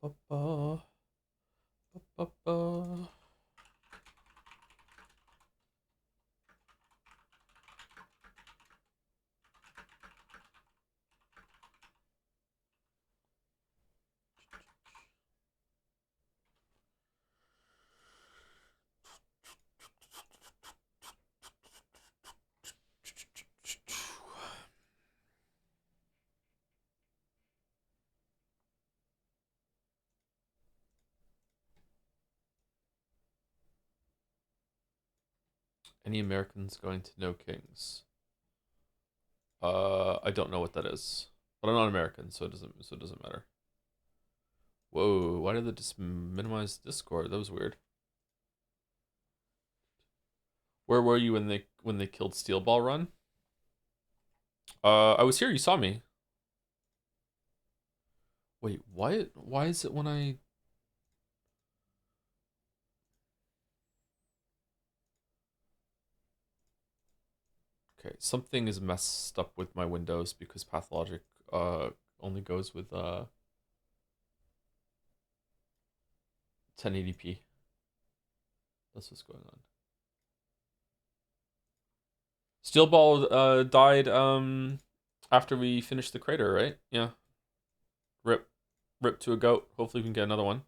Ba-ba-ba. Ba-ba-ba. Any Americans going to No Kings? I don't know what that is, but I'm not American, so it doesn't matter. Whoa, why did they just minimize Discord? That was weird. Where were you when they killed Steel Ball Run? I was here. You saw me. Wait, why is it when I? Okay, something is messed up with my Windows because Pathologic only goes with 1080p. That's what's going on. Steel Ball died after we finished the crater, right? Yeah. Rip. Rip to a goat. Hopefully we can get another one.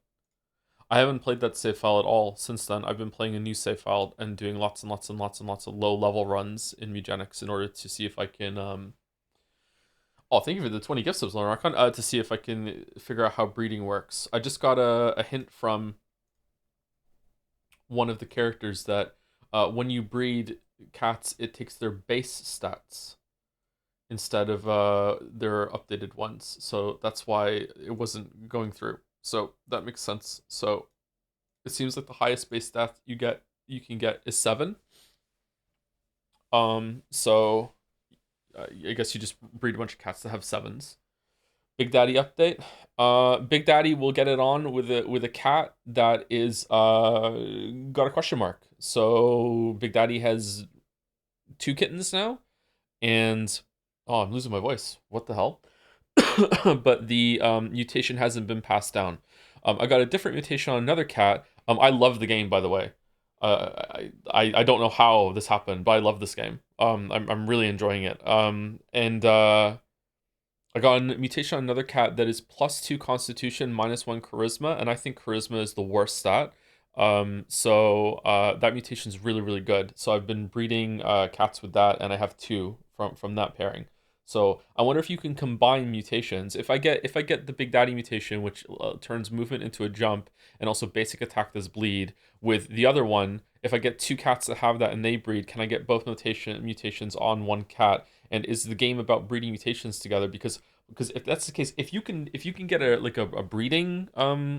I haven't played that save file at all since then. I've been playing a new save file and doing lots and lots and lots and lots of low level runs in Mugenics in order to see if I can oh, thank you for the 20 gift subs, Lauren Archon. To see if I can figure out how breeding works. I just got a hint from one of the characters that when you breed cats, it takes their base stats instead of their updated ones. So that's why it wasn't going through. So that makes sense. So it seems like the highest base stat you can get is 7. So I guess you just breed a bunch of cats that have 7s. Big Daddy update. Big Daddy will get it on with a cat that is got a question mark. So Big Daddy has 2 kittens now, and oh, I'm losing my voice. What the hell? But the mutation hasn't been passed down. I got a different mutation on another cat. I love the game, by the way. I don't know how this happened, but I love this game. I'm really enjoying it. And I got a mutation on another cat that is +2 Constitution, -1 Charisma, and I think Charisma is the worst stat. So that mutation is really really good. So I've been breeding cats with that, and I have 2 from that pairing. So I wonder if you can combine mutations. If I get the Big Daddy mutation, which turns movement into a jump and also basic attack does bleed, with the other one, if I get 2 cats that have that and they breed, can I get both mutations on one cat? And is the game about breeding mutations together? Because if that's the case, if you can get a breeding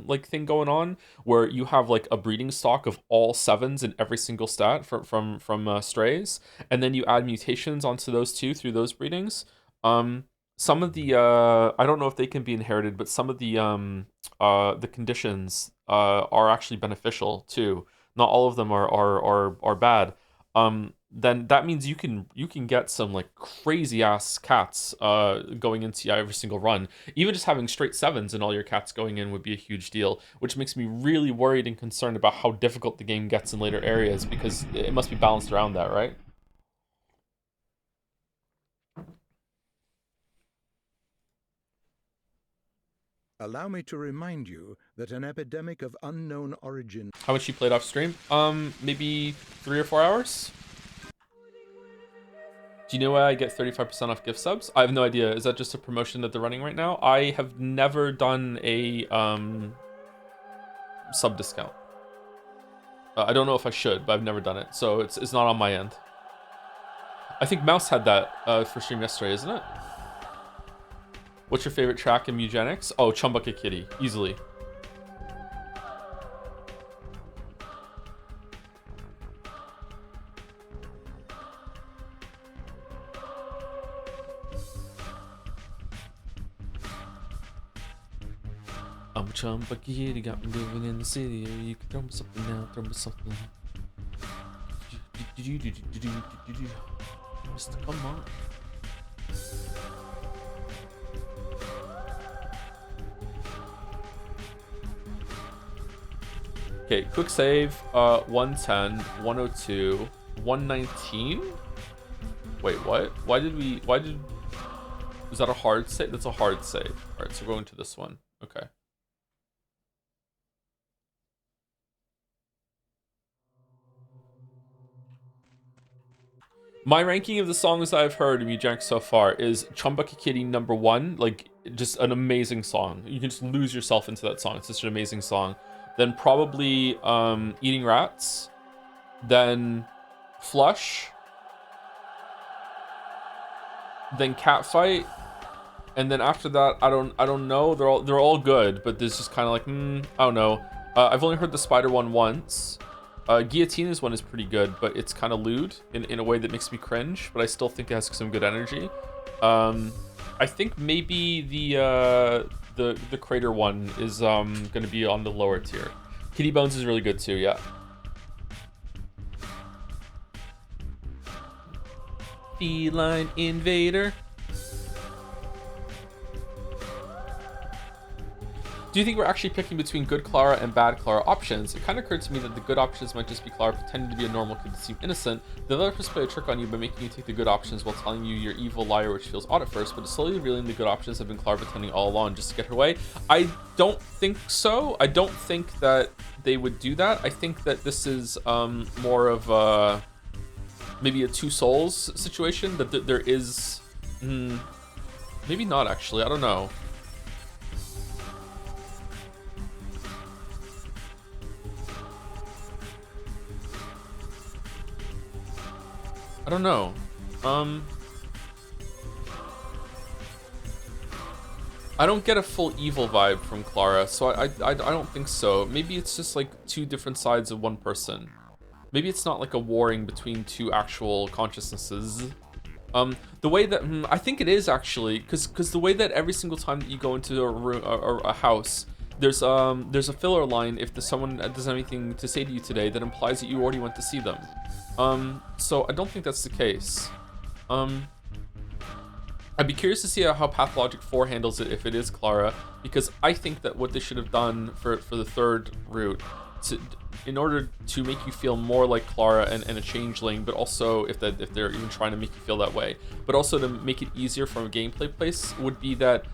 like thing going on where you have like a breeding stock of all 7s in every single stat from strays, and then you add mutations onto those two through those breedings. Um, some of the I don't know if they can be inherited, but some of the conditions are actually beneficial too. Not all of them are bad. Then that means you can get some like crazy ass cats going into every single run. Even just having straight 7s and all your cats going in would be a huge deal, which makes me really worried and concerned about how difficult the game gets in later areas because it must be balanced around that, right? Allow me to remind you that an epidemic of unknown origin. How much you played off stream? Maybe 3 or 4 hours. Do you know why I get 35% off gift subs? I have no idea. Is that just a promotion that they're running right now? I have never done a sub discount. I don't know if I should, but I've never done it, so it's not on my end. I think Mouse had that for stream yesterday, isn't it? What's your favorite track in Mugenics? Oh, Chumbucket Kitty, easily. I'm a Chumbucket Kitty, got me living in the city. You can throw me something now, throw me something now. Mr. Come on. Okay, quick save. 110, 102, 119. Wait, what? Why did? Was that a hard save? That's a hard save. All right, so we're going to this one. Okay. My ranking of the songs I've heard of Mujank so far is Chumbaka Kitty #1, like just an amazing song. You can just lose yourself into that song. It's such an amazing song. Then probably Eating Rats. Then Flush. Then Catfight. And then after that, I don't know. They're all good, but there's just kind of like I don't know. I've only heard the Spider one once. Guillotina's one is pretty good, but it's kind of lewd in a way that makes me cringe, but I still think it has some good energy. I think maybe the Crater one is gonna be on the lower tier. Kitty Bones is really good too, yeah. Feline Invader. Do you think we're actually picking between good Clara and bad Clara options? It kind of occurred to me that the good options might just be Clara pretending to be a normal kid to seem innocent. The developers play a trick on you by making you take the good options while telling you you're evil liar, which feels odd at first, but slowly revealing the good options have been Clara pretending all along just to get her way. I don't think so. I don't think that they would do that. I think that this is more of maybe a Two Souls situation, that there is... maybe not, actually. I don't know. I don't know. I don't get a full evil vibe from Clara, so I don't think so. Maybe it's just like two different sides of one person. Maybe it's not like a warring between two actual consciousnesses. The way that I think it is actually, because the way that every single time that you go into a room or a house, there's a filler line if someone doesn't have anything to say to you today that implies that you already went to see them. So I don't think that's the case. I'd be curious to see how Pathologic 4 handles it if it is Clara, because I think that what they should have done for the third route, in order to make you feel more like Clara and a changeling, but also if they're even trying to make you feel that way, but also to make it easier from a gameplay place, would be that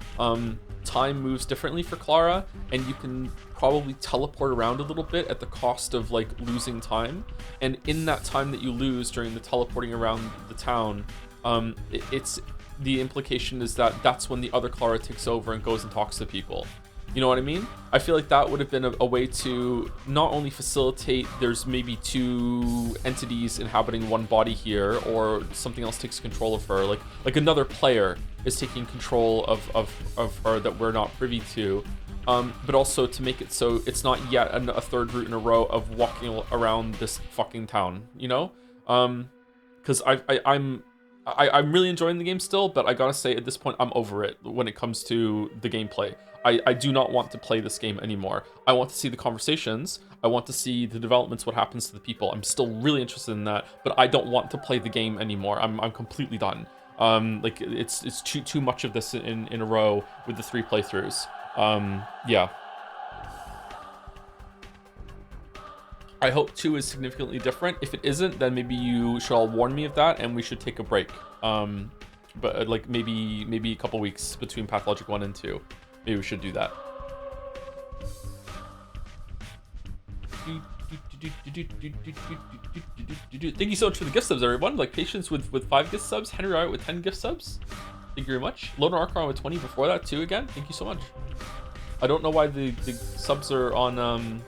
time moves differently for Clara, and you can probably teleport around a little bit at the cost of like losing time. And in that time that you lose during the teleporting around the town, it's the implication is that that's when the other Clara takes over and goes and talks to people. You know what I mean? I feel like that would have been a way to not only facilitate there's maybe two entities inhabiting one body here, or something else takes control of her, like another player is taking control of her that we're not privy to, but also to make it so it's not yet a third route in a row of walking around this fucking town, you know? Because I'm really enjoying the game still, but I gotta say at this point I'm over it when it comes to the gameplay. I do not want to play this game anymore. I want to see the conversations. I want to see the developments, what happens to the people. I'm still really interested in that, but I don't want to play the game anymore. I'm completely done. Like it's too much of this in a row with the 3 playthroughs. Yeah. I hope 2 is significantly different. If it isn't, then maybe you should all warn me of that and we should take a break. But like maybe a couple weeks between Pathologic 1 and 2. Maybe we should do that. Thank you so much for the gift subs, everyone. Like Patience with 5 gift subs, Henry Wright with 10 gift subs. Thank you very much. Loner Archon with 20 before that too again. Thank you so much. I don't know why the subs are on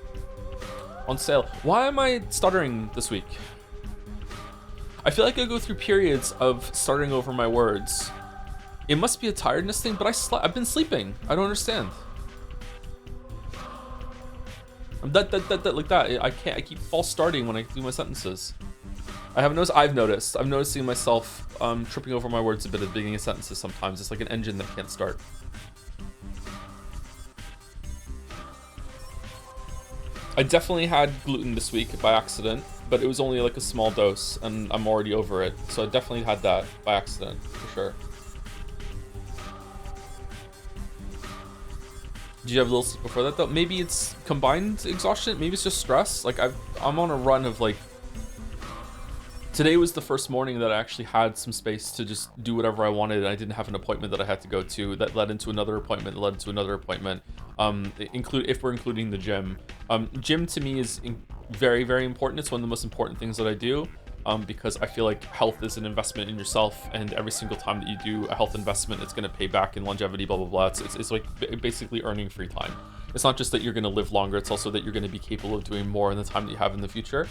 sale. Why am I stuttering this week? I feel like I go through periods of stuttering over my words. It must be a tiredness thing, but I've been sleeping. I don't understand. I'm like that. I keep false starting when I do my sentences. I've noticed. I'm noticing myself tripping over my words a bit at the beginning of sentences sometimes. It's like an engine that can't start. I definitely had gluten this week by accident, but it was only like a small dose and I'm already over it. So I definitely had that by accident, for sure. Do you have a little sleep before that though? Maybe it's combined exhaustion. Maybe it's just stress. Like I'm on a run of like, today was the first morning that I actually had some space to just do whatever I wanted, and I didn't have an appointment that I had to go to that led into another appointment that led into another appointment. If we're including the gym. Gym to me is very, very important. It's one of the most important things that I do, because I feel like health is an investment in yourself, and every single time that you do a health investment, it's going to pay back in longevity, blah, blah, blah. It's like basically earning free time. It's not just that you're going to live longer, it's also that you're going to be capable of doing more in the time that you have in the future.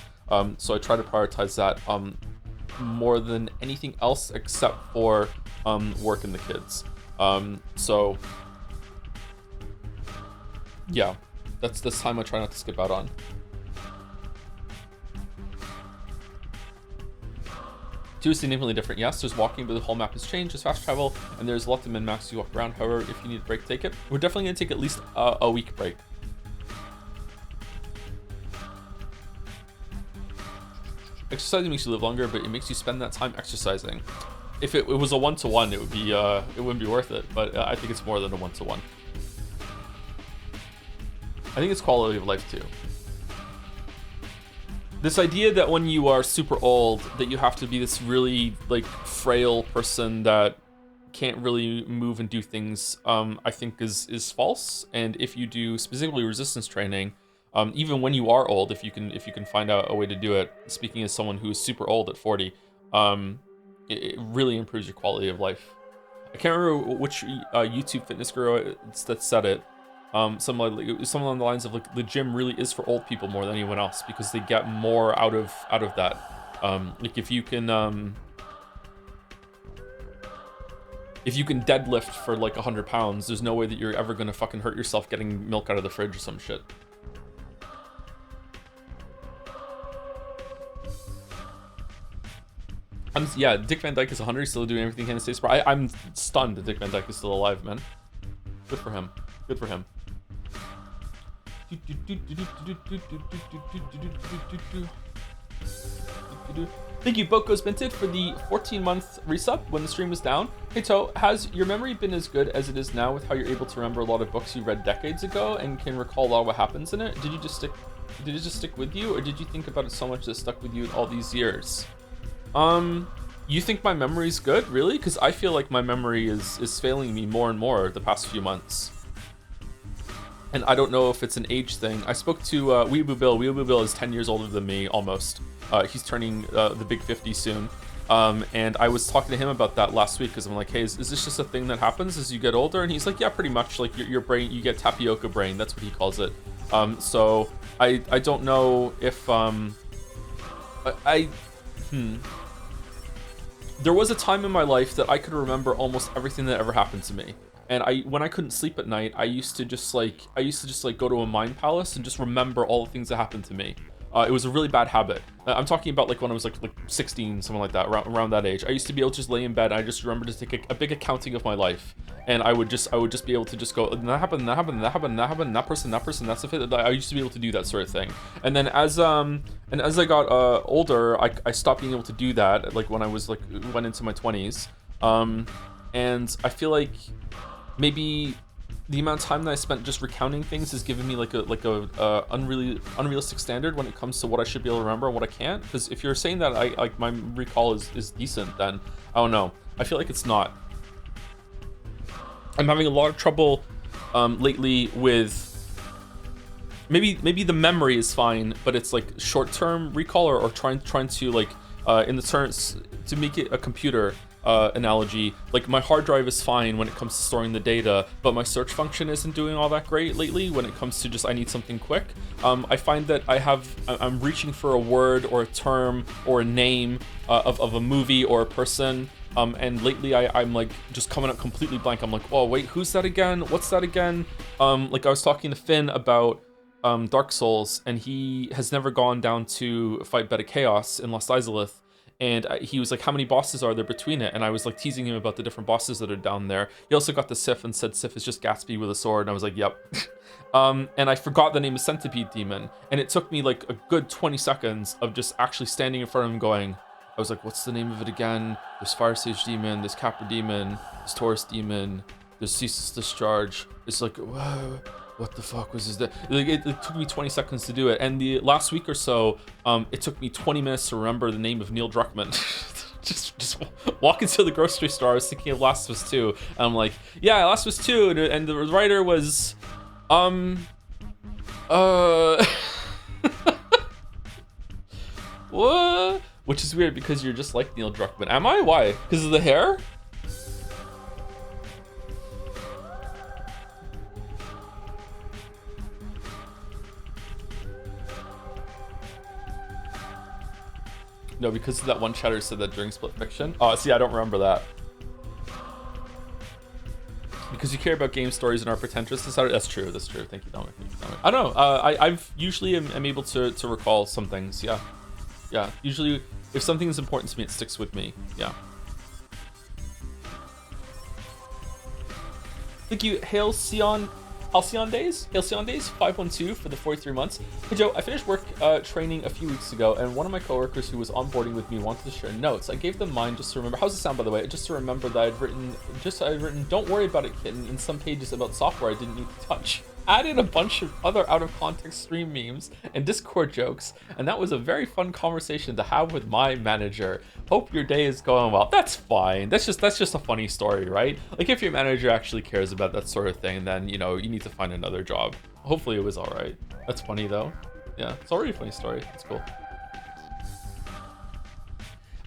So I try to prioritize that more than anything else, except for work and the kids. So yeah, that's this time I try not to skip out on. Two is significantly different. Yes, there's walking, but the whole map has changed. There's fast travel, and there's lots of min-max you walk around. However, if you need a break, take it. We're definitely going to take at least a week break. Exercising makes you live longer, but it makes you spend that time exercising. If it was a one-to-one, it would be it wouldn't be worth it. But I think it's more than a one-to-one. I think it's quality of life too. This idea that when you are super old, that you have to be this really like frail person that can't really move and do things, I think is false. And if you do specifically resistance training, even when you are old, if you can find out a way to do it, speaking as someone who is super old at 40, it really improves your quality of life. I can't remember which YouTube fitness guru that said it. Something along the lines of like the gym really is for old people more than anyone else, because they get more out of that. Like if you can deadlift for like 100 pounds, there's no way that you're ever gonna fucking hurt yourself getting milk out of the fridge or some shit. Yeah, Dick Van Dyke is 100, still doing everything he can to stay smart. I'm stunned that Dick Van Dyke is still alive, man. Good for him. Good for him. Thank you, Boko's Minted, for the 14-month resub when the stream was down. Hey, To, has your memory been as good as it is now with how you're able to remember a lot of books you read decades ago and can recall a lot of what happens in it? Did it just stick with you, or did you think about it so much that it stuck with you all these years? You think my memory's good, really? Because I feel like my memory is failing me more and more the past few months. And I don't know if it's an age thing. I spoke to Weeaboo Bill. Weeaboo Bill is 10 years older than me, almost. He's turning the big 50 soon. And I was talking to him about that last week, because I'm like, hey, is this just a thing that happens as you get older? And he's like, yeah, pretty much. Like your brain, you get tapioca brain. That's what he calls it. So I don't know if there was a time in my life that I could remember almost everything that ever happened to me. And when I couldn't sleep at night, I used to just like go to a mind palace and just remember all the things that happened to me. It was a really bad habit. I'm talking about like when I was like 16, something like that, around that age. I used to be able to just lay in bed. I just remember to take a big accounting of my life, and I would just be able to just go, that happened, that happened, that happened, that happened, that person, that's the fit. I used to be able to do that sort of thing. And then as I got older, I stopped being able to do that. Like when I was went into my 20s, and I feel like maybe the amount of time that I spent just recounting things has given me like a unrealistic standard when it comes to what I should be able to remember and what I can't. Because if you're saying that my recall is decent, then I don't know. I feel like it's not. I'm having a lot of trouble lately with maybe the memory is fine, but it's like short-term recall or trying to like in the terms to make it a computer analogy, like my hard drive is fine when it comes to storing the data, but my search function isn't doing all that great lately when it comes to just I need something quick. I find that I'm reaching for a word or a term or a name of a movie or a person, and lately I'm like just coming up completely blank. I'm like, oh wait, who's that again? What's that again? Like I was talking to Finn about Dark Souls, and he has never gone down to fight Beta Chaos in Lost Izalith. And he was like, how many bosses are there between it? And I was like teasing him about the different bosses that are down there. He also got the Sif and said Sif is just Gatsby with a sword. And I was like, yep. And I forgot the name of Centipede Demon. And it took me like a good 20 seconds of just actually standing in front of him going, I was like, what's the name of it again? There's Fire Sage Demon, there's Capra Demon, there's Taurus Demon, there's Ceaseless Discharge. It's like, whoa. what the fuck was this? Like, it took me 20 seconds to do it, and the last week or so, it took me 20 minutes to remember the name of Neil Druckmann. just walking to the grocery store, I was thinking of Last of Us 2, and I'm like, yeah, Last of Us 2, and the writer was, what? Which is weird because you're just like Neil Druckmann. Am I? Why? Because of the hair? No, because of that one chatter said that during Split Fiction. Oh, see, I don't remember that. Because you care about game stories and are pretentious. That's true. That's true. Thank you, Dominic. I don't know. I've usually am able to recall some things. Yeah. Yeah. Usually, if something is important to me, it sticks with me. Yeah. Thank you, Halcyon Days, 512 for the 43 months. Hey Joe, I finished work training a few weeks ago, and one of my coworkers who was onboarding with me wanted to share notes. I gave them mine just to remember. How's it sound, by the way? Just to remember that I'd written, "Don't worry about it, kitten," in some pages about software I didn't need to touch. Added a bunch of other out of context stream memes and Discord jokes, and that was a very fun conversation to have with my manager. Hope your day is going well. That's fine. That's just a funny story, right? Like, if your manager actually cares about that sort of thing, then you need to find another job. Hopefully it was all right. That's funny though. Yeah, it's already a funny story. That's cool.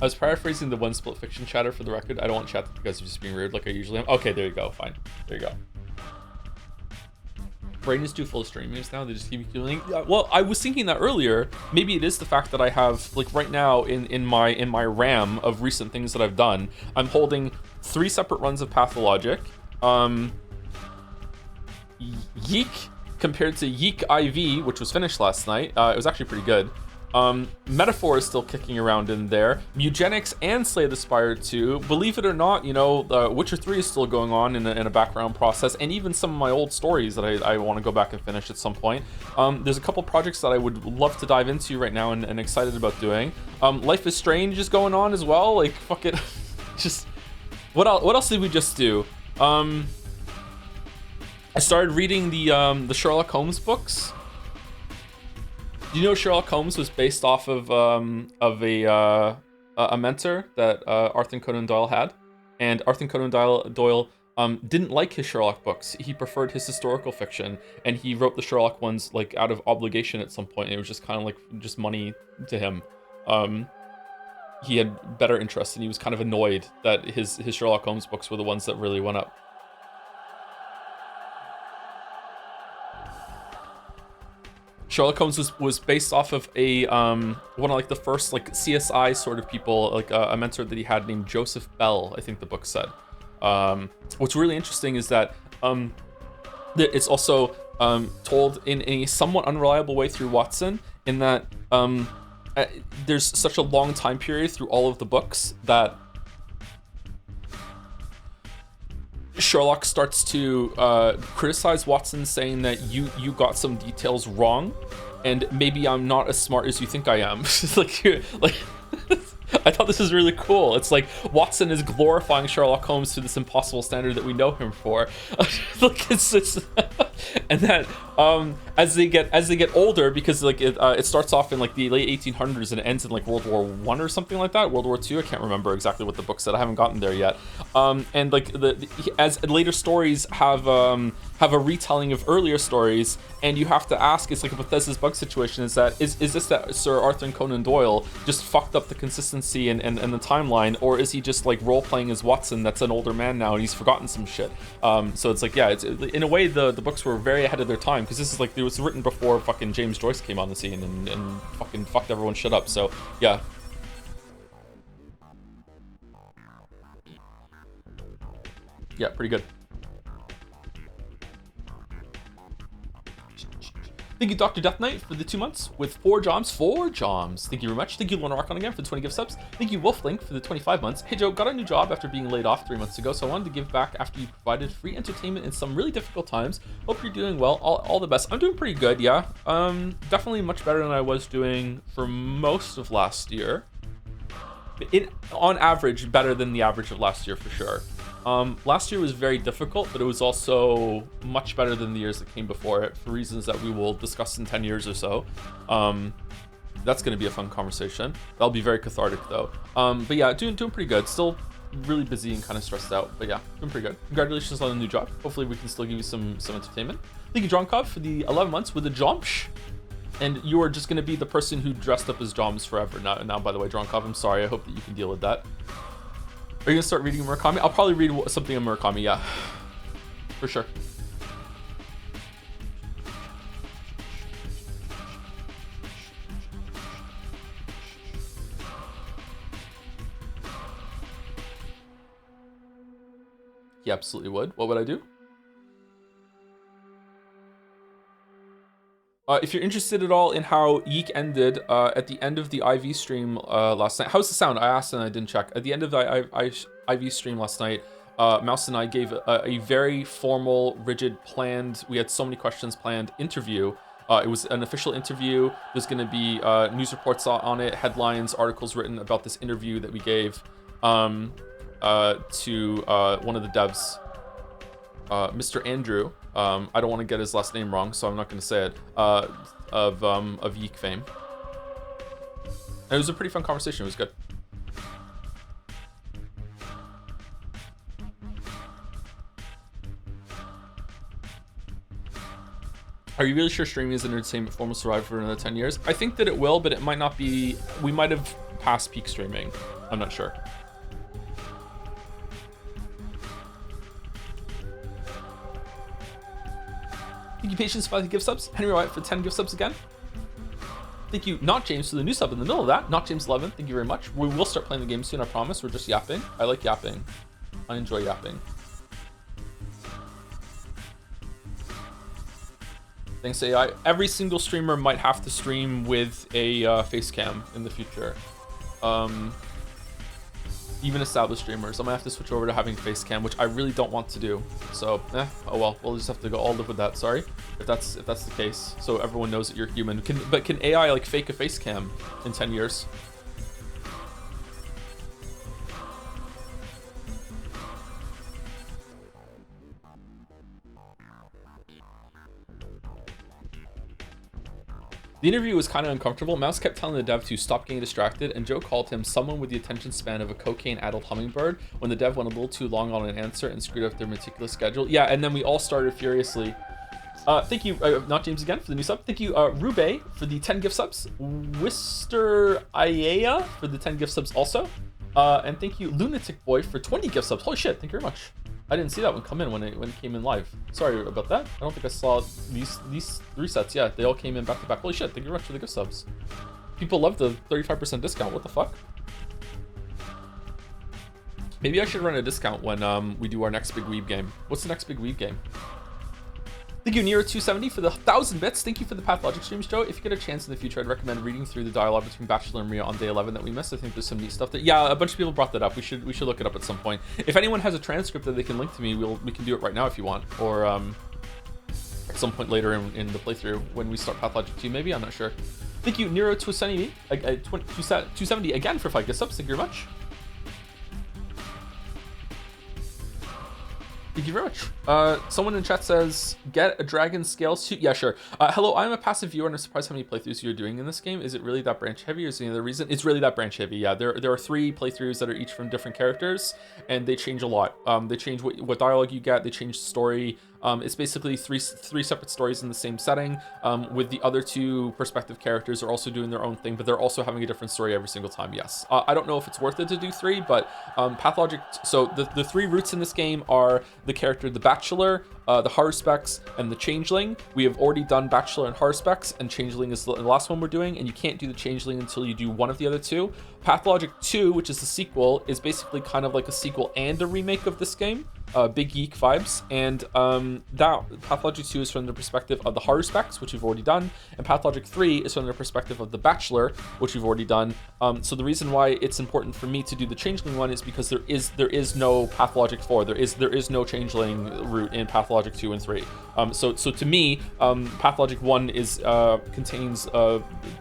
I was paraphrasing the one Split Fiction chatter for the record. I don't want chat because of just being weird like I usually am. Okay, there you go. Fine. There you go. Brain is too full of stream memes now. They just keep me feeling. Well, I was thinking that earlier. Maybe it is the fact that I have, like, right now in my RAM of recent things that I've done. I'm holding 3 separate runs of Pathologic. Yeek compared to Yeek IV, which was finished last night. It was actually pretty good. Metaphor is still kicking around in there. Mugenics and Slay the Spire 2. Believe it or not, Witcher 3 is still going on in a background process, and even some of my old stories that I want to go back and finish at some point. There's a couple projects that I would love to dive into right now and excited about doing. Life is Strange is going on as well. Like, fuck it. Just what else did we just do? I started reading the Sherlock Holmes books. Do you know Sherlock Holmes was based off of a mentor that Arthur Conan Doyle had, and Arthur Conan Doyle didn't like his Sherlock books. He preferred his historical fiction, and he wrote the Sherlock ones like out of obligation at some point. And it was just kind of like just money to him. He had better interests, and he was kind of annoyed that his Sherlock Holmes books were the ones that really went up. Sherlock Holmes was based off of one of like the first like CSI sort of people, like a mentor that he had named Joseph Bell, I think the book said. What's really interesting is that it's also told in a somewhat unreliable way through Watson, in that there's such a long time period through all of the books that Sherlock starts to criticize Watson, saying that you got some details wrong, and maybe I'm not as smart as you think I am. like I thought this was really cool. It's like Watson is glorifying Sherlock Holmes to this impossible standard that we know him for. Like it's and that as they get older, because like it starts off in like the late 1800s and it ends in like World War I or something like that, World War II. I can't remember exactly what the book said. I haven't gotten there yet. And like as later stories have a retelling of earlier stories, and you have to ask, it's like a Bethesda's bug situation, is this that Sir Arthur Conan Doyle just fucked up the consistency and the timeline, or is he just like role playing as Watson that's an older man now and he's forgotten some shit? So it's like, yeah, it's in a way the books were very ahead of their time, because this is like, it was written before fucking James Joyce came on the scene and fucking fucked everyone shit up. So yeah. Yeah, pretty good. Thank you, Dr. Death Knight, for the 2 months with 4 joms. 4 joms. Thank you very much. Thank you, Lorna Rockon, again for the 20 gift subs. Thank you, Wolflink, for the 25 months. Hey, Joe, got a new job after being laid off 3 months ago, so I wanted to give back after you provided free entertainment in some really difficult times. Hope you're doing well. All the best. I'm doing pretty good, yeah. Definitely much better than I was doing for most of last year. On average, better than the average of last year, for sure. Last year was very difficult, but it was also much better than the years that came before it for reasons that we will discuss in 10 years or so. That's going to be a fun conversation. That'll be very cathartic though. But yeah, doing pretty good. Still really busy and kind of stressed out, but yeah, doing pretty good. Congratulations on the new job. Hopefully we can still give you some entertainment. Thank you, Dronkov, for the 11 months with the Jomsh. And you are just going to be the person who dressed up as Joms forever. Now, by the way, Dronkov, I'm sorry. I hope that you can deal with that. Are you gonna start reading Murakami? I'll probably read something in Murakami, yeah. For sure. He absolutely would. What would I do? If you're interested at all in how Yeek ended at the end of the IV stream last night, how's the sound? I asked and I didn't check. At the end of the IV stream last night, Mouse and I gave a very formal, rigid, planned, we had so many questions planned interview. It was an official interview. There's going to be news reports on it, headlines, articles written about this interview that we gave to one of the devs, Mr. Andrew. I don't want to get his last name wrong, so I'm not going to say it. Of Yeek fame. And it was a pretty fun conversation. It was good. Are you really sure streaming is an entertainment form will survive for another 10 years? I think that it will, but it might not be. We might have passed peak streaming. I'm not sure. Thank you, Patience, for the gift subs. Henry White for 10 gift subs again. Thank you, Not James, for the new sub in the middle of that. Not James 11, thank you very much. We will start playing the game soon, I promise. We're just yapping. I like yapping. I enjoy yapping. Thanks, AI. Every single streamer might have to stream with a face cam in the future. Even established streamers. I'm gonna have to switch over to having face cam, which I really don't want to do. So, oh well, we'll just have to all live with that. Sorry, if that's the case. So everyone knows that you're human. But can AI like fake a face cam in 10 years? The interview was kind of uncomfortable. Mouse kept telling the dev to stop getting distracted, and Joe called him someone with the attention span of a cocaine-addled hummingbird when the dev went a little too long on an answer and screwed up their meticulous schedule. Yeah, and then we all started furiously. Thank you, Not James again, for the new sub. Thank you, Rube, for the 10 gift subs. Wister Iea for the 10 gift subs also. And thank you, Lunatic Boy, for 20 gift subs. Holy shit, thank you very much. I didn't see that one come in when it came in live. Sorry about that. I don't think I saw these 3 sets. Yeah, they all came in back to back. Holy shit, thank you very much for the gift subs. People love the 35% discount. What the fuck? Maybe I should run a discount when we do our next big weeb game. What's the next big weeb game? Thank you, Nero270, for the 1,000 bits. Thank you for the Pathologic streams, Joe. If you get a chance in the future, I'd recommend reading through the dialogue between Bachelor and Maria on day 11 that we missed. I think there's some neat stuff there. Yeah, a bunch of people brought that up. We should look it up at some point. If anyone has a transcript that they can link to me, we can do it right now if you want, or at some point later in the playthrough when we start Pathologic 2, maybe. I'm not sure. Thank you, Nero270 again for 5 gift subs. Thank you very much. Thank you very much. Someone in chat says, get a dragon scale suit. Yeah, sure. Hello, I'm a passive viewer and I'm surprised how many playthroughs you're doing in this game. Is it really that branch heavy or is there any other reason? It's really that branch heavy, yeah. There are 3 playthroughs that are each from different characters and they change a lot. They change what dialogue you get, they change the story. It's basically three separate stories in the same setting, with the other 2 perspective characters are also doing their own thing, but they're also having a different story every single time, yes. I don't know if it's worth it to do 3, but Pathologic, so the 3 routes in this game are the character, the Bachelor, the Haruspecs, and the Changeling. We have already done Bachelor and Haruspecs, and Changeling is the last one we're doing, and you can't do the Changeling until you do one of the other 2. Pathologic 2, which is the sequel, is basically kind of like a sequel and a remake of this game. Big Geek vibes, and that Pathologic 2 is from the perspective of the horror specs, which we've already done, and Pathologic 3 is from the perspective of the Bachelor, which we've already done. So the reason why it's important for me to do the Changeling one is because there is no Pathologic 4, there is no Changeling route in Pathologic 2 and 3. So to me, Pathologic 1 is contains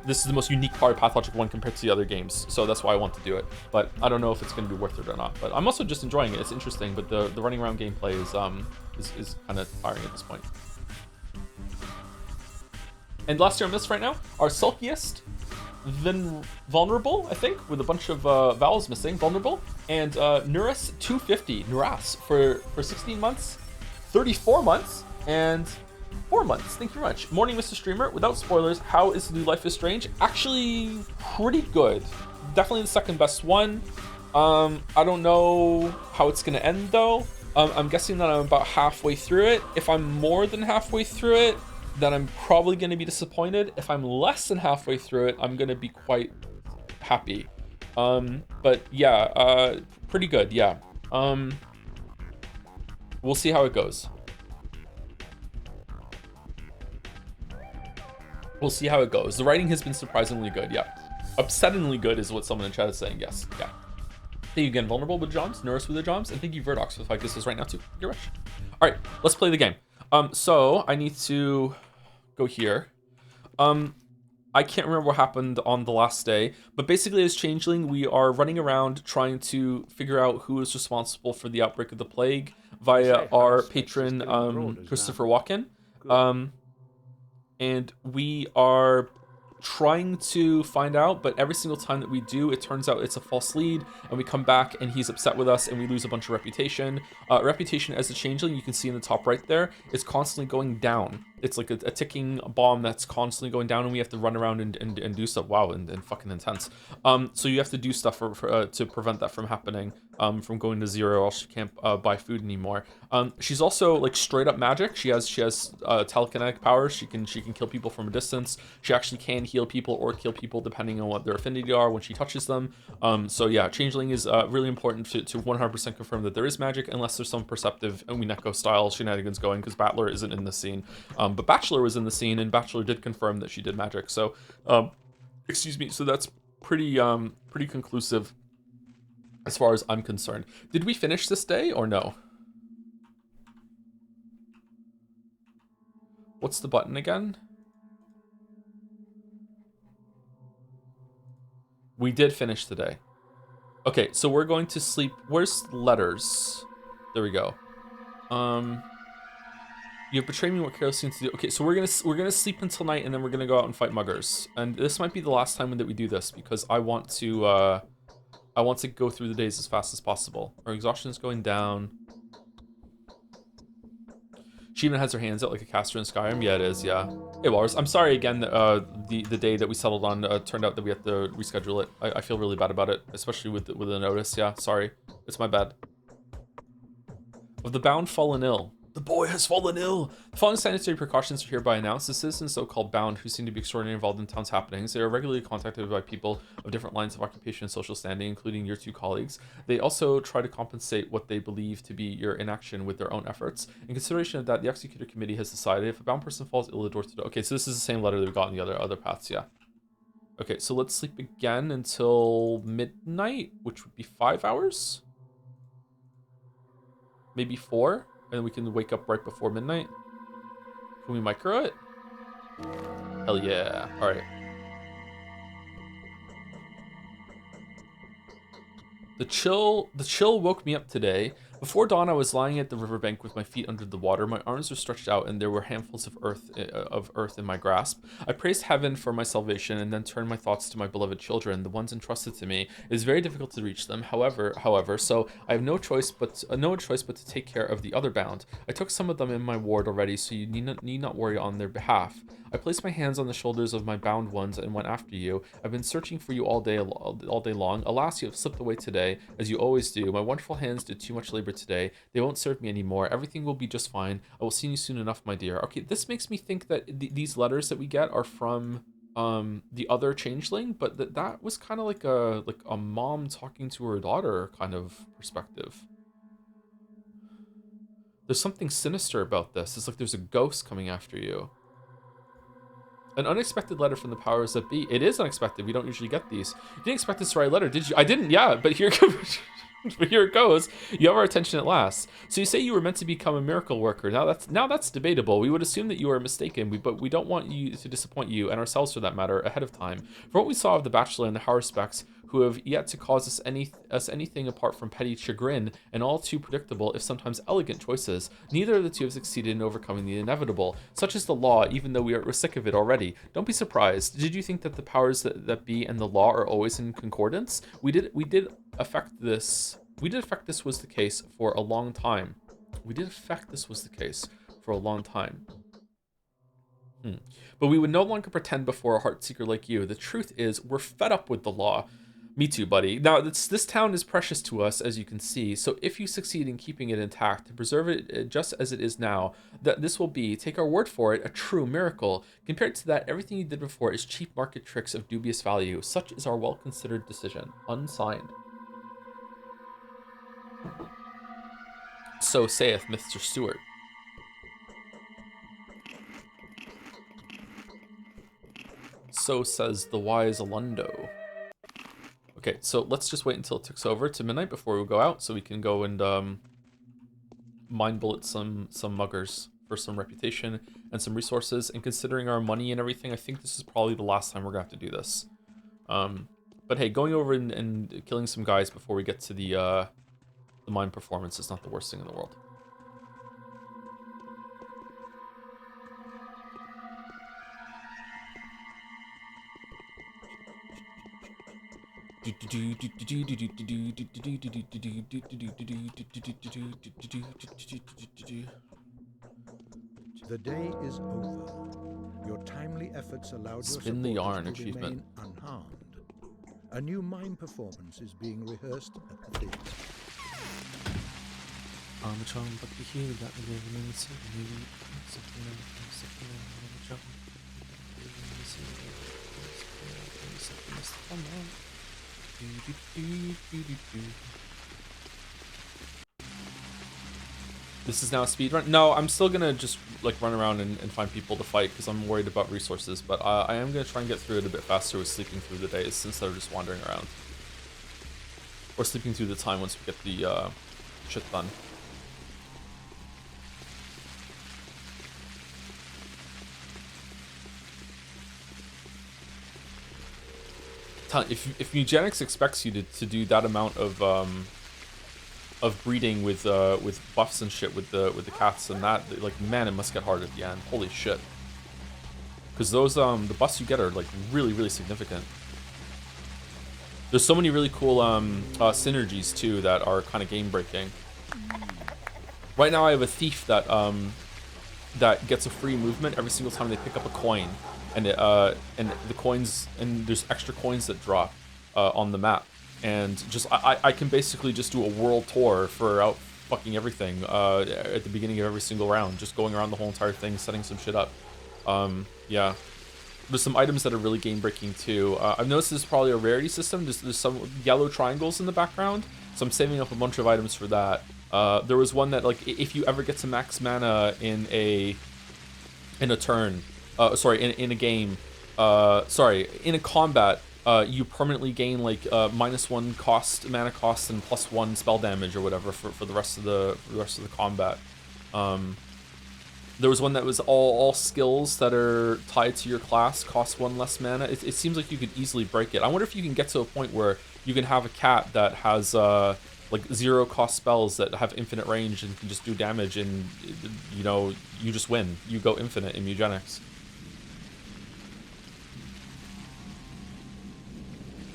this is the most unique part of Pathologic 1 compared to the other games, so that's why I want to do it. But I don't know if it's going to be worth it or not. But I'm also just enjoying it. It's interesting, but the running around gameplay is kind of tiring at this point. And last year on this right now, our sulkiest, vulnerable, I think, with a bunch of vowels missing, vulnerable, and Nuras 250, Nuras for 16 months, 34 months, and 4 months. Thank you very much. Morning, Mr. Streamer. Without spoilers, how is the new Life is Strange? Actually, pretty good. Definitely the second best one. I don't know how it's gonna end though. I'm guessing that I'm about halfway through it. If I'm more than halfway through it, then I'm probably gonna be disappointed. If I'm less than halfway through it, I'm gonna be quite happy. But yeah, pretty good. Yeah. We'll see how it goes. We'll see how it goes. The writing has been surprisingly good. Yeah. Upsettingly good is what someone in chat is saying. Yes. Yeah. Thank you again, Vulnerable with the Joms, Nurse with the Joms, and thank you, Verdox, for the 5 kisses right now, too. You're rich. All right, let's play the game. So I need to go here. I can't remember what happened on the last day, but basically as Changeling, we are running around trying to figure out who is responsible for the outbreak of the plague via our patron, Christopher Walken. And we are trying to find out, but every single time that we do, it turns out it's a false lead, and we come back and he's upset with us and we lose a bunch of reputation. Reputation as a Changeling, you can see in the top right there, is constantly going down. It's like a ticking bomb that's constantly going down, and we have to run around and do stuff. Wow, and fucking intense. So you have to do stuff to prevent that from happening, from going to 0, or else she can't buy food anymore. She's also like straight up magic. She has telekinetic powers. She can kill people from a distance. She actually can heal people or kill people depending on what their affinity are when she touches them. So yeah, Changeling is really important to 100% confirm that there is magic, unless there's some perceptive Umineko style shenanigans going, because Battler isn't in the scene. But Bachelor was in the scene, and Bachelor did confirm that she did magic. So, excuse me. So that's pretty conclusive as far as I'm concerned. Did we finish this day or no? What's the button again? We did finish the day. Okay, so we're going to sleep. Where's letters? There we go. You have betrayed me. What Carol seems to do. Okay, so we're gonna sleep until night, and then we're gonna go out and fight muggers. And this might be the last time that we do this, because I want to go through the days as fast as possible. Our exhaustion is going down. She even has her hands out like a caster in Skyrim. Yeah, it is. Yeah. Hey, Walrus. I'm sorry again. The day that we settled on turned out that we have to reschedule it. I feel really bad about it, especially with the notice. Yeah, sorry. It's my bad. Of the bound fallen ill. The boy has fallen ill. The following sanitary precautions are hereby announced. The citizens so-called bound, who seem to be extraordinarily involved in town's happenings, they are regularly contacted by people of different lines of occupation and social standing, including your 2 colleagues. They also try to compensate what they believe to be your inaction with their own efforts. In consideration of that, the executor committee has decided if a bound person falls ill, the door to the... Okay, so this is the same letter that we got in the other paths, yeah. Okay, so let's sleep again until midnight, which would be 5 hours? Maybe 4? And then we can wake up right before midnight. Can we micro it? Hell yeah. All right. The chill woke me up today. Before dawn, I was lying at the riverbank with my feet under the water. My arms were stretched out, and there were handfuls of earth in my grasp. I praised heaven for my salvation, and then turned my thoughts to my beloved children, the ones entrusted to me. It is very difficult to reach them. However, so I have no choice but to take care of the other bound. I took some of them in my ward already, so you need not worry on their behalf. I placed my hands on the shoulders of my bound ones and went after you. I've been searching for you all day long. Alas, you have slipped away today, as you always do. My wonderful hands did too much labor today. They won't serve me anymore. Everything will be just fine. I will see you soon enough, my dear. Okay, this makes me think that these letters that we get are from the other changeling, but that was kind of like a mom talking to her daughter kind of perspective. There's something sinister about this. It's like there's a ghost coming after you. An unexpected letter from the powers that be. It is unexpected. We don't usually get these. You didn't expect this to write a letter, did you? I didn't, yeah, but here but here it goes. You have our attention at last. So you say you were meant to become a miracle worker. Now that's debatable. We would assume that you are mistaken, but we don't want you to disappoint you, and ourselves for that matter, ahead of time. For what we saw of the Bachelor and the Haruspecs, who have yet to cause us anything apart from petty chagrin and all too predictable, if sometimes elegant choices, neither of the two have succeeded in overcoming the inevitable. Such is the law, even though we're sick of it already. Don't be surprised. Did you think that the powers that be and the law are always in concordance? We did affect this was the case for a long time. We did affect this was the case for a long time. But we would no longer pretend before a heart seeker like you. The truth is, we're fed up with the law. Me too, buddy. Now, this town is precious to us, as you can see, so if you succeed in keeping it intact, to preserve it just as it is now, this will be, take our word for it, a true miracle. Compared to that, everything you did before is cheap market tricks of dubious value. Such is our well-considered decision. Unsigned. So saith Mr. Stewart. So says the wise Alundo. Okay, so let's just wait until it ticks over to midnight before we go out, so we can go and mind bullet some muggers for some reputation and some resources. And considering our money and everything, I think this is probably the last time we're gonna have to do this. But hey, going over and killing some guys before we get to the mine performance is not the worst thing in the world. The day is over. Your timely efforts allowed Spin your the yarn supporters to achievement. remain unharmed. A new mime performance is being rehearsed at the theatre. I'm a charm, but the hero that we live in something. This is now a speed run. No, I'm still gonna just like run around and find people to fight because I'm worried about resources. But I am gonna try and get through it a bit faster with sleeping through the days instead of just wandering around, or sleeping through the time once we get the shit done. If eugenics expects you to do that amount of breeding with buffs and shit with the cats and that, like, man, it must get hard at the end. Holy shit. Because those the buffs you get are like really significant. There's so many really cool synergies too that are kind of game breaking. Right now I have a thief that that gets a free movement every single time they pick up a coin. And the coins, and there's extra coins that drop on the map, and just I can basically just do a world tour for out fucking everything at the beginning of every single round, just going around the whole entire thing, setting some shit up. Yeah, there's some items that are really game breaking too. I've noticed this is probably a rarity system. There's some yellow triangles in the background, so I'm saving up a bunch of items for that. There was one that, like, if you ever get to max mana in a turn. In a game, in a combat, you permanently gain like -1 mana cost and +1 spell damage or whatever for the rest of the combat. There was one that was all skills that are tied to your class cost 1 less mana. It seems like you could easily break it. I wonder if you can get to a point where you can have a cat that has like 0 cost spells that have infinite range and can just do damage, and you know, you just win. You go infinite in eugenics.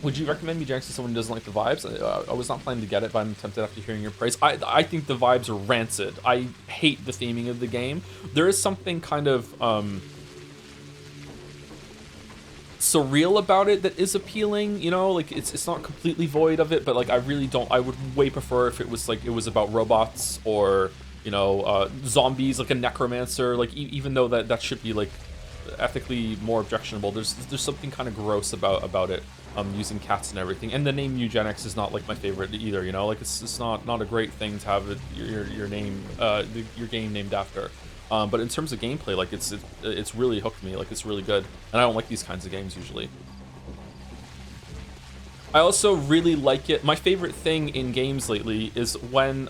Would you recommend eugenics to someone who doesn't like the vibes? I was not planning to get it, but I'm tempted after hearing your praise. I think the vibes are rancid. I hate the theming of the game. There is something kind of surreal about it that is appealing, you know, like it's not completely void of it, but like I would way prefer if it was like it was about robots or, you know, zombies, like a necromancer, like even though that should be like ethically more objectionable. There's something kind of gross about it, using cats and everything. And the name eugenics is not like my favorite either, you know, like it's not a great thing to have your name, your game named after. But in terms of gameplay, like it's really hooked me. Like it's really good, and I don't like these kinds of games usually. I also really like it. My favorite thing in games lately is when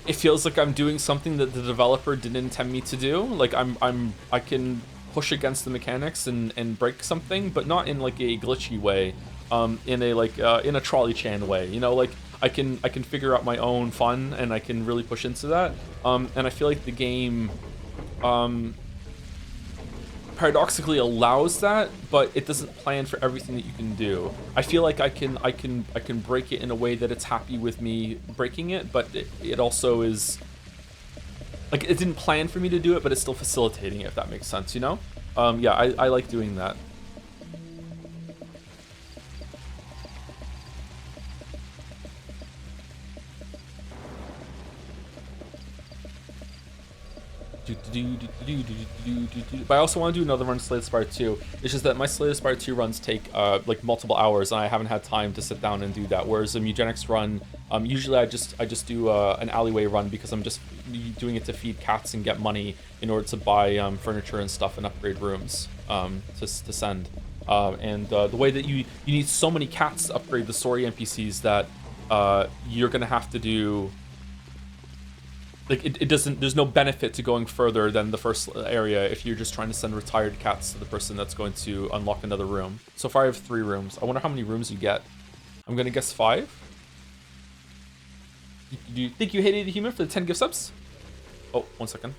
it feels like I'm doing something that the developer didn't intend me to do. Like I can push against the mechanics and break something, but not in like a glitchy way. In a trolley chan way, you know, like I can figure out my own fun and I can really push into that. And I feel like the game paradoxically allows that, but it doesn't plan for everything that you can do. I feel like I can break it in a way that it's happy with me breaking it, but it also is like it didn't plan for me to do it, but it's still facilitating it, if that makes sense, you know? Yeah, I like doing that. But I also want to do another run Slay the Spire 2. It's just that my Slay the Spire 2 runs take like multiple hours, and I haven't had time to sit down and do that. Whereas a Eugenics run, usually I just do an alleyway run because I'm just doing it to feed cats and get money in order to buy furniture and stuff and upgrade rooms to send. The way that you need so many cats to upgrade the story NPCs that you're gonna have to do. Like it doesn't, there's no benefit to going further than the first area if you're just trying to send retired cats to the person that's going to unlock another room. So far I have 3 rooms. I wonder how many rooms you get. I'm gonna guess 5. Do you think you hated the human for the 10 gift subs? Oh, 1 second.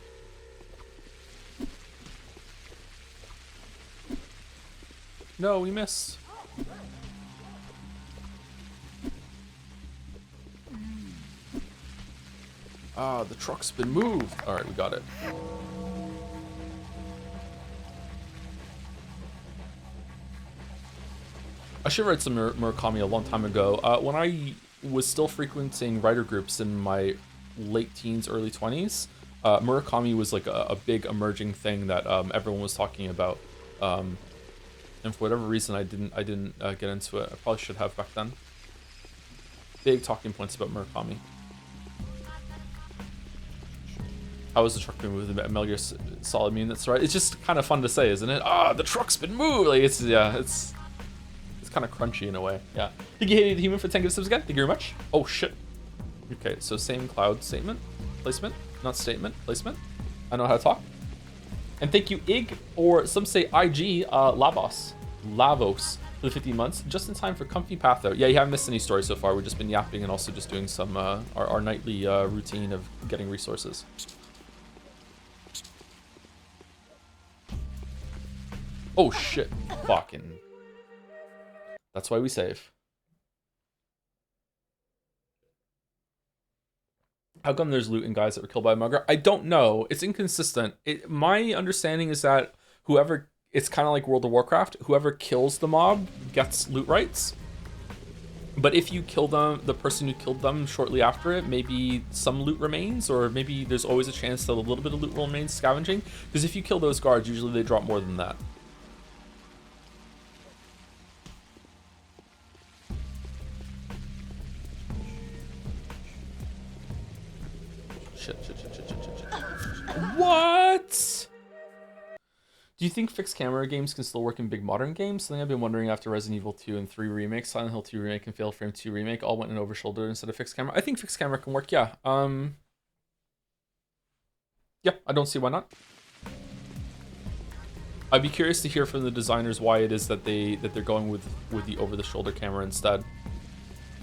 No, we missed. Ah, the truck's been moved. All right, we got it. I should write some Murakami a long time ago. When I was still frequenting writer groups in my late teens, early 20s, Murakami was like a big emerging thing that everyone was talking about. And for whatever reason, I didn't get into it. I probably should have back then. Big talking points about Murakami. How was the truck been moved? Metal Gear Solid Meme, that's right. It's just kind of fun to say, isn't it? Ah, the truck's been moved. Like it's kind of crunchy in a way. Yeah. Think you hated the human for 10 gift subs again? Thank you very much. Oh shit. Okay, so same cloud statement, placement, not statement, placement. I know how to talk. And thank you, Ig, or some say IG, Lavos for the 15 months, just in time for comfy path out. Yeah, you haven't missed any stories so far. We've just been yapping and also just doing some our nightly routine of getting resources. Oh shit, fucking. That's why we save. How come there's loot and guys that were killed by a mugger? I don't know. It's inconsistent. My understanding is that whoever, it's kind of like World of Warcraft, whoever kills the mob gets loot rights. But if you kill them, the person who killed them shortly after it, maybe some loot remains, or maybe there's always a chance that a little bit of loot remains scavenging. Because if you kill those guards, usually they drop more than that. Shit. What? Do you think fixed camera games can still work in big modern games? Something I've been wondering after Resident Evil 2 and 3 remake, Silent Hill 2 remake, and Fatal Frame 2 remake all went in over shoulder instead of fixed camera. I think fixed camera can work, yeah. Yeah, I don't see why not. I'd be curious to hear from the designers why it is that they're going with the over the shoulder camera instead.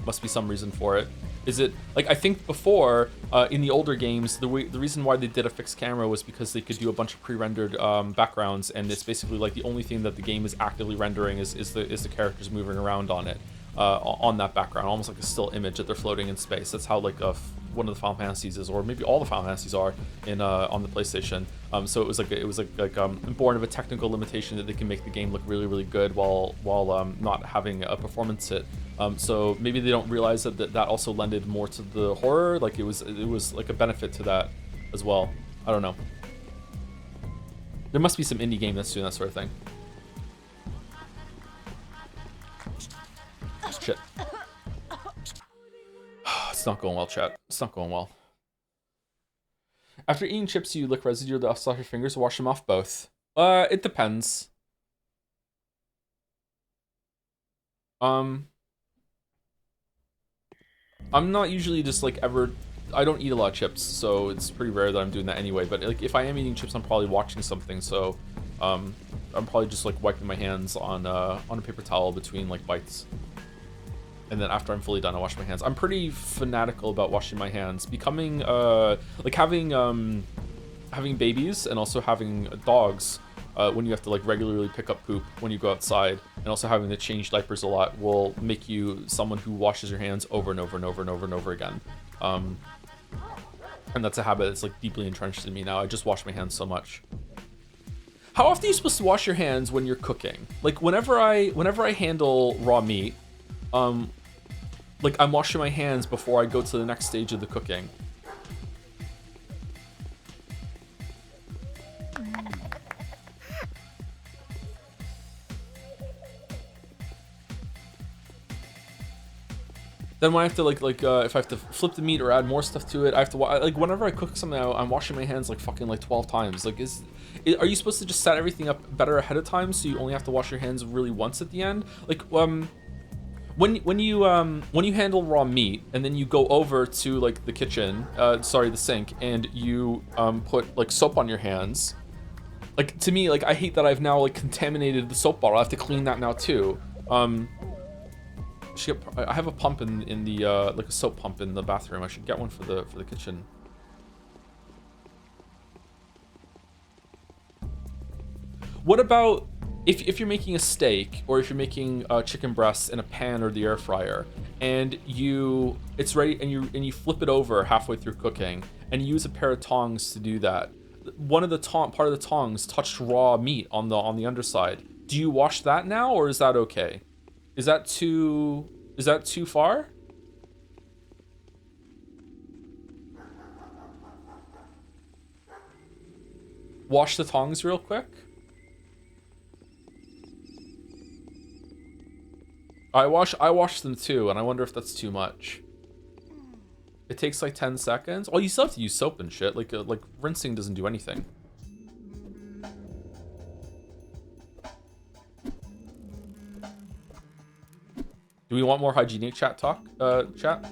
Must be some reason for it. Is it like, I think before in the older games the reason why they did a fixed camera was because they could do a bunch of pre-rendered backgrounds, and it's basically like the only thing that the game is actively rendering is the characters moving around on it, on that background, almost like a still image that they're floating in space. That's how like one of the Final Fantasies is, or maybe all the Final Fantasies are in on the PlayStation. So it was like born of a technical limitation that they can make the game look really, really good while not having a performance hit. So maybe they don't realize that also lended more to the horror. Like it was like a benefit to that. as well. I don't know. There must be some indie game that's doing that sort of thing. Shit. It's not going well, chat. It's not going well. After eating chips, you lick residue off your fingers or wash them off? Both. It depends. I'm not usually just like ever. I don't eat a lot of chips, so it's pretty rare that I'm doing that anyway. But like, if I am eating chips, I'm probably watching something. So, I'm probably just like wiping my hands on a paper towel between like bites. And then after I'm fully done, I wash my hands. I'm pretty fanatical about washing my hands. Becoming like having babies and also having dogs when you have to like regularly pick up poop when you go outside, and also having to change diapers a lot will make you someone who washes your hands over and over and over and over and over again. And that's a habit that's like deeply entrenched in me now. I just wash my hands so much. How often are you supposed to wash your hands when you're cooking? Like whenever I handle raw meat, like I'm washing my hands before I go to the next stage of the cooking. Then when I have to like if I have to flip the meat or add more stuff to it, I have to like whenever I cook something, I'm washing my hands like fucking like 12 times. Like are you supposed to just set everything up better ahead of time so you only have to wash your hands really once at the end? Like when you handle raw meat and then you go over to like the kitchen, the sink, and you put like soap on your hands, like to me, like I hate that I've now like contaminated the soap bottle. I have to clean that now too. I have a pump in the like a soap pump in the bathroom. I should get one for the kitchen. What about if you're making a steak, or if you're making chicken breasts in a pan or the air fryer, and it's ready, and you flip it over halfway through cooking, and you use a pair of tongs to do that. One of the part of the tongs touched raw meat on the underside. Do you wash that now, or is that okay? Is that too far? Wash the tongs real quick. I wash them too, and I wonder if that's too much. It takes like 10 seconds. Oh, you still have to use soap and shit. Like rinsing doesn't do anything. Do we want more hygienic chat talk? Chat?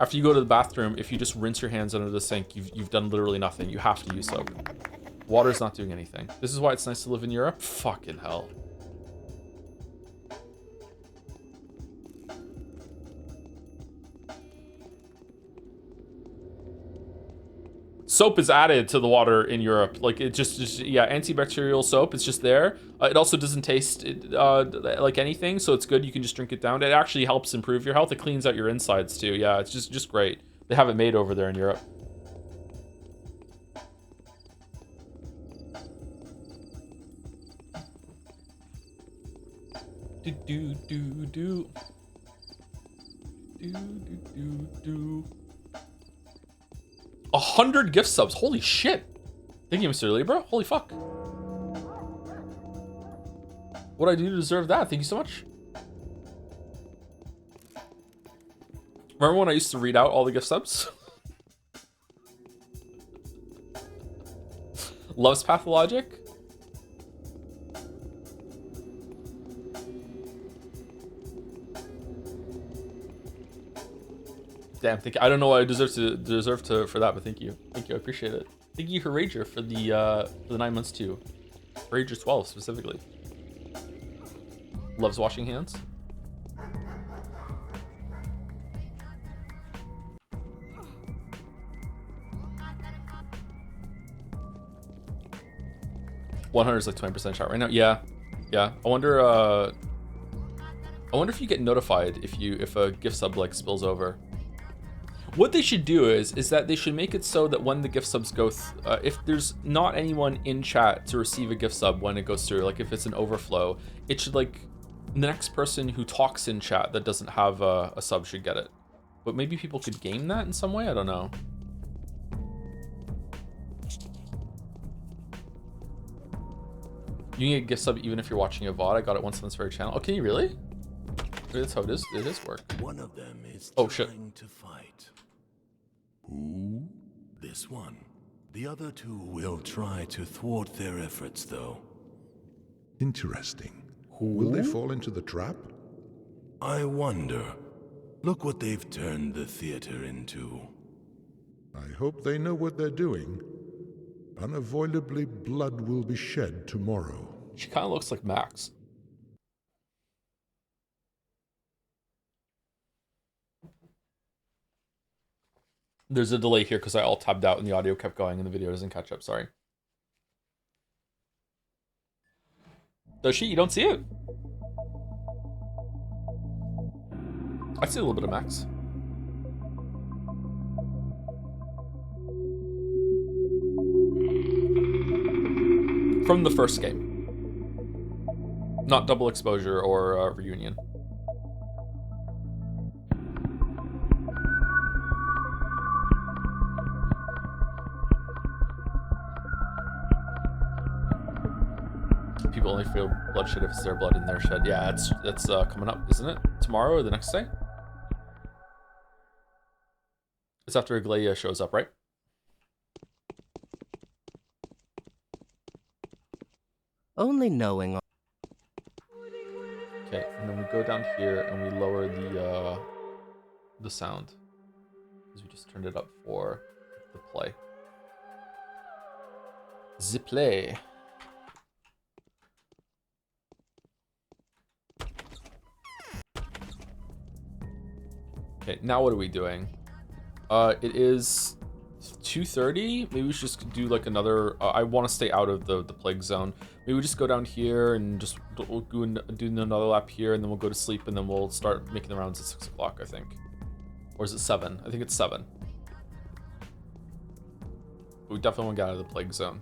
After you go to the bathroom, if you just rinse your hands under the sink, you've done literally nothing. You have to use soap. Water's not doing anything. This is why it's nice to live in Europe? Fucking hell. Soap is added to the water in Europe. Like it just yeah, antibacterial soap. It's just there. It also doesn't taste like anything, so it's good. You can just drink it down. It actually helps improve your health. It cleans out your insides too. Yeah, it's just great. They have it made over there in Europe. Do do do do. Do do do do. 100 gift subs. Holy shit. Thank you, Mr. Libra. Holy fuck. What do I do to deserve that? Thank you so much. Remember when I used to read out all the gift subs? Loves Pathologic. Damn, thank you. I don't know what I deserve to for that, but thank you. Thank you, I appreciate it. Thank you, Rager, for the 9 months too. Rager 12 specifically. Loves washing hands. $100 is like 20% shot right now. Yeah. I wonder if you get notified if a gift sub like spills over. What they should do is that they should make it so that when the gift subs go, if there's not anyone in chat to receive a gift sub when it goes through, like if it's an overflow, it should like the next person who talks in chat that doesn't have a sub should get it. But maybe people could game that in some way? I don't know. You can get a gift sub even if you're watching a VOD. I got it once on this very channel. Oh, can you really? That's how it is. It is work. One of them is trying to fight. Who? This one. The other two will try to thwart their efforts, though. Interesting. Will they fall into the trap? I wonder. Look what they've turned the theater into. I hope they know what they're doing. Unavoidably, blood will be shed tomorrow. She kind of looks like Max. There's a delay here because I all tabbed out and the audio kept going and the video doesn't catch up. Sorry. Does she? You don't see it? I see a little bit of Max. From the first game. Not double exposure or reunion. People only feel bloodshed if it's their blood in their shed. Yeah, that's coming up, isn't it? Tomorrow or the next day? It's after Aglaia shows up, right? Only knowing. Okay, and then we go down here and we lower the sound because we just turned it up for the play. The play. Okay, now what are we doing? It is 2:30. Maybe we should just do like another. I want to stay out of the plague zone. Maybe we just go down here and just we'll do another lap here, and then we'll go to sleep, and then we'll start making the rounds at 6 o'clock, I think. Or is it 7? I think it's 7. But we definitely want to get out of the plague zone.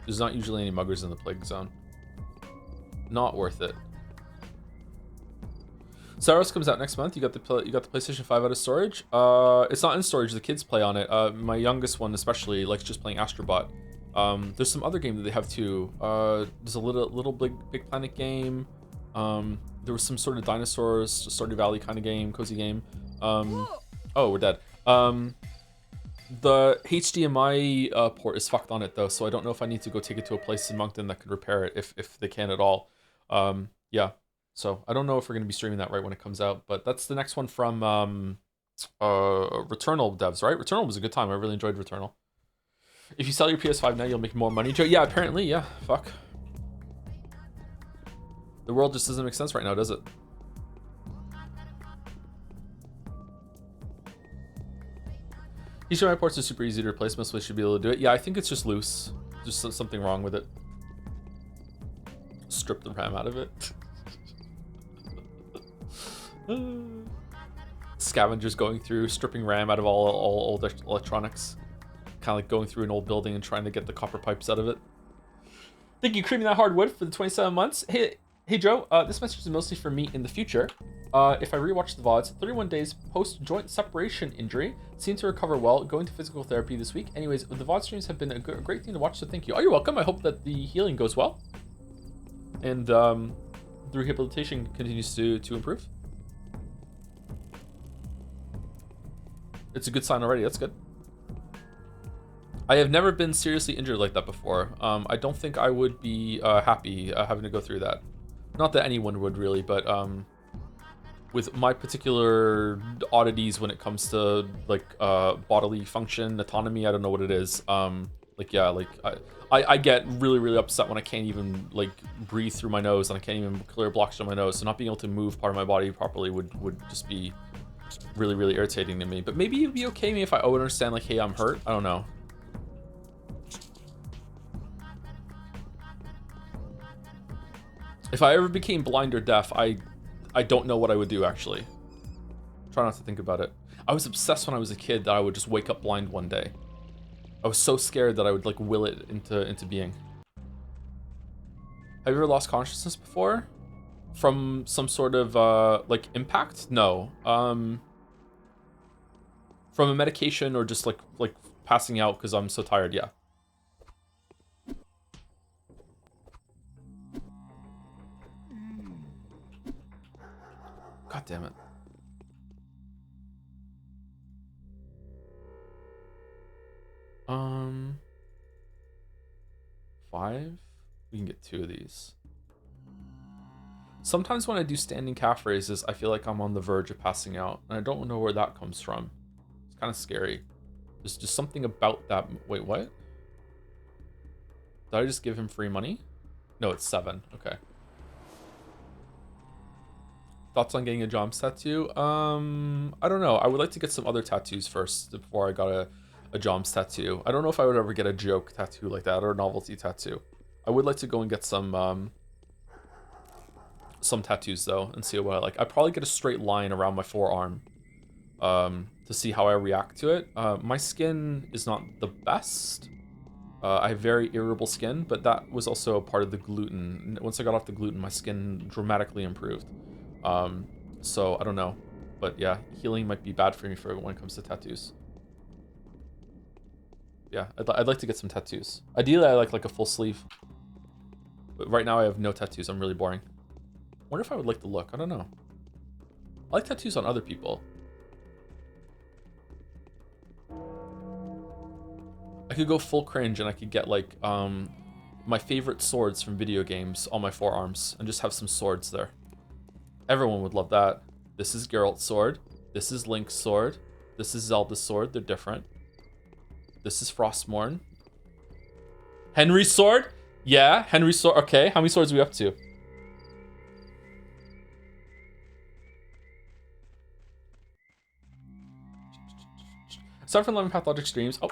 There's not usually any muggers in the plague zone. Not worth it. Saros comes out next month. You got the PlayStation 5 out of storage. It's not in storage. The kids play on it. My youngest one especially likes just playing Astrobot. There's some other game that they have too. There's a little big planet game. There was some sort of dinosaurs, Stardew Valley kind of game, cozy game. Oh, we're dead. The HDMI port is fucked on it though, so I don't know if I need to go take it to a place in Moncton that could repair it if they can at all. Yeah. So I don't know if we're going to be streaming that right when it comes out, but that's the next one from Returnal devs, right? Returnal was a good time. I really enjoyed Returnal. If you sell your PS5 now, you'll make more money. Yeah, apparently, yeah. Fuck. The world just doesn't make sense right now, does it? HDMI ports are super easy to replace. Most places should be able to do it. Yeah, I think it's just loose. Just something wrong with it. Strip the RAM out of it. Scavengers going through, stripping RAM out of all old electronics. Kind of like going through an old building and trying to get the copper pipes out of it. Thank you, Creaming That Hardwood, for the 27 months. Hey Joe, this message is mostly for me in the future. If I rewatch the VODs, 31 days post-joint separation injury, seem to recover well, going to physical therapy this week. Anyways, the VOD streams have been a great thing to watch, so thank you. Oh, you're welcome. I hope that the healing goes well. And the rehabilitation continues to improve. It's a good sign already. That's good. I have never been seriously injured like that before. I don't think I would be happy having to go through that. Not that anyone would really, but with my particular oddities when it comes to like bodily function, autonomy, I don't know what it is. I get really upset when I can't even like breathe through my nose and I can't even clear blocks from my nose. So not being able to move part of my body properly would just be really irritating to me. But maybe it'd be okay me if I would understand like, hey, I'm hurt. I don't know. If I ever became blind or deaf, I don't know what I would do actually. Try not to think about it. I was obsessed when I was a kid that I would just wake up blind one day. I was so scared that I would like will it into being. Have you ever lost consciousness before? From some sort of like impact? No. From a medication or just like passing out because I'm so tired, yeah. God damn it. Um, 5? We can get 2 of these. Sometimes when I do standing calf raises, I feel like I'm on the verge of passing out, and I don't know where that comes from. It's kind of scary. There's just something about that. Wait, what? Did I just give him free money? No, it's 7. Okay. Thoughts on getting a Joms tattoo? I don't know. I would like to get some other tattoos first before I got a Joms tattoo. I don't know if I would ever get a joke tattoo like that or a novelty tattoo. I would like to go and get some tattoos though and see what I like. I'd probably get a straight line around my forearm to see how I react to it. My skin is not the best. I have very irritable skin, but that was also a part of the gluten. Once I got off the gluten, my skin dramatically improved. So I don't know, but yeah, healing might be bad for me when it comes to tattoos. Yeah, I'd like to get some tattoos. Ideally, I like a full sleeve, but right now I have no tattoos. I'm really boring. Wonder if I would like the look. I don't know. I like tattoos on other people. I could go full cringe and I could get like my favorite swords from video games on my forearms and just have some swords there. Everyone would love that. This is Geralt's sword. This is Link's sword. This is Zelda's sword. They're different. This is Frostmourne. Henry's sword? Yeah, Henry's sword. Okay, how many swords are we up to? Aside from 11 Pathologic streams. Oh.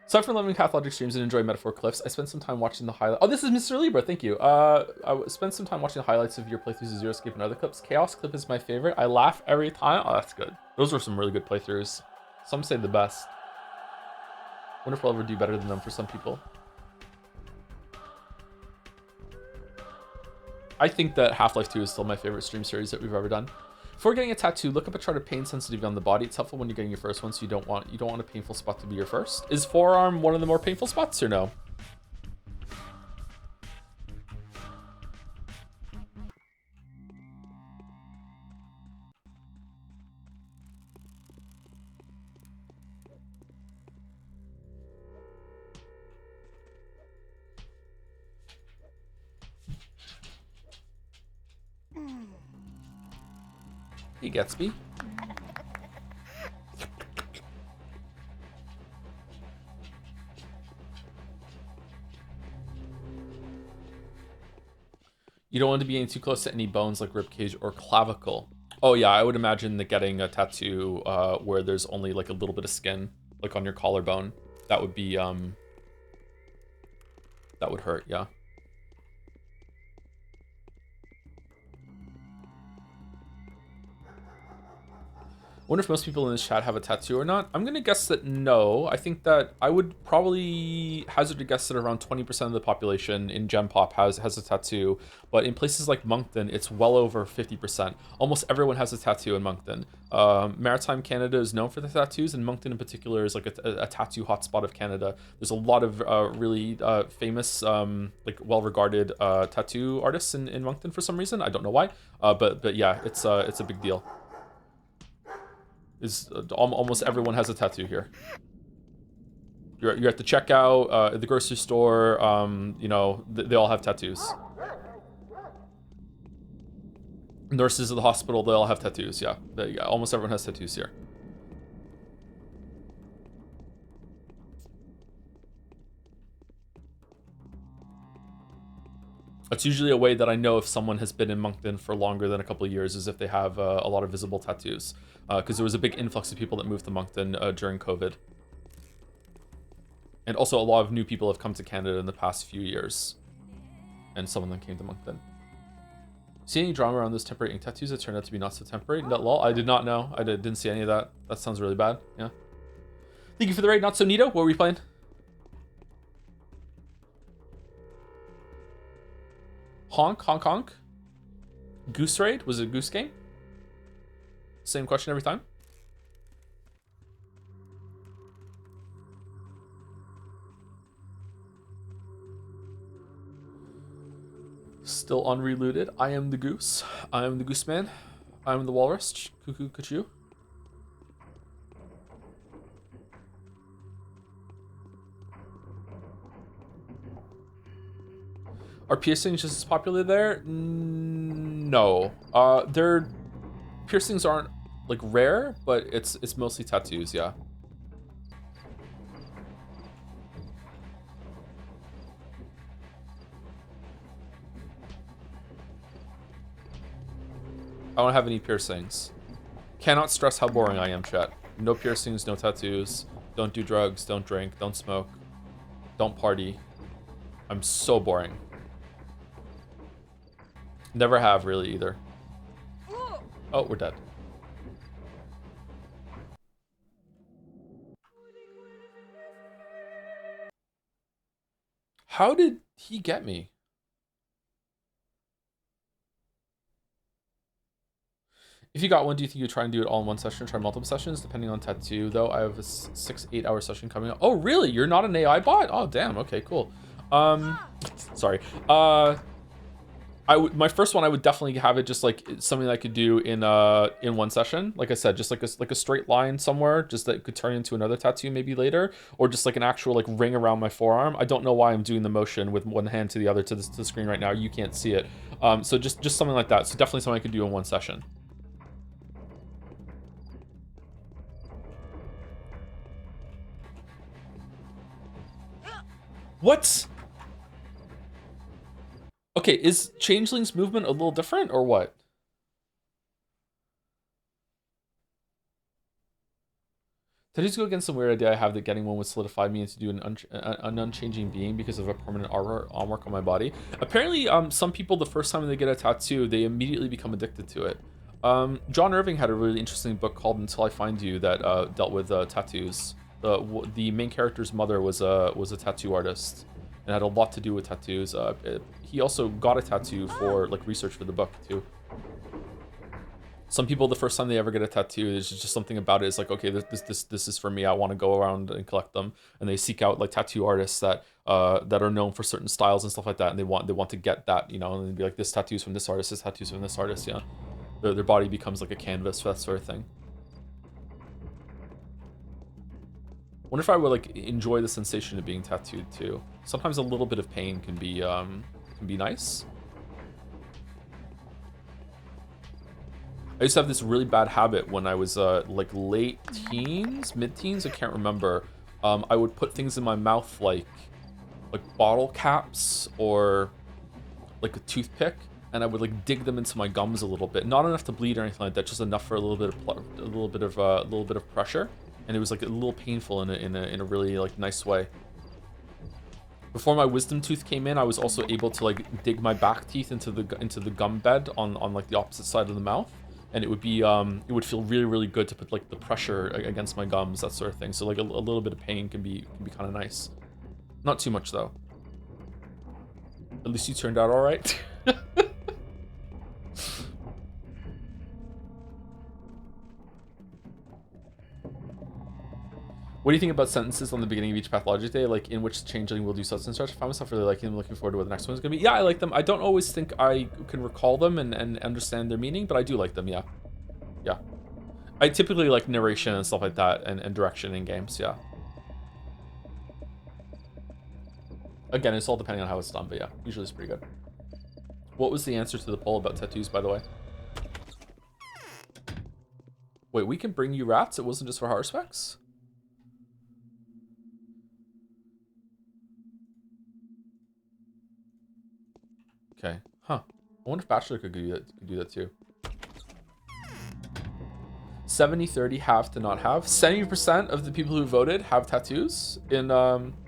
Aside from 11 Pathologic streams and enjoy Metaphor Cliffs, I spent some time watching the highlights. Oh, this is Mr. Libra. Thank you. I spent some time watching the highlights of your playthroughs of Zero Escape and other clips. Chaos clip is my favorite. I laugh every time. Oh, that's good. Those were some really good playthroughs. Some say the best. Wonder if we'll ever do better than them for some people. I think that Half-Life 2 is still my favorite stream series that we've ever done. Before getting a tattoo, look up a chart of pain sensitivity on the body. It's helpful when you're getting your first one, so you don't want a painful spot to be your first. Is forearm one of the more painful spots or no? He gets me. You don't want to be getting too close to any bones like ribcage or clavicle. Oh yeah, I would imagine that getting a tattoo where there's only like a little bit of skin, like on your collarbone, that would be that would hurt, yeah. Wonder if most people in this chat have a tattoo or not. I'm gonna guess that no. I think that I would probably hazard to guess that around 20% of the population in Gen Pop has a tattoo, but in places like Moncton, it's well over 50%. Almost everyone has a tattoo in Moncton. Maritime Canada is known for the tattoos, and Moncton in particular is like a tattoo hotspot of Canada. There's a lot of really famous, like well-regarded tattoo artists in Moncton for some reason. I don't know why, but yeah, it's a big deal. Almost everyone has a tattoo here. You're at the checkout, at the grocery store. You know, they all have tattoos. Nurses at the hospital, they all have tattoos. Yeah, almost everyone has tattoos here. It's usually a way that I know if someone has been in Moncton for longer than a couple of years is if they have a lot of visible tattoos. Because there was a big influx of people that moved to Moncton during COVID. And also a lot of new people have come to Canada in the past few years. And some of them came to Moncton. See any drama around those temporary ink tattoos that turned out to be not so temporary? No, lol, I did not know. I didn't see any of that. That sounds really bad. Yeah. Thank you for the raid. Not so neato. What were we playing? Honk, honk, honk. Goose Raid? Was it a Goose Game? Same question every time? Still unreluted. I am the goose. I am the goose man. I am the walrus. Cuckoo, cuckoo. Are piercings just as popular there? No. Their piercings aren't like rare, but it's mostly tattoos, yeah. I don't have any piercings. Cannot stress how boring I am, chat. No piercings, no tattoos. Don't do drugs, don't drink, don't smoke. Don't party. I'm so boring. Never have really either. Oh, we're dead. How did he get me? If you got one, do you think you'd try and do it all in one session or try multiple sessions? Depending on tattoo, though, I have a 6-8 hour session coming up. Oh, really? You're not an AI bot? Oh, damn. Okay, cool. Sorry. My first one, I would definitely have it just like something that I could do in one session. Like I said, just like a straight line somewhere, just that could turn into another tattoo maybe later, or just like an actual like ring around my forearm. I don't know why I'm doing the motion with one hand to the other to the screen right now. You can't see it. So just something like that. So definitely something I could do in one session. What? Okay, is Changeling's movement a little different or what? Tattoos go against some weird idea I have that getting one would solidify me into an unchanging being because of a permanent artwork on my body. Apparently, some people, the first time they get a tattoo, they immediately become addicted to it. John Irving had a really interesting book called Until I Find You that dealt with tattoos. The main character's mother was a tattoo artist and had a lot to do with tattoos. He also got a tattoo for like research for the book too. Some people, the first time they ever get a tattoo, there's just something about it. It's like, okay, this is for me. I want to go around and collect them, and they seek out like tattoo artists that are known for certain styles and stuff like that, and they want to get that, you know, and they'd be like, this tattoo's from this artist, this tattoo's from this artist, yeah. Their body becomes like a canvas for that sort of thing. Wonder if I would like enjoy the sensation of being tattooed too. Sometimes a little bit of pain can be nice. I used to have this really bad habit when I was like late teens, mid-teens, I can't remember. I would put things in my mouth like bottle caps or like a toothpick, and I would like dig them into my gums a little bit. Not enough to bleed or anything like that, just enough for a little bit of pressure, and it was like a little painful in a really like nice way. Before my wisdom tooth came in, I was also able to like dig my back teeth into the gum bed on like the opposite side of the mouth. And it would be it would feel really, really good to put like the pressure against my gums, that sort of thing. So like a little bit of pain can be kind of nice. Not too much though. At least you turned out all right. What do you think about sentences on the beginning of each Pathologic day, like in which Changeling will do such and such? I find myself really liking them, looking forward to what the next one's gonna be. Yeah, I like them. I don't always think I can recall them and understand their meaning, but I do like them, yeah. Yeah. I typically like narration and stuff like that and direction in games, yeah. Again, it's all depending on how it's done, but yeah, usually it's pretty good. What was the answer to the poll about tattoos, by the way? Wait, we can bring you rats? It wasn't just for heart specs? Okay, huh. I wonder if Bachelor could do that too. 70-30 have to not have. 70% of the people who voted have tattoos in,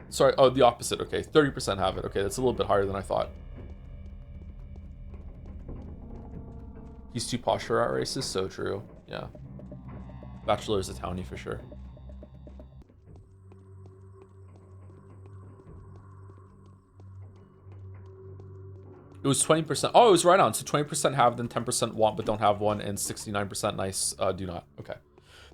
sorry, oh, the opposite, okay. 30% have it, okay, that's a little bit higher than I thought. He's too posh for rat races, so true, yeah. Bachelor is a townie for sure. It was 20%. Oh, it was right on. So 20% have, then 10% want but don't have one, and 69% nice do not. Okay.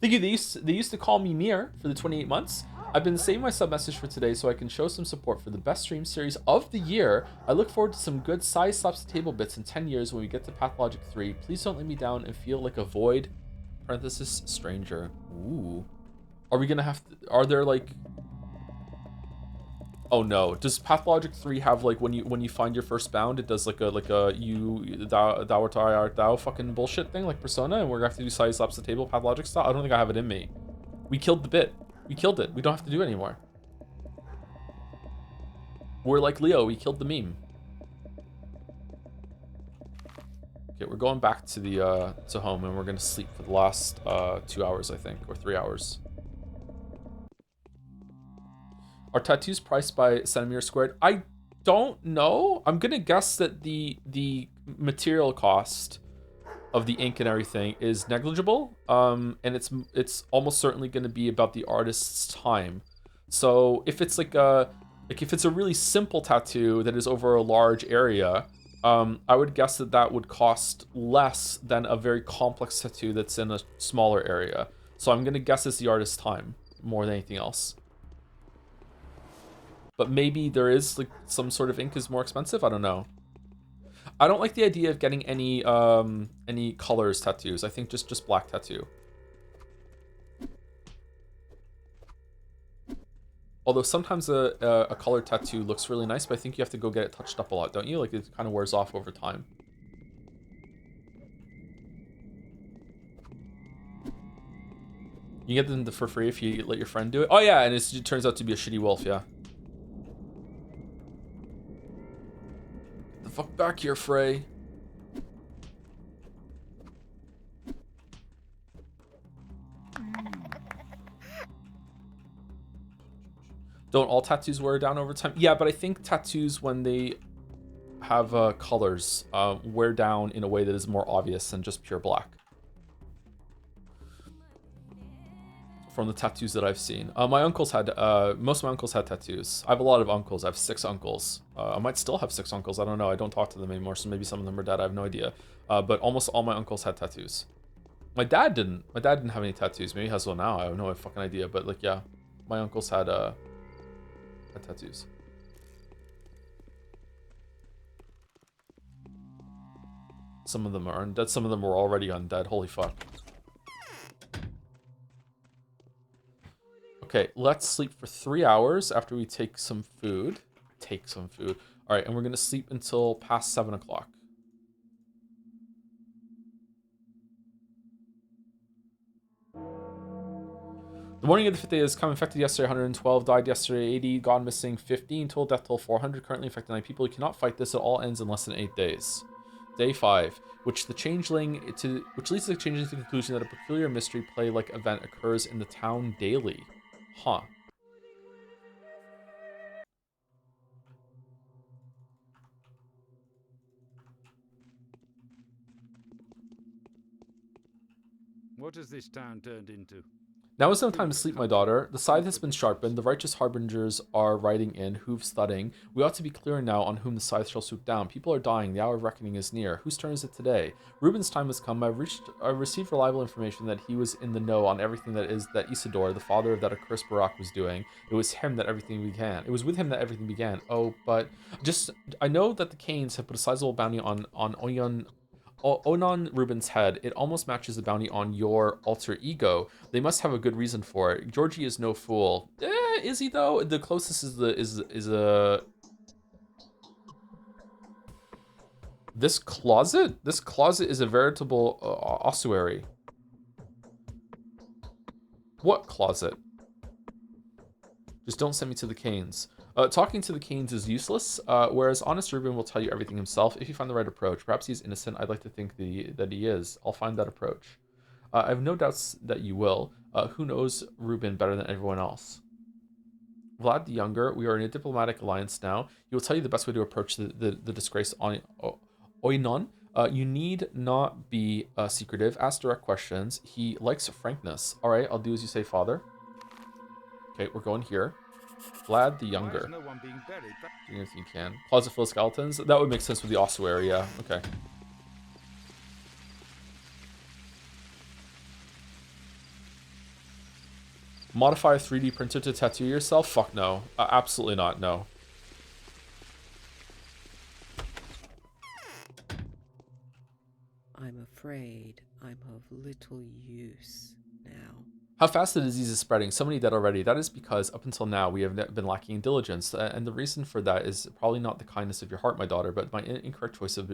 Thank you. They used to call me Mir for the 28 months. I've been saving my sub message for today so I can show some support for the best stream series of the year. I look forward to some good size slaps the table bits in 10 years when we get to Pathologic 3. Please don't let me down and feel like a void. Parenthesis stranger. Ooh. Are we gonna have to, are there like, oh no, does Pathologic 3 have like when you find your first bound, it does like a you thou art thou fucking bullshit thing like Persona, and we're gonna have to do size slaps the table Pathologic style? I don't think I have it in me. We killed the bit. We killed it. We don't have to do it anymore. We're like Leo, we killed the meme. Okay, we're going back to the to home, and we're gonna sleep for the last 2 hours, I think, or 3 hours. Are tattoos priced by centimeter squared? I don't know. I'm gonna guess that the material cost of the ink and everything is negligible. And it's almost certainly gonna be about the artist's time. So if it's like if it's a really simple tattoo that is over a large area, I would guess that that would cost less than a very complex tattoo that's in a smaller area. So I'm gonna guess it's the artist's time more than anything else. But maybe there is like some sort of ink is more expensive. I don't know. I don't like the idea of getting any colors tattoos. I think just black tattoo. Although sometimes a colored tattoo looks really nice, but I think you have to go get it touched up a lot, don't you? Like it kind of wears off over time. You get them for free if you let your friend do it. Oh yeah, and it turns out to be a shitty wolf, yeah. Get the fuck back here, Frey. Don't all tattoos wear down over time? Yeah, but I think tattoos, when they have colors, wear down in a way that is more obvious than just pure black. From the tattoos that I've seen. My uncles had, most of my uncles had tattoos. I have a lot of uncles. I have 6 uncles. I might still have 6 uncles. I don't know. I don't talk to them anymore, so maybe some of them are dead. I have no idea. But almost all my uncles had tattoos. My dad didn't. My dad didn't have any tattoos. Maybe he has one now. I have no fucking idea. But like, yeah, my uncles had tattoos. Some of them are undead. Some of them were already undead. Holy fuck. Okay, let's sleep for 3 hours after we take some food. All right, and we're gonna sleep until past 7 o'clock. The morning of the 5th day is come infected yesterday 112, died yesterday 80, gone missing 15, total death toll 400, currently infected 9 people. You cannot fight this. It all ends in less than 8 days. Day 5, which leads the changeling to the conclusion that a peculiar mystery play-like event occurs in the town daily. Huh. What has this town turned into? Now is no time to sleep, my daughter. The scythe has been sharpened. The righteous harbingers are riding in, hooves thudding. We ought to be clear now on whom the scythe shall swoop down. People are dying. The hour of reckoning is near. Whose turn is it today? Reuben's time has come. I received reliable information that he was in the know on everything that Isidore, the father of that accursed Barak, was doing. It was him that everything began. It was with him that everything began. Oh, but I know that the Canes have put a sizable bounty on Onan Reuben's head. It almost matches the bounty on your alter ego. They must have a good reason for it. Georgie is no fool. Is he though? The closest is a this closet. This closet is a veritable ossuary. What closet? Just don't send me to the Canes. Talking to the Canes is useless, whereas honest Reuben will tell you everything himself if you find the right approach. Perhaps he's innocent. I'd like to think that he is. I'll find that approach. I have no doubts that you will. Who knows Reuben better than everyone else? Vlad the Younger, we are in a diplomatic alliance now. He will tell you the best way to approach the disgraced Oinon. You need not be secretive. Ask direct questions. He likes frankness. All right, I'll do as you say, father. Okay, we're going here. Vlad the Why is Younger. no one being buried? Do anything you can. Closet full of skeletons. That would make sense with the ossuary. Yeah. Okay. Modify a 3D printer to tattoo yourself? Fuck no. Absolutely not. No. I'm afraid I'm of little use now. How fast the disease is spreading. So many dead already. That is because up until now we have been lacking in diligence. And the reason for that is probably not the kindness of your heart, my daughter, but my incorrect choice of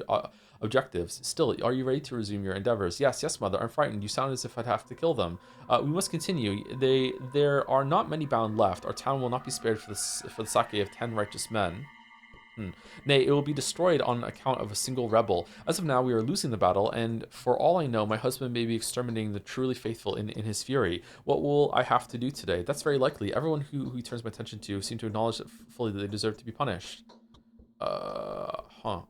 objectives. Still, are you ready to resume your endeavors? Yes, yes, mother. I'm frightened. You sound as if I'd have to kill them. We must continue. There are not many bound left. Our town will not be spared for the sake of 10 righteous men. Nay, it will be destroyed on account of a single rebel. As of now, we are losing the battle, and for all I know, my husband may be exterminating the truly faithful in his fury. What will I have to do today? That's very likely. Everyone who he turns my attention to seem to acknowledge that fully that they deserve to be punished.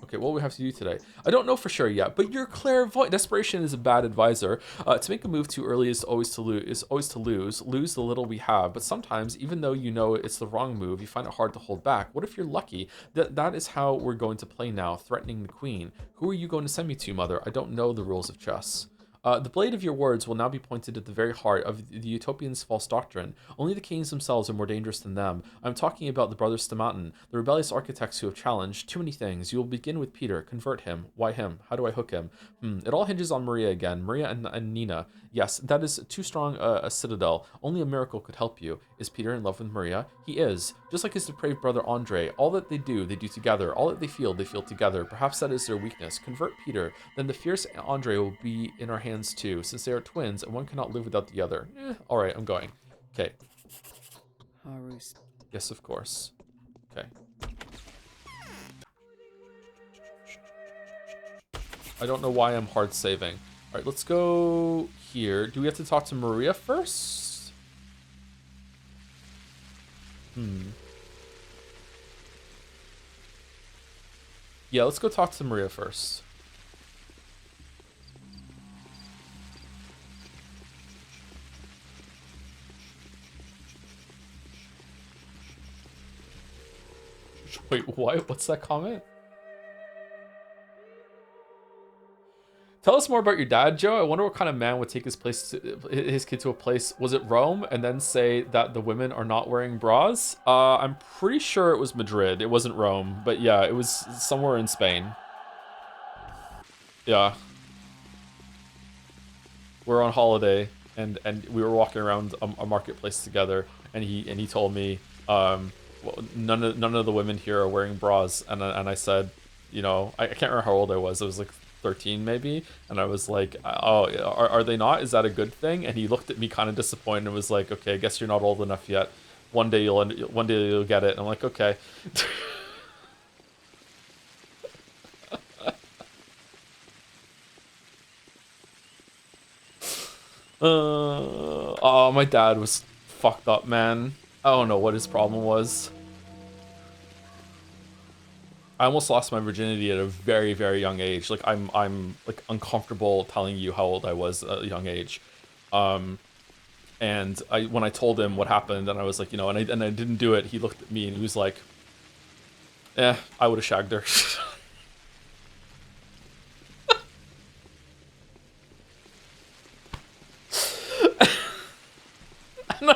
Okay, what we have to do today? I don't know for sure yet, but you're clairvoyant. Desperation is a bad advisor. To make a move too early is always to lose. Lose the little we have. But sometimes, even though you know it's the wrong move, you find it hard to hold back. What if you're lucky? That is how we're going to play now, threatening the queen. Who are you going to send me to, mother? I don't know the rules of chess. The blade of your words will now be pointed at the very heart of the Utopians' false doctrine. Only the kings themselves are more dangerous than them. I'm talking about the brothers Stamatin, the rebellious architects who have challenged too many things. You will begin with Peter. Convert him. Why him? How do I hook him? It all hinges on Maria again. Maria and Nina. Yes, that is too strong a citadel. Only a miracle could help you. Is Peter in love with Maria? He is. Just like his depraved brother Andre. All that they do together. All that they feel together. Perhaps that is their weakness. Convert Peter. Then the fierce Andre will be in our hands too, since they are twins and one cannot live without the other. Alright, I'm going. Okay. Haru's. Yes, of course. Okay. I don't know why I'm hard saving. Alright, let's go here. Do we have to talk to Maria first? Yeah, let's go talk to Maria first. Wait, what? What's that comment? Tell us more about your dad, Joe. I wonder what kind of man would take his kid to a place. Was it Rome, and then say that the women are not wearing bras? I'm pretty sure it was Madrid. It wasn't Rome, but yeah, it was somewhere in Spain. Yeah, we're on holiday, and we were walking around a marketplace together, and he told me, well, none of the women here are wearing bras, and I said, you know, I can't remember how old I was. It was like 13 maybe, and I was like, oh, are they not? Is that a good thing? And he looked at me kind of disappointed and was like, okay, I guess you're not old enough yet. One day you'll get it. And I'm like, okay. Oh, my dad was fucked up, man. I don't know what his problem was. I almost lost my virginity at a very, very young age. Like I'm like uncomfortable telling you how old I was at a young age. And when I told him what happened, and I was like, you know, and I didn't do it, he looked at me and he was like, I would have shagged her. And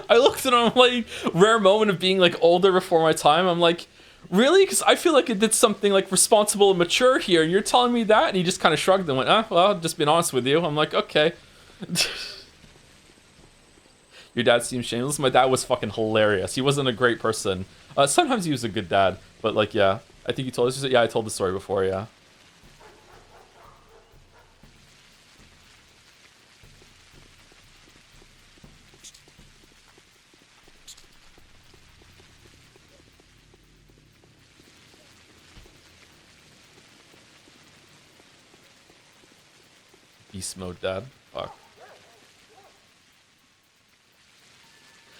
I looked at him like, rare moment of being like older before my time. I'm like, really? Because I feel like I did something like responsible and mature here, and you're telling me that? And he just kind of shrugged and went, well, just being honest with you. I'm like, okay. Your dad seems shameless. My dad was fucking hilarious. He wasn't a great person. Sometimes he was a good dad, but like, yeah. I think you told us. Yeah, I told the story before, yeah. Beast mode, dad. Fuck.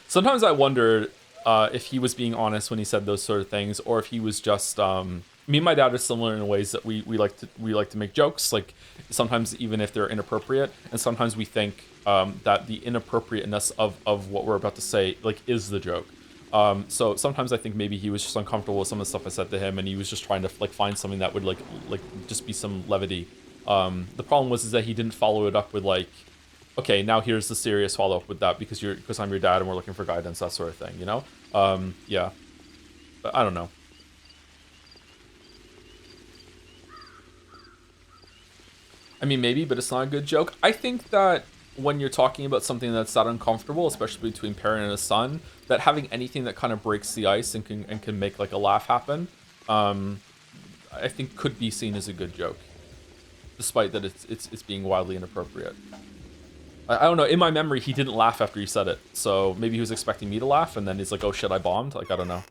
Sometimes I wondered if he was being honest when he said those sort of things, or if he was just. Me and my dad are similar in ways that we like to make jokes, like sometimes even if they're inappropriate, and sometimes we think that the inappropriateness of what we're about to say like is the joke. So sometimes I think maybe he was just uncomfortable with some of the stuff I said to him, and he was just trying to like find something that would like just be some levity. The problem was is that he didn't follow it up with like, okay, now here's the serious follow up with that because I'm your dad and we're looking for guidance, that sort of thing, you know? Yeah, but I don't know. I mean, maybe, but it's not a good joke. I think that when you're talking about something that's that uncomfortable, especially between parent and a son, that having anything that kind of breaks the ice and can make like a laugh happen, I think could be seen as a good joke, despite that it's being wildly inappropriate. I don't know. In my memory, he didn't laugh after he said it, so maybe he was expecting me to laugh, and then he's like, "Oh shit, I bombed." Like, I don't know.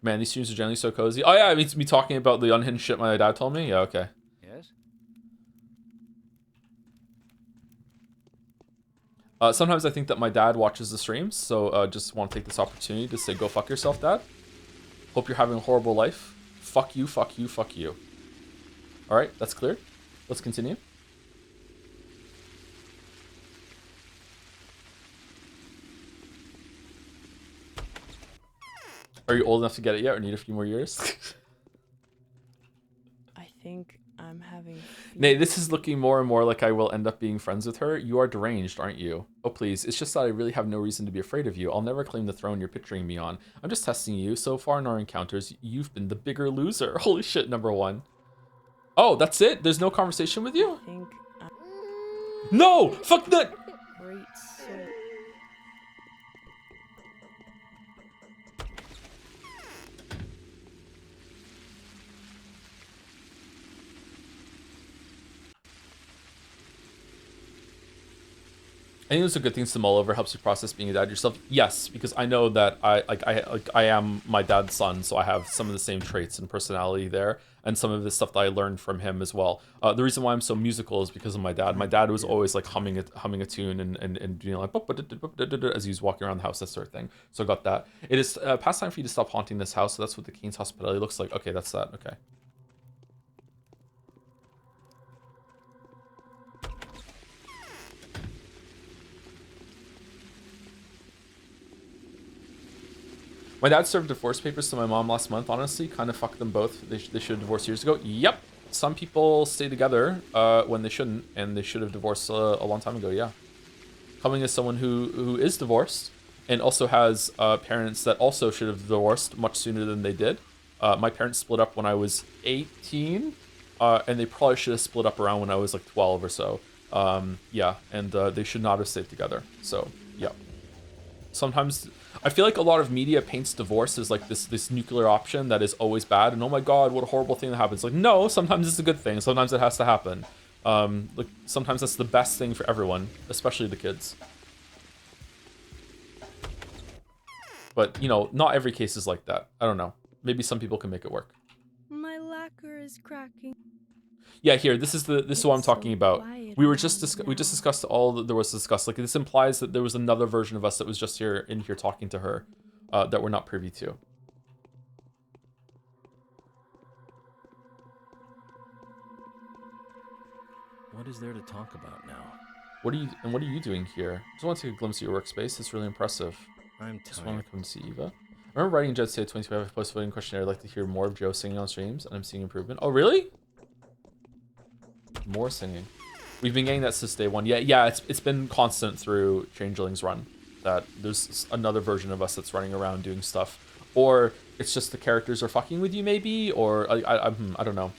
Man, these streams are generally so cozy. Oh yeah, I mean, it's me talking about the unhinged shit my dad told me. Yeah, okay. Yes? Sometimes I think that my dad watches the streams, so just want to take this opportunity to say, go fuck yourself, Dad. Hope you're having a horrible life. Fuck you, fuck you, fuck you. All right, that's clear. Let's continue. Are you old enough to get it yet or need a few more years? I think I'm having. Nay, this is looking more and more like I will end up being friends with her. You are deranged, aren't you? Oh, please. It's just that I really have no reason to be afraid of you. I'll never claim the throne you're picturing me on. I'm just testing you. So far in our encounters, you've been the bigger loser. Holy shit, #1. Oh, that's it? There's no conversation with you? I think I'm No! Fuck that! great soul. I think those are good things to mull over. Helps you process being a dad yourself. Yes, because I know that I am my dad's son, so I have some of the same traits and personality there, and some of the stuff that I learned from him as well. The reason why I'm so musical is because of my dad. My dad was always like humming a tune and doing like as he was walking around the house, that sort of thing. So I got that. It is past time for you to stop haunting this house. So that's what the King's Hospitality looks like. Okay, that's that. Okay. My dad served divorce papers to my mom last month. Honestly, kind of fucked them both. They should have divorced years ago. Yep. Some people stay together when they shouldn't, and they should have divorced a long time ago. Yeah. Coming as someone who is divorced and also has parents that also should have divorced much sooner than they did. My parents split up when I was 18, and they probably should have split up around when I was like 12 or so. Yeah, and they should not have stayed together. So yeah. Sometimes I feel like a lot of media paints divorce as like this nuclear option that is always bad, and oh my god, what a horrible thing that happens. Like, no, sometimes it's a good thing. Sometimes it has to happen. Like sometimes that's the best thing for everyone, especially the kids. But you know, not every case is like that. I don't know. Maybe some people can make it work. My lacquer is cracking. Yeah, here. This is what I'm talking about. We were just we just now. discussed all that there was to discuss. Like this implies that there was another version of us that was just here talking to her, that we're not privy to. What is there to talk about now? What are you doing here? Just want to take a glimpse of your workspace. It's really impressive. I'm Just want tired. to come see Eva. I remember writing Jed State 25 post voting questionnaire. I'd like to hear more of Joe singing on streams, and I'm seeing improvement. Oh, really? More singing. We've been getting that since day one. Yeah, it's been constant through Changeling's run that there's another version of us that's running around doing stuff, or it's just the characters are fucking with you, maybe, or I don't know.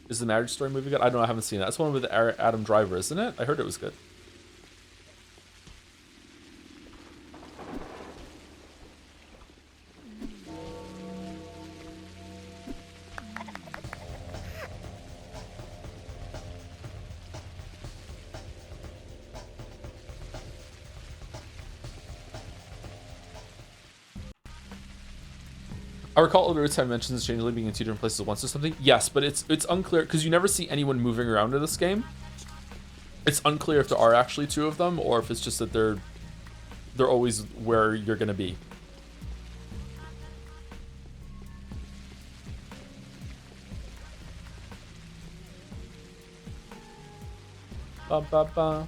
Is the Marriage Story movie good? I don't know. I haven't seen it. That's one with Adam Driver, isn't it? I heard it was good. I recall older time mentions Changeling being in 2 different places at once or something. Yes, but it's unclear because you never see anyone moving around in this game. It's unclear if there are actually 2 of them or if it's just that they're always where you're gonna be. Ba ba ba.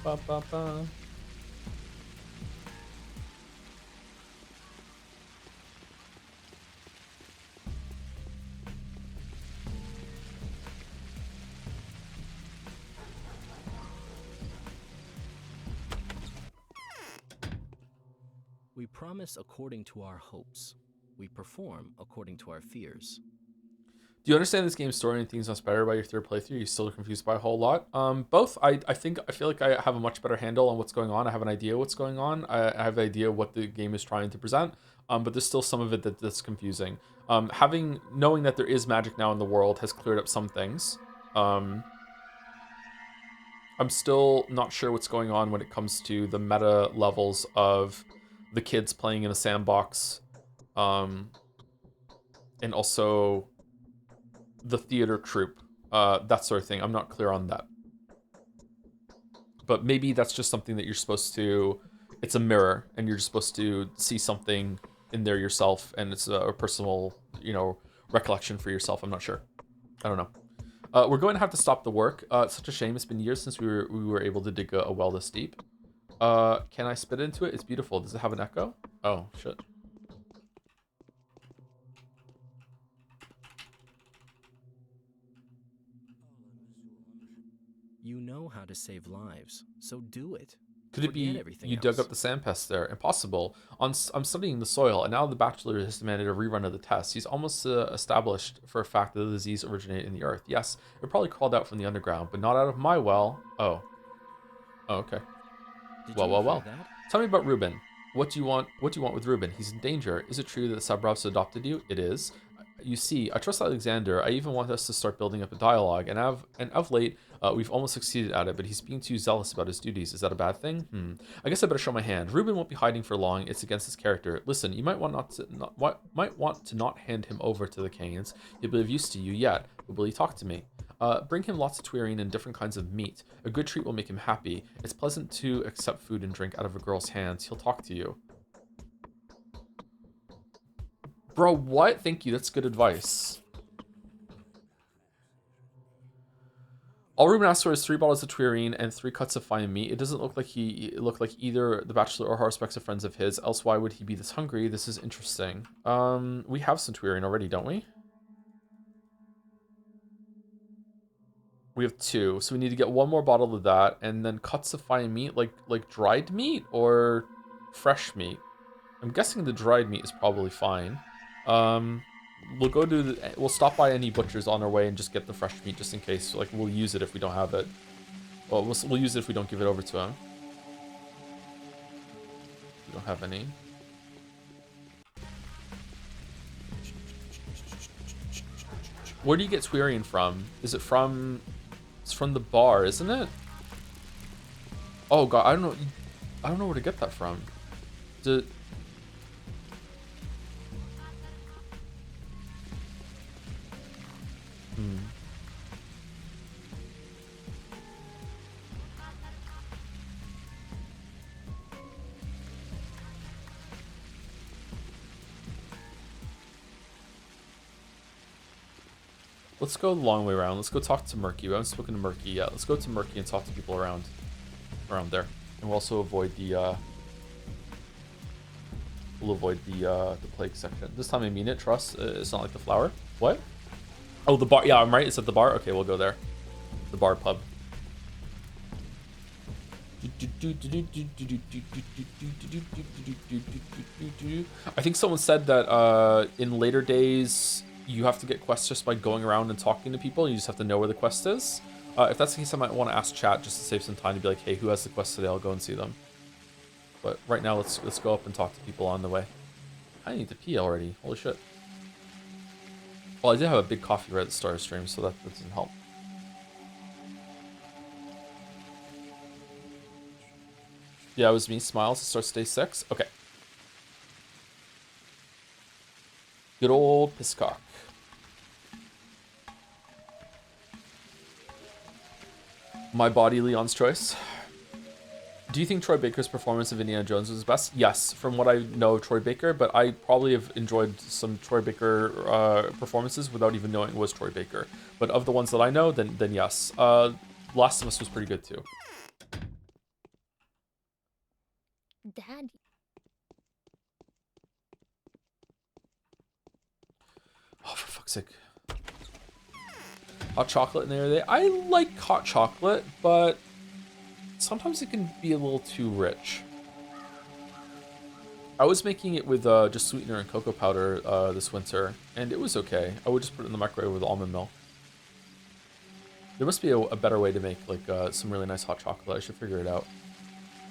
Ba, ba, ba. We promise according to our hopes. We perform according to our fears. Do you understand this game's story and things much better by your third playthrough? You're still confused by a whole lot. Both. I feel like I have a much better handle on what's going on. I have an idea what's going on. I have an idea what the game is trying to present. But there's still some of it that's confusing. Knowing that there is magic now in the world has cleared up some things. I'm still not sure what's going on when it comes to the meta levels of the kids playing in a sandbox, and also the theater troupe, that sort of thing. I'm not clear on that. But maybe that's just something that you're supposed to, it's a mirror, and you're just supposed to see something in there yourself, and it's a personal, recollection for yourself. I'm not sure. I don't know. We're going to have to stop the work. It's such a shame. It's been years since we were able to dig a well this deep. Can I spit into it? It's beautiful. Does it have an echo? Oh, shit. You know how to save lives, so do it. Could it Forget be everything you dug else. up the sand pest there? Impossible. I'm studying the soil, and now the bachelor has demanded a rerun of the test. He's almost established for a fact that the disease originated in the earth. Yes, it probably crawled out from the underground, but not out of my well. Oh. Oh, okay. Did Well, you well, hear well. that? Tell me about Ruben. What do you want? What do you want with Ruben? He's in danger. Is it true that Sabrovs adopted you? It is. You see, I trust Alexander. I even want us to start building up a dialogue, and of late, we've almost succeeded at it. But he's being too zealous about his duties. Is that a bad thing? I guess I better show my hand. Ruben won't be hiding for long. It's against his character. Listen, you might want to not hand him over to the Canes. He'll be of use to you yet. But will he talk to me? Bring him lots of tuirine and different kinds of meat. A good treat will make him happy. It's pleasant to accept food and drink out of a girl's hands. He'll talk to you. Bro, what? Thank you. That's good advice. All Ruben asked for is 3 bottles of tuirine and 3 cuts of fine meat. It doesn't look like either the bachelor or Haruspex are friends of his. Else why would he be this hungry? This is interesting. We have some tuirine already, don't we? We have 2, so we need to get 1 more bottle of that, and then cuts of fine meat, like dried meat or fresh meat. I'm guessing the dried meat is probably fine. We'll stop by any butchers on our way and just get the fresh meat just in case. Like, we'll use it if we don't have it. Well, we'll use it if we don't give it over to him. We don't have any. Where do you get tuirine from? Is it from... It's from the bar, isn't it? Oh god, I don't know. I don't know where to get that from. Let's go the long way around. Let's go talk to Murky. We haven't spoken to Murky yet. Let's go to Murky and talk to people around there. And we'll also avoid the plague section. This time I mean it. Trust. It's not like the flower. What? Oh, the bar. Yeah, I'm right. It's at the bar. Okay, we'll go there. The bar pub. I think someone said that in later days you have to get quests just by going around and talking to people. You just have to know where the quest is. If that's the case, I might want to ask chat just to save some time to be like, hey, who has the quest today? I'll go and see them. But right now, let's go up and talk to people on the way. I need to pee already. Holy shit. Well, I did have a big coffee right at the start of stream, so that doesn't help. Yeah, it was me. Smiles to start day 6. Okay. Good old Piscock. My body, Leon's choice. Do you think Troy Baker's performance of Indiana Jones was best? Yes, from what I know of Troy Baker, but I probably have enjoyed some Troy Baker performances without even knowing it was Troy Baker. But of the ones that I know, then yes. Last of Us was pretty good too. Daddy. Oh, for fuck's sake. Hot chocolate in there. I like hot chocolate, but sometimes it can be a little too rich. I was making it with just sweetener and cocoa powder this winter, and it was okay. I would just put it in the microwave with almond milk. There must be a better way to make like some really nice hot chocolate. I should figure it out.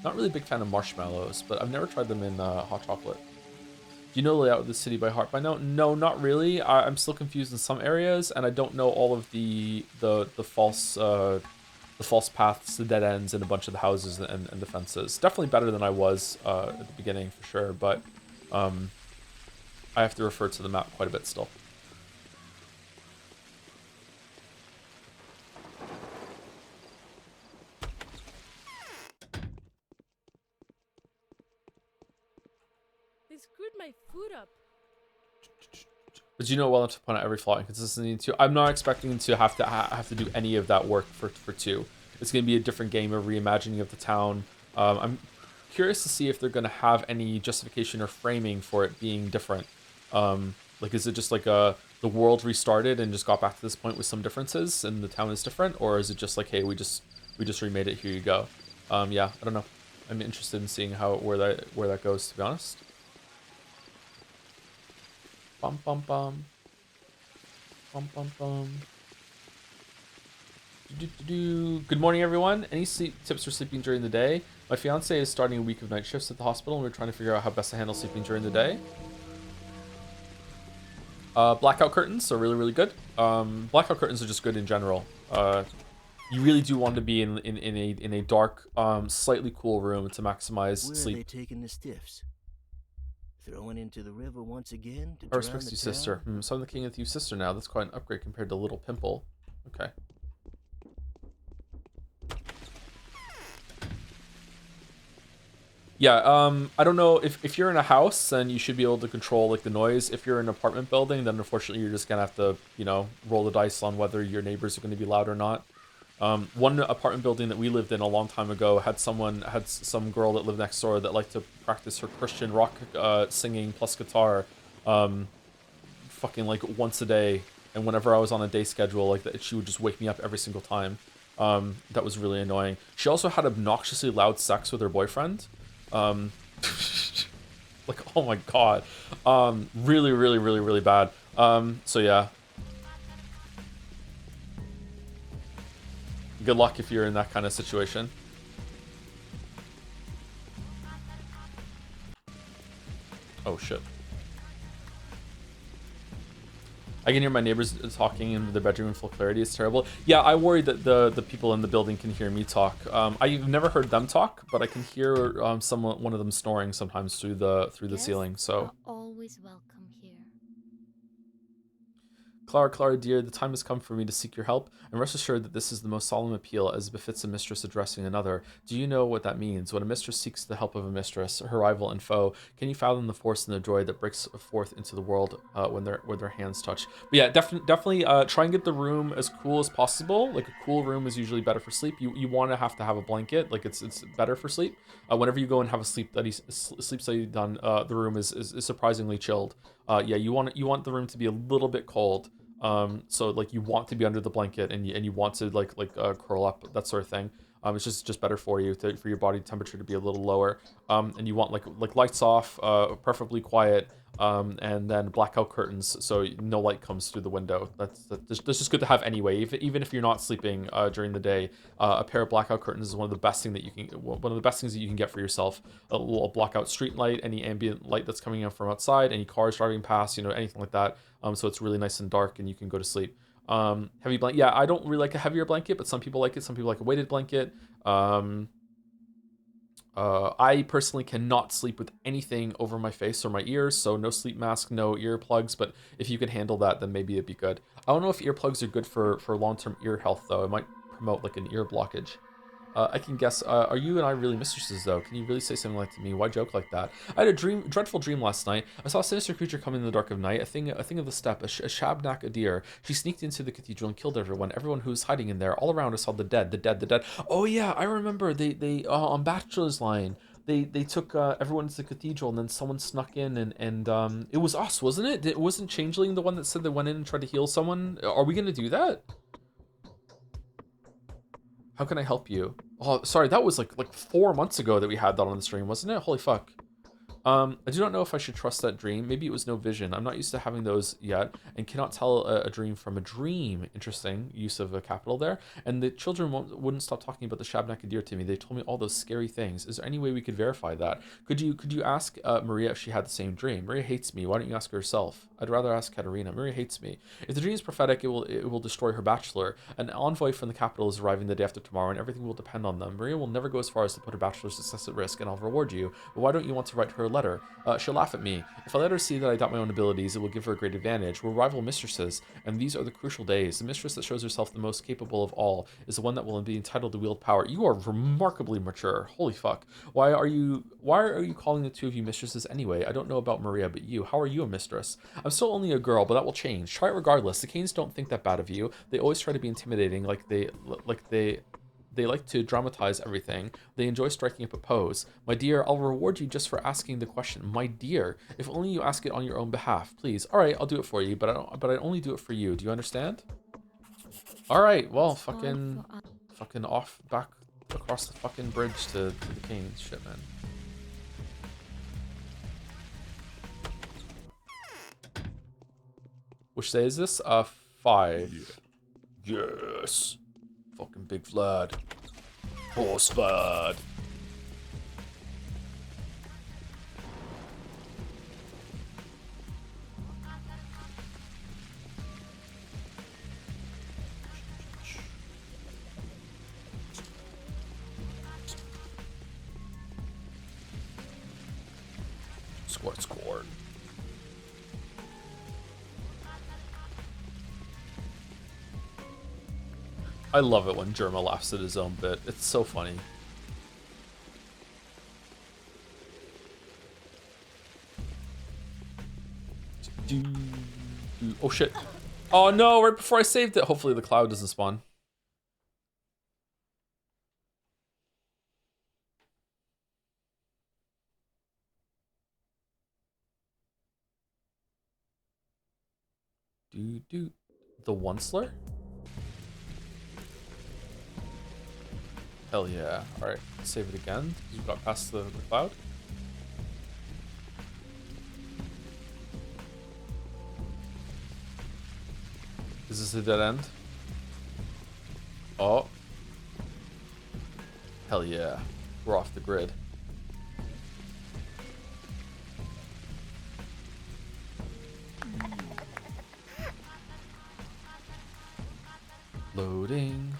Not really a big fan of marshmallows, but I've never tried them in hot chocolate. Do you know the layout of the city by heart by now? No, not really. I'm still confused in some areas, and I don't know all of the false paths, the dead ends, and a bunch of the houses and the fences. Definitely better than I was at the beginning for sure, but I have to refer to the map quite a bit still. They screwed my food up. But you know well enough to point out every flaw and consistency in 2. I'm not expecting to have to do any of that work for 2. It's going to be a different game, a reimagining of the town. I'm curious to see if they're going to have any justification or framing for it being different. Like, is it just like the world restarted and just got back to this point with some differences and the town is different, or is it just like, hey, we just remade it, here you go? Yeah, I don't know. I'm interested in seeing where that goes, to be honest. Bum bum bum. Bum bum bum. Good morning, everyone. Any sleep tips for sleeping during the day? My fiance is starting a week of night shifts at the hospital, and we're trying to figure out how best to handle sleeping during the day. Blackout curtains are really, really good. Blackout curtains are just good in general. You really do want to be in a dark, slightly cool room to maximize sleep. Where are they taking the stiffs? Throwing into the river once again to I drown respect the you, sister. town? So I'm the king of you, sister now. That's quite an upgrade compared to Little Pimple. Okay. Yeah, I don't know, if you're in a house, then you should be able to control like the noise. If you're in an apartment building, then unfortunately you're just gonna have to, you know, roll the dice on whether your neighbors are gonna be loud or not. One apartment building that we lived in a long time ago had some girl that lived next door that liked to practice her Christian rock singing plus guitar, fucking like once a day. And whenever I was on a day schedule like that, she would just wake me up every single time. That was really annoying. She also had obnoxiously loud sex with her boyfriend. Like, oh my god. Really, really, really, really bad. So yeah. Good luck if you're in that kind of situation. Oh shit. I can hear my neighbors talking in their bedroom in full clarity. It's terrible. Yeah, I worry that the people in the building can hear me talk. I've never heard them talk, but I can hear one of them snoring sometimes through the ceiling. So Always welcome here. Clara, dear, the time has come for me to seek your help, and rest assured that this is the most solemn appeal as befits a mistress addressing another. Do you know what that means? When a mistress seeks the help of a mistress, her rival and foe, can you fathom the force and the joy that breaks forth into the world when their hands touch? But yeah, definitely try and get the room as cool as possible. Like, a cool room is usually better for sleep. You want to have a blanket. Like, it's better for sleep. Whenever you go and have a sleep study done, the room is surprisingly chilled. Yeah, you want the room to be a little bit cold. So like you want to be under the blanket and you want to like curl up, that sort of thing. It's just better for you for your body temperature to be a little lower. And you want like lights off, preferably quiet, and then blackout curtains so no light comes through the window. That's just good to have anyway. Even if you're not sleeping during the day, a pair of blackout curtains is one of the best things that you can get for yourself. A little blackout street light, any ambient light that's coming in from outside, any cars driving past, anything like that. So it's really nice and dark and you can go to sleep. Heavy blanket. Yeah, I don't really like a heavier blanket, but some people like it. Some people like a weighted blanket. I personally cannot sleep with anything over my face or my ears, so no sleep mask, no earplugs, but if you can handle that, then maybe it'd be good. I don't know if earplugs are good for long-term ear health, though. It might promote like an ear blockage. I can guess. Are you and I really mistresses, though? Can you really say something like to me? Why joke like that? I had a dreadful dream last night. I saw a sinister creature come in the dark of night, a thing of the steppe, a shabnak, a deer. She sneaked into the cathedral and killed everyone who was hiding in there. All around us saw the dead. Oh yeah, I remember. They on Bachelor's Line, they took everyone to the cathedral, and then someone snuck in, and it was us, wasn't it? It wasn't Changeling the one that said they went in and tried to heal someone? Are we gonna do that? How can I help you? Oh, sorry, that was like 4 months ago that we had that on the stream, wasn't it? Holy fuck. I do not know if I should trust that dream. Maybe it was no vision. I'm not used to having those yet, and cannot tell a dream from a dream. Interesting use of a capital there. And the children wouldn't stop talking about the Shabnaka deer to me. They told me all those scary things. Is there any way we could verify that? Could you ask Maria if she had the same dream? Maria hates me. Why don't you ask her yourself? I'd rather ask Katerina. Maria hates me. If the dream is prophetic, it will destroy her bachelor. An envoy from the capital is arriving the day after tomorrow, and everything will depend on them. Maria will never go as far as to put her bachelor's success at risk, and I'll reward you. But why don't you want to write her a letter? She'll laugh at me. If I let her see that I doubt my own abilities, it will give her a great advantage. We're rival mistresses, and these are the crucial days. The mistress that shows herself the most capable of all is the one that will be entitled to wield power. You are remarkably mature. Holy fuck. Why are you calling the two of you mistresses anyway? I don't know about Maria, but you. How are you a mistress? I'm still only a girl, but that will change. Try it regardless. The Canes don't think that bad of you. They always try to be intimidating, like they like to dramatize everything. They enjoy striking up a pose. My dear, I'll reward you just for asking the question. My dear, if only you ask it on your own behalf, please. All right, I'll do it for you, but I only do it for you. Do you understand? All right, well, fucking off back across the fucking bridge to the Canes. Shit, man. Which day is this? 5. Yes. Fucking big Vlad. Horse Vlad. Squirt. I love it when Germa laughs at his own bit. It's so funny. Oh shit. Oh no, right before I saved it. Hopefully the cloud doesn't spawn. The Onceler? Hell yeah. Alright, save it again. We got past the cloud. Is this a dead end? Oh. Hell yeah. We're off the grid. Loading.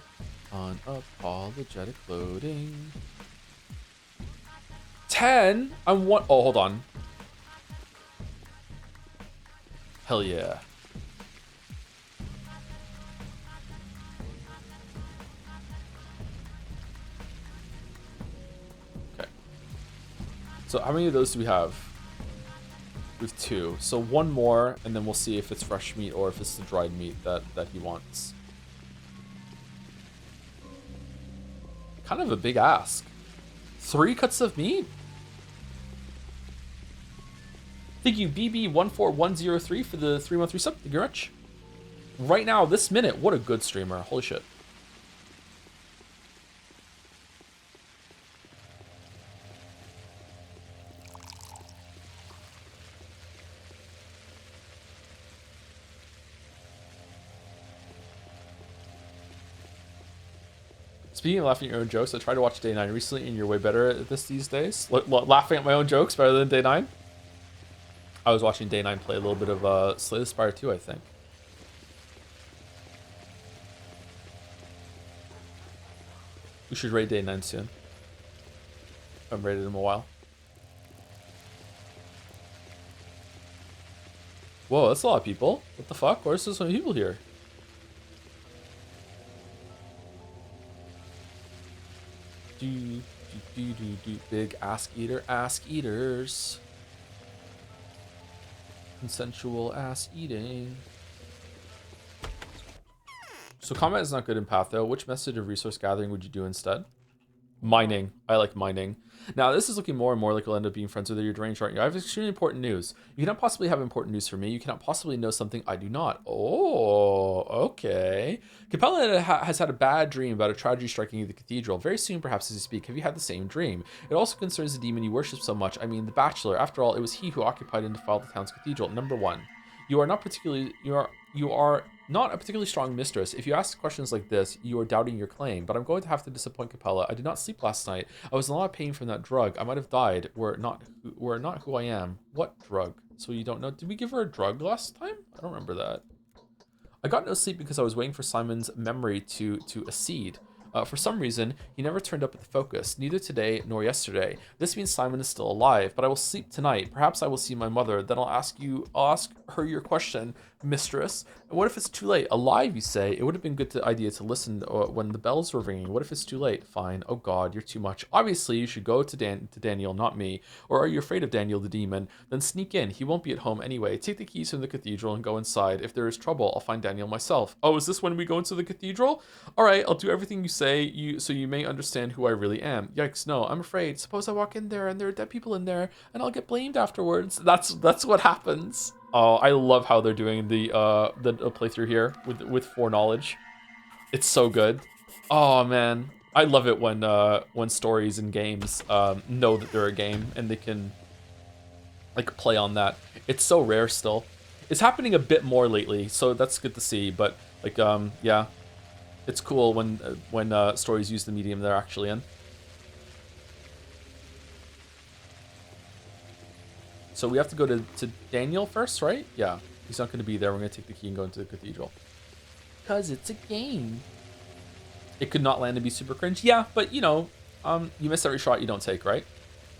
Unapologetic loading. 10? I'm one. Oh, hold on. Hell yeah. Okay. So how many of those do we have? We have 2. So 1 more, and then we'll see if it's fresh meat or if it's the dried meat that he wants. Kind of a big ask. 3 cuts of meat? Thank you, BB14103 for the 313 sub. Thank you very much. Right now, this minute, what a good streamer. Holy shit. Speaking of laughing at your own jokes, I tried to watch Day 9 recently, and you're way better at this these days. Laughing at my own jokes better than Day 9? I was watching Day 9 play a little bit of Slay the Spire 2, I think. We should raid Day 9 soon. I haven't raided him in a while. Whoa, that's a lot of people. What the fuck? Where's so many people here? Big ask eaters. Consensual ass eating. So combat is not good in Path though. Which method of resource gathering would you do instead? Mining. I like mining. Now, this is looking more and more like we'll end up being friends with your deranged, aren't you? I have extremely important news. You cannot possibly have important news for me. You cannot possibly know something I do not. Oh, okay. Capella has had a bad dream about a tragedy striking the cathedral. Very soon, perhaps, as you speak. Have you had the same dream? It also concerns the demon you worship so much. I mean, the Bachelor. After all, it was he who occupied and defiled the town's cathedral. Number one. You are not not a particularly strong mistress. If you ask questions like this, you are doubting your claim. But I'm going to have to disappoint Capella. I did not sleep last night. I was in a lot of pain from that drug. I might have died were it not who I am. What drug? So you don't know? Did we give her a drug last time? I don't remember that. I got no sleep because I was waiting for Simon's memory to accede. For some reason, he never turned up at the focus, neither today nor yesterday. This means Simon is still alive, but I will sleep tonight. Perhaps I will see my mother, then I'll ask her your question, mistress. And what if it's too late? Alive, you say? It would have been good idea to listen when the bells were ringing. What if it's too late? Fine. Oh God, you're too much. Obviously, you should go to Daniel, not me. Or are you afraid of Daniel the demon? Then sneak in. He won't be at home anyway. Take the keys from the cathedral and go inside. If there is trouble, I'll find Daniel myself. Oh, is this when we go into the cathedral? All right, I'll do everything you say, so you may understand who I really am. Yikes, no, I'm afraid. Suppose I walk in there and there are dead people in there, and I'll get blamed afterwards. That's what happens. Oh, I love how they're doing the playthrough here with foreknowledge. It's so good. Oh man, I love it when stories and games know that they're a game and they can like play on that. It's so rare still. It's happening a bit more lately, so that's good to see. But like yeah, it's cool when stories use the medium they're actually in. So we have to go to Daniel first, right? Yeah, he's not going to be there. We're going to take the key and go into the cathedral. Because it's a game. It could not land and be super cringe. Yeah, but you know, you miss every shot you don't take, right?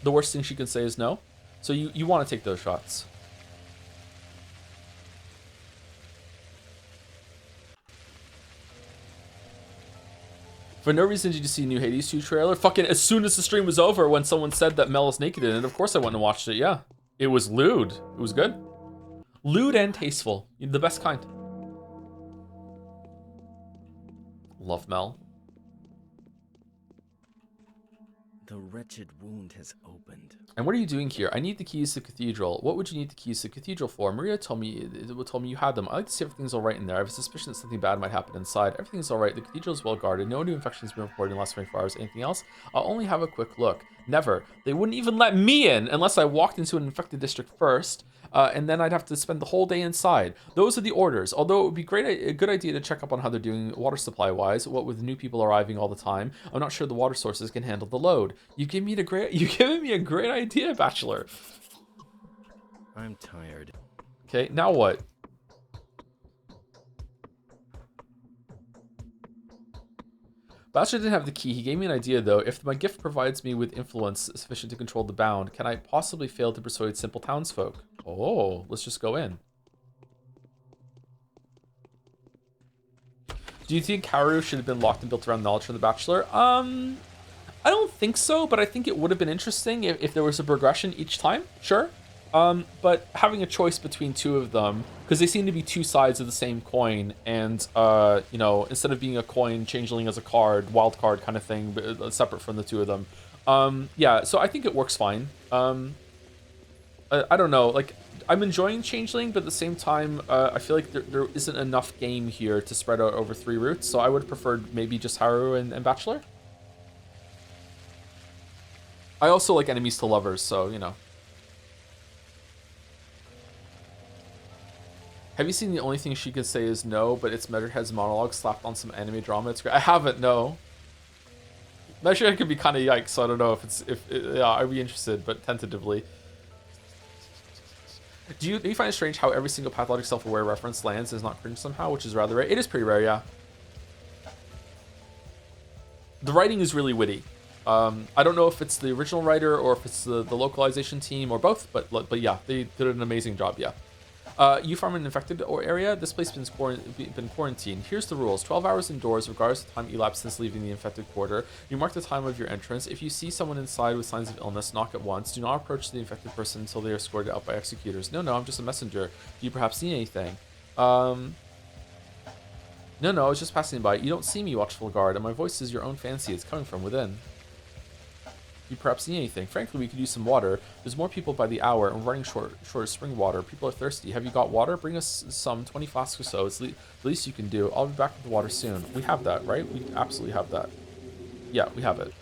The worst thing she can say is no. So you want to take those shots. For no reason did you see a new Hades 2 trailer? Fucking as soon as the stream was over when someone said that Mel is naked in it, of course I went and watched it, yeah. It was lewd. It was good. Lewd and tasteful. The best kind. Love Mel. The wretched wound has opened. And what are you doing here? I need the keys to the cathedral. What would you need the keys to the cathedral for? Maria told me you had them. I like to see everything's all right in there. I have a suspicion that something bad might happen inside. Everything's all right. The cathedral is well guarded. No new infections have been reported in the last 24 hours. Anything else? I'll only have a quick look. Never. They wouldn't even let me in unless I walked into an infected district first. And then I'd have to spend the whole day inside. Those are the orders. Although it would be a good idea to check up on how they're doing water supply wise. What with new people arriving all the time, I'm not sure the water sources can handle the load. You've given me a great idea, Bachelor. I'm tired. Okay, now what? Bachelor didn't have the key. He gave me an idea, though. If my gift provides me with influence sufficient to control the bound, can I possibly fail to persuade simple townsfolk? Oh, let's just go in. Do you think Karu should have been locked and built around knowledge from the Bachelor? I don't think so, but I think it would have been interesting if there was a progression each time. Sure. But having a choice between two of them, because they seem to be two sides of the same coin, and you know, instead of being a coin, changeling as a card, wild card kind of thing, but separate from the two of them. Yeah, so I think it works fine. I don't know, like I'm enjoying changeling, but at the same time, I feel like there isn't enough game here to spread out over 3 routes. So I would have preferred maybe just Haru and Bachelor. I also like enemies to lovers, so you know. Have you seen The Only Thing She Can Say Is No, but it's Measurehead's monologue slapped on some anime drama? It's great. I haven't, no. Measurehead can be kind of yikes, so I don't know yeah, I'd be interested, but tentatively. Do you find it strange how every single Pathologic self-aware reference lands and is not cringe somehow, which is rather rare? It is pretty rare, yeah. The writing is really witty. I don't know if it's the original writer or if it's the localization team or both, but yeah, they did an amazing job, yeah. You farm an infected area. This place has been quarantined. Here's the rules. 12 hours indoors, regardless of time elapsed since leaving the infected quarter. You mark the time of your entrance. If you see someone inside with signs of illness, knock at once. Do not approach the infected person until they are escorted out by executors. No, I'm just a messenger. Do you perhaps need anything? No, I was just passing by. You don't see me, watchful guard, and my voice is your own fancy. It's coming from within. You perhaps need anything. Frankly, we could use some water. There's more people by the hour, and we're running short of spring water. People are thirsty. Have you got water? Bring us some, 20 flasks or so. It's the least you can do. I'll be back with the water soon. We have that, right? We absolutely have that. Yeah, we have it.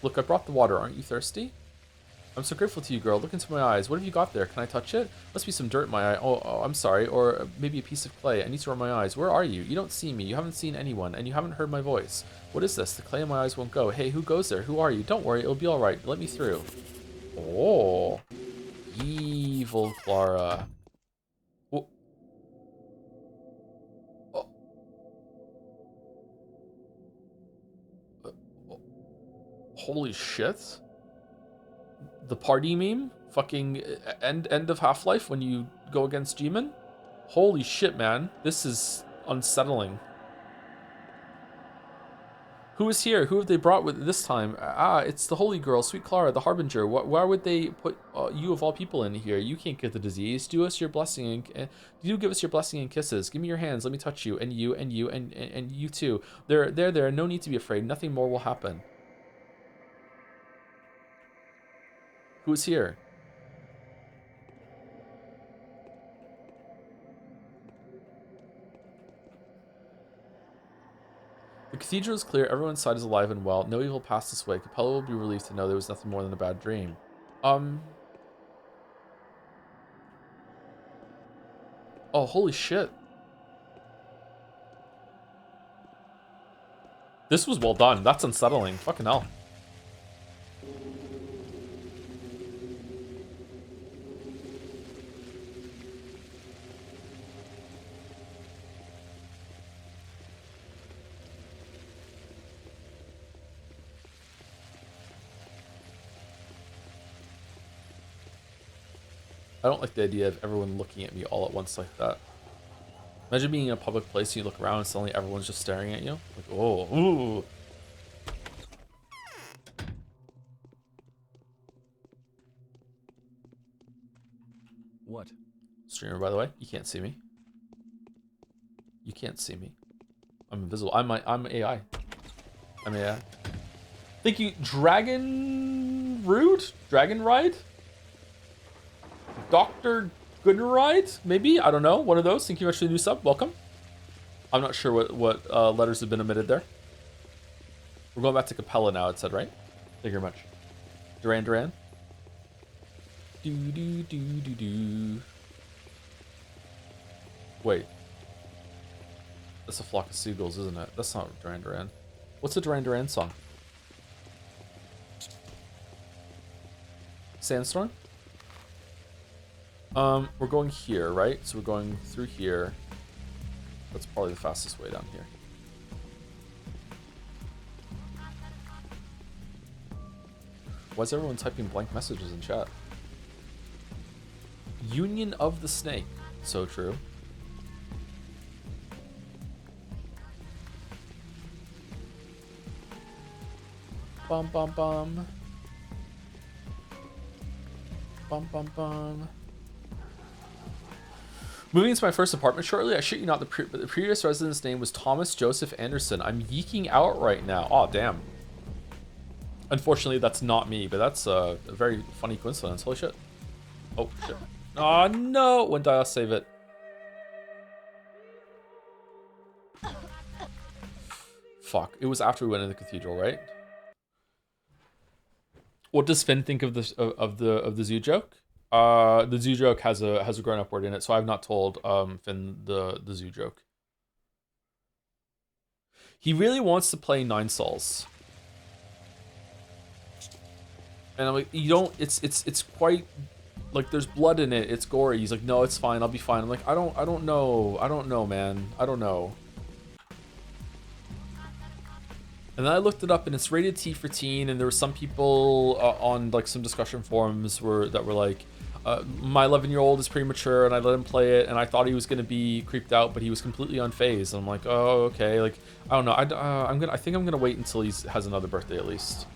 Look, I brought the water. Aren't you thirsty? I'm so grateful to you, girl. Look into my eyes. What have you got there? Can I touch it? Must be some dirt in my eye. Oh, I'm sorry. Or maybe a piece of clay. I need to rub my eyes. Where are you? You don't see me. You haven't seen anyone, and you haven't heard my voice. What is this? The clay in my eyes won't go. Hey, who goes there? Who are you? Don't worry. It'll be all right. Let me through. Oh. Evil Clara. Oh. Oh. Holy shit. The party meme? Fucking end of Half-Life when you go against G-Man? Holy shit, man. This is unsettling. Who is here? Who have they brought with this time? Ah, it's the holy girl, sweet Clara, the harbinger. Why would they put you of all people in here? You can't get the disease. Do us your blessing and do give us your blessing and kisses. Give me your hands. Let me touch you, and you, and you, and you too. There. No need to be afraid. Nothing more will happen. Who is here? The cathedral is clear. Everyone inside is alive and well. No evil passed this way. Capella will be relieved to know there was nothing more than a bad dream. Oh, holy shit. This was well done. That's unsettling. Fucking hell. I don't like the idea of everyone looking at me all at once like that. Imagine being in a public place and you look around and suddenly everyone's just staring at you. Like, oh, ooh. What? Streamer, by the way, you can't see me. You can't see me. I'm invisible. I'm AI. I'm AI. Thank you, Dragon Rude? Dragon Ride? Dr. Goodride? Maybe? I don't know. One of those. Thank you very much for the new sub. Welcome. I'm not sure what letters have been omitted there. We're going back to Capella now, it said, right? Thank you very much. Duran. Do. Wait. That's a flock of seagulls, isn't it? That's not Duran. What's a Duran song? Sandstorm? We're going here, right? So we're going through here. That's probably the fastest way down here. Why is everyone typing blank messages in chat? Union of the Snake. So true. Bum. Moving into my first apartment shortly. I shit you not, the previous resident's name was Thomas Joseph Anderson. I'm yeeking out right now. Oh, damn. Unfortunately, that's not me, but that's a very funny coincidence. Holy shit. Oh, shit. Oh, no. When did I save it? Fuck. It was after we went into the cathedral, right? What does Finn think of the zoo joke? The zoo joke has a grown-up word in it, so I've not told Finn the zoo joke. He really wants to play Nine Souls, and I'm like, you don't. It's quite like there's blood in it. It's gory. He's like, no, it's fine. I'll be fine. I'm like, I don't know, man. I don't know. And then I looked it up, and it's rated T for teen. And there were some people on like some discussion forums that were like, my 11-year-old is premature, and I let him play it, and I thought he was gonna be creeped out, but he was completely unfazed. And I'm like, oh, okay. Like, I don't know. I think I'm gonna wait until he has another birthday at least.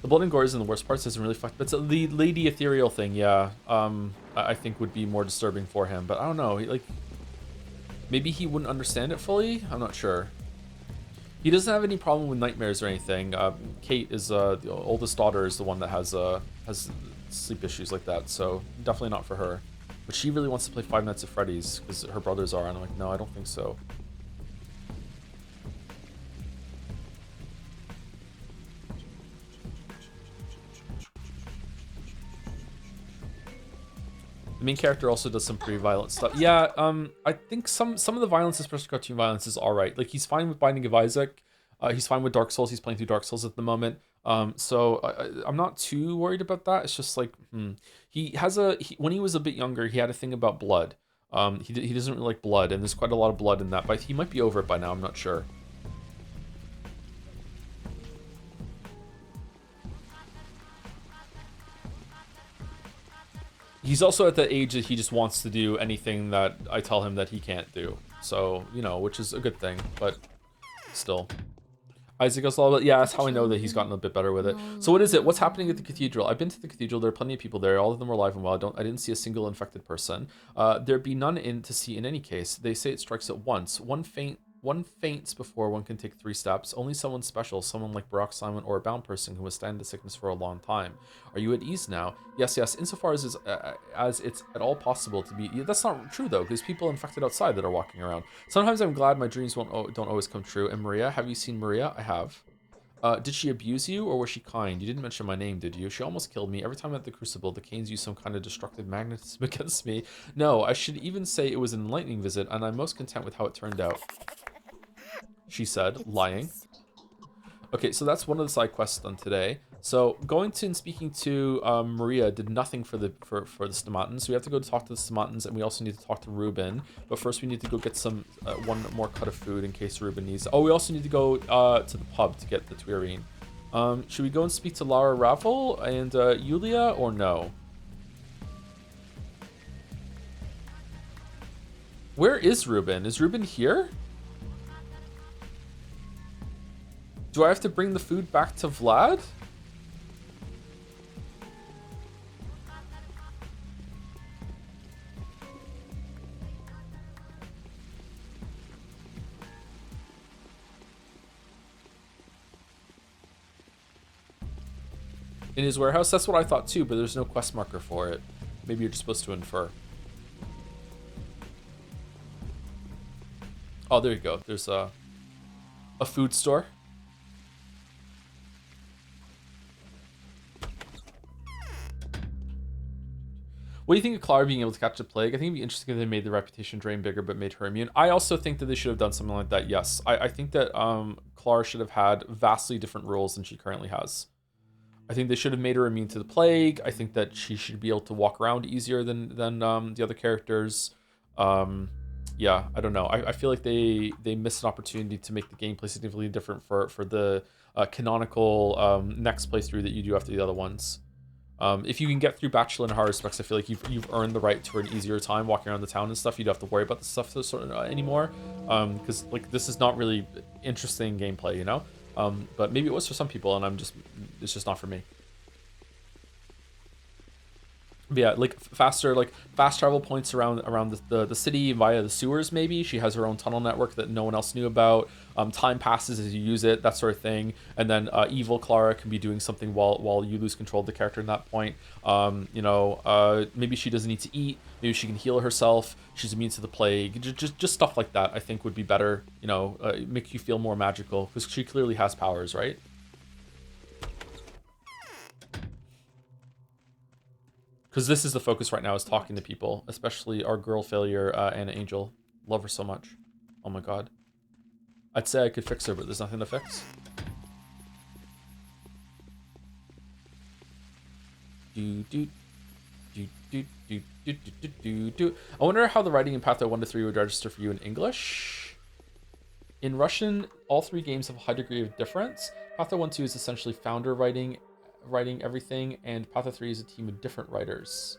The blood and gore isn't the worst parts. Isn't really fucked. But it's the lady ethereal thing, yeah. I think would be more disturbing for him. But I don't know. Maybe he wouldn't understand it fully. I'm not sure. He doesn't have any problem with nightmares or anything. Kate is the oldest daughter is the one that has sleep issues like that, so definitely not for her. But she really wants to play Five Nights at Freddy's because her brothers are, and I'm like, no, I don't think so. The main character also does some pretty violent stuff. Yeah, I think some of the violence, especially cartoon violence, is all right. Like, he's fine with Binding of Isaac. He's fine with Dark Souls. He's playing through Dark Souls at the moment. So I'm not too worried about that. It's just like, he has when he was a bit younger, he had a thing about blood. He doesn't really like blood, and there's quite a lot of blood in that, but he might be over it by now. I'm not sure. He's also at the age that he just wants to do anything that I tell him that he can't do. So, you know, which is a good thing, but still. Isaac goes all about, yeah, that's how I know that he's gotten a bit better with it. So what is it? What's happening at the cathedral? I've been to the cathedral. There are plenty of people there. All of them are alive and well. I didn't see a single infected person. There'd be none in to see in any case. They say it strikes at once. One faints before one can take 3 steps. Only someone special, someone like Barack Simon or a bound person who has stand the sickness for a long time. Are you at ease now? Yes, insofar as it's at all possible to be. Yeah, that's not true though, because people infected outside that are walking around. Sometimes I'm glad my dreams don't always come true. And Maria, have you seen Maria? I have. Did she abuse you, or was she kind? You didn't mention my name, did you? She almost killed me. Every time at the Crucible, the Canes use some kind of destructive magnetism against me. No, I should even say it was an enlightening visit, and I'm most content with how it turned out. She said, lying. Okay, so that's one of the side quests done today. So going to and speaking to Maria did nothing for the Stomatans. So we have to go to talk to the Stomatans, and we also need to talk to Ruben. But first we need to go get some one more cut of food in case Ruben needs. Oh, we also need to go to the pub to get the Twirine. Should we go and speak to Lara Ravel and Yulia, or no? Where is Ruben? Is Ruben here? Do I have to bring the food back to Vlad? In his warehouse? That's what I thought too, but there's no quest marker for it. Maybe you're just supposed to infer. Oh, there you go. There's a food store. What do you think of Clara being able to catch the plague? I think it'd be interesting if they made the reputation drain bigger but made her immune. I also think that they should have done something like that, yes. I think that Clara should have had vastly different rules than she currently has. I think they should have made her immune to the plague. I think that she should be able to walk around easier than the other characters. Yeah, I don't know. I feel like they missed an opportunity to make the gameplay significantly different for the canonical next playthrough that you do after the other ones. If you can get through Bachelor in hard respects, I feel like you've earned the right to an easier time walking around the town and stuff. You don't have to worry about the stuff anymore, because like this is not really interesting gameplay, you know. But maybe it was for some people, and it's just not for me. But yeah, like fast travel points around the city via the sewers. Maybe she has her own tunnel network that no one else knew about. Time passes as you use it, that sort of thing. And then evil Clara can be doing something while you lose control of the character in that point. You know, maybe she doesn't need to eat. Maybe she can heal herself. She's immune to the plague. Just stuff like that, I think, would be better. You know, make you feel more magical, because she clearly has powers, right? Because this is the focus right now, is talking to people, especially our girl failure, Anna Angel. Love her so much. Oh my god. I'd say I could fix her, but there's nothing to fix. I wonder how the writing in Patho 1 to 3 would register for you in English. In Russian, all 3 games have a high degree of difference. Patho 1 2 is essentially founder writing everything, and Patho 3 is a team of different writers.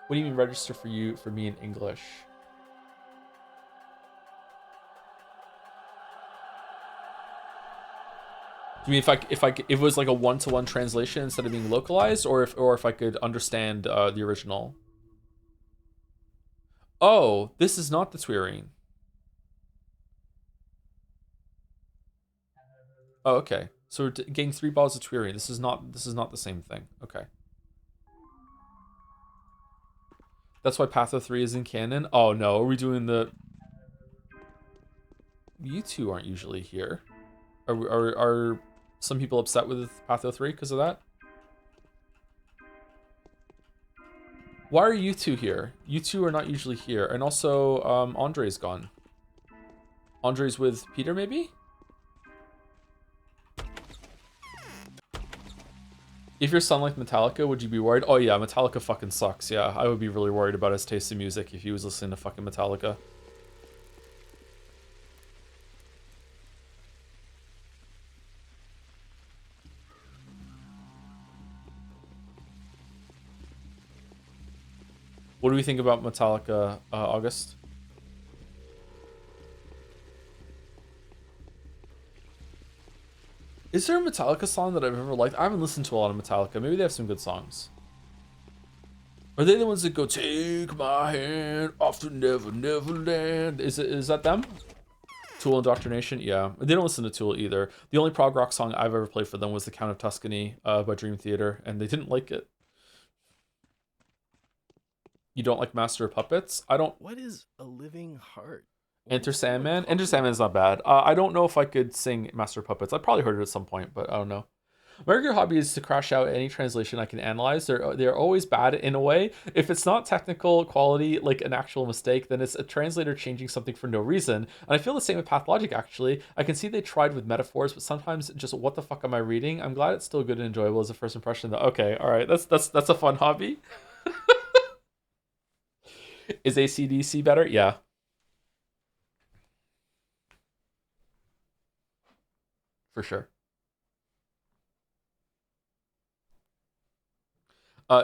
What do you mean register for me in English? Do you mean if it was like a one-to-one translation instead of being localized, or if I could understand the original? Oh, this is not the Twirine. Oh, okay. So we're getting 3 bottles of Twiri. This is not the same thing. Okay. That's why Patho 3 is in canon. Oh no, are we doing the? You two aren't usually here. Are some people upset with Patho 3 because of that? Why are you two here? You two are not usually here. And also, Andre's gone. Andre's with Peter, maybe? If your son liked Metallica, would you be worried? Oh yeah, Metallica fucking sucks. Yeah, I would be really worried about his taste in music if he was listening to fucking Metallica. What do we think about Metallica, August? Is there a Metallica song that I've ever liked? I haven't listened to a lot of Metallica. Maybe they have some good songs. Are they the ones that go, take my hand off to Never Never Land? Is that them? Tool Indoctrination? Yeah. They don't listen to Tool either. The only prog rock song I've ever played for them was The Count of Tuscany by Dream Theater, and they didn't like it. You don't like Master of Puppets? I don't... What is a living heart? Enter Sandman? Enter Sandman's not bad. I don't know if I could sing Master of Puppets. I probably heard it at some point, but I don't know. My regular hobby is to crash out any translation I can analyze. They're always bad in a way. If it's not technical quality, like an actual mistake, then it's a translator changing something for no reason. And I feel the same with Pathologic, actually. I can see they tried with metaphors, but sometimes just what the fuck am I reading? I'm glad it's still good and enjoyable as a first impression, though. Okay, all right, that's a fun hobby. Is AC/DC better? Yeah. For sure.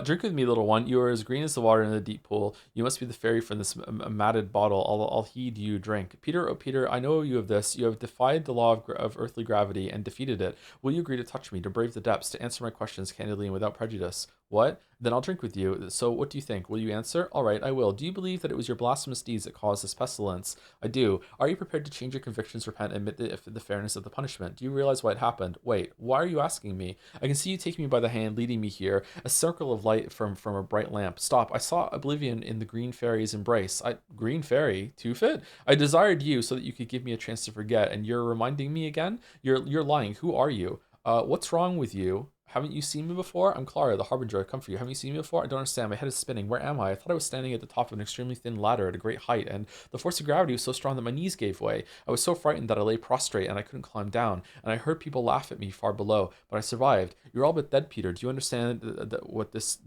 Drink with me, little one. You are as green as the water in the deep pool. You must be the fairy from this matted bottle. I'll heed you. Drink. Peter, oh Peter, I know you of this. You have defied the law of earthly gravity and defeated it. Will you agree to touch me, to brave the depths, to answer my questions candidly and without prejudice? What? Then I'll drink with you. So what do you think? Will you answer? All right, I will. Do you believe that it was your blasphemous deeds that caused this pestilence? I do. Are you prepared to change your convictions, repent, and admit the fairness of the punishment? Do you realize why it happened? Wait, why are you asking me? I can see you taking me by the hand, leading me here, a circle of light from a bright lamp. Stop. I saw oblivion in the green fairy's embrace. Green fairy? Two-Fit? I desired you so that you could give me a chance to forget, and you're reminding me again? You're lying. Who are you? What's wrong with you? Haven't you seen me before? I'm Clara, the Harbinger. I come for you. Haven't you seen me before? I don't understand. My head is spinning. Where am I? I thought I was standing at the top of an extremely thin ladder at a great height, and the force of gravity was so strong that my knees gave way. I was so frightened that I lay prostrate and I couldn't climb down, and I heard people laugh at me far below, but I survived. You're all but dead, Peter. Do you understand what this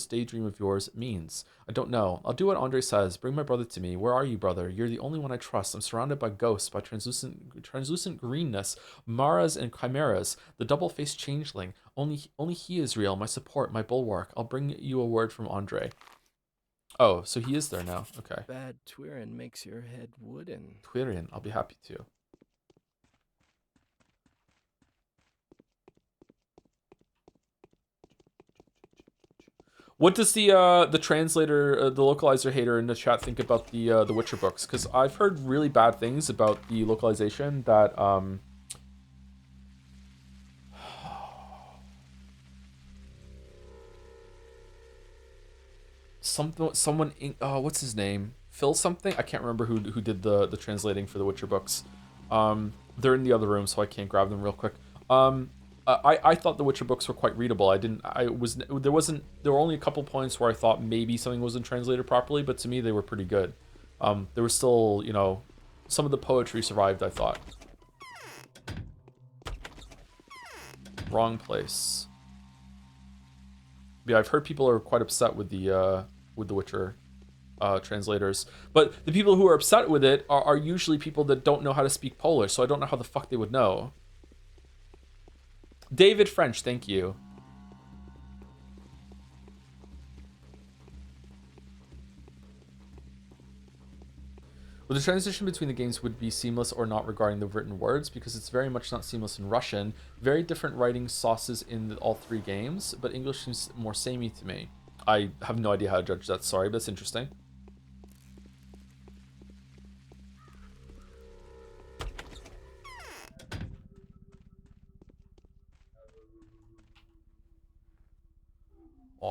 daydream of yours means? I don't know. I'll do what Andre says. Bring my brother to me. Where are you, brother? You're the only one I trust. I'm surrounded by ghosts, by translucent greenness, maras and chimeras, the double-faced changeling. Only he is real, my support, my bulwark. I'll bring you a word from Andre. Oh, so he is there now. Okay. Bad Twirin makes your head wooden. Twirin, I'll be happy to. What does the translator, the localizer hater in the chat think about the Witcher books? Because I've heard really bad things about the localization that someone what's his name? Phil something? I can't remember who did the translating for the Witcher books. They're in the other room, so I can't grab them real quick. I thought the Witcher books were quite readable. There were only a couple points where I thought maybe something wasn't translated properly, but to me they were pretty good. There was still, some of the poetry survived, I thought. Wrong place. Yeah, I've heard people are quite upset with the Witcher translators, but the people who are upset with it are usually people that don't know how to speak Polish, so I don't know how the fuck they would know. David French, thank you. Well, the transition between the games would be seamless or not regarding the written words, because it's very much not seamless in Russian. Very different writing sauces in all 3 games, but English seems more samey to me. I have no idea how to judge that, sorry, but it's interesting.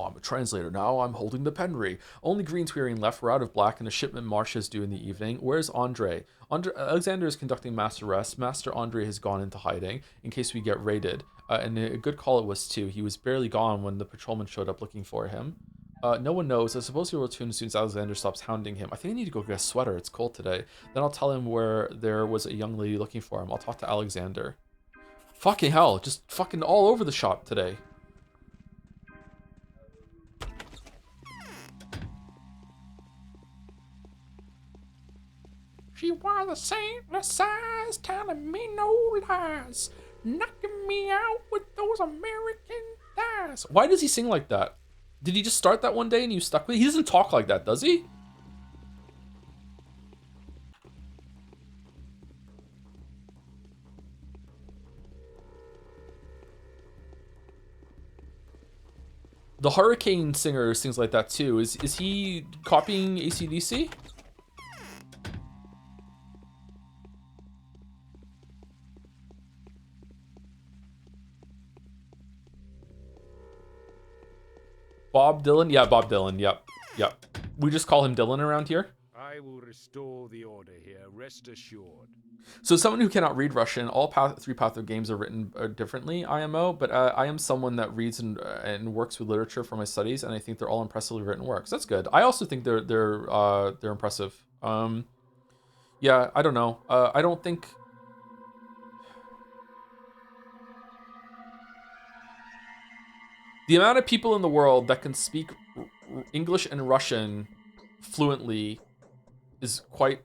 I'm a translator now. I'm holding the penry. Only Green's wearing left. We're out of black, and the shipment marches due in the evening. Where's Andre? Alexander is conducting mass arrest. Master Andre has gone into hiding in case we get raided. And a good call it was too. He was barely gone when the patrolman showed up looking for him. No one knows. I suppose he will return as soon as Alexander stops hounding him. I think I need to go get a sweater. It's cold today. Then I'll tell him where there was a young lady looking for him. I'll talk to Alexander. Fucking hell. Just fucking all over the shop today. She was a saintly size, telling me no lies, knocking me out with those American thighs. Why does he sing like that? Did he just start that one day and you stuck with it? He doesn't talk like that, does he? The Hurricane singer sings like that too. Is he copying AC/DC? Bob Dylan? Yeah, Bob Dylan. Yep. Yep. We just call him Dylan around here. I will restore the order here, rest assured. So someone who cannot read Russian, all three Patho games are written differently, IMO, but I am someone that reads and works with literature for my studies, and I think they're all impressively written works. That's good. I also think they're impressive. Yeah, I don't know. I don't think... The amount of people in the world that can speak English and Russian fluently is quite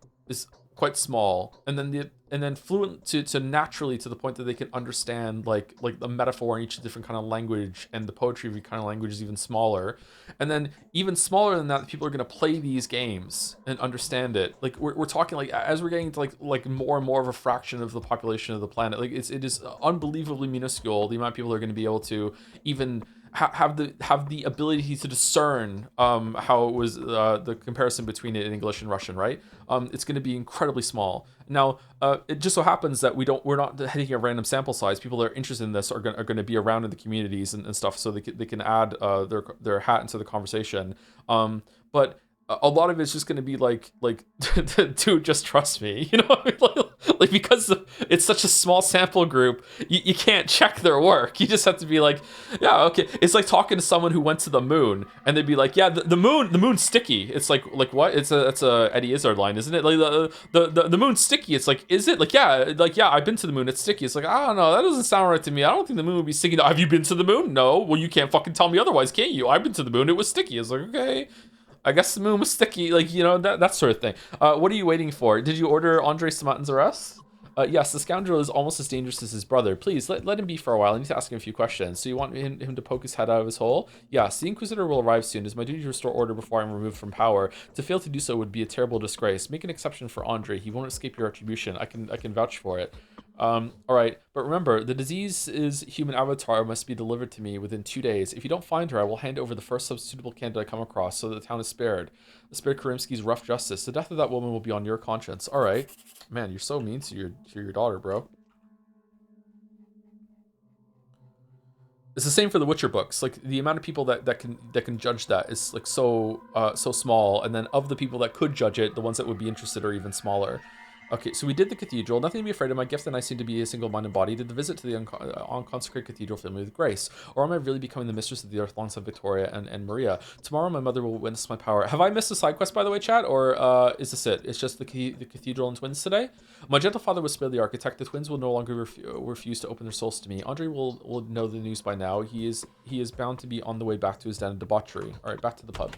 small, and then fluent to naturally to the point that they can understand like the metaphor in each different kind of language, and the poetry of each kind of language is even smaller, and then even smaller than that, people are going to play these games and understand it. Like we're talking like as we're getting to like more and more of a fraction of the population of the planet, like it is unbelievably minuscule the amount of people that are going to be able to even have the ability to discern how it was the comparison between it in English and Russian, right? It's going to be incredibly small. Now, it just so happens that we're not hitting a random sample size. People that are interested in this are going to be around in the communities and stuff, so they can add their hat into the conversation. But a lot of it's just going to be like dude, just trust me, you know what I mean? Like because it's such a small sample group, you can't check their work. You just have to be like, yeah, okay. It's like talking to someone who went to the moon, and they'd be like, yeah, the moon's sticky. It's like what? It's a Eddie Izzard line, isn't it? Like the moon's sticky. It's like, is it? Like yeah, I've been to the moon. It's sticky. It's like, I don't know. That doesn't sound right to me. I don't think the moon would be sticky. Have you been to the moon? No. Well, you can't fucking tell me otherwise, can't you? I've been to the moon. It was sticky. It's like, okay. I guess the moon was sticky, like, you know, that sort of thing. What are you waiting for? Did you order Andre Samatin's arrest? Yes, the scoundrel is almost as dangerous as his brother. Please, let him be for a while. I need to ask him a few questions. So you want him to poke his head out of his hole? Yes, the Inquisitor will arrive soon. It is my duty to restore order before I am removed from power. To fail to do so would be a terrible disgrace. Make an exception for Andre. He won't escape your retribution. I can vouch for it. All right, but remember, the disease's human avatar must be delivered to me within 2 days. If you don't find her, I will hand over the first substitutable candidate I come across so that the town is spared. Spare Karimsky's rough justice. The death of that woman will be on your conscience. All right. Man, you're so mean to your daughter, bro. It's the same for the Witcher books. Like the amount of people that can judge that is like so small, and then of the people that could judge it, the ones that would be interested are even smaller. Okay, so we did the cathedral. Nothing to be afraid of. My gift and I seem to be a single-minded body. Did the visit to the unconsecrated cathedral fill me with grace? Or am I really becoming the mistress of the earth alongside Victoria and Maria? Tomorrow my mother will witness my power. Have I missed a side quest, by the way, chat? Or is this it? It's just the cathedral and twins today? My gentle father was spared the architect. The twins will no longer refuse to open their souls to me. Andre will know the news by now. He is bound to be on the way back to his den of debauchery. All right, back to the pub.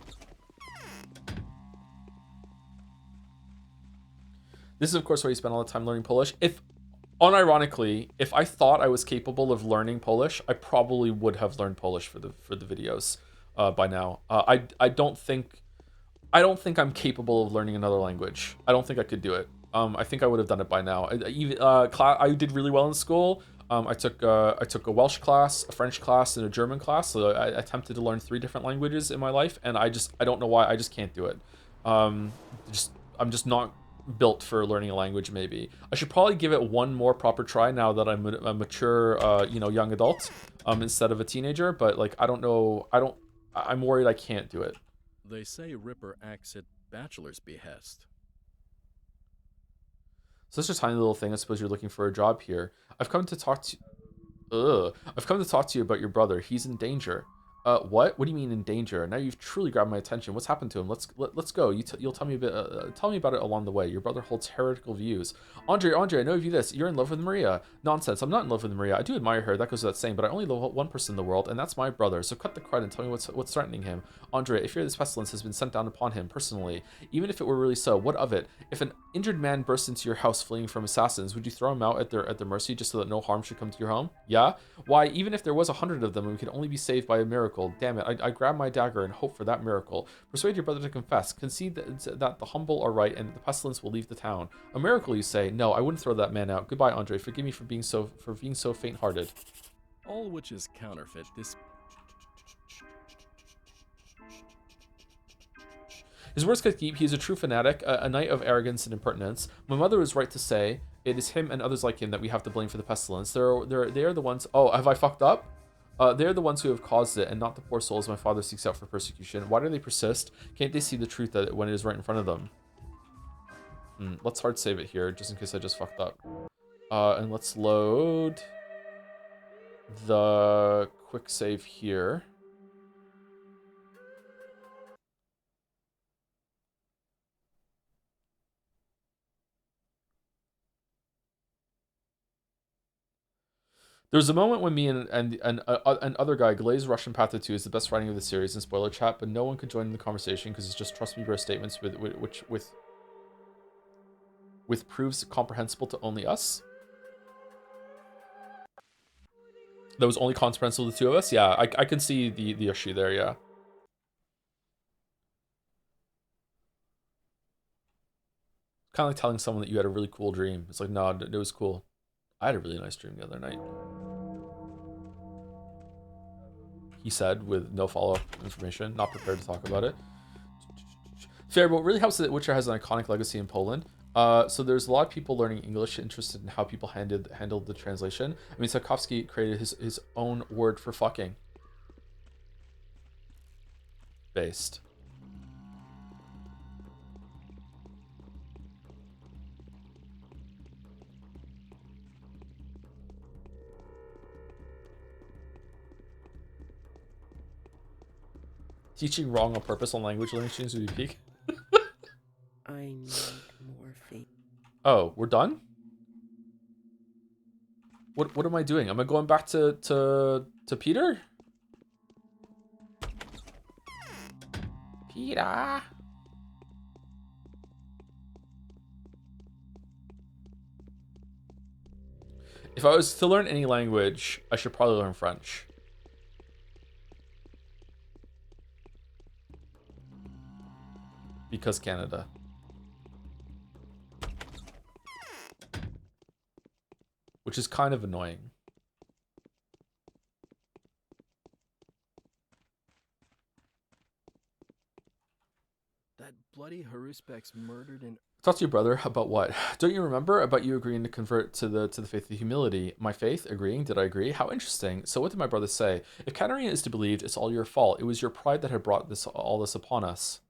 This is, of course, where you spend all the time learning Polish. Unironically, if I thought I was capable of learning Polish, I probably would have learned Polish for the videos by now. I don't think I'm capable of learning another language. I don't think I could do it. I think I would have done it by now. I did really well in school. I took a Welsh class, a French class, and a German class. So I attempted to learn 3 different languages in my life, and I don't know why. I just can't do it. I'm just not built for learning a language. Maybe I should probably give it one more proper try now that I'm a mature young adult instead of a teenager. But like I don't know, I'm worried I can't do it. They say Ripper acts at Bachelor's behest. So it's just a tiny little thing. I suppose you're looking for a job here. I've come to talk to you about your brother. He's in danger. What? What do you mean in danger? Now you've truly grabbed my attention. What's happened to him? Let's go. You'll tell me a bit. Tell me about it along the way. Your brother holds heretical views. Andre, I know of you this. You're in love with Maria. Nonsense. I'm not in love with Maria. I do admire her. That goes without saying. But I only love one person in the world, and that's my brother. So cut the crud and tell me what's threatening him. Andre, if this pestilence has been sent down upon him personally, even if it were really so, what of it? If an injured man burst into your house fleeing from assassins, would you throw him out at their mercy just so that no harm should come to your home? Yeah. Why? Even if there was 100 of them, and we could only be saved by a miracle. Damn it, I grab my dagger and hope for that miracle. Persuade your brother to confess. Concede that the humble are right and the pestilence will leave the town. A miracle, you say? No, I wouldn't throw that man out. Goodbye, Andre. Forgive me for being so faint-hearted. All which is counterfeit. This... His words could keep. He is a true fanatic, a knight of arrogance and impertinence. My mother is right to say it is him and others like him that we have to blame for the pestilence. They are the ones... Oh, have I fucked up? They're the ones who have caused it, and not the poor souls my father seeks out for persecution. Why do they persist? Can't they see the truth that when it is right in front of them? Let's hard save it here, just in case I just fucked up. And let's load the quick save here. There was a moment when me and other guy, Glaze Russian Path 2 is the best writing of the series in spoiler chat, but no one could join in the conversation because it's just trust me bro statements with proofs comprehensible to only us. That was only comprehensible to the two of us? Yeah, I can see the issue there, yeah. Kind of like telling someone that you had a really cool dream. It's like, no, it was cool. I had a really nice dream the other night. He said, with no follow-up information, not prepared to talk about it. Fair, but what really helps is that Witcher has an iconic legacy in Poland. So there's a lot of people learning English interested in how people handled the translation. I mean, Tarkovsky created his own word for fucking. Based. Teaching wrong on purpose on language learning students would be peak. I need morphine. Oh, we're done? What am I doing? Am I going back to Peter? Peter. If I was to learn any language, I should probably learn French. Because Canada. Which is kind of annoying. That bloody Haruspex murdered and... Talk to your brother about what? Don't you remember about you agreeing to convert to the faith of humility? My faith? Agreeing? Did I agree? How interesting. So what did my brother say? If Katerina is to be believed, it's all your fault. It was your pride that had brought all this upon us.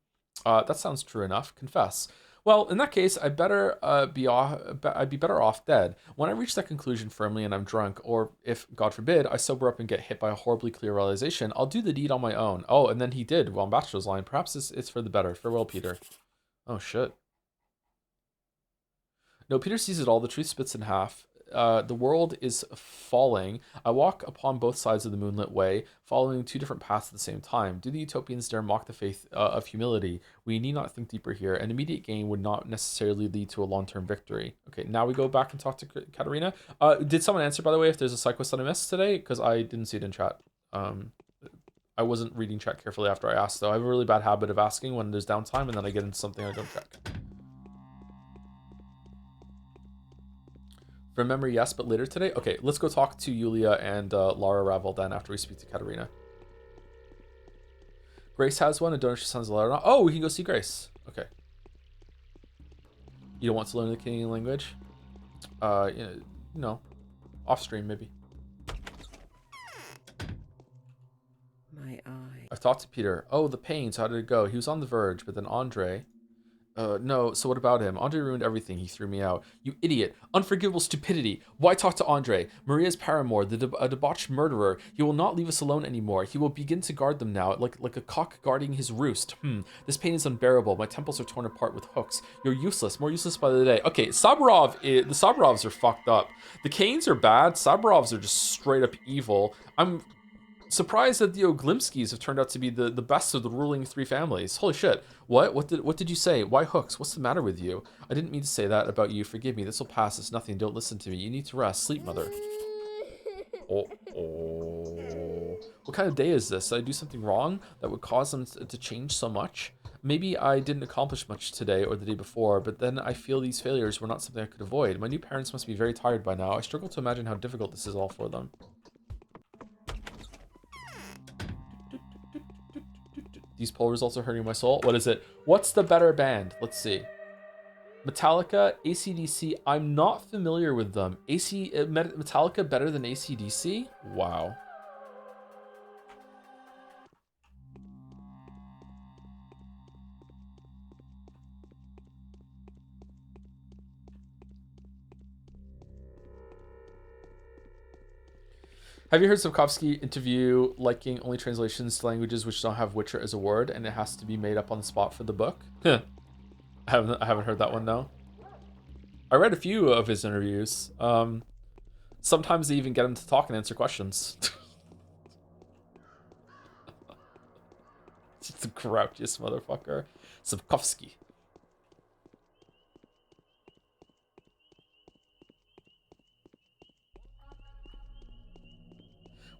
That sounds true enough. Confess. Well, in that case, I'd be better off dead. When I reach that conclusion firmly and I'm drunk, or if, God forbid, I sober up and get hit by a horribly clear realization, I'll do the deed on my own. Oh, and then he did, well, on Bachelor's line. Perhaps it's for the better. Farewell, Peter. Oh, shit. No, Peter sees it all. The truth splits in half. The world is falling. I walk upon both sides of the moonlit way, following two different paths at the same time. Do the utopians dare mock the faith of humility? We need not think deeper here. An immediate gain would not necessarily lead to a long-term victory. Okay, now we go back and talk to Katerina. Did someone answer, by the way, if there's a side quest that I missed today? Because I didn't see it in chat. I wasn't reading chat carefully after I asked, though. I have a really bad habit of asking when there's downtime, and then I get into something I don't check. From memory, yes, but later today? Okay, let's go talk to Yulia and Lara Ravel then after we speak to Katerina. Grace has one, and Donut sends Lara. Oh, we can go see Grace. Okay. You don't want to learn the Canadian language? You know, off stream maybe. My eye. I've Talk to Peter. Oh, the pains. How did it go? He was on the verge, but then Andre. No, so what about him? Andre ruined everything. He threw me out. You idiot. Unforgivable stupidity. Why talk to Andre? Maria's paramour, a debauched murderer. He will not leave us alone anymore. He will begin to guard them now, like a cock guarding his roost. This pain is unbearable. My temples are torn apart with hooks. You're useless, more useless by the day. Okay, the Sabrovs are fucked up. The Kanes are bad. Sabrovs are just straight up evil. I'm surprised that the Oglimskis have turned out to be the best of the ruling three families. Holy shit. What did you say? Why hooks? What's the matter with you? I didn't mean to say that about you. Forgive me. This will pass. It's nothing. Don't listen to me. You need to rest. Sleep, mother. Oh. What kind of day is this? Did I do something wrong that would cause them to change so much? Maybe I didn't accomplish much today or the day before, but then I feel these failures were not something I could avoid. My new parents must be very tired by now. I struggle to imagine how difficult this is all for them. These poll results are hurting my soul. What is it? What's the better band? Let's see. Metallica, AC/DC. I'm not familiar with them. Metallica better than AC/DC? Wow. Have you heard Sapkowski interview liking only translations to languages which don't have Witcher as a word, and it has to be made up on the spot for the book? I haven't heard that one, no. I read a few of his interviews. Sometimes they even get him to talk and answer questions. It's the grouchiest motherfucker. Sapkowski.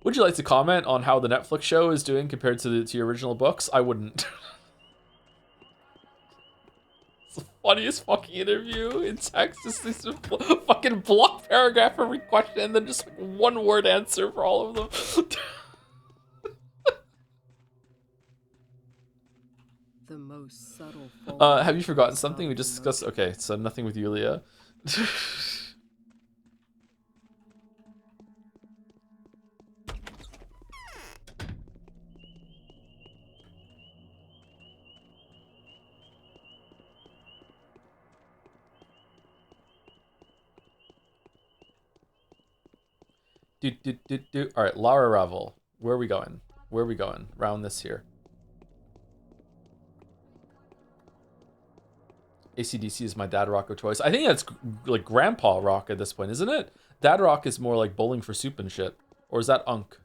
Would you like to comment on how the Netflix show is doing compared to your original books? I wouldn't. It's the funniest fucking interview in text. It's this fucking block paragraph every question and then just like one word answer for all of them. The most subtle Have you forgotten something? We just discussed. Okay, so nothing with Yulia. All right, Lara Ravel. Where are we going? Where are we going? Round this here. AC/DC is my dad rock of choice. I think that's like grandpa rock at this point, isn't it? Dad rock is more like bowling for soup and shit. Or is that Unk?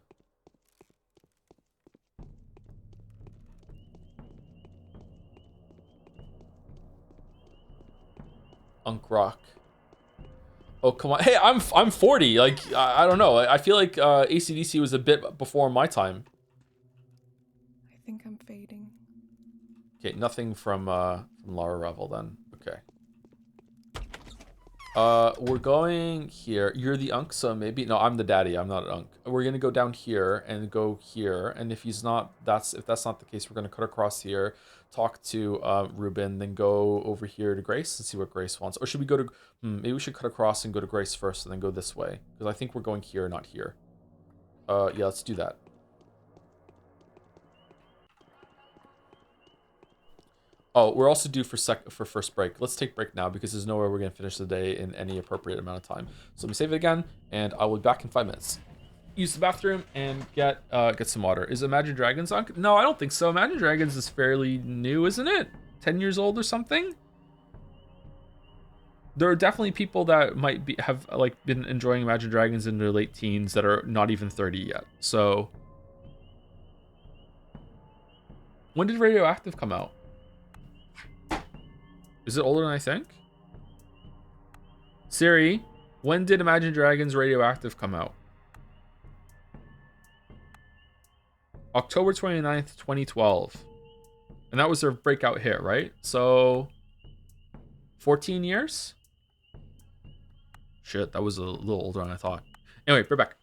Unk rock. Oh, come on. Hey, I'm 40. Like, I don't know. I feel like AC/DC was a bit before my time. I think I'm fading. Okay, nothing from Lara Revel then. Okay. We're going here. You're the Unk, so maybe no. I'm the daddy. I'm not an Unk. We're gonna go down here and go here. And if he's not, if that's not the case, we're gonna cut across here, talk to Ruben, then go over here to Grace and see what Grace wants. Or should we go to? Maybe we should cut across and go to Grace first, and then go this way because I think we're going here, not here. Yeah, let's do that. Oh, we're also due for first break. Let's take break now because there's no way we're gonna finish the day in any appropriate amount of time. So let me save it again, and I will be back in 5 minutes. Use the bathroom and get some water. Is Imagine Dragons on? No, I don't think so. Imagine Dragons is fairly new, isn't it? 10 years old or something. There are definitely people that might have been enjoying Imagine Dragons in their late teens that are not even 30 yet. So when did Radioactive come out? Is it older than I think? Siri, when did Imagine Dragons Radioactive come out? October 29th, 2012. And that was their breakout hit, right? So 14 years? Shit, that was a little older than I thought. Anyway, we're back.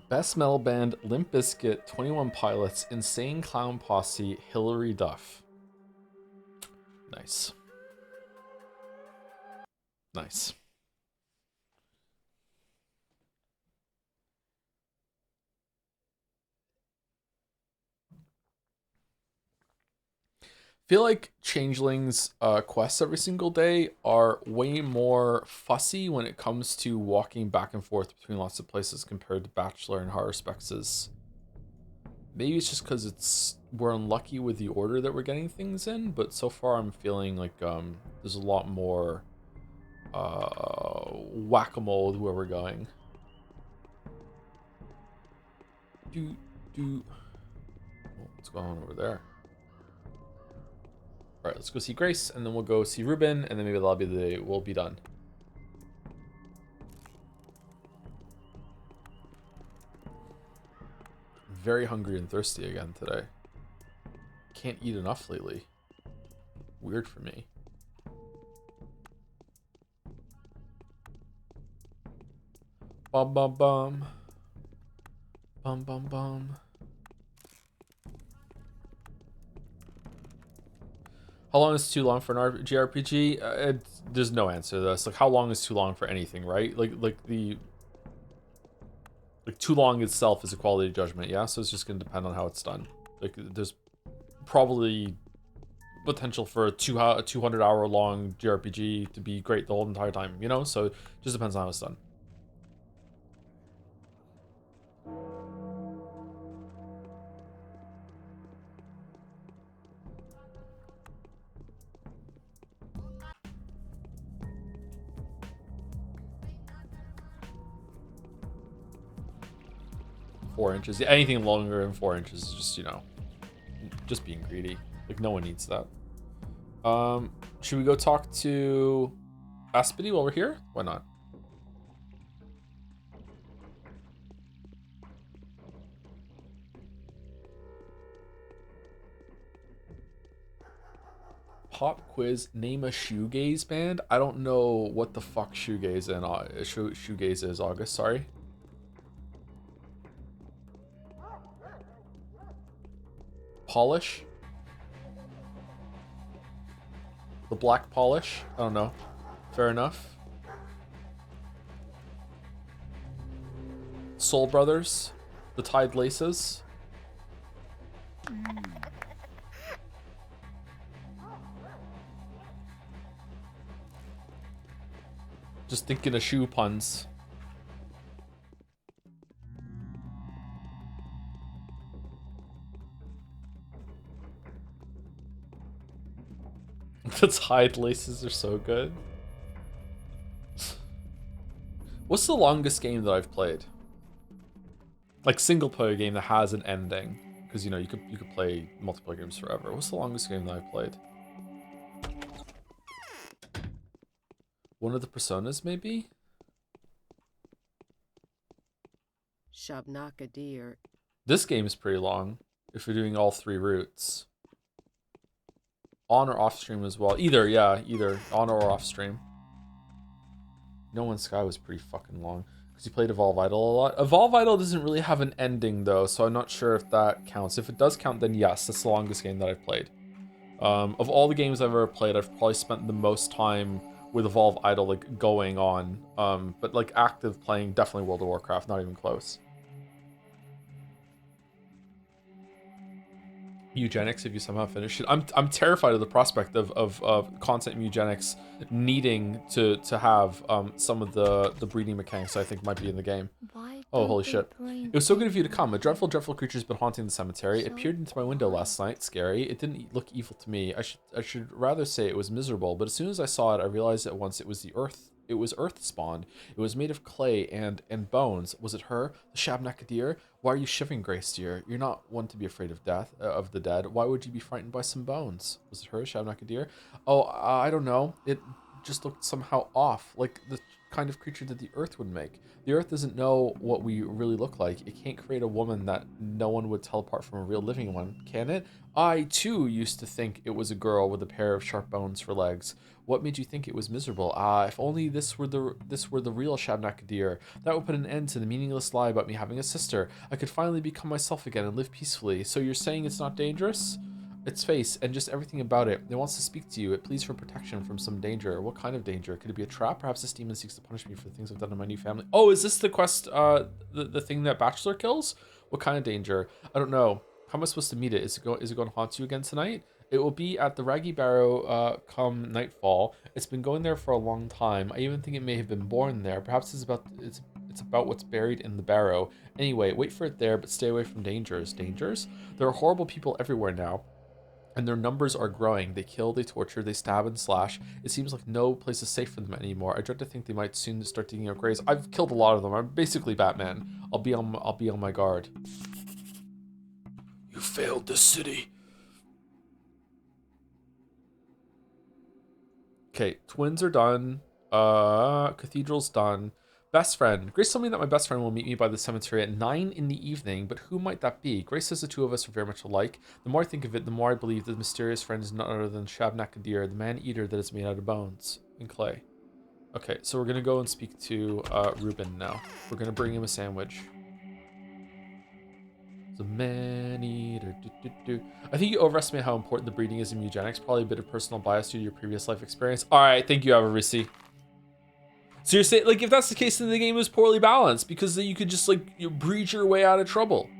Best Metal Band, Limp Bizkit, 21 Pilots, Insane Clown Posse, Hilary Duff. Nice. Nice. Feel like Changeling's quests every single day are way more fussy when it comes to walking back and forth between lots of places compared to Bachelor and Haruspex. Maybe it's just because we're unlucky with the order that we're getting things in, but so far I'm feeling like there's a lot more whack-a-mole with where we're going. What's going on over there? All right, let's go see Grace, and then we'll go see Ruben, and then maybe that'll be the day we'll be done. Very hungry and thirsty again today. Can't eat enough lately. Weird for me. Bum bum bum. Bum bum bum. How long is too long for an JRPG? There's no answer to this. Like, how long is too long for anything, right? Like too long itself is a quality judgment, yeah? So it's just going to depend on how it's done. Like, there's probably potential for a 200-hour long JRPG to be great the whole entire time, you know? So it just depends on how it's done. Four inches. Yeah, anything longer than 4 inches is just, you know, just being greedy. Like, no one needs that. Should we go talk to Aspity while we're here? Why not? Pop quiz. Name a shoegaze band. I don't know what the fuck shoegaze shoegaze is. August. Sorry. Polish. The Black Polish. I don't know. Fair enough. Soul Brothers. The Tide Laces. Just thinking of shoe puns. The Tide Laces are so good. What's the longest game that I've played? Like, single player game that has an ending. Because, you know, you could play multiplayer games forever. What's the longest game that I've played? One of the Personas, maybe? Shabnaka deer. This game is pretty long, if you're doing all 3 routes. On or off stream as well. Either, yeah, either. On or off stream. No One's Sky was pretty fucking long. Because you played Evolve Idol a lot. Evolve Idol doesn't really have an ending, though, so I'm not sure if that counts. If it does count, then yes, that's the longest game that I've played. Of all the games I've ever played, I've probably spent the most time with Evolve Idol, like, going on. But, like, active playing, definitely World of Warcraft, not even close. Eugenics, if you somehow finish it. I'm terrified of the prospect of content eugenics needing to have some of the breeding mechanics I think might be in the game. Oh, holy shit. It was so good of you to come. A dreadful, dreadful creature's been haunting the cemetery. It peered into my window last night. Scary. It didn't look evil to me. I should rather say it was miserable, but as soon as I saw it, I realized at once it was the earth. It was earth spawned. It was made of clay and bones. Was it her? The Shabnakadir? Why are you shivering, Grace dear? You're not one to be afraid of death, of the dead. Why would you be frightened by some bones? Was it her, Shabnakadir? Oh, I don't know. It just looked somehow off. Like kind of creature that the Earth would make. The Earth doesn't know what we really look like. It can't create a woman that no one would tell apart from a real living one, can it? I, too, used to think it was a girl with a pair of sharp bones for legs. What made you think it was miserable? Ah, if only this were the real Shabnakadir. That would put an end to the meaningless lie about me having a sister. I could finally become myself again and live peacefully. So you're saying it's not dangerous? Its face and just everything about it. It wants to speak to you. It pleads for protection from some danger. What kind of danger? Could it be a trap? Perhaps this demon seeks to punish me for the things I've done in my new family. Oh, is this the quest, the thing that Bachelor kills? What kind of danger? I don't know. How am I supposed to meet it? Is it going to haunt you again tonight? It will be at the Raggy Barrow come nightfall. It's been going there for a long time. I even think it may have been born there. Perhaps it's about what's buried in the barrow. Anyway, wait for it there, but stay away from dangers. Dangers? There are horrible people everywhere now, and their numbers are growing. They kill, they torture, they stab and slash. It seems like no place is safe for them anymore. I dread to think they might soon start digging out graves. I've killed a lot of them. I'm basically Batman. I'll be on my guard. You failed the city. Okay, twins are done. Cathedral's done. Best friend. Grace told me that my best friend will meet me by the cemetery at 9 in the evening, but who might that be? Grace says the two of us are very much alike. The more I think of it, the more I believe the mysterious friend is none other than Shabnakadir, the man-eater that is made out of bones and clay. Okay, so we're gonna go and speak to Ruben now. We're gonna bring him a sandwich. The man-eater. I think you overestimate how important the breeding is in eugenics. Probably a bit of personal bias due to your previous life experience. All right, thank you, Avarisi. So you're saying, like, if that's the case, then the game is poorly balanced because then you could just, like, you breed your way out of trouble.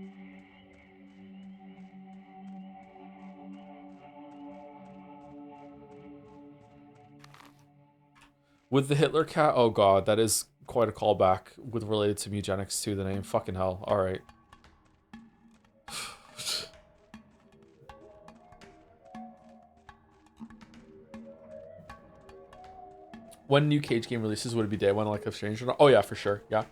With the Hitler cat, oh god, that is quite a callback with related to eugenics too, the name. Fucking hell. All right. When new Cage game releases, would it be day one like Life is Strange or not? Oh yeah, for sure. Yeah.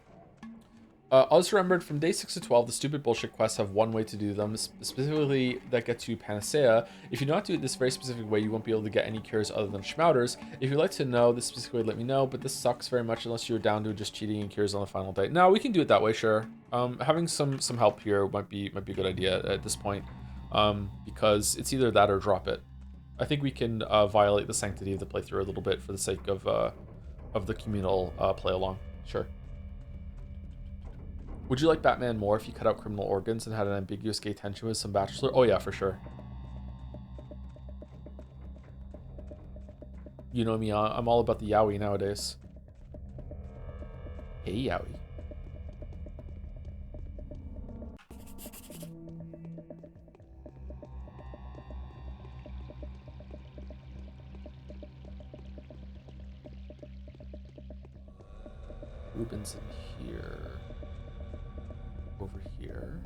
I just remembered from day 6 to 12, the stupid bullshit quests have one way to do them, specifically that gets you Panacea. If you do not do it this very specific way, you won't be able to get any cures other than Schmouters. If you'd like to know this specific way, let me know, but this sucks very much unless you're down to just cheating and cures on the final day. No, we can do it that way, sure. Having some help here might be a good idea at this point, because it's either that or drop it. I think we can violate the sanctity of the playthrough a little bit for the sake of the communal play along. Sure. Would you like Batman more if you cut out criminal organs and had an ambiguous gay tension with some bachelor? Oh yeah, for sure. You know me, I'm all about the yaoi nowadays. Hey yaoi. Ruben's in here. Over here.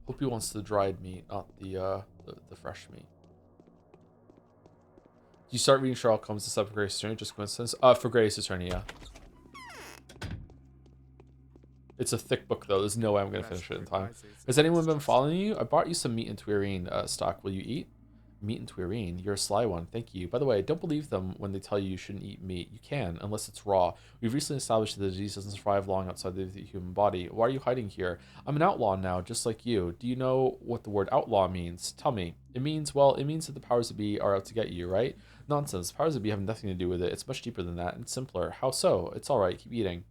Hope he wants the dried meat, not the fresh meat. You start reading Sherlock Holmes this up for Grace's Attorney, just coincidence? For Grace's Attorney, yeah. It's a thick book though, there's no way I'm gonna finish it in time. Has anyone been following you? I bought you some meat and Tuirine stock. Will you eat? Meat and Tuirine, you're a sly one, thank you. By the way, don't believe them when they tell you shouldn't eat meat. You can, unless it's raw. We've recently established that the disease doesn't survive long outside the human body. Why are you hiding here? I'm an outlaw now, just like you. Do you know what the word outlaw means? Tell me. It means, well, it means that the powers that be are out to get you, right? Nonsense. Powers that be have nothing to do with it. It's much deeper than that and simpler. How so? It's alright, keep eating.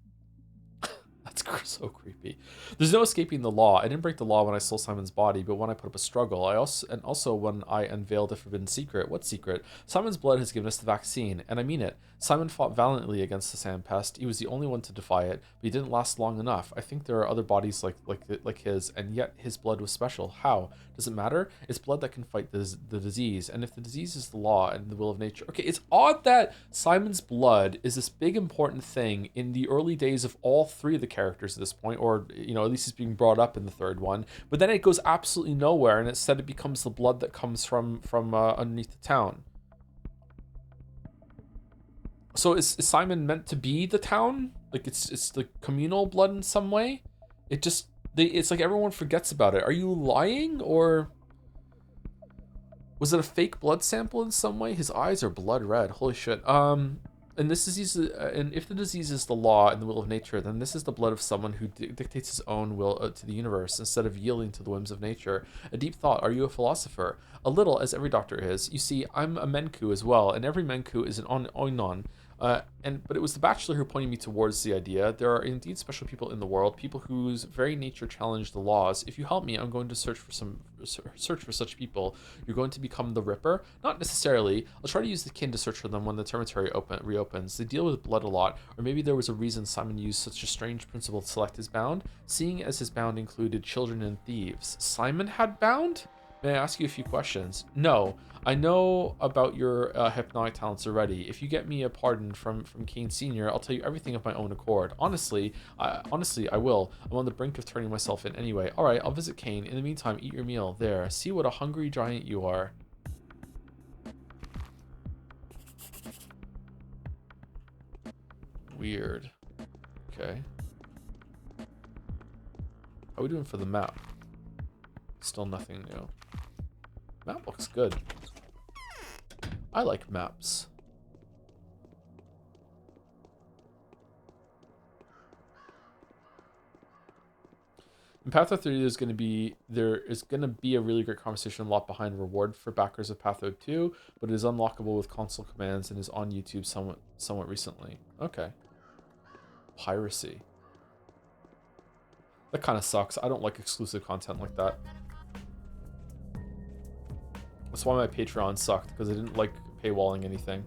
That's so creepy. There's no escaping the law. I didn't break the law when I stole Simon's body, but when I put up a struggle. Also when I unveiled a forbidden secret. What secret? Simon's blood has given us the vaccine, and I mean it. Simon fought valiantly against the sand pest. He was the only one to defy it, but he didn't last long enough. I think there are other bodies like his, and yet his blood was special. How? Does it matter? It's blood that can fight the disease, and if the disease is the law and the will of nature. Okay, it's odd that Simon's blood is this big important thing in the early days of all three of the characters at this point, or you know, at least it's being brought up in the third one. But then it goes absolutely nowhere, and instead it becomes the blood that comes from underneath the town. So is Simon meant to be the town? Like it's the communal blood in some way? It's like everyone forgets about it. Are you lying, or was it a fake blood sample in some way? His eyes are blood red. Holy shit. And this disease, and if the disease is the law and the will of nature, then this is the blood of someone who dictates his own will to the universe instead of yielding to the whims of nature. A deep thought. Are you a philosopher? A little, as every doctor is. You see, I'm a Menku as well, and every Menku is an Oinon. But it was the bachelor who pointed me towards the idea. There are indeed special people in the world, people whose very nature challenge the laws. If you help me, I'm going to search for such people. You're going to become the Ripper? Not necessarily. I'll try to use the kin to search for them when the cemetery reopens. They deal with blood a lot, or maybe there was a reason Simon used such a strange principle to select his bound, seeing as his bound included children and thieves. Simon had bound? May I ask you a few questions? No. I know about your hypnotic talents already. If you get me a pardon from Kane Sr., I'll tell you everything of my own accord. Honestly, I will. I'm on the brink of turning myself in anyway. All right, I'll visit Kane. In the meantime, eat your meal. There. See what a hungry giant you are. Weird. Okay. How are we doing for the map? Still nothing new. Map looks good. I like maps. In Patho 3, there is gonna be a really great conversation lot behind reward for backers of Patho 2, but it is unlockable with console commands and is on YouTube somewhat recently. Okay. Piracy. That kind of sucks. I don't like exclusive content like that. That's why my Patreon sucked, because I didn't like paywalling anything.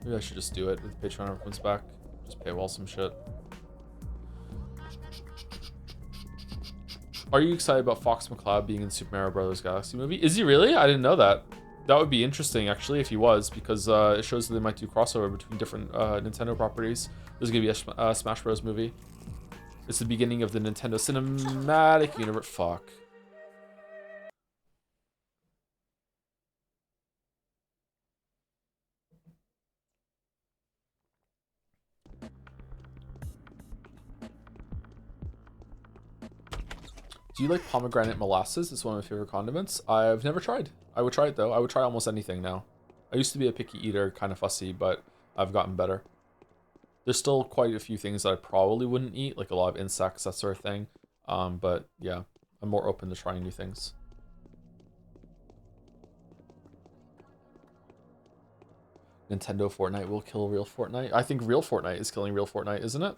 Maybe I should just do it if Patreon ever comes back. Just paywall some shit. Are you excited about Fox McCloud being in Super Mario Bros. Galaxy movie? Is he really? I didn't know that. That would be interesting, actually, if he was, because it shows that they might do crossover between different Nintendo properties. There's going to be a Smash Bros. Movie. It's the beginning of the Nintendo Cinematic Universe. Fuck. Do you like pomegranate molasses? It's one of my favorite condiments. I've never tried. I would try it though. I would try almost anything now. I used to be a picky eater, kind of fussy, but I've gotten better. There's still quite a few things that I probably wouldn't eat, like a lot of insects, that sort of thing. But yeah, I'm more open to trying new things. Nintendo Fortnite will kill real Fortnite. I think real Fortnite is killing real Fortnite, isn't it?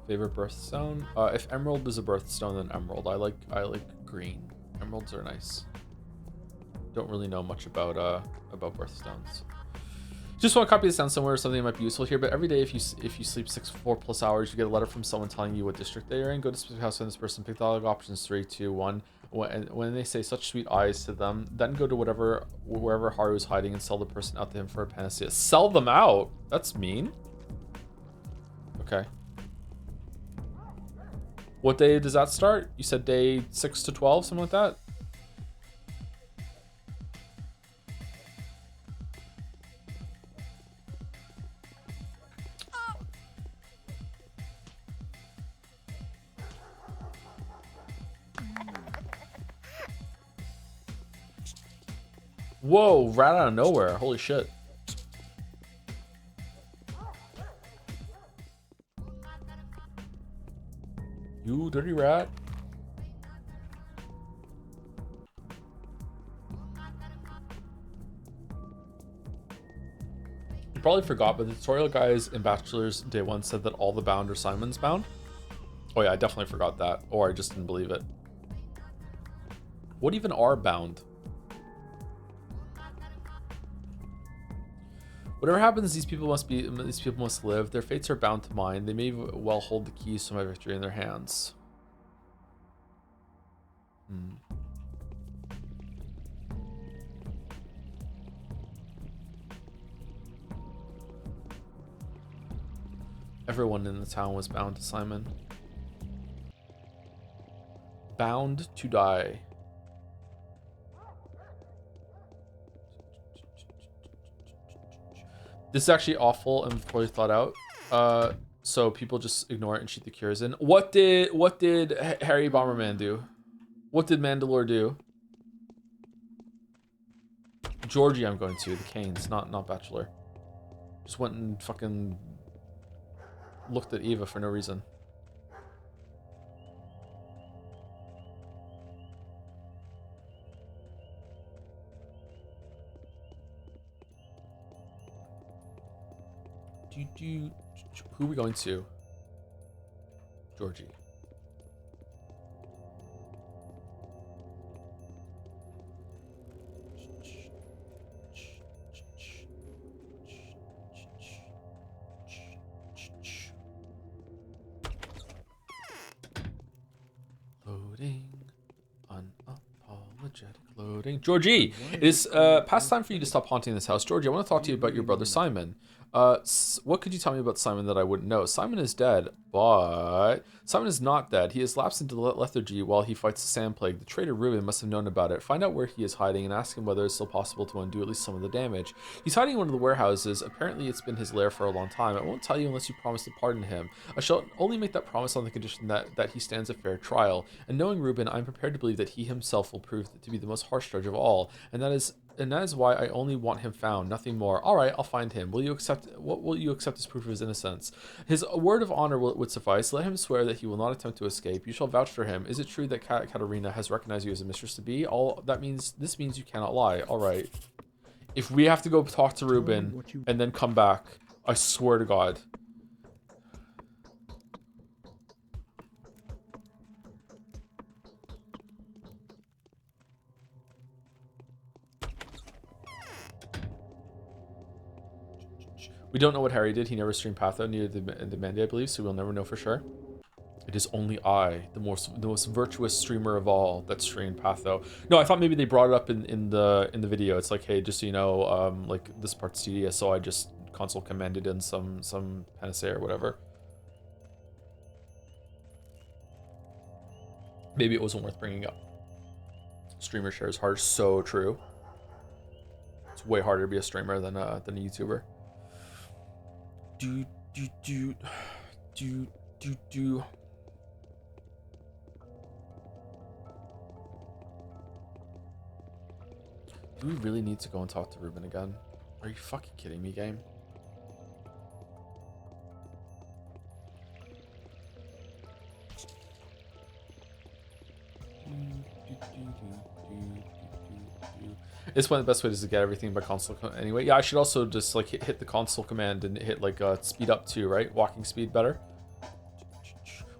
Favorite birthstone? If emerald is a birthstone, then emerald. I like green. Emeralds are nice. Don't really know much about birthstones. Just want to copy this down somewhere, something that might be useful here. But every day, if you sleep 4+ hours, you get a letter from someone telling you what district they are in. Go to specific house, find this person, pick dialogue options 3, 2, 1. When they say such sweet eyes to them, then go to wherever Haru's hiding and sell the person out to him for a panacea. Sell them out? That's mean. Okay. What day does that start? You said day 6 to 12, something like that? Whoa, rat out of nowhere. Holy shit. You dirty rat. You probably forgot, but the tutorial guys in Bachelor's Day 1 said that all the bound are Simon's bound. Oh yeah, I definitely forgot that. Or I just didn't believe it. What even are bound? Whatever happens, these people must live. Their fates are bound to mine. They may well hold the keys to my victory in their hands. Everyone in the town was bound to Simon. Bound to die. This is actually awful and poorly thought out. So people just ignore it and shoot the cures in. What did Harry Bomberman do? What did Mandalore do? Georgie, I'm going to the Canes, not Bachelor. Just went and fucking looked at Eva for no reason. Who are we going to? Georgie. Loading. Unapologetic loading. Georgie, it is past time for you to stop haunting this house. Georgie, I want to talk to you about your brother Simon. What could you tell me about Simon that I wouldn't know? Simon is dead, but Simon is not dead. He has lapsed into lethargy while he fights the sand plague. The traitor Ruben must have known about it. Find out where he is hiding and ask him whether it's still possible to undo at least some of the damage. He's hiding in one of the warehouses. Apparently it's been his lair for a long time. I won't tell you unless you promise to pardon him. I shall only make that promise on the condition that he stands a fair trial. And knowing Ruben, I'm prepared to believe that he himself will prove to be the most harsh judge of all. And that is why I only want him found, nothing more. All right, I'll find him. Will you accept as proof of his innocence? His word of honor would suffice. Let him swear that he will not attempt to escape. You shall vouch for him. Is it true that Katarina has recognized you as a mistress to be? This means you cannot lie. All right. If we have to go talk to Ruben and then come back, I swear to God. We don't know what Harry did. He never streamed Patho, neither did Mandy, I believe, so we'll never know for sure. It is only I, the most virtuous streamer of all, that streamed Patho. No, I thought maybe they brought it up in the video. It's like, hey, just so you know, like this part's tedious, so I just console commanded in some panacea or whatever. Maybe it wasn't worth bringing up. Streamer share is hard. So true. It's way harder to be a streamer than a YouTuber. Do we really need to go and talk to Ruben again? Are you fucking kidding me, game? It's one of the best ways to get everything by console anyway. Yeah, I should also just like hit the console command and hit like speed up too, right? Walking speed better.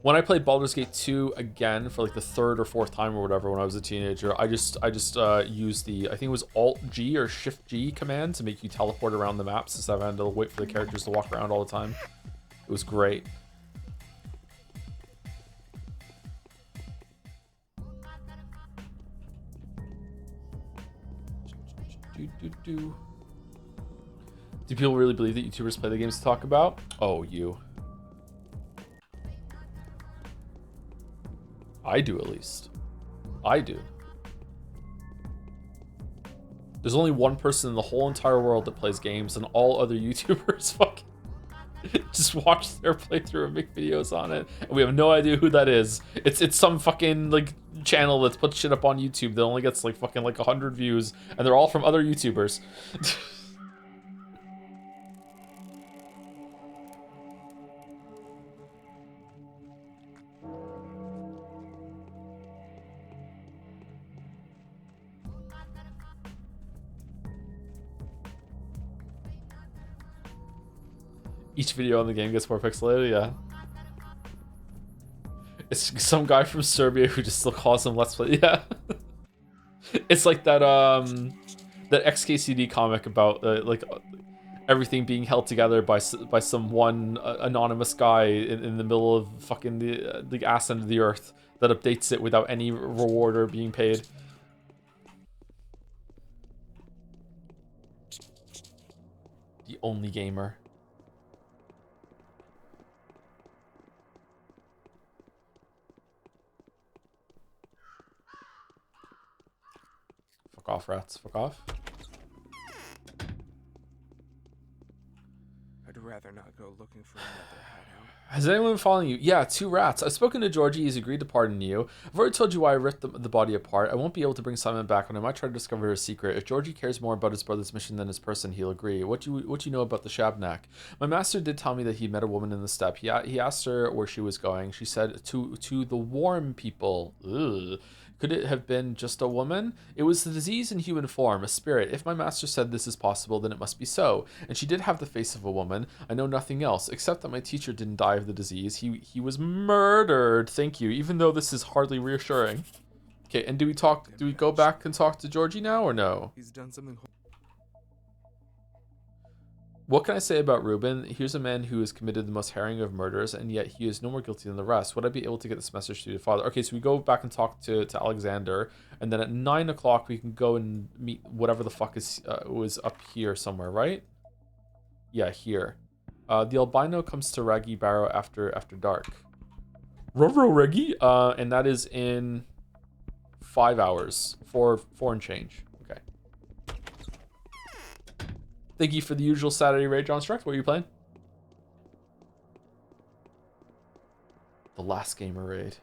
When I played Baldur's Gate 2 again for like the third or fourth time or whatever when I was a teenager, I just used the, I think it was Alt G or Shift G command to make you teleport around the maps instead of having to wait for the characters to walk around all the time. It was great. Do people really believe that YouTubers play the games to talk about? Oh, you. I do, at least. I do. There's only one person in the whole entire world that plays games, and all other YouTubers fucking just watch their playthrough and make videos on it. And we have no idea who that is. It's some fucking like channel that's put shit up on YouTube that only gets like fucking like 100 views, and they're all from other YouTubers. Each video on the game gets more pixelated, yeah. It's some guy from Serbia who just still calls him Let's Play, yeah. It's like that that XKCD comic about like everything being held together by some one anonymous guy in the middle of fucking the ass end of the earth that updates it without any reward or being paid. The only gamer. Fuck off, rats. Fuck off. rather not go looking for another hideout. Has anyone been following you? Yeah, 2 rats. I've spoken to Georgie. He's agreed to pardon you. I've already told you why I ripped the body apart. I won't be able to bring Simon back, and I might try to discover his secret. If Georgie cares more about his brother's mission than his person, he'll agree. What do you know about the Shabnak? My master did tell me that he met a woman in the steppe. He asked her where she was going. She said to the warm people. Ugh. Could it have been just a woman? It was the disease in human form, a spirit. If my master said this is possible, then it must be so. And she did have the face of a woman. I know nothing else, except that my teacher didn't die of the disease. He was murdered. Thank you, even though this is hardly reassuring. Okay, and do we go back and talk to Georgie now, or no? He's done something. What can I say about Reuben? Here's a man who has committed the most harrowing of murders, and yet he is no more guilty than the rest. Would I be able to get this message to your father? Okay, so we go back and talk to Alexander, and then at 9 o'clock we can go and meet whatever the fuck was up here somewhere, right? Yeah, here. The albino comes to Raggy Barrow after dark. Roro Reggie? And that is in 5 hours. 4 and change. Okay. Thank you for the usual Saturday raid, John Struck. What are you playing? The last gamer raid.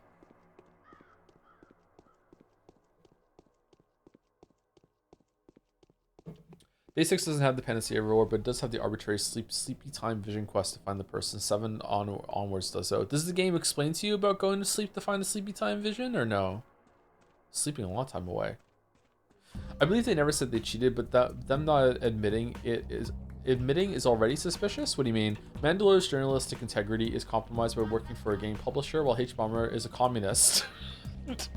Day 6 doesn't have the Panacea Reward, but it does have the arbitrary sleepy time vision quest to find the person. 7 onwards does so. Does the game explain to you about going to sleep to find the sleepy time vision, or no? Sleeping a long time away. I believe they never said they cheated, but them not admitting is already suspicious. What do you mean? Mandalorian's journalistic integrity is compromised by working for a game publisher, while H-Bomber is a communist.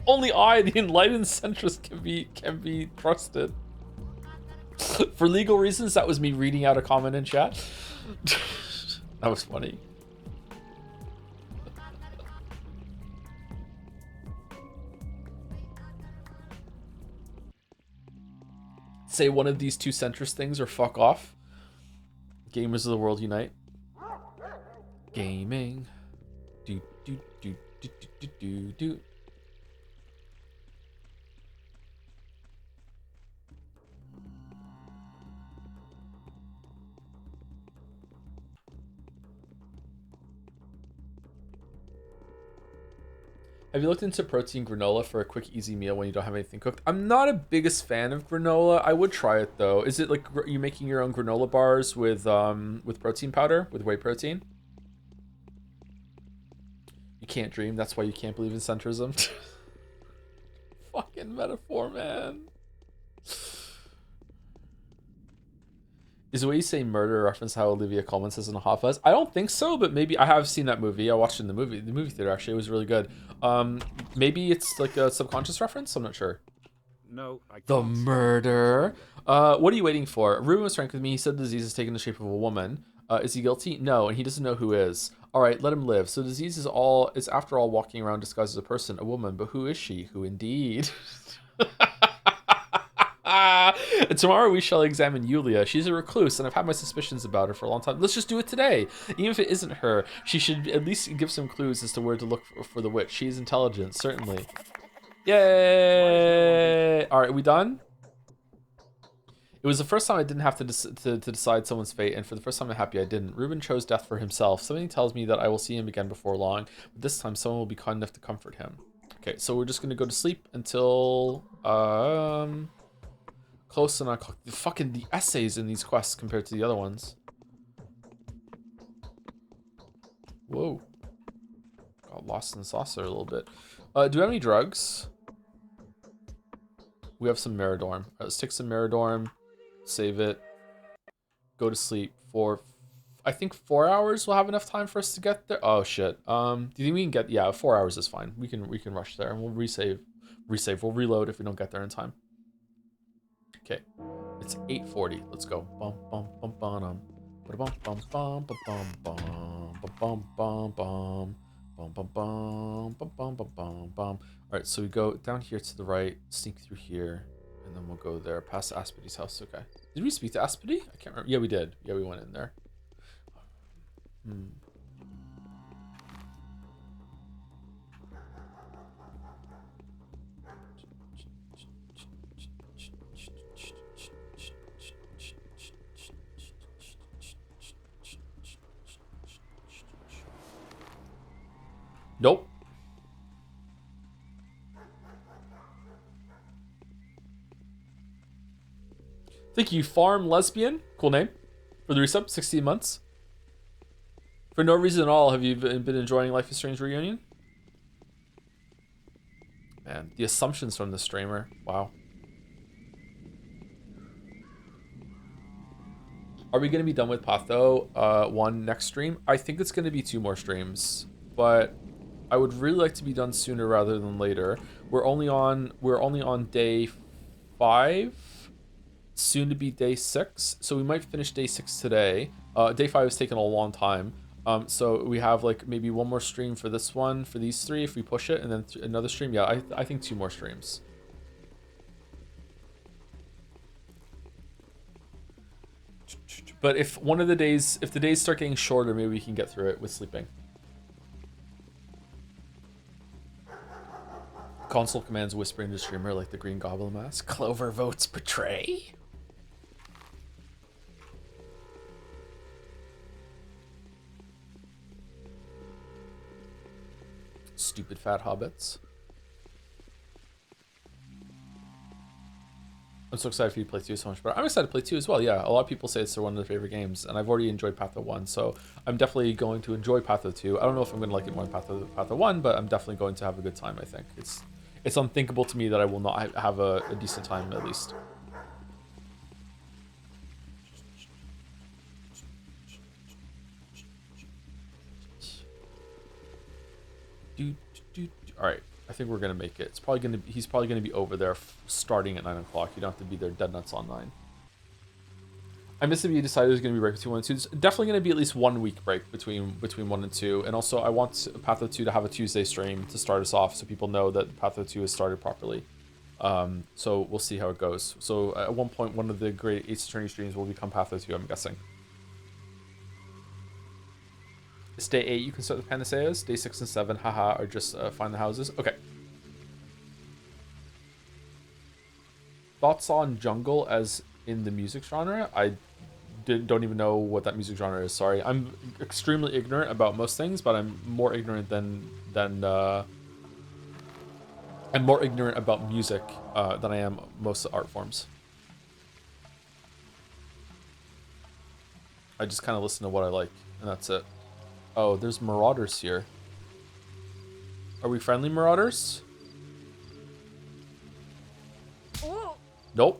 Only I, the enlightened centrist, can be trusted. For legal reasons, that was me reading out a comment in chat. That was funny. Say one of these 2 centrist things or fuck off. Gamers of the world unite. Gaming. Do do do do do do do. Have you looked into protein granola for a quick, easy meal when you don't have anything cooked? I'm not a biggest fan of granola. I would try it though. Is it like you making your own granola bars with protein powder, with whey protein? You can't dream. That's why you can't believe in centrism. Fucking metaphor, man. Is the way you say murder a reference to how Olivia Colman says in a Hot Fuzz? I don't think so, but maybe I have seen that movie. I watched it in the movie theater actually. It was really good. Maybe it's like a subconscious reference. I'm not sure. No, I can't. The murder. What are you waiting for? Ruben was frank with me. He said the disease has taken the shape of a woman. Is he guilty? No, and he doesn't know who is. All right, let him live. So disease is after all walking around disguised as a person, a woman. But who is she? Who indeed? And tomorrow we shall examine Yulia. She's a recluse, and I've had my suspicions about her for a long time. Let's just do it today. Even if it isn't her, she should at least give some clues as to where to look for the witch. She's intelligent, certainly. Yay! All right, we done? It was the first time I didn't have to decide someone's fate, and for the first time I'm happy I didn't. Ruben chose death for himself. Something tells me that I will see him again before long, but this time someone will be kind enough to comfort him. Okay, so we're just gonna go to sleep until close to 9 o'clock. The essays in these quests compared to the other ones. Whoa. Got lost in the sauce there a little bit. Do we have any drugs? We have some Meridorm. Let's take some Meridorm. Save it. Go to sleep for, I think 4 hours will have enough time for us to get there. Oh shit. Do you think we can get, yeah, 4 hours is fine. We can rush there and we'll resave. We'll reload if we don't get there in time. Okay. It's 8:40. Let's go. Bum bum bum bum bum bum bum bum bum bum bum bum bum bum bum bum bum bum bum bum. All right, so we go down here to the right, sneak through here, and then we'll go there past Aspidy's house. Okay. Did we speak to Aspidy? I can't remember. Yeah, we did. Yeah, we went in there. Thank you, Farm Lesbian. Cool name. For the resub, 16 months. For no reason at all, have you been enjoying Life is Strange Reunion? Man, the assumptions from the streamer. Wow. Are we going to be done with Patho 1 next stream? I think it's going to be 2 more streams, but I would really like to be done sooner rather than later. We're only on day 5, soon to be day 6, so we might finish day 6 today. Day 5 has taken a long time. So we have like maybe 1 more stream for this one, for these 3 if we push it, and then another stream. Yeah, I think 2 more streams. But if the days start getting shorter, maybe we can get through it with sleeping. Console commands whispering to streamer like the Green Goblin mask. Clover votes betray. Stupid fat hobbits. I'm so excited for you to play 2 so much better. I'm excited to play 2 as well, yeah. A lot of people say it's one of their favorite games, and I've already enjoyed Patho 1, so I'm definitely going to enjoy Patho 2. I don't know if I'm going to like it more than Patho 1, but I'm definitely going to have a good time, I think. It's unthinkable to me that I will not have a decent time, at least. Alright. I think we're gonna make it. He's probably gonna be over there starting at 9 o'clock. You don't have to be there dead nuts on 9. I missed if you decided there's gonna be break between 1 and 2. There's definitely gonna be at least 1 week break between 1 and 2. And also I want Patho 2 to have a Tuesday stream to start us off so people know that Patho 2 has started properly. So we'll see how it goes. So at one point one of the great Ace Attorney streams will become Patho 2, I'm guessing. It's day 8, you can start the Panaceas. Day 6 and 7, haha, are just find the houses. Okay. Thoughts on jungle as in the music genre? I don't even know what that music genre is, sorry. I'm extremely ignorant about most things, but I'm more ignorant than I'm more ignorant about music than I am most art forms. I just kind of listen to what I like, and that's it. Oh, there's marauders here. Are we friendly marauders? Oh. Nope.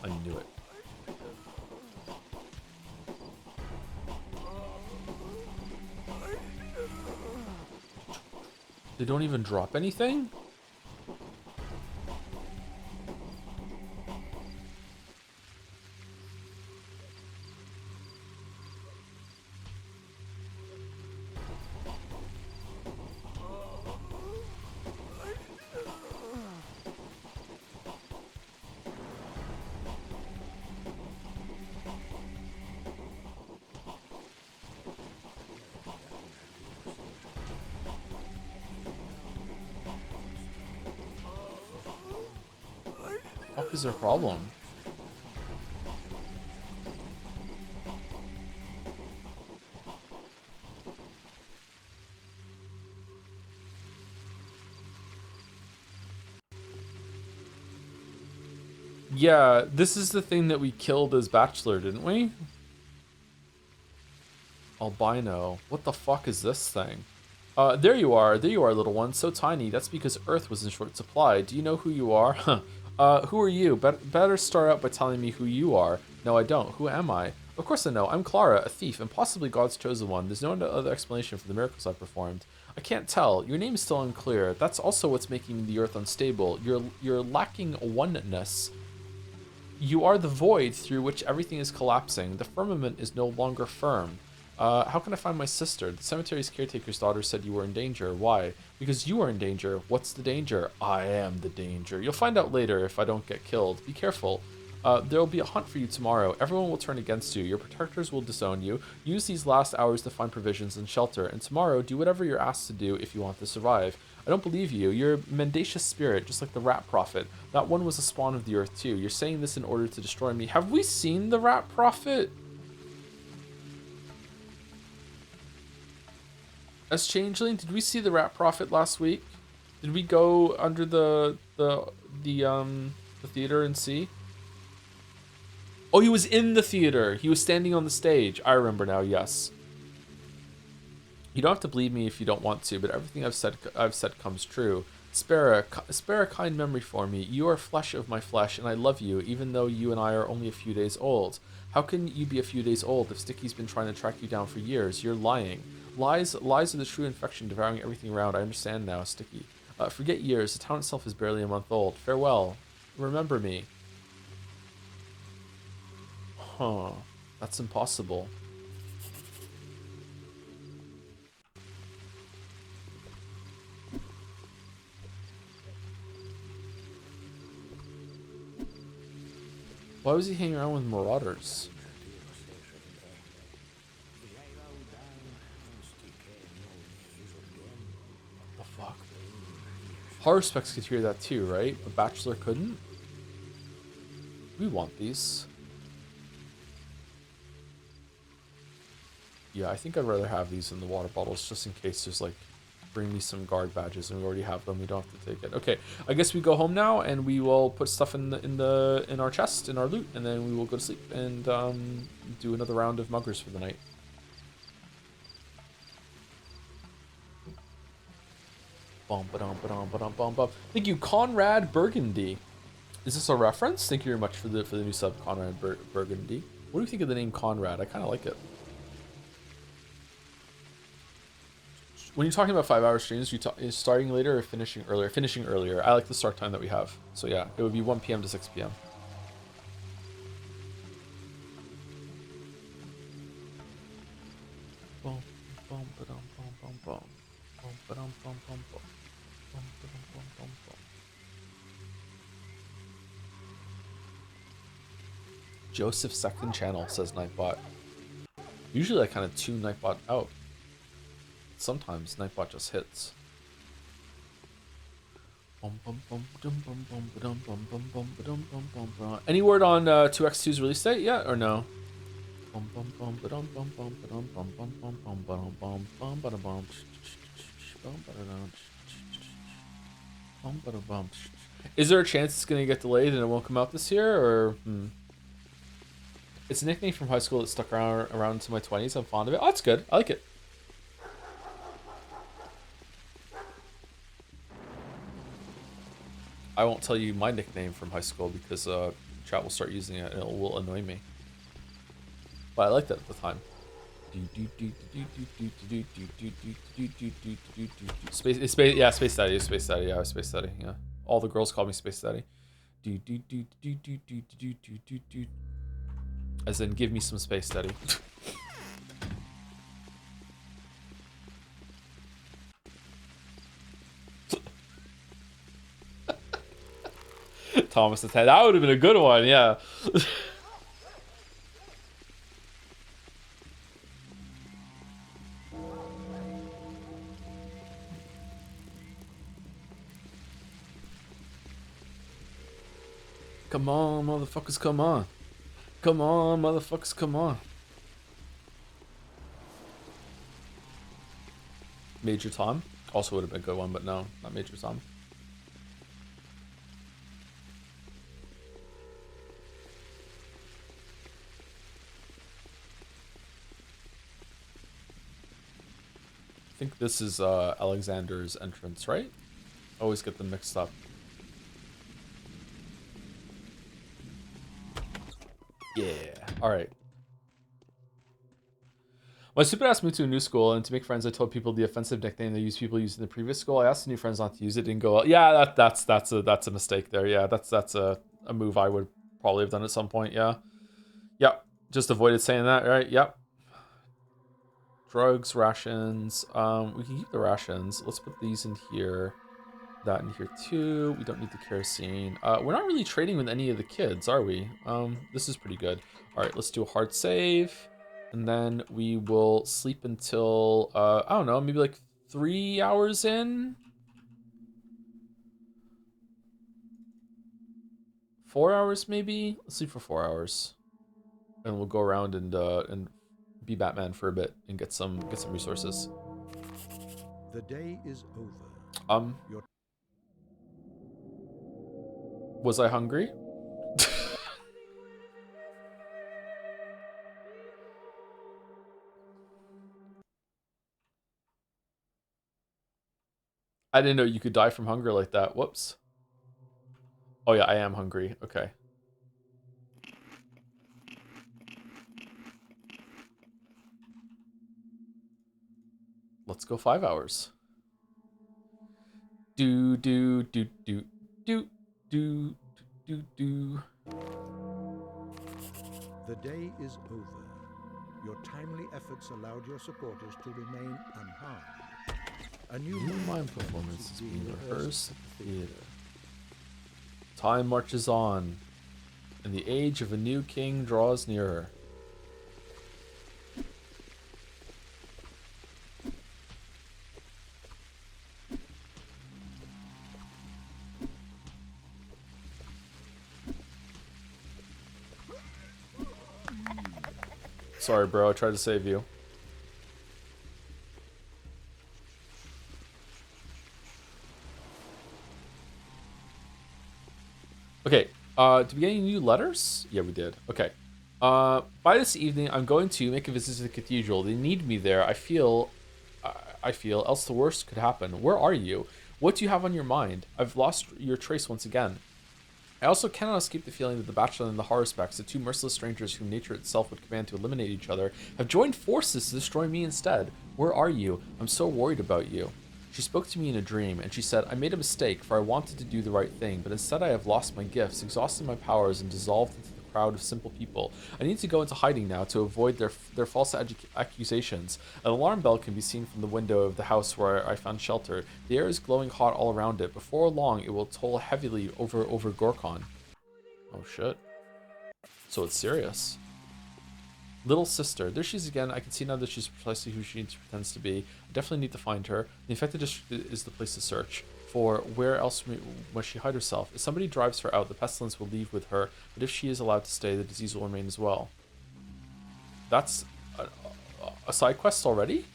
I knew it. They don't even drop anything? What is their problem? Yeah, this is the thing that we killed as Bachelor, didn't we? Albino. What the fuck is this thing? There you are, little one. So tiny. That's because Earth was in short supply. Do you know who you are? Who are you? Better start out by telling me who you are. No, I don't. Who am I? Of course I know. I'm Clara, a thief, and possibly God's chosen one. There's no other explanation for the miracles I've performed. I can't tell. Your name is still unclear. That's also what's making the Earth unstable. You're lacking oneness. You are the void through which everything is collapsing. The firmament is no longer firm. How can I find my sister? The cemetery's caretaker's daughter said you were in danger. Why? Because you are in danger. What's the danger? I am the danger. You'll find out later if I don't get killed. Be careful. There will be a hunt for you tomorrow. Everyone will turn against you. Your protectors will disown you. Use these last hours to find provisions and shelter. And tomorrow, do whatever you're asked to do if you want to survive. I don't believe you. You're a mendacious spirit, just like the rat prophet. That one was a spawn of the earth too. You're saying this in order to destroy me. Have we seen the rat prophet? As Changeling, did we see the rat prophet last week? Did we go under the theater and see? Oh, he was in the theater. He was standing on the stage. I remember now. Yes. You don't have to believe me if you don't want to, but everything I've said comes true. Spare a kind memory for me. You are flesh of my flesh, and I love you, even though you and I are only a few days old. How can you be a few days old if Sticky's been trying to track you down for years? You're lying. Lies are the true infection, devouring everything around. I understand now, Sticky. Forget years. The town itself is barely a month old. Farewell. Remember me. Huh. That's impossible. Why was he hanging around with marauders? What the fuck? Horror specs could hear that too, right? A bachelor couldn't? We want these. Yeah, I think I'd rather have these in the water bottles just in case there's like, bring me some guard badges and we already have them. We don't have to take it. Okay, I guess we go home now and we will put stuff in our chest, in our loot, and then we will go to sleep and do another round of muggers for the night. Thank you, Conrad Burgundy. Is this a reference? Thank you very much for the new sub, Conrad Burgundy. What do you think of the name Conrad? I kind of like it. When you're talking about 5-hour streams, is starting later or finishing earlier? Finishing earlier. I like the start time that we have. So yeah, it would be 1 p.m. to 6 p.m. Joseph's second channel, says Nightbot. Usually I kind of tune Nightbot out. Sometimes Nightbot just hits. Any word on 2x2's release date yet, or no? Is there a chance it's going to get delayed and it won't come out this year, or... It's a nickname from high school that stuck around into my 20s. I'm fond of it. Oh, that's good. I like it. I won't tell you my nickname from high school because chat will start using it and it will annoy me. But I liked it at the time. Space Daddy, yeah, Space Daddy, yeah, Space Daddy, yeah. All the girls call me Space Daddy. As in, give me some Space Daddy. Thomas the Tank. That would have been a good one, yeah. Come on, motherfuckers, come on. Come on, motherfuckers, come on. Major Tom. Also would have been a good one, but no, not Major Tom. I think this is Alexander's entrance, right? I always get them mixed up. Yeah, alright. My stupid ass moved to a new school, and to make friends, I told people the offensive nickname they used people used in the previous school. I asked the new friends not to use it, didn't go well. Yeah, that's a mistake there. Yeah, that's a move I would probably have done at some point, yeah. Yep. Just avoided saying that, right? Yep. Drugs, rations. We can keep the rations. Let's put these in here. That in here too. We don't need the kerosene. We're not really trading with any of the kids, are we? This is pretty good. All right, let's do a hard save, and then we will sleep until I don't know, maybe like 3 hours in. 4 hours maybe. Let's sleep for 4 hours, and we'll go around and be Batman for a bit and get some resources. The day is over. Was I hungry? I didn't know you could die from hunger like that. Whoops. Oh yeah, I am hungry. Okay. Let's go 5 hours. Do do do do do do do do. The day is over. Your timely efforts allowed your supporters to remain unharmed. A new mime performance is being rehearsed at the theater. Time marches on, and the age of a new king draws nearer. Sorry, bro. I tried to save you. Okay. Did we get any new letters? Yeah, we did. Okay. By this evening, I'm going to make a visit to the cathedral. They need me there. I feel, else the worst could happen. Where are you? What do you have on your mind? I've lost your trace once again. I also cannot escape the feeling that the Bachelor and the Haruspecs, the two merciless strangers whom nature itself would command to eliminate each other, have joined forces to destroy me instead. Where are you? I'm so worried about you. She spoke to me in a dream, and she said, I made a mistake, for I wanted to do the right thing, but instead I have lost my gifts, exhausted my powers, and dissolved into the crowd of simple people. I need to go into hiding now to avoid their false accusations. An alarm bell can be seen from the window of the house where I found shelter. The air is glowing hot all around it. Before long, it will toll heavily over Gorkon. Oh shit. So it's serious. Little sister. There she is again. I can see now that she's precisely who she pretends to be. I definitely need to find her. The infected district is the place to search. For where else must she hide herself? If somebody drives her out, the pestilence will leave with her. But if she is allowed to stay, the disease will remain as well. That's a side quest already?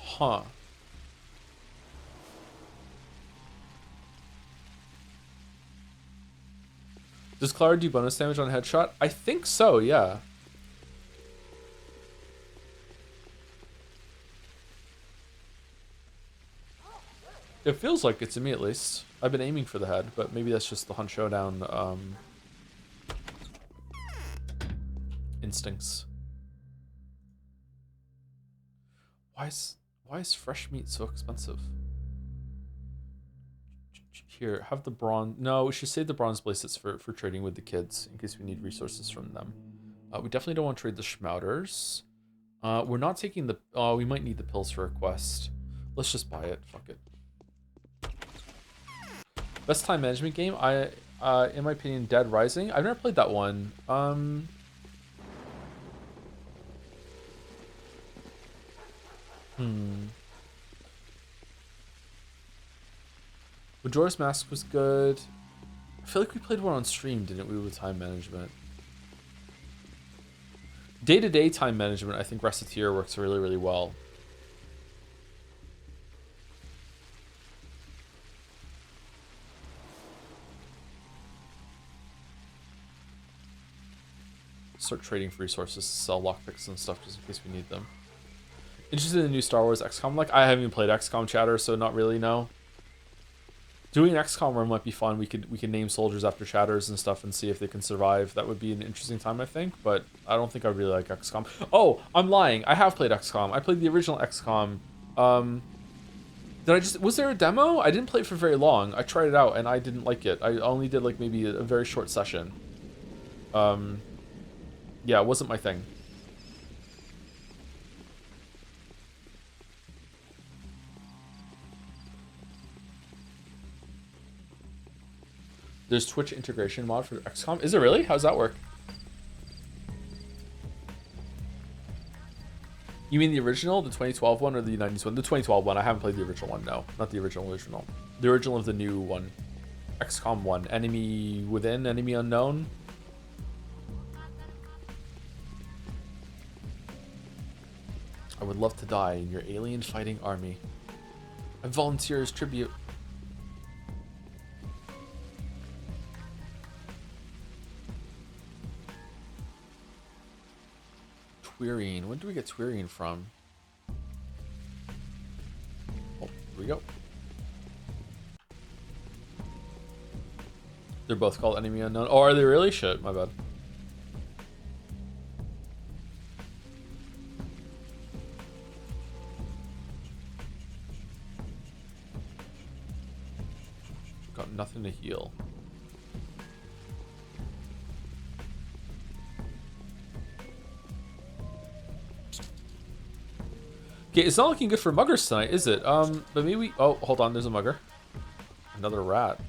Huh. Does Clara do bonus damage on headshot? I think so, yeah. It feels like it to me, at least. I've been aiming for the head, but maybe that's just the Hunt Showdown instincts. Why is fresh meat so expensive? Here, have the bronze. No, we should save the bronze bracelets for trading with the kids in case we need resources from them. We definitely don't want to trade the schmouters. We're not taking the. We might need the pills for a quest. Let's just buy it. Fuck it. Best time management game. In my opinion, Dead Rising. I've never played that one. Majora's Mask was good. I feel like we played one on stream, didn't we, with time management? Day-to-day time management, I think Recettear works really, really well. Start trading for resources, sell lockpicks and stuff just in case we need them. Interested in the new Star Wars XCOM? Like, I haven't even played XCOM chatter, so not really, no. Doing an XCOM run might be fun. We could name soldiers after chatters and stuff and see if they can survive. That would be an interesting time, I think. But I don't think I really like XCOM. Oh, I'm lying. I have played XCOM. I played the original XCOM. Was there a demo? I didn't play it for very long. I tried it out and I didn't like it. I only did like maybe a very short session. Yeah, it wasn't my thing. There's Twitch integration mod for XCOM. Is it really? How does that work? You mean the original, the 2012 one, or the 90s one? The 2012 one. I haven't played the original one. No, not the original. The original of the new one. XCOM 1. Enemy Within, Enemy Unknown. I would love to die in your alien fighting army. I volunteer as tribute. Twirine. When do we get Twirine from? Oh, here we go. They're both called Enemy Unknown. Oh, are they really? Shit, my bad. Got nothing to heal. Okay, it's not looking good for muggers tonight, is it? But maybe we... Oh, hold on, there's a mugger. Another rat.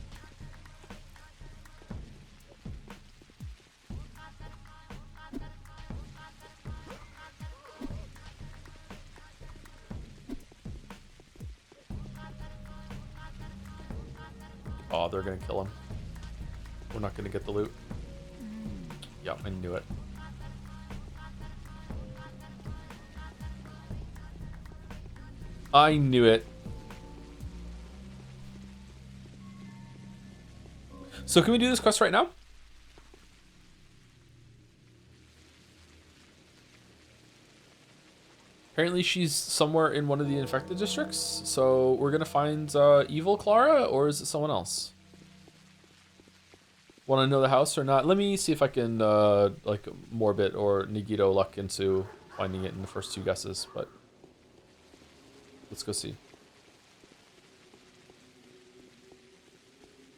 Oh, they're gonna kill him. We're not gonna get the loot. Yeah, I knew it. I knew it. So can we do this quest right now? Apparently she's somewhere in one of the infected districts. So we're gonna find evil Clara, or is it someone else? Want to know the house or not? Let me see if I can like morbid or Nagito luck into finding it in the first two guesses, but let's go see.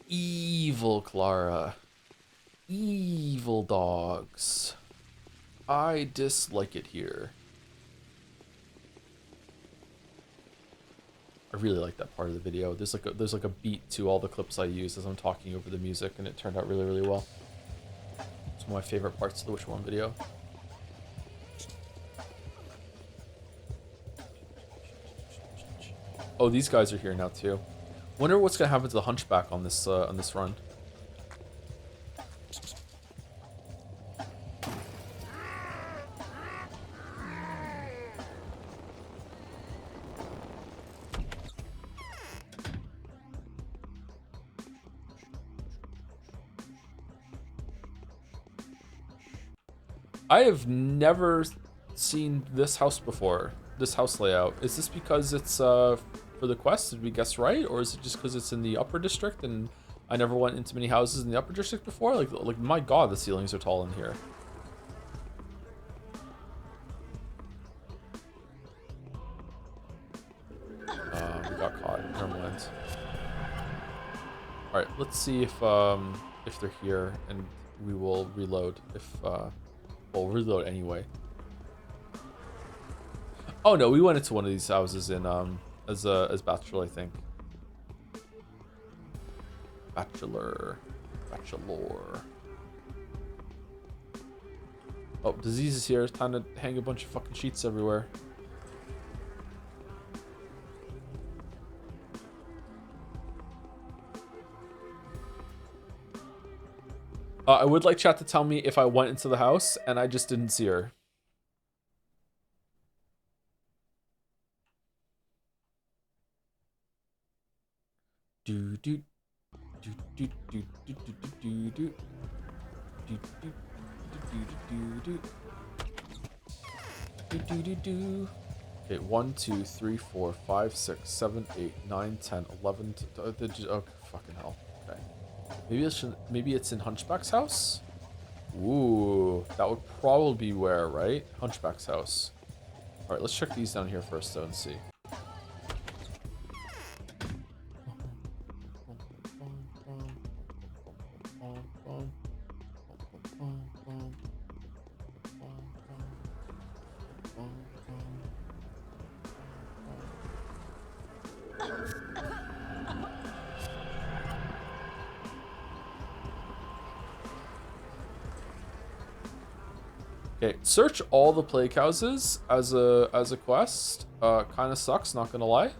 Evil Clara. Evil dogs. I dislike it here. I really like that part of the video. There's like a beat to all the clips I use as I'm talking over the music, and it turned out really, really well. It's one of my favorite parts of the Which One video. Oh, these guys are here now too. Wonder what's gonna happen to the Hunchback on this run. I have never seen this house before. This house layout. Is this because it's for the quest? Did we guess right, or is it just because it's in the upper district and I never went into many houses in the upper district before? Like my god, the ceilings are tall in here. We got caught. Never mind. All right, let's see if they're here, and we will reload. We'll reload anyway. Oh no, we went into one of these houses in as Bachelor, I think. Bachelor. Oh, Disease is here. It's time to hang a bunch of fucking sheets everywhere. I would like chat to tell me if I went into the house and I just didn't see her. Do do do do do do do do do do do. Okay, 1, 2, 3, 4, 5, 6, 7, 8, 9, 10, 11. Oh, fucking hell. Okay. Maybe it's in Hunchback's house? Ooh, that would probably be where, right? Hunchback's house. Alright, let's check these down here first, though, and see. Okay, search all the plague houses as a quest. Kind of sucks, not gonna lie.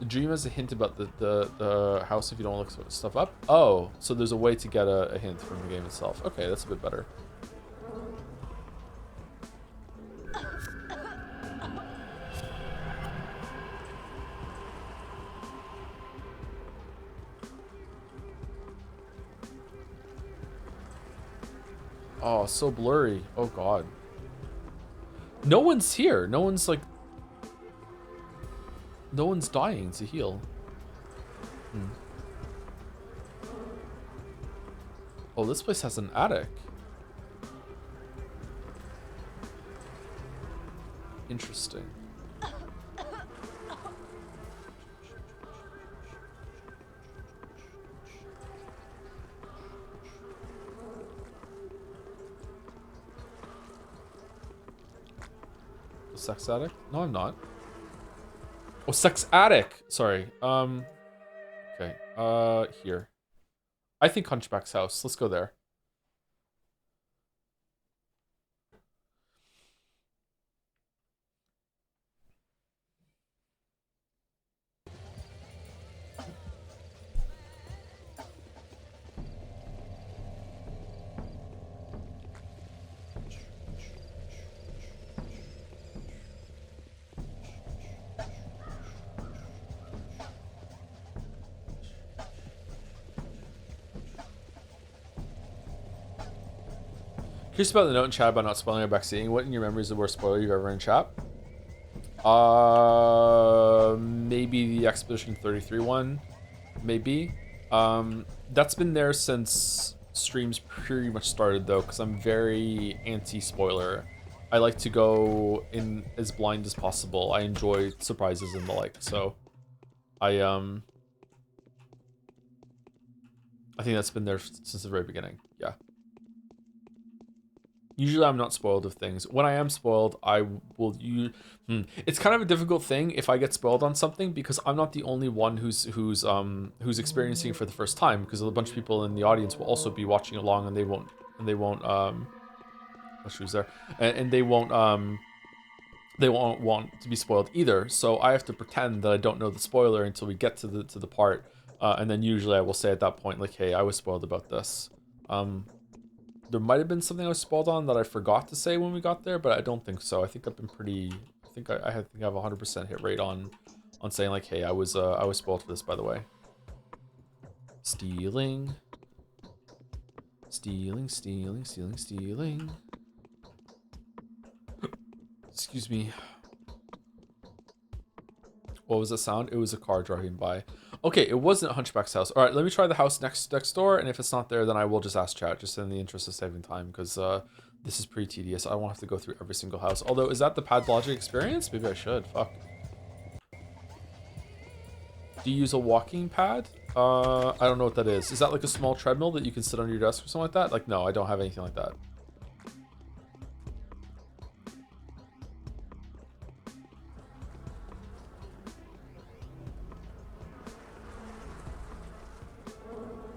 The dream has a hint about the house if you don't look stuff up. Oh, so there's a way to get a hint from the game itself. Okay, that's a bit better. Oh, so blurry. Oh god. No one's here. No one's like... No one's dying to heal. Oh, this place has an attic. Interesting. Sex addict? No, I'm not. Oh, sex addict. Sorry. Okay. Here. I think Hunchback's house. Let's go there. Curious about the note in chat about not spoiling or backseating. What in your memories is the worst spoiler you've ever in chat? Maybe the Expedition 33 one. Maybe. That's been there since streams pretty much started though, because I'm very anti-spoiler. I like to go in as blind as possible. I enjoy surprises and the like, so I think that's been there since the very beginning. Yeah. Usually I'm not spoiled of things. When I am spoiled, I will use... It's kind of a difficult thing if I get spoiled on something because I'm not the only one who's experiencing it for the first time, because a bunch of people in the audience will also be watching along and they won't oh, she was there. And they won't want to be spoiled either. So I have to pretend that I don't know the spoiler until we get to the part. And then usually I will say at that point, like, hey, I was spoiled about this. There might have been something I was spoiled on that I forgot to say when we got there, but I don't think so. I think I've been pretty... I think I have a 100% hit rate on saying like, hey, I was spoiled for this, by the way. Stealing. Stealing, stealing, stealing, stealing. Excuse me. What was the sound? It was a car driving by. Okay, it wasn't Hunchback's house. All right, let me try the house next door, and if it's not there, then I will just ask chat, just in the interest of saving time, because this is pretty tedious. I won't have to go through every single house. Although, is that the Pathologic experience? Maybe I should. Fuck. Do you use a walking pad? I don't know what that is. Is that like a small treadmill that you can sit on your desk or something like that? Like, no, I don't have anything like that.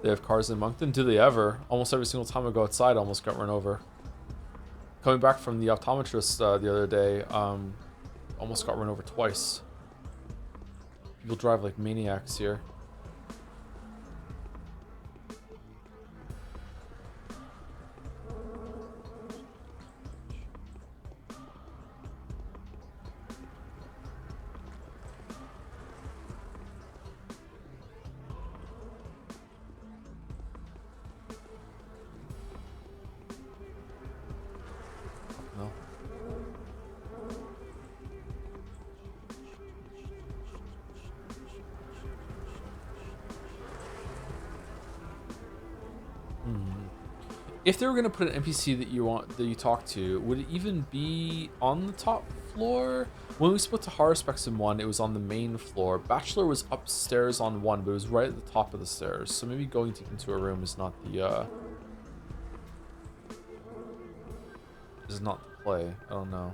They have cars in Moncton? Do they ever? Almost every single time I go outside, I almost got run over. Coming back from the optometrist the other day, almost got run over twice. People drive like maniacs here. If they were gonna put an NPC that you talk to, would it even be on the top floor? When we spoke to Haruspex in 1, it was on the main floor. Bachelor was upstairs on 1, but it was right at the top of the stairs. So maybe going deep into a room is not the play. I don't know.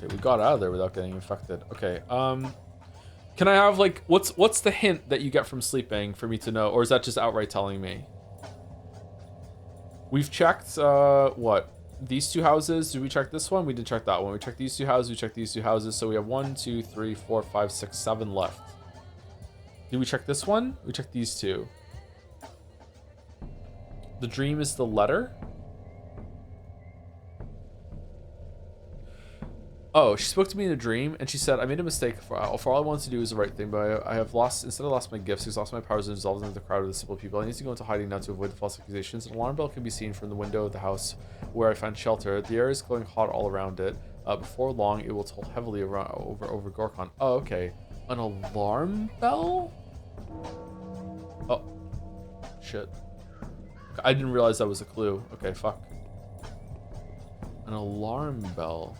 Okay, we got out of there without getting infected. Okay, can I have, like, what's the hint that you get from sleeping for me to know? Or is that just outright telling me? We've checked, what? These two houses. Did we check this one? We didn't check that one. We checked these two houses. We checked these two houses. So we have 1, 2, 3, 4, 5, 6, 7 left. Did we check this one? We checked these two. The dream is the letter. Oh, she spoke to me in a dream, and she said, I made a mistake. For all I wanted to do is the right thing, but I have lost, instead of lost my gifts, I've lost my powers and dissolved into the crowd of the simple people. I need to go into hiding now to avoid the false accusations. An alarm bell can be seen from the window of the house where I found shelter. The air is glowing hot all around it. Before long, it will toll heavily around over Gorkon. Oh, okay. An alarm bell? Oh. Shit. I didn't realize that was a clue. Okay, fuck. An alarm bell.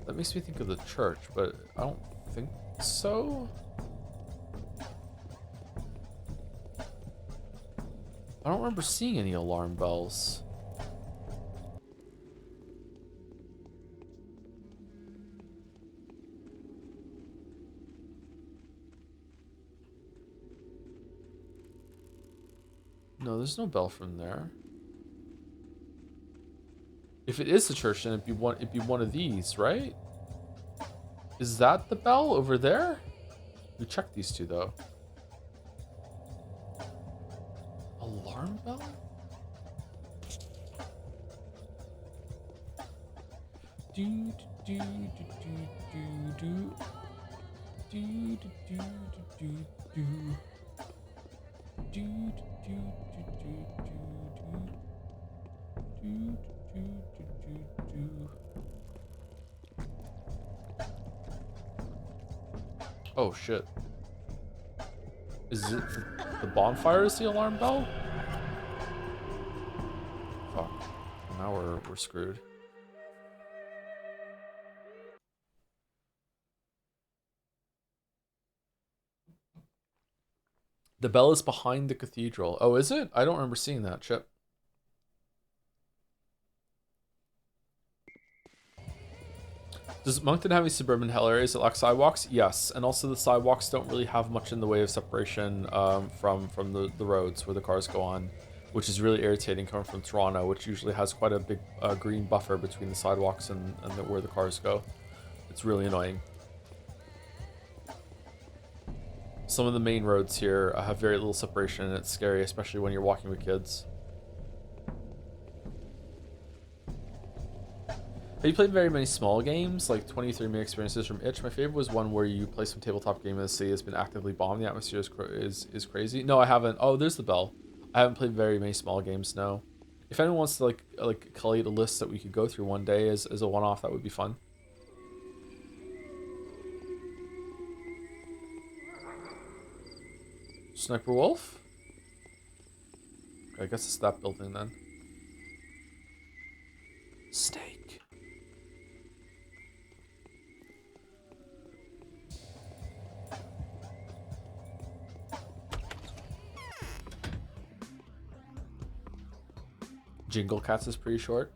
That makes me think of the church, but I don't think so. I don't remember seeing any alarm bells. No, there's no bell from there. If it is the church, then it'd be one of these, right? Is that the bell over there? We checked these two though. Alarm bell? Do do do do do do do do do do do do do do do. Oh shit. Is it the bonfire is the alarm bell? Fuck. Now we're screwed. The bell is behind the cathedral. Oh, is it? I don't remember seeing that. Chip. Does Moncton have any suburban hell areas that lack sidewalks? Yes, and also the sidewalks don't really have much in the way of separation from the roads where the cars go on, which is really irritating coming from Toronto, which usually has quite a big green buffer between the sidewalks and where the cars go. It's really annoying. Some of the main roads here have very little separation, and it's scary, especially when you're walking with kids. Have you played very many small games, like 23-minute experiences from Itch? My favorite was one where you play some tabletop game and the city has been actively bombed. The atmosphere is crazy. No, I haven't. Oh, there's the bell. I haven't played very many small games, no. If anyone wants to like collate a list that we could go through one day as a one-off, that would be fun. Sniper Wolf? I guess it's that building then. Steak. Jingle Cats is pretty short.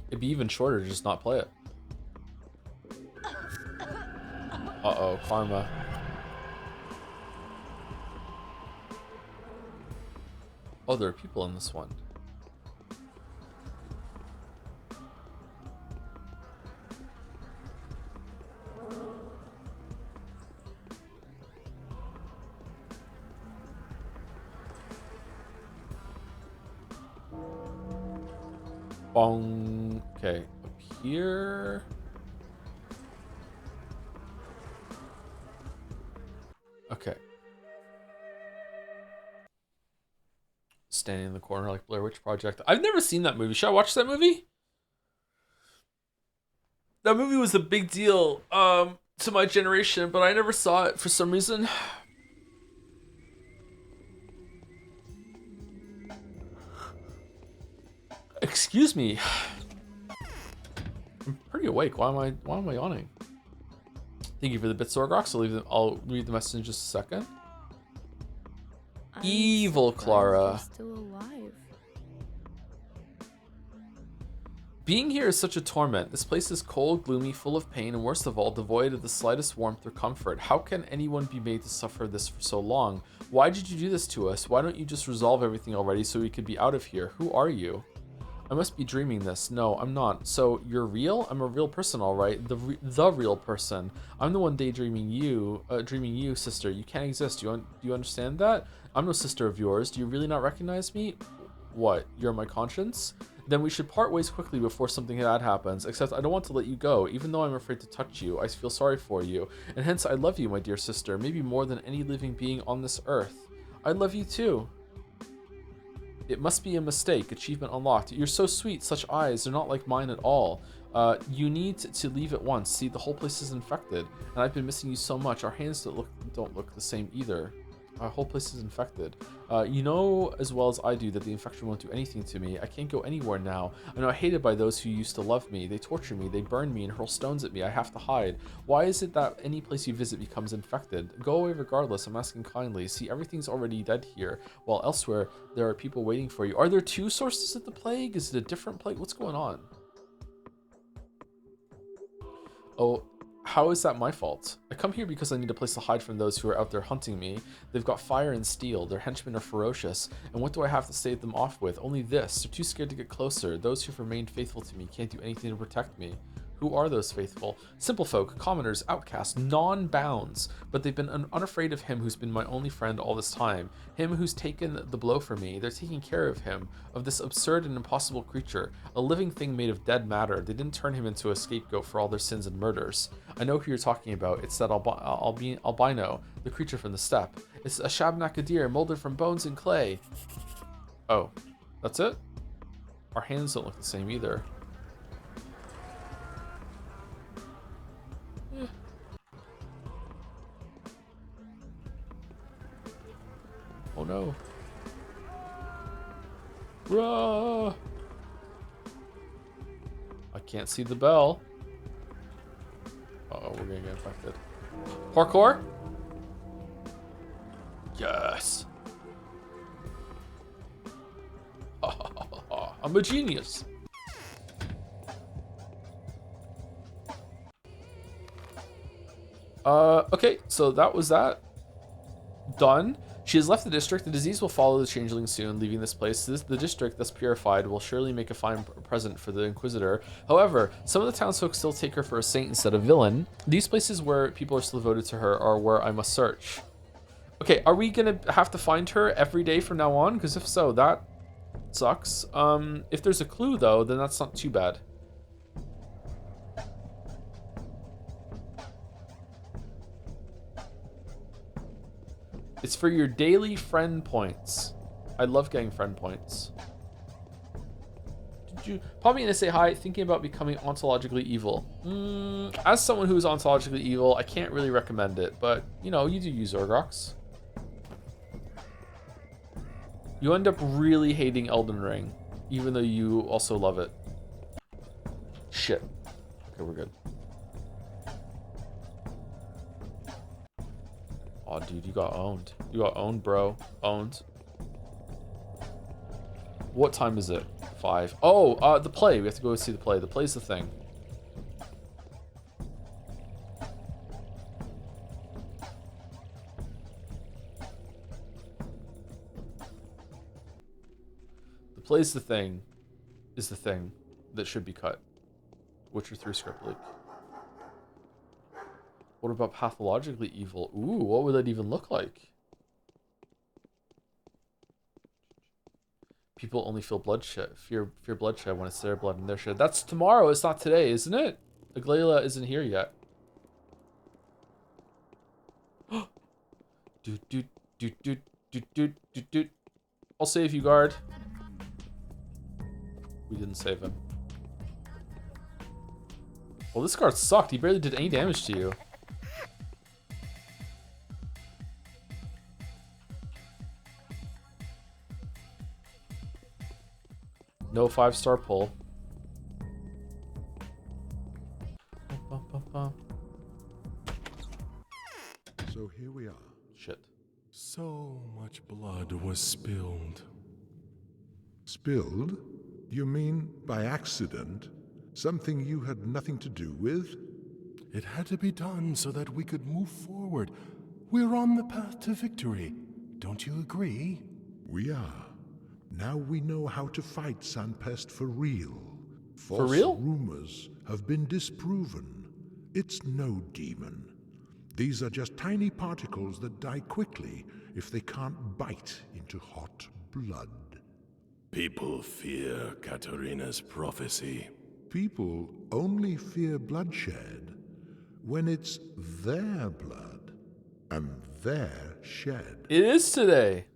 It'd be even shorter to just not play it. Uh-oh, karma. Oh, there are people in this one. Bong. Okay, up here. Okay. Standing in the corner like Blair Witch Project. I've never seen that movie. Should I watch that movie? That movie was a big deal to my generation, but I never saw it for some reason. Excuse me. I'm pretty awake. Why am I yawning? Thank you for the bit, Sorgox. I'll read the message in just a second. Evil Clara. Still alive. Being here is such a torment. This place is cold, gloomy, full of pain, and worst of all, devoid of the slightest warmth or comfort. How can anyone be made to suffer this for so long? Why did you do this to us? Why don't you just resolve everything already so we could be out of here? Who are you? I must be dreaming this. No, I'm not. So you're real? I'm a real person, all right. The real person. I'm the one daydreaming you, sister. You can't exist. Do you understand that? I'm no sister of yours. Do you really not recognize me? What? You're my conscience? Then we should part ways quickly before something bad happens. Except I don't want to let you go, even though I'm afraid to touch you. I feel sorry for you, and hence I love you, my dear sister. Maybe more than any living being on this earth. I love you too. It must be a mistake. Achievement unlocked. You're so sweet. Such eyes. They're not like mine at all. You need to leave at once. See, the whole place is infected, and I've been missing you so much. Our hands don't look the same either. Our whole place is infected. You know as well as I do that the infection won't do anything to me. I can't go anywhere now. I'm now hated by those who used to love me. They torture me, they burn me, and hurl stones at me. I have to hide. Why is it that any place you visit becomes infected? Go away regardless. I'm asking kindly. See, everything's already dead here, while elsewhere there are people waiting for you. Are there two sources of the plague? Is it a different plague? What's going on? Oh, how is that my fault? I come here because I need a place to hide from those who are out there hunting me. They've got fire and steel, their henchmen are ferocious, and what do I have to stave them off with? Only this. They're too scared to get closer. Those who've remained faithful to me can't do anything to protect me. Who are those faithful? Simple folk, commoners, outcasts, non-bounds, but they've been unafraid of him who's been my only friend all this time, him who's taken the blow for me. They're taking care of him, of this absurd and impossible creature, a living thing made of dead matter. They didn't turn him into a scapegoat for all their sins and murders. I know who you're talking about. It's that albino, the creature from the steppe. It's a shabnakadir molded from bones and clay. Oh, that's it? Our hands don't look the same either. Oh no. Rah! I can't see the bell. Uh-oh, we're gonna get infected. Parkour? Yes. I'm a genius. Okay, so that was that. Done. She has left the district. The disease will follow the changeling soon, leaving this place. The district, thus purified, will surely make a fine present for the Inquisitor. However, some of the townsfolk still take her for a saint instead of villain. These places where people are still devoted to her are where I must search. Okay, are we gonna have to find her every day from now on? Because if so, that sucks. If there's a clue, though, then that's not too bad. It's for your daily friend points. I love getting friend points. Did you probably gonna say hi? Thinking about becoming ontologically evil. As someone who is ontologically evil, I can't really recommend it, but you know, you do use Orgrox. You end up really hating Elden Ring, even though you also love it. Shit. Okay, we're good. Oh, dude, you got owned. You got owned, bro. Owned. What time is it? 5. Oh, the play. We have to go see the play. The play's the thing. The play's the thing. Is the thing that should be cut. Witcher 3 script leak. What about pathologically evil? Ooh, what would that even look like? People only feel bloodshed, fear bloodshed when it's their blood and their shed. That's tomorrow. It's not today, isn't it? Aglaila isn't here yet. I'll save you, guard. We didn't save him. Well, this guard sucked. He barely did any damage to you. No 5-star pull. So here we are. Shit. So much blood was spilled. Spilled? You mean by accident? Something you had nothing to do with? It had to be done so that we could move forward. We're on the path to victory. Don't you agree? We are. Now we know how to fight Sanpest for real. For False real? rumors have been disproven. It's no demon. These are just tiny particles that die quickly if they can't bite into hot blood. People fear Katarina's prophecy. People only fear bloodshed when it's their blood and their shed. It is today.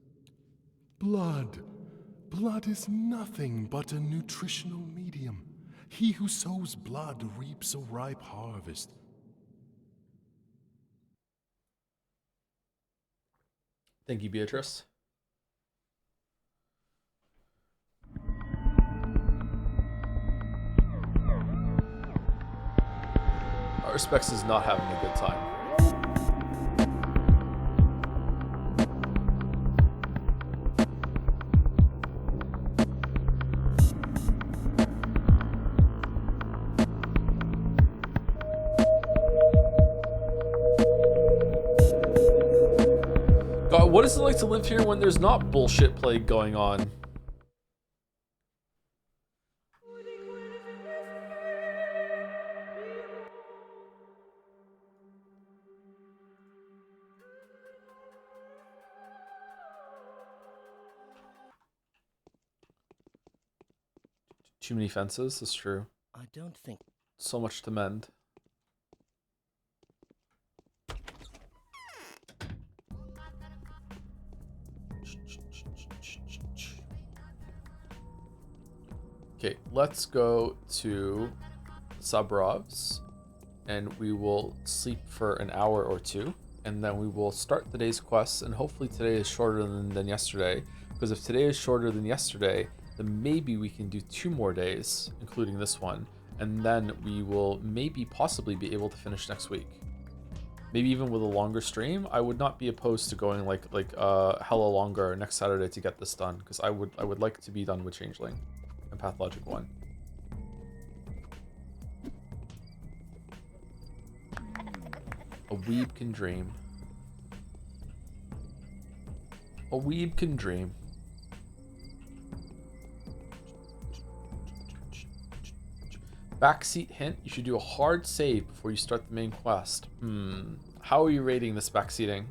Blood. Blood is nothing but a nutritional medium. He who sows blood reaps a ripe harvest. Thank you, Beatrice. Our respects is not having a good time. God, what is it like to live here when there's not bullshit plague going on? Too many fences, that's true. I don't think... So much to mend. Okay, let's go to Sabrov's and we will sleep for an hour or two, and then we will start today's quest, and hopefully today is shorter than yesterday, because if today is shorter than yesterday, then maybe we can do 2 more days, including this one, and then we will maybe possibly be able to finish next week. Maybe even with a longer stream. I would not be opposed to going like hella longer next Saturday to get this done, because I would like to be done with Changeling and Pathologic 1. A weeb can dream. A weeb can dream. Backseat hint, you should do a hard save before you start the main quest. How are you rating this backseating?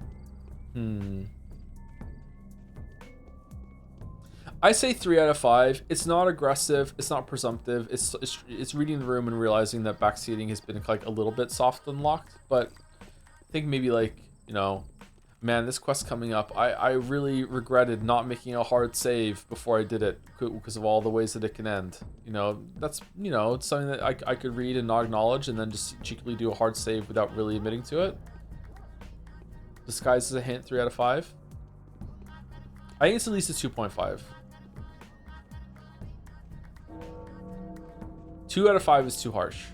I say 3 out of 5. It's not aggressive, it's not presumptive, it's reading the room and realizing that backseating has been like a little bit soft unlocked, but I think maybe like, you know, man, this quest coming up, I really regretted not making a hard save before I did it because of all the ways that it can end. You know, that's, you know, it's something that I could read and not acknowledge and then just cheekily do a hard save without really admitting to it. Disguised as a hint, 3 out of 5. I think it's at least a 2.5. 2 out of 5 is too harsh.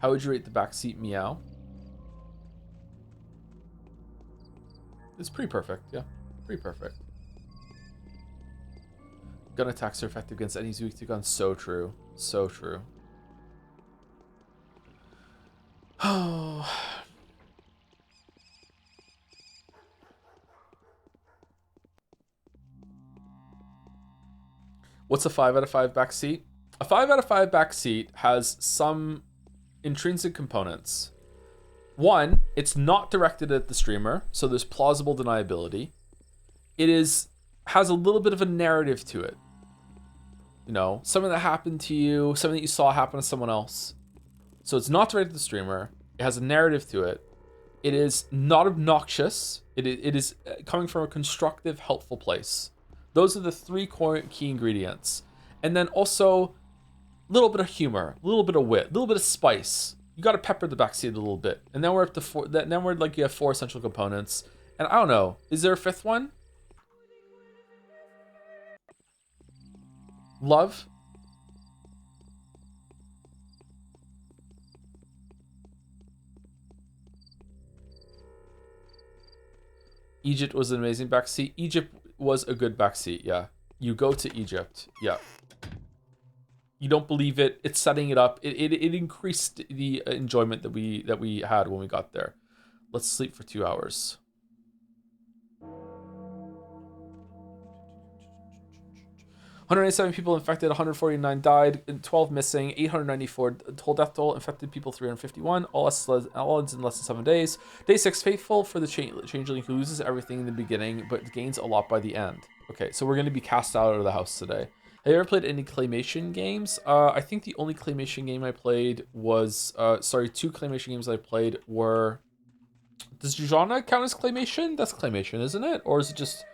How would you rate the backseat meow? It's pretty perfect, yeah. Pretty perfect. Gun attacks are effective against enemies weak to gun. So true. So true. Oh. What's a 5 out of 5 backseat? A 5 out of 5 backseat has some intrinsic components. One, it's not directed at the streamer, so there's plausible deniability. It has a little bit of a narrative to it. You know, something that happened to you, something that you saw happen to someone else. So it's not directed at the streamer. It has a narrative to it. It is not obnoxious. It is coming from a constructive, helpful place. Those are the 3 core key ingredients. And then also a little bit of humor, a little bit of wit, a little bit of spice. You got to pepper the backseat a little bit. And then we're up to 4. Then we're like, you have 4 essential components. And I don't know, is there a 5th one? Love? Egypt was an amazing backseat. Egypt was a good backseat, yeah. You go to Egypt, yeah. You don't believe it. It's setting it up. It increased the enjoyment that we had when we got there. Let's sleep for 2 hours. 187 people infected, 149 died, 12 missing, 894 total death toll, infected people 351, all ends in less than 7 days. Day 6, faithful for the changeling who loses everything in the beginning, but gains a lot by the end. Okay, so we're going to be cast out of the house today. Have you ever played any claymation games? I think the only claymation game I played was, 2 claymation games I played were, does genre count as claymation? That's claymation, isn't it? Or is it just,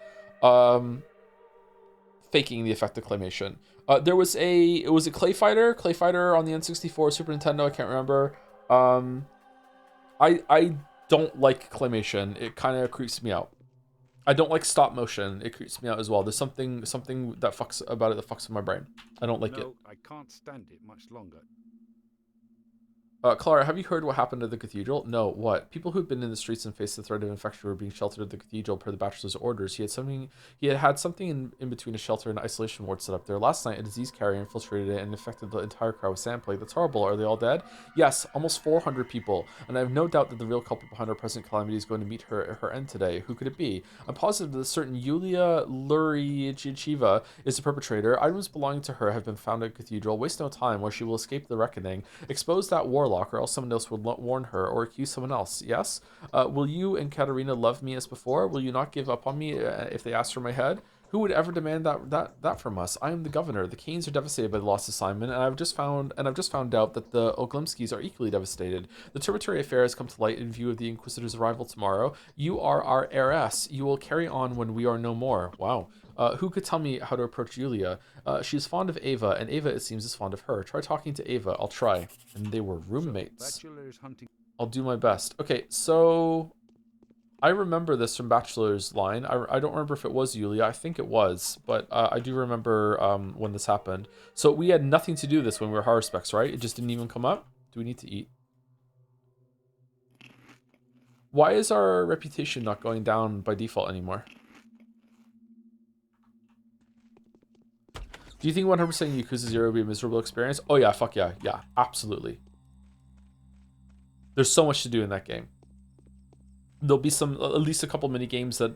faking the effect of claymation? It was a Clay Fighter on the N64, Super Nintendo, I can't remember. I don't like claymation. It kind of creeps me out. I don't like stop motion. It creeps me out as well. There's something that fucks about it that fucks with my brain. I don't like it. No, I can't stand it much longer. Clara, have you heard what happened at the cathedral? No, what? People who've been in the streets and faced the threat of infection were being sheltered at the cathedral per the bachelor's orders. He had something in between a shelter and isolation ward set up there. Last night, a disease carrier infiltrated it and infected the entire crowd with sand plague. That's horrible. Are they all dead? Yes, almost 400 people. And I have no doubt that the real culprit behind our present calamity is going to meet her end today. Who could it be? I'm positive that a certain Yulia Lurichiva is the perpetrator. Items belonging to her have been found at the cathedral. Waste no time, where she will escape the reckoning. Expose that warlock, or else someone else will warn her or accuse someone else. Yes? Will you and Katerina love me as before? Will you not give up on me if they ask for my head? Who would ever demand that from us? I am the governor. The Canes are devastated by the loss of Simon, and I've just found out that the Oglimskis are equally devastated. The Tributary affair has come to light in view of the Inquisitor's arrival tomorrow. You are our heiress. You will carry on when we are no more. Wow. Who could tell me how to approach Yulia? She's fond of Ava, and Ava, it seems, is fond of her. Try talking to Ava. I'll try. And they were roommates. I'll do my best. Okay, so I remember this from Bachelor's line. I don't remember if it was Yulia. I think it was, but I do remember when this happened. So we had nothing to do this when we were Horror Specs, right? It just didn't even come up? Do we need to eat? Why is our reputation not going down by default anymore? Do you think 100% Yakuza 0 will be a miserable experience? Oh yeah, fuck yeah. Yeah, absolutely. There's so much to do in that game. There'll be at least a couple mini games that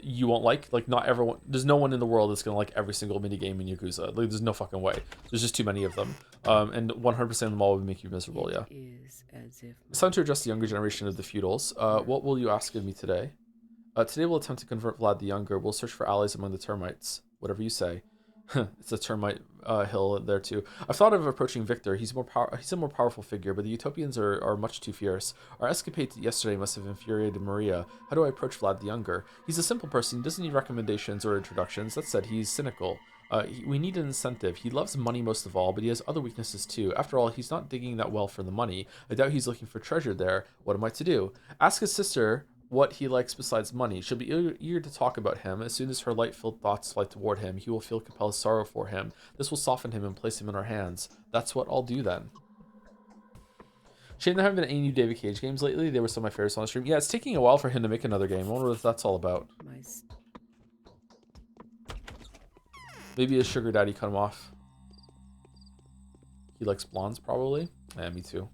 you won't like. Like, not everyone, there's no one in the world that's gonna like every single mini game in Yakuza. Like, there's no fucking way. There's just too many of them. And 100% of them all would make you miserable, yeah. It's time to address the younger generation of the feudals. What will you ask of me today? Today we'll attempt to convert Vlad the Younger. We'll search for allies among the termites. Whatever you say. It's a termite hill there too. I've thought of approaching Victor. He's a more powerful figure, but the Utopians are much too fierce. Our escapade yesterday must have infuriated Maria. How do I approach Vlad the Younger? He's a simple person. He doesn't need recommendations or introductions. That said, he's cynical. We need an incentive. He loves money most of all, but he has other weaknesses too. After all, he's not digging that well for the money. I doubt he's looking for treasure there. What am I to do? Ask his sister what he likes besides money. She'll be eager to talk about him. As soon as her light-filled thoughts fly toward him, he will feel compelled sorrow for him. This will soften him and place him in our hands. That's what I'll do then. Shane, there haven't been any new David Cage games lately. They were some of my favorites on the stream. Yeah, it's taking a while for him to make another game. I wonder what that's all about. Maybe his sugar daddy cut him off. He likes blondes, probably. Yeah, me too.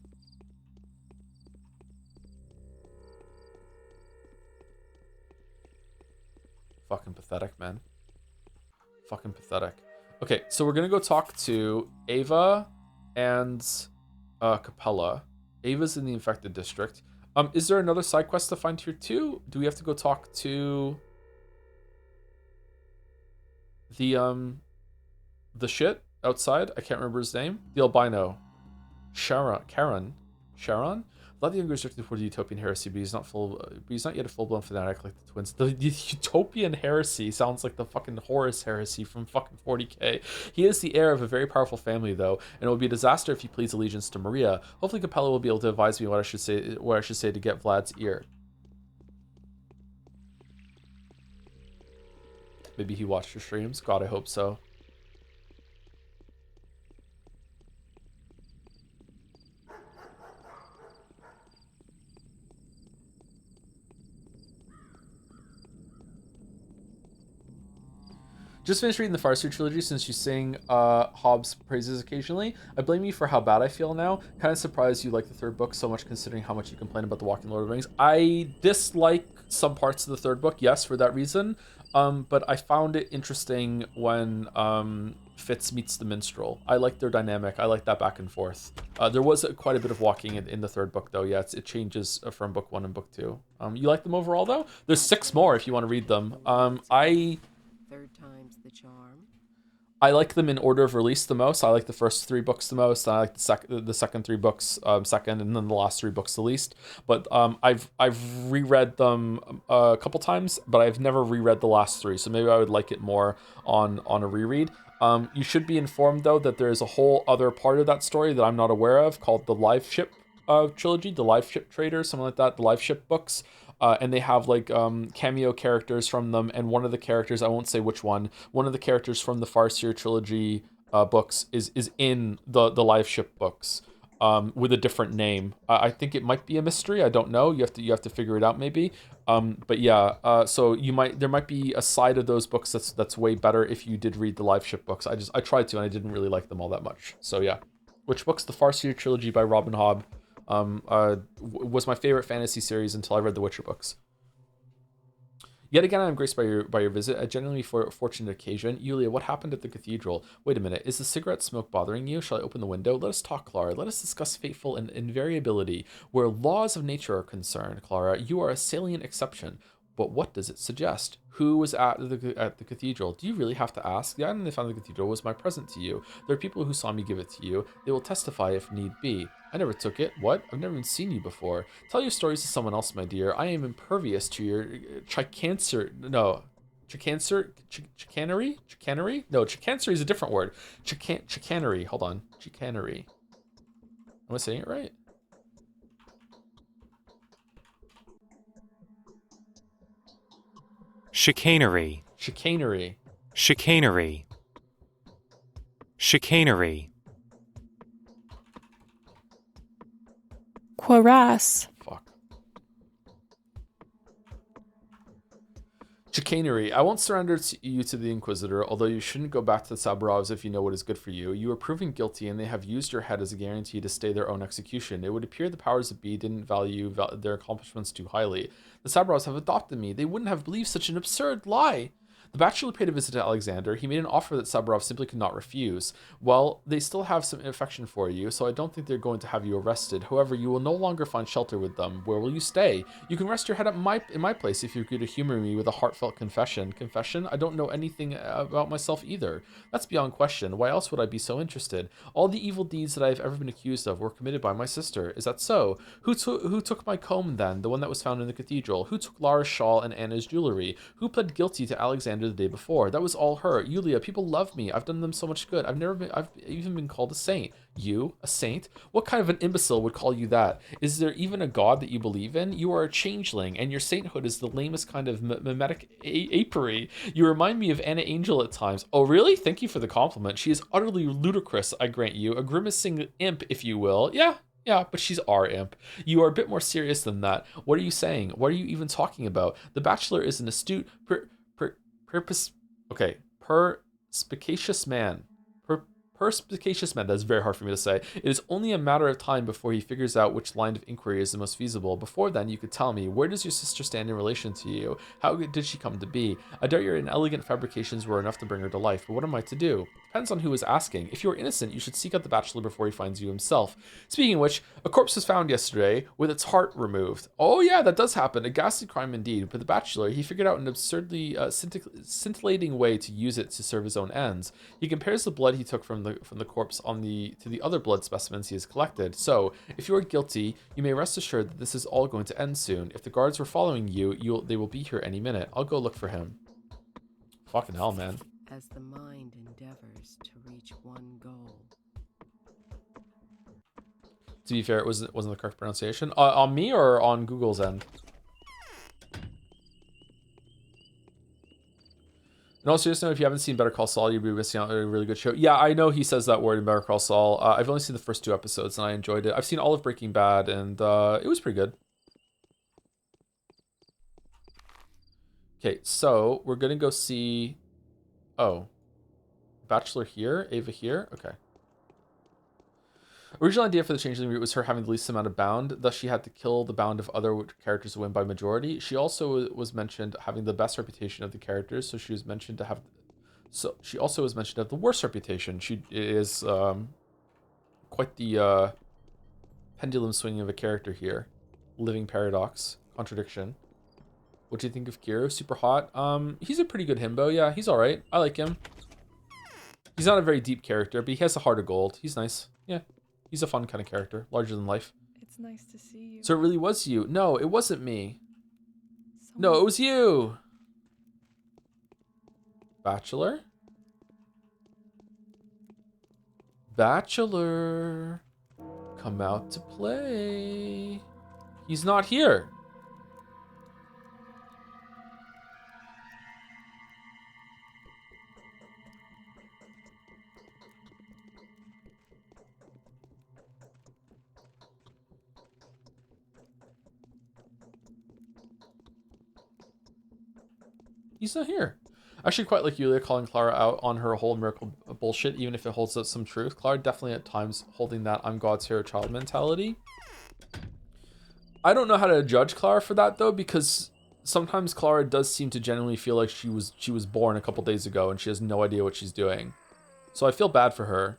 Fucking pathetic, man. Fucking pathetic. Okay, so we're gonna go talk to Ava and Capella. Ava's in the infected district. Is there another side quest to find here too? Do we have to go talk to the shit outside? I can't remember his name. The albino. Sharon. Vlad the Younger is directed toward the utopian heresy, but he's not yet a full-blown fanatic like the twins. The utopian heresy sounds like the fucking Horus heresy from fucking 40k. He is the heir of a very powerful family, though, and it would be a disaster if he pleads allegiance to Maria. Hopefully, Capella will be able to advise me what I should say to get Vlad's ear. Maybe he watched your streams. God, I hope so. Just finished reading the Farseer trilogy since you sing Hobbes' praises occasionally. I blame you for how bad I feel now. Kind of surprised you like the third book so much considering how much you complain about the Walking Lord of the Rings. I dislike some parts of the third book, yes, for that reason. But I found it interesting when Fitz meets the minstrel. I like their dynamic. I like that back and forth. There was quite a bit of walking in the third book, though. Yeah, it changes from book 1 and book 2. You like them overall, though? There's 6 more if you want to read them. Third time's the charm. I like them in order of release the most. I like the first 3 books the most. I like the second 3 books second, and then the last 3 books the least. But I've reread them a couple times, but I've never reread the last 3. So maybe I would like it more on a reread. You should be informed though that there is a whole other part of that story that I'm not aware of called the Live Ship trilogy, the Live Ship Trader, something like that, the Live Ship books. And they have like cameo characters from them, and one of the characters, I won't say which one of the characters from the Farseer trilogy books is in the Live Ship books with a different name. I think it might be a mystery. I don't know. You have to figure it out maybe. But yeah, so there might be a side of those books that's way better if you did read the Live Ship books. I tried to and I didn't really like them all that much. So yeah, which books? The Farseer trilogy by Robin Hobb was my favorite fantasy series until I read the Witcher books. Yet again, I'm graced by your visit. A genuinely fortunate occasion. Yulia, what happened at the cathedral? Wait a minute. Is the cigarette smoke bothering you? Shall I open the window? Let us talk, Clara. Let us discuss fateful and invariability. Where laws of nature are concerned, Clara, you are a salient exception. But what does it suggest? Who was at the cathedral? Do you really have to ask? The item they found in the cathedral was my present to you. There are people who saw me give it to you. They will testify if need be. I never took it. What? I've never even seen you before. Tell your stories to someone else, my dear. I am impervious to your chicanery? No, chicanery is a different word. Chicanery. Hold on. Chicanery. Am I saying it right? Chicanery. Chicanery. Chicanery. Chicanery. Cuirass. Fuck. Chicanery. I won't surrender you to the Inquisitor, although you shouldn't go back to the Saburovs if you know what is good for you. You are proven guilty, and they have used your head as a guarantee to stay their own execution. It would appear the powers that be didn't value their accomplishments too highly. The Saburovs have adopted me. They wouldn't have believed such an absurd lie. The bachelor paid a visit to Alexander. He made an offer that Saburov simply could not refuse. Well, they still have some affection for you, so I don't think they're going to have you arrested. However, you will no longer find shelter with them. Where will you stay? You can rest your head in my place if you agree to humor me with a heartfelt confession. Confession? I don't know anything about myself either. That's beyond question. Why else would I be so interested? All the evil deeds that I have ever been accused of were committed by my sister. Is that so? Who took my comb then, the one that was found in the cathedral? Who took Lara's shawl and Anna's jewelry? Who pled guilty to Alexander the day before? That was all her. Yulia, people love me. I've done them so much good. I've even been called a saint. You, a saint? What kind of an imbecile would call you that? Is there even a god that you believe in? You are a changeling, and your sainthood is the lamest kind of mimetic apery. You remind me of Anna Angel at times. Oh, really? Thank you for the compliment. She is utterly ludicrous, I grant you. A grimacing imp, if you will. Yeah, but she's our imp. You are a bit more serious than that. What are you saying? What are you even talking about? The Bachelor is an astute, perspicacious man. Perspicacious man. That's very hard for me to say. It is only a matter of time before he figures out which line of inquiry is the most feasible. Before then, you could tell me, where does your sister stand in relation to you? How did she come to be? I doubt your inelegant fabrications were enough to bring her to life, but what am I to do? Depends on who is asking. If you are innocent, you should seek out the Bachelor before he finds you himself. Speaking of which, a corpse was found yesterday with its heart removed. Oh yeah, that does happen. A ghastly crime indeed. But the Bachelor, he figured out an absurdly scintillating way to use it to serve his own ends. He compares the blood he took from the corpse to the other blood specimens he has collected. So, if you are guilty, you may rest assured that this is all going to end soon. If the guards were following you, they will be here any minute. I'll go look for him. Fucking hell, man. As the mind endeavors to reach one goal. To be fair, it wasn't the correct pronunciation. On me or on Google's end? And also, just know if you haven't seen Better Call Saul, you'll be missing out on a really good show. Yeah, I know he says that word in Better Call Saul. I've only seen the first 2 episodes and I enjoyed it. I've seen all of Breaking Bad and it was pretty good. Okay, so we're gonna go see Oh. Bachelor here? Ava here? Okay. Original idea for the changeling route was her having the least amount of bound, thus she had to kill the bound of other characters to win by majority. She also was mentioned having the best reputation of the characters, so she was mentioned to have... So she also was mentioned to have the worst reputation. She is quite the pendulum swinging of a character here. Living paradox. Contradiction. What do you think of Kiro? Super hot. He's a pretty good himbo. Yeah, he's alright. I like him. He's not a very deep character, but he has a heart of gold. He's nice. Yeah. He's a fun kind of character. Larger than life. It's nice to see you. So it really was you. No, it wasn't me. No, it was you. Bachelor? Bachelor. Come out to play. He's not here. He's not here. I actually quite like Yulia calling Clara out on her whole miracle bullshit, even if it holds up some truth. Clara definitely at times holding that I'm God's hero child mentality. I don't know how to judge Clara for that though, because sometimes Clara does seem to genuinely feel like she was born a couple days ago and she has no idea what she's doing. So I feel bad for her.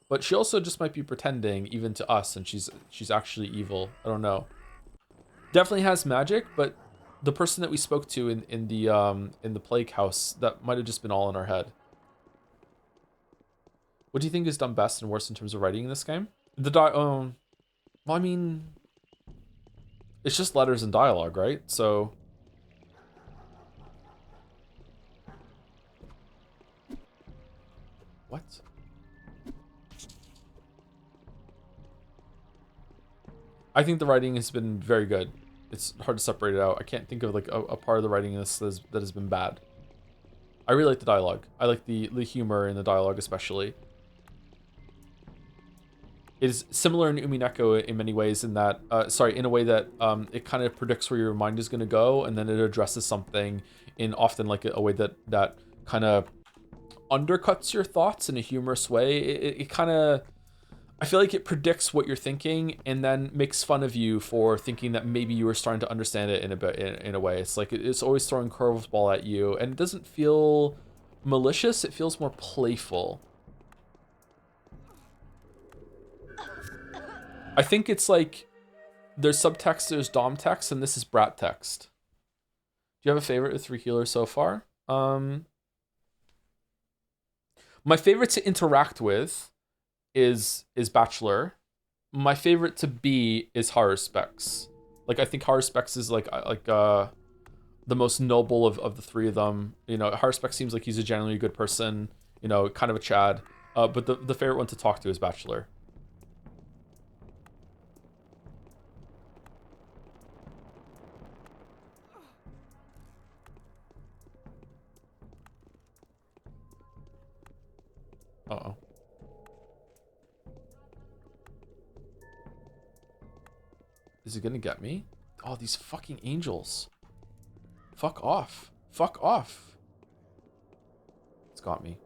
But she also just might be pretending even to us, and she's actually evil. I don't know. Definitely has magic, but the person that we spoke to in the plague house, that might have just been all in our head. What do you think is done best and worst in terms of writing in this game? Well, I mean, it's just letters and dialogue, right? So what? I think the writing has been very good. It's hard to separate it out. I can't think of like a part of the writing in this that has been bad. I really like the dialogue. I like the humor in the dialogue especially. It is similar in Umineko in many ways in that, in a way that it kind of predicts where your mind is going to go, and then it addresses something in often like a way that kind of undercuts your thoughts in a humorous way. It kind of... I feel like it predicts what you're thinking and then makes fun of you for thinking that maybe you were starting to understand it in a way. It's like it's always throwing curveball at you, and it doesn't feel malicious. It feels more playful. I think it's like there's subtext, there's dom text, and this is brat text. Do you have a favorite of 3 healers so far? My favorite to interact with is Bachelor. My favorite to be is Haruspex. Like I think Haruspex is like the most noble of the 3 of them. You know, Haruspex seems like he's a generally good person, you know, kind of a Chad. But the favorite one to talk to is Bachelor. Uh-oh. Is it gonna get me? Oh, these fucking angels. Fuck off. Fuck off. It's got me.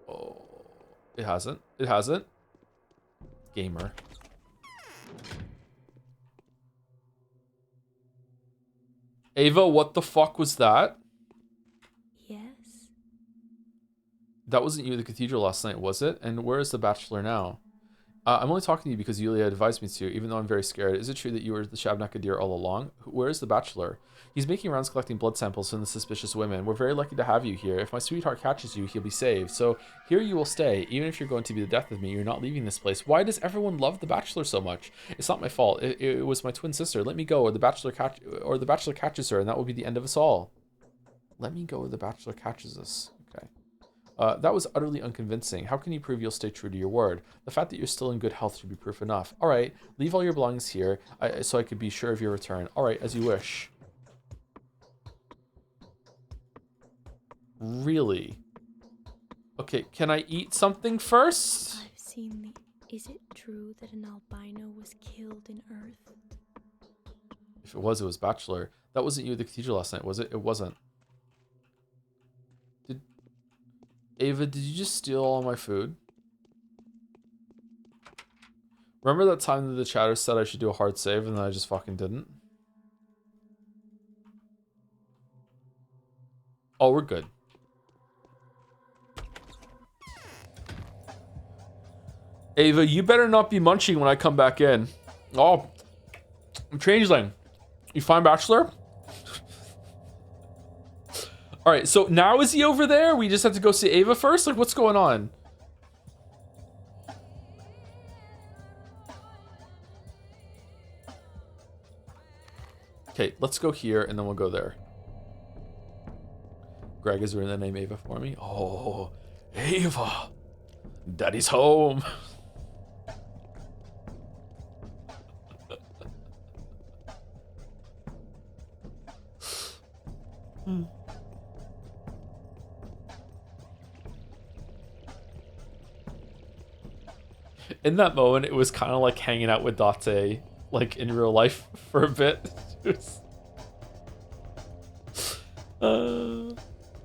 Oh, it hasn't. It hasn't. Gamer. Ava, what the fuck was that? Yes. That wasn't you at the cathedral last night, was it? And where is the Bachelor now? I'm only talking to you because Yulia advised me to, even though I'm very scared. Is it true that you were the Shabnakadir all along? Where is the Bachelor? He's making rounds collecting blood samples from the suspicious women. We're very lucky to have you here. If my sweetheart catches you, he'll be saved. So here you will stay. Even if you're going to be the death of me, you're not leaving this place. Why does everyone love the Bachelor so much? It's not my fault. It was my twin sister. Let me go, or the Bachelor catches her, and that will be the end of us all. Let me go, or the Bachelor catches us. Okay. That was utterly unconvincing. How can you prove you'll stay true to your word? The fact that you're still in good health should be proof enough. All right, leave all your belongings here so I could be sure of your return. All right, as you wish. Really? Okay, can I eat something first? I've seen the... Is it true that an albino was killed in Earth? If it was Bachelor. That wasn't you at the cathedral last night, was it? It wasn't. Ava, did you just steal all my food? Remember that time that the chatter said I should do a hard save and then I just fucking didn't? Oh, we're good. Ava, you better not be munching when I come back in. Oh, changeling. You find Bachelor? All right, so now is he over there? We just have to go see Ava first? Like, what's going on? Okay, let's go here and then we'll go there. Greg, is there the name Ava for me? Oh, Ava. Daddy's home. In that moment, it was kind of like hanging out with Date, like in real life for a bit.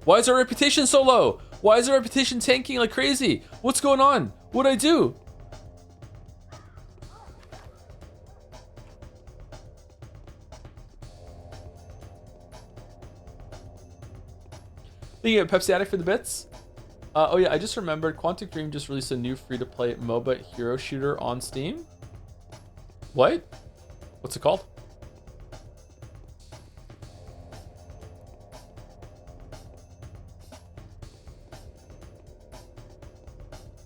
Why is our reputation so low? Why is our reputation tanking like crazy? What's going on? What'd I do? Thinking of Pepsi Addict for the bits? Oh yeah, I just remembered Quantic Dream just released a new free-to-play MOBA hero shooter on Steam. What? What's it called?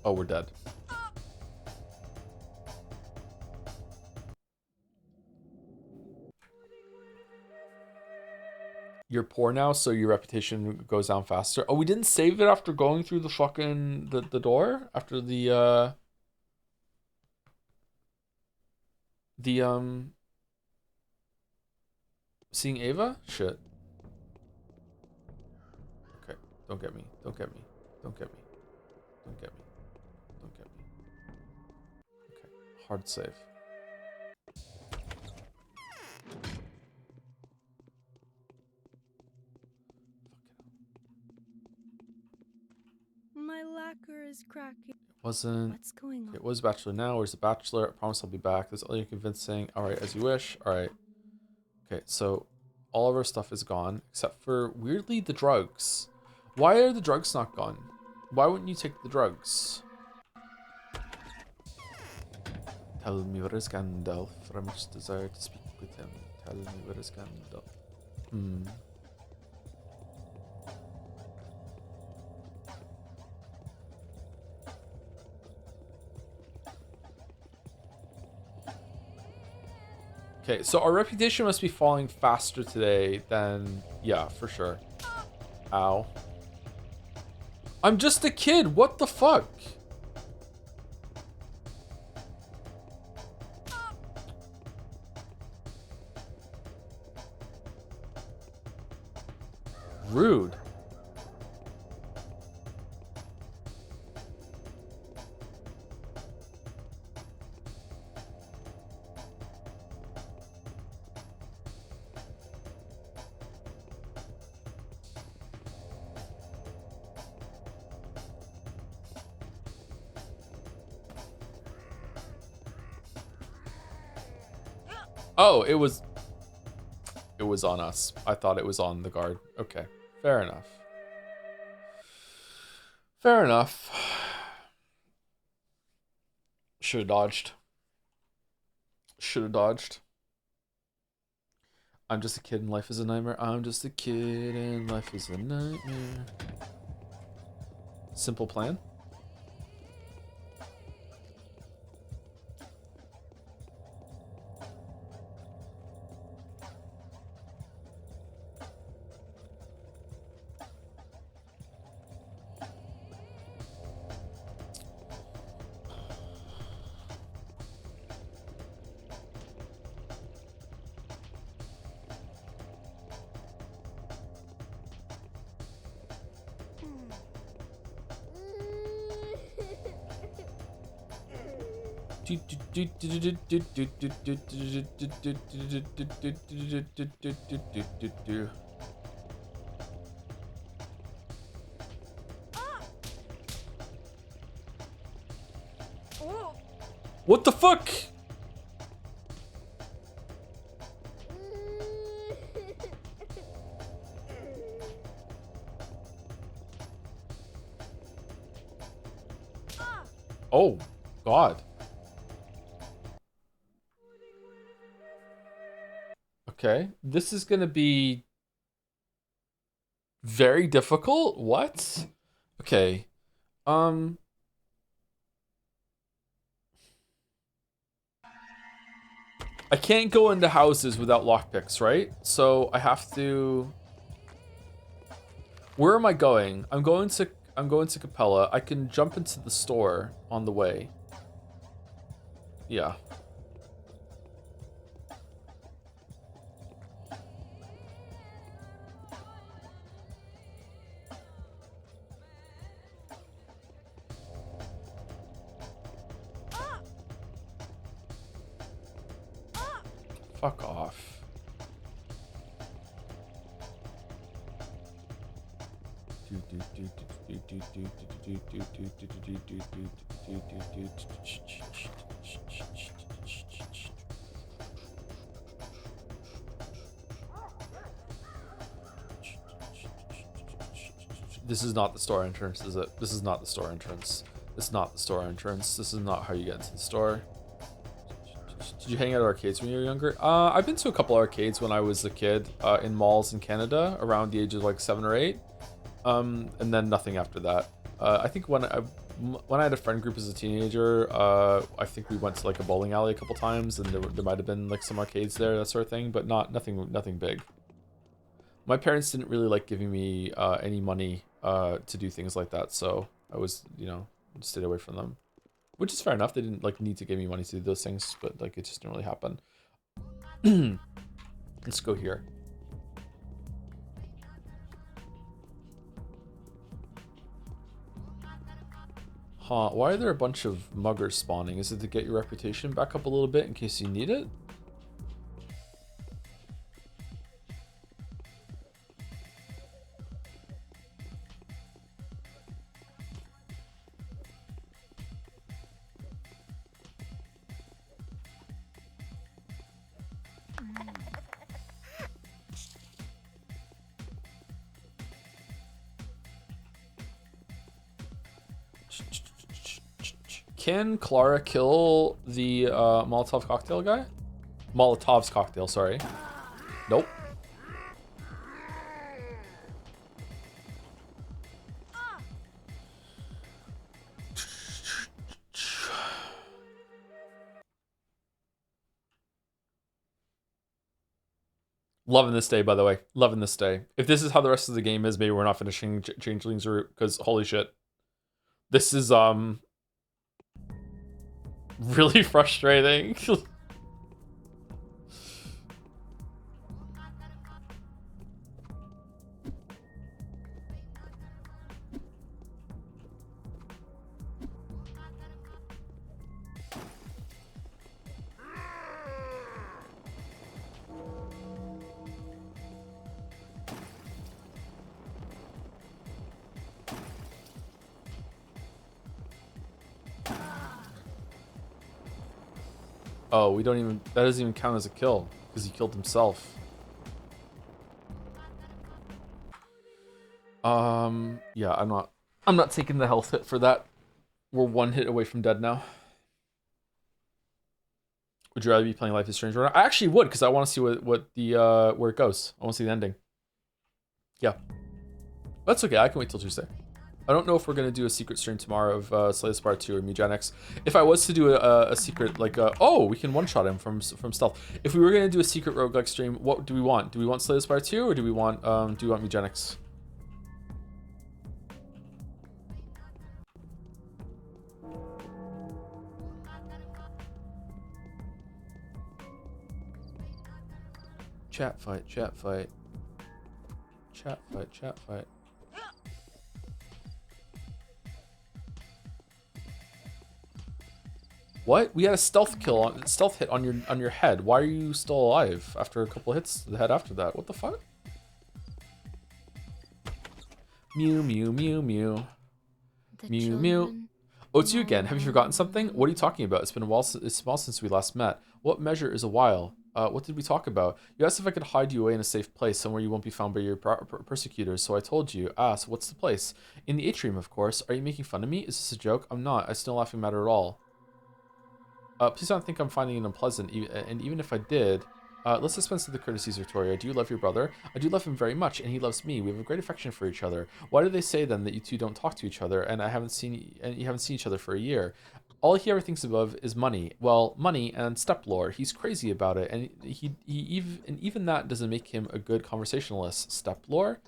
Oh, we're dead. You're poor now, so your reputation goes down faster. Oh, we didn't save it after going through the fucking the door after the seeing Ava? Shit. Okay, don't get me. Don't get me. Don't get me. Don't get me. Don't get me. Okay, hard save. My lacquer is cracking. Wasn't. What's going on? It was Bachelor now. Where's the Bachelor? I promise I'll be back. That's all you're convincing. All right, as you wish. All right. Okay, so all of our stuff is gone except for weirdly the drugs. Why are the drugs not gone? Why wouldn't you take the drugs? Tell me where is Gandalf? For I much desire to speak with him. Tell me where is Gandalf? Okay, so our reputation must be falling faster today than... Yeah, for sure. Ow. I'm just a kid. What the fuck? Rude. Oh, it was on us. I thought it was on the guard. Okay, fair enough. Fair enough. Should have dodged. Should have dodged. I'm just a kid and life is a nightmare. I'm just a kid and life is a nightmare. Simple plan. What the fuck? Oh, God. Okay, this is gonna be very difficult. What? Okay. I can't go into houses without lockpicks, right? So I have to. Where am I going? I'm going to Capella. I can jump into the store on the way. Yeah. Fuck off. This is not the store entrance, is it? This is not the store entrance. This is not the store entrance. This is not how you get into the store. Did you hang out at arcades when you were younger? I've been to a couple arcades when I was a kid, in malls in Canada, around the age of like 7 or 8. And then nothing after that. I think when I had a friend group as a teenager, I think we went to like a bowling alley a couple times, and there might have been like some arcades there, that sort of thing, but nothing big. My parents didn't really like giving me any money to do things like that, so I was, stayed away from them. Which is fair enough. They didn't like need to give me money to do those things, but like it just didn't really happen. Let's go here. Huh, why are there a bunch of muggers spawning? Is it to get your reputation back up a little bit in case you need it? Can Clara kill the Molotov cocktail guy? Molotov's cocktail, sorry. Nope. Loving this day, by the way. Loving this day. If this is how the rest of the game is, maybe we're not finishing Changeling's route, because holy shit. This is, really frustrating. Oh, we don't even, that doesn't even count as a kill, because he killed himself. Yeah, I'm not taking the health hit for that. We're one hit away from dead now. Would you rather be playing Life is Strange or not? I actually would, because I want to see what the where it goes. I want to see the ending. Yeah. That's okay, I can wait till Tuesday. I don't know if we're going to do a secret stream tomorrow of Slay the Spire 2 or Mugenics. If I was to do a secret, like, oh, we can one-shot him from stealth. If we were going to do a secret roguelike stream, what do we want? Do we want Slay the Spire 2 or do we want Mugenics? Chat fight, chat fight. Chat fight, chat fight. What? We had a stealth hit on your head. Why are you still alive after a couple hits to the head after that? What the fuck? Mew mew mew mew. Mew mew. Oh, it's you again. Have you forgotten something? What are you talking about? It's been a while. It's a while since we last met. What measure is a while? What did we talk about? You asked if I could hide you away in a safe place, somewhere you won't be found by your persecutors. So I told you. So what's the place? In the atrium, of course. Are you making fun of me? Is this a joke? I'm not. It's no laughing matter at all. Please don't think I'm finding it unpleasant. And even if I did, let's dispense with the courtesies, Victoria. I do love your brother. I do love him very much, and he loves me. We have a great affection for each other. Why do they say then that you two don't talk to each other, and you haven't seen each other for a year? All he ever thinks of is money. Well, money and step lore. He's crazy about it, and even that doesn't make him a good conversationalist. Step lore?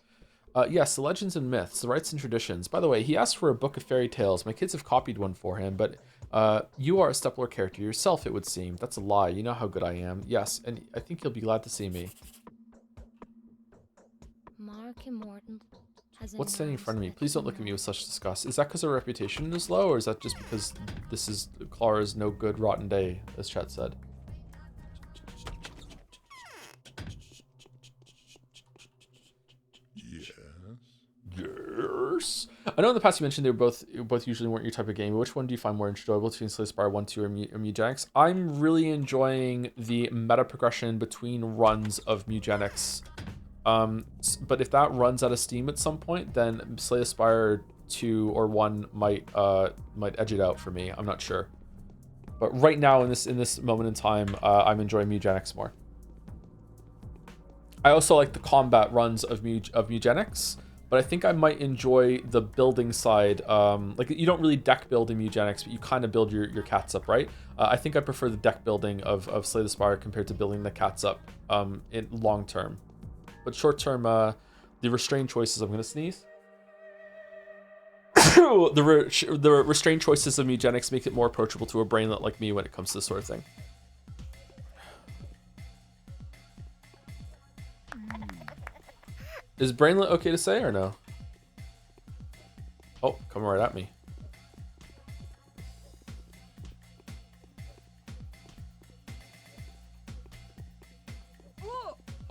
Yes, the legends and myths, the rites and traditions. By the way, he asked for a book of fairy tales. My kids have copied one for him, but you are a Steplore character yourself, it would seem. That's a lie. You know how good I am. Yes, and I think you'll be glad to see me. What's standing in front of me? Please don't look at me with such disgust. Is that because our reputation is low, or is that just because this is Clara's no good rotten day, as Chet said? Yes. I know in the past you mentioned they were both usually weren't your type of game, but which one do you find more enjoyable between Slay Spire 1, 2, or Mugenics? I'm really enjoying the meta progression between runs of Mugenics. But if that runs out of steam at some point, then Slay Spire 2 or 1 might edge it out for me. I'm not sure. But right now in this moment in time, I'm enjoying Mugenics more. I also like the combat runs of Mugenics, but I think I might enjoy the building side. Like, you don't really deck build in Mugenics, but you kind of build your cats up, right? I think I prefer the deck building of Slay the Spire compared to building the cats up in long term. But short term, the restrained choices, I'm going to sneeze. the restrained choices of Mugenics make it more approachable to a brainlet like me when it comes to this sort of thing. Is brainlet okay to say or no? Oh, coming right at me.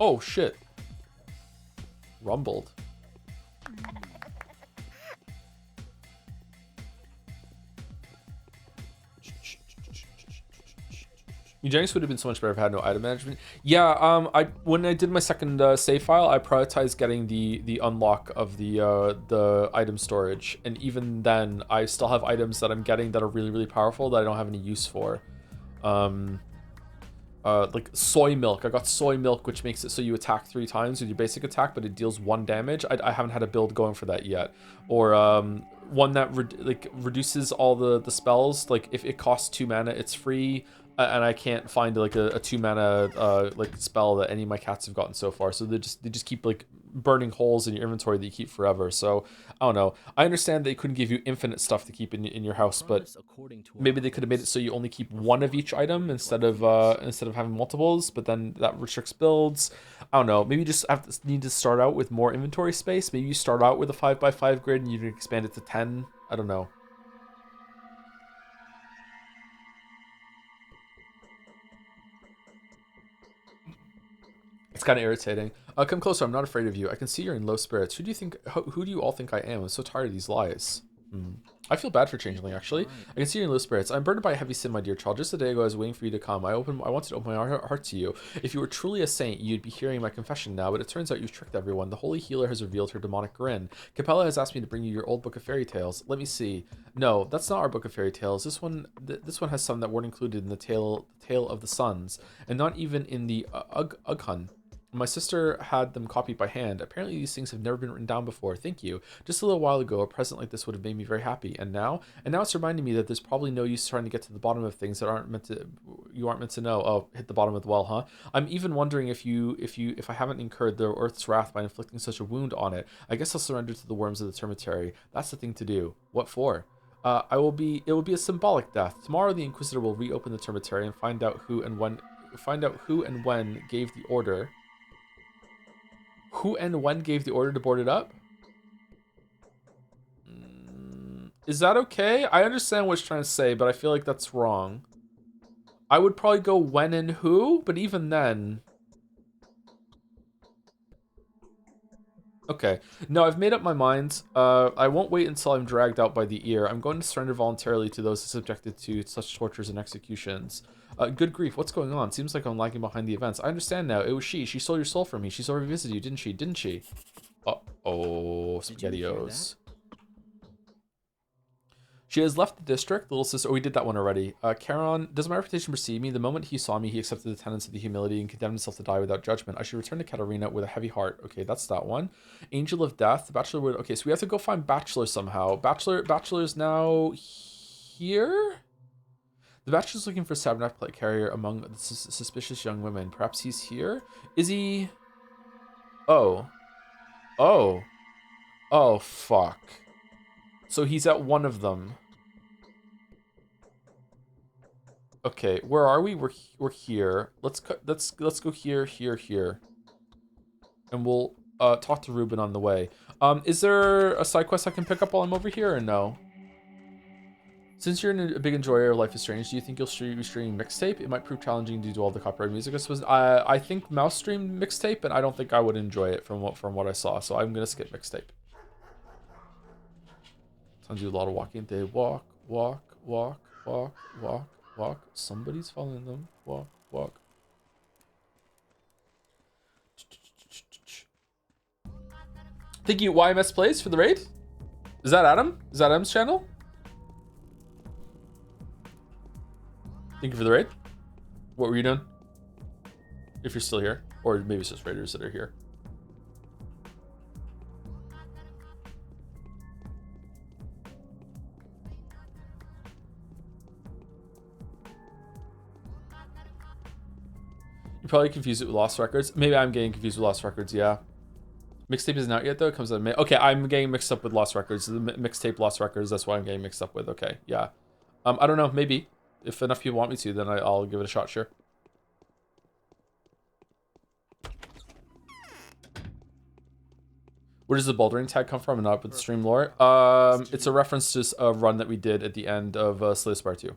Oh, shit. Rumbled. Eugenics would have been so much better if I had no item management. Yeah, when I did my second save file, I prioritized getting the unlock of the item storage, and even then, I still have items that I'm getting that are really, really powerful that I don't have any use for. Like soy milk. I got soy milk, which makes it so you attack 3 times with your basic attack, but it deals 1 damage. I haven't had a build going for that yet. Or one that reduces all the spells. Like if it costs 2 mana, it's free. And I can't find like a 2 mana like spell that any of my cats have gotten so far. So they just keep like burning holes in your inventory that you keep forever. So I don't know. I understand they couldn't give you infinite stuff to keep in your house, but maybe they could have made it so you only keep 1 of each item instead of having multiples. But then that restricts builds. I don't know. Maybe you just need to start out with more inventory space. Maybe you start out with a 5x5 grid and you can expand it to 10. I don't know. It's kind of irritating. Come closer. I'm not afraid of you. I can see you're in low spirits. Who do you all think I am? I'm so tired of these lies. I feel bad for Changeling, actually. I can see you're in low spirits. I'm burdened by a heavy sin, my dear child. Just a day ago, I was waiting for you to come. I wanted to open my heart to you. If you were truly a saint, you'd be hearing my confession now, but it turns out you've tricked everyone. The holy healer has revealed her demonic grin. Capella has asked me to bring you your old book of fairy tales. Let me see. No, that's not our book of fairy tales. This one has some that weren't included in the tale of the Sons, and not even in the Ughun. My sister had them copied by hand. Apparently these things have never been written down before. Thank you. Just a little while ago, a present like this would have made me very happy. And now it's reminding me that there's probably no use trying to get to the bottom of things that you aren't meant to know. Oh, hit the bottom of the well, huh? I'm even wondering if I haven't incurred the Earth's wrath by inflicting such a wound on it. I guess I'll surrender to the worms of the Termitary. That's the thing to do. What for? It will be a symbolic death. Tomorrow the Inquisitor will reopen the Termitary and find out who and when gave the order. Who and when gave the order to board it up? Is that okay? I understand what it's trying to say, but I feel like that's wrong. I would probably go when and who, but even then... Okay. No, I've made up my mind. I won't wait until I'm dragged out by the ear. I'm going to surrender voluntarily to those subjected to such tortures and executions. Good grief, what's going on? Seems like I'm lagging behind the events. I understand now. It was she. She stole your soul from me. She's already visited you, didn't she? Didn't she? Uh-oh, SpaghettiOs. She has left the district, little sister. Oh, we did that one already. Charon, does my reputation precede me? The moment he saw me, he accepted the tenets of the humility and condemned himself to die without judgment. I should return to Katarina with a heavy heart. Okay, that's that one. Angel of Death. The Bachelor would... Okay, so we have to go find Bachelor somehow. Bachelor is now here? The Bachelor is looking for a Sabnac plate carrier among the suspicious young women. Perhaps he's here? Is he... Oh. Oh. Oh, fuck. So he's at one of them. Okay, where are we? We're here. Let's go here, and we'll talk to Ruben on the way. Is there a side quest I can pick up while I'm over here, or no? Since you're a big enjoyer of Life is Strange, do you think you'll be streaming mixtape? It might prove challenging due to all the copyrighted music. I think Mouse streamed mixtape, and I don't think I would enjoy it from what I saw. So I'm gonna skip mixtape. Sounds do a lot of walking. They walk. Somebody's following them. Walk. Thank you, YMS Plays, for the raid. Is that Adam? Is that Adam's channel? Thank you for the raid. What were you doing? If you're still here. Or maybe it's just raiders that are here. You probably confused it with Lost Records. Maybe I'm getting confused with Lost Records, yeah. Mixtape isn't out yet, though. It comes out in May. Okay, I'm getting mixed up with Lost Records. The mixtape Lost Records, that's why I'm getting mixed up with. Okay, yeah. I don't know, maybe. If enough people want me to, then I'll give it a shot, sure. Where does the bouldering tag come from and not with the stream lore? It's a reference to a run that we did at the end of Slay Spire 2.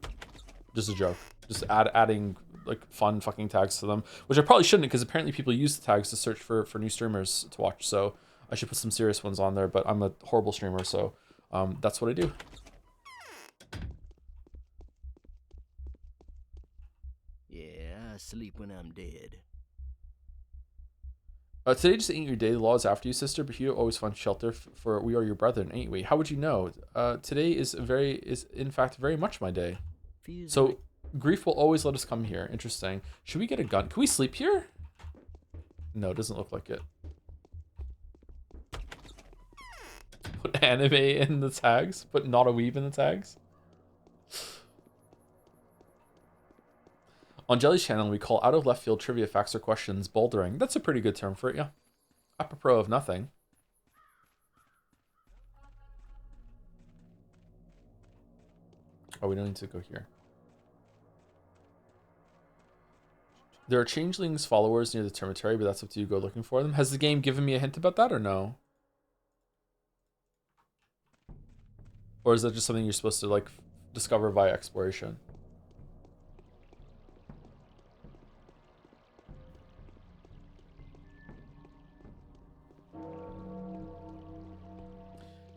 Just a joke. Just adding like fun fucking tags to them, which I probably shouldn't because apparently people use the tags to search for new streamers to watch. So I should put some serious ones on there, but I'm a horrible streamer, so that's what I do. Yeah, I sleep when I'm dead. Today just ain't your day. The law is after you, sister, but you always find shelter for we are your brethren, ain't we? How would you know? Today is in fact very much my day. So grief will always let us come here. Interesting. Should we get a gun? Can we sleep here? No, it doesn't look like it. Put anime in the tags. Put not a weeb in the tags. On Jelly's channel, we call out of left field trivia facts or questions bouldering. That's a pretty good term for it, yeah. Apropos of nothing. Oh, we don't need to go here. There are changelings followers near the cemetery, but that's up to you. Go looking for them. Has the game given me a hint about that or no? Or is that just something you're supposed to like discover via exploration?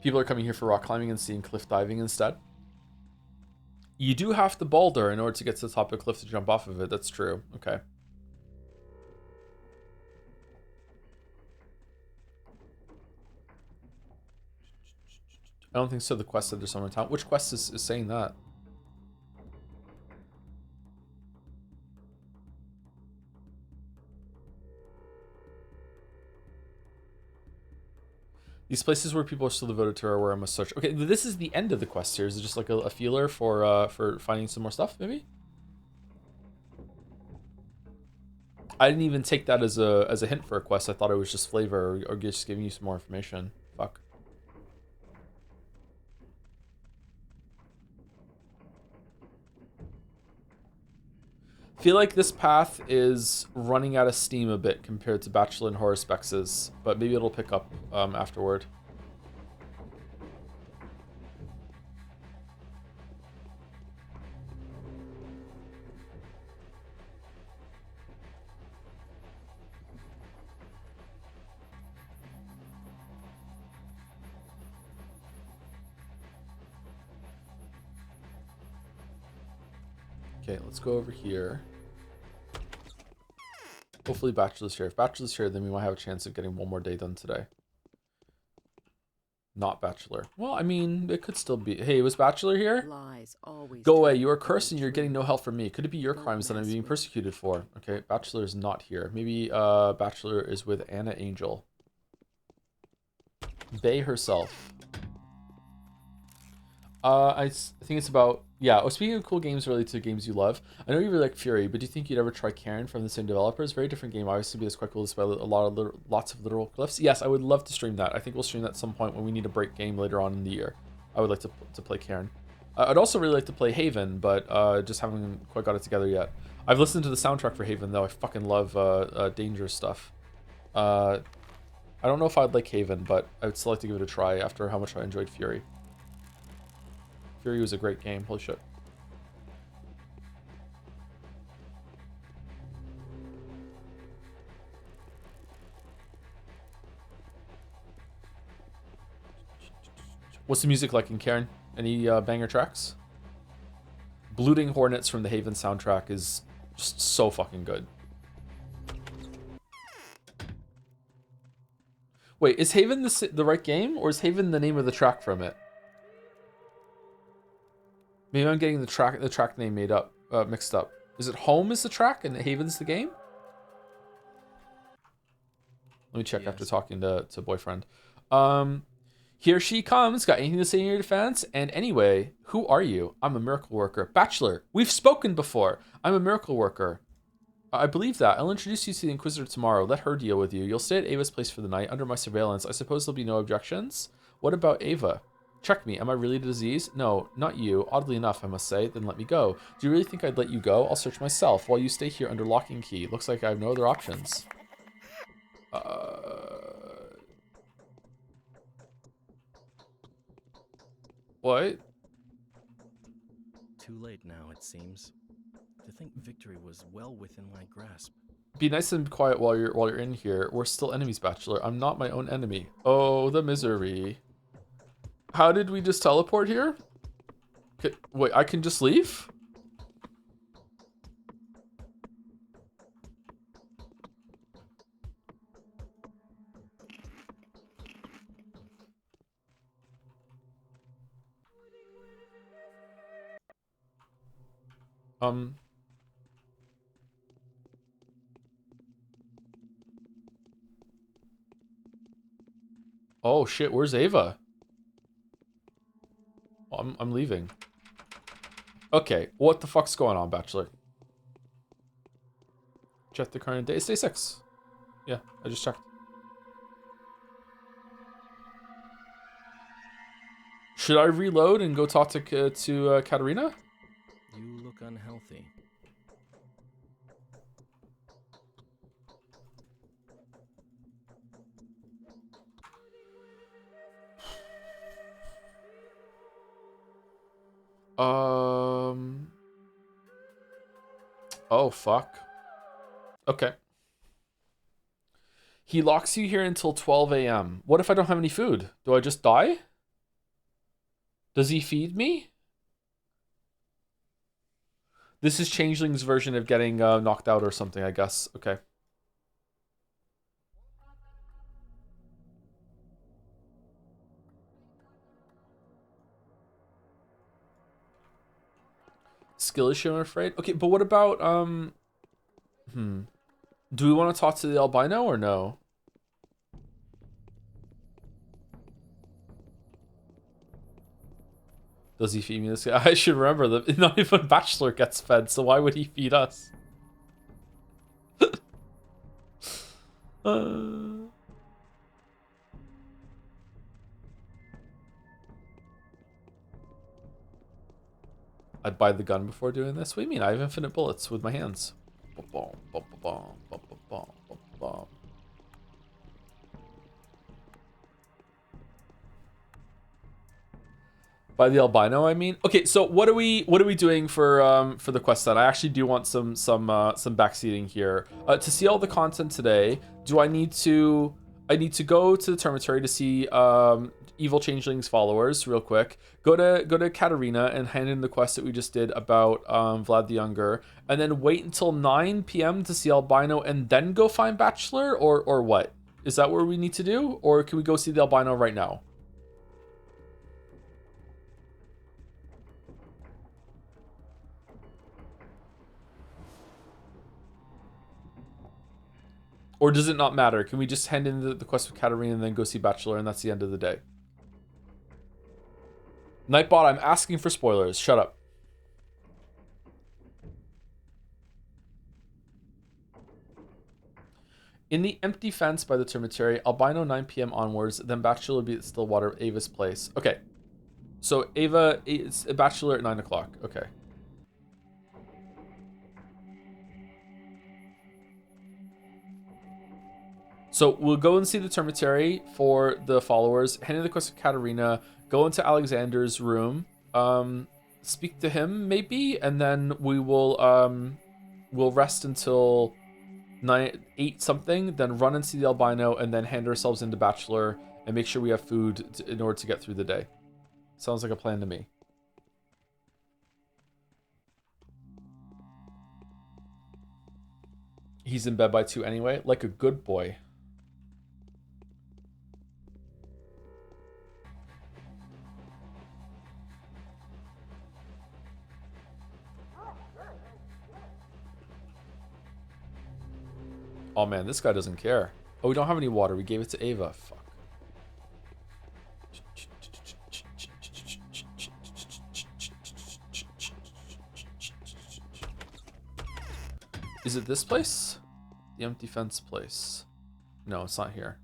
People are coming here for rock climbing and seeing cliff diving instead. You do have to boulder in order to get to the top of a cliff to jump off of it. That's true. Okay. I don't think so. The quest said there's someone in town. Which quest is saying that? These places where people are still devoted to are where I must search. Okay, this is the end of the quest here. Is it just like a feeler for finding some more stuff, maybe? I didn't even take that as a hint for a quest. I thought it was just flavor or just giving you some more information. Fuck. Feel like this path is running out of steam a bit compared to Bachelor and Horror Spex's, but maybe it'll pick up afterward. Okay, let's go over here. Hopefully Bachelor's here. If Bachelor's here, then we might have a chance of getting one more day done today. Not Bachelor. Well, I mean, it could still be. Hey, was Bachelor here? Lies always Go away. turn You are out to be cursed and you're getting true. no help from me. Could it be your Don't crimes that I'm mess being with persecuted for? Okay, Bachelor is not here. Maybe Bachelor is with Anna Angel. Bay herself. I think it's about, yeah. Oh, speaking of cool games related to games you love, I know you really like Fury, but do you think you'd ever try Karen from the same developers? Very different game, obviously, but it's quite cool to spell lots of literal glyphs. Yes, I would love to stream that. I think we'll stream that at some point when we need a break game later on in the year. I would like to play Karen. I'd also really like to play Haven, but just haven't quite got it together yet. I've listened to the soundtrack for Haven, though. I fucking love Dangerous stuff. I don't know if I'd like Haven, but I would still like to give it a try after how much I enjoyed Fury. Fury was a great game. Holy shit. What's the music like in Karen? Any banger tracks? Blooding Hornets from the Haven soundtrack is just so fucking good. Wait, is Haven the right game, or is Haven the name of the track from it? Maybe I'm getting the track name mixed up. Is it Home is the track and Haven's the game? Let me check Yes. after talking to boyfriend. Here she comes. Got anything to say in your defense? And anyway, who are you? I'm a miracle worker. Bachelor. We've spoken before. I'm a miracle worker. I believe that. I'll introduce you to the Inquisitor tomorrow. Let her deal with you. You'll stay at Ava's place for the night under my surveillance. I suppose there'll be no objections. What about Ava? Check me. Am I really the disease? No, not you. Oddly enough, I must say. Then let me go. Do you really think I'd let you go? I'll search myself while you stay here under lock and key. Looks like I have no other options. What? Too late now, it seems. To think victory was well within my grasp. Be nice and quiet while you're in here. We're still enemies, Bachelor. I'm not my own enemy. Oh, the misery. How did we just teleport here? Okay, wait, I can just leave? Oh shit, where's Ava? Oh, I'm leaving. Okay, what the fuck's going on, Bachelor? Check the current day. It's day 6. Yeah, I just checked. Should I reload and go talk to Katarina? You look unhealthy. Oh, fuck. Okay. He locks you here until 12 a.m. What if I don't have any food? Do I just die? Does he feed me? This is Changeling's version of getting knocked out or something, I guess. Okay. Skill issue, I'm afraid. Okay, but what about do we want to talk to the albino or no? Does he feed me this guy? I should remember that not even Bachelor gets fed, so why would he feed us? I'd buy the gun before doing this. What do you mean? I have infinite bullets with my hands. By the albino, I mean. Okay, so what are we doing for the quest then? I actually do want some backseating here. To see all the content today, do I need to I need to go to the Termitory to see Evil Changeling's followers real quick. Go to Katarina and hand in the quest that we just did about Vlad the Younger, and then wait until 9 p.m. to see Albino, and then go find Bachelor, or what? Is that what we need to do, or can we go see the Albino right now? Or does it not matter? Can we just hand in the quest with Katarina and then go see Bachelor, and that's the end of the day? Nightbot, I'm asking for spoilers. Shut up. In the empty fence by the Termitory, Albino 9 p.m. onwards, then Bachelor will be at Stillwater, Ava's place. Okay. So Ava, it's a Bachelor at 9 o'clock. Okay. So we'll go and see the Termitory for the followers, hand in the quest of Katarina, go into Alexander's room, speak to him maybe, and then we will we'll rest until 8 something, then run and see the Albino, and then hand ourselves into Bachelor and make sure we have food in order to get through the day. Sounds like a plan to me. He's in bed by 2 anyway, like a good boy. Oh man, this guy doesn't care. Oh, we don't have any water. We gave it to Ava. Fuck. Is it this place? The empty fence place. No, it's not here.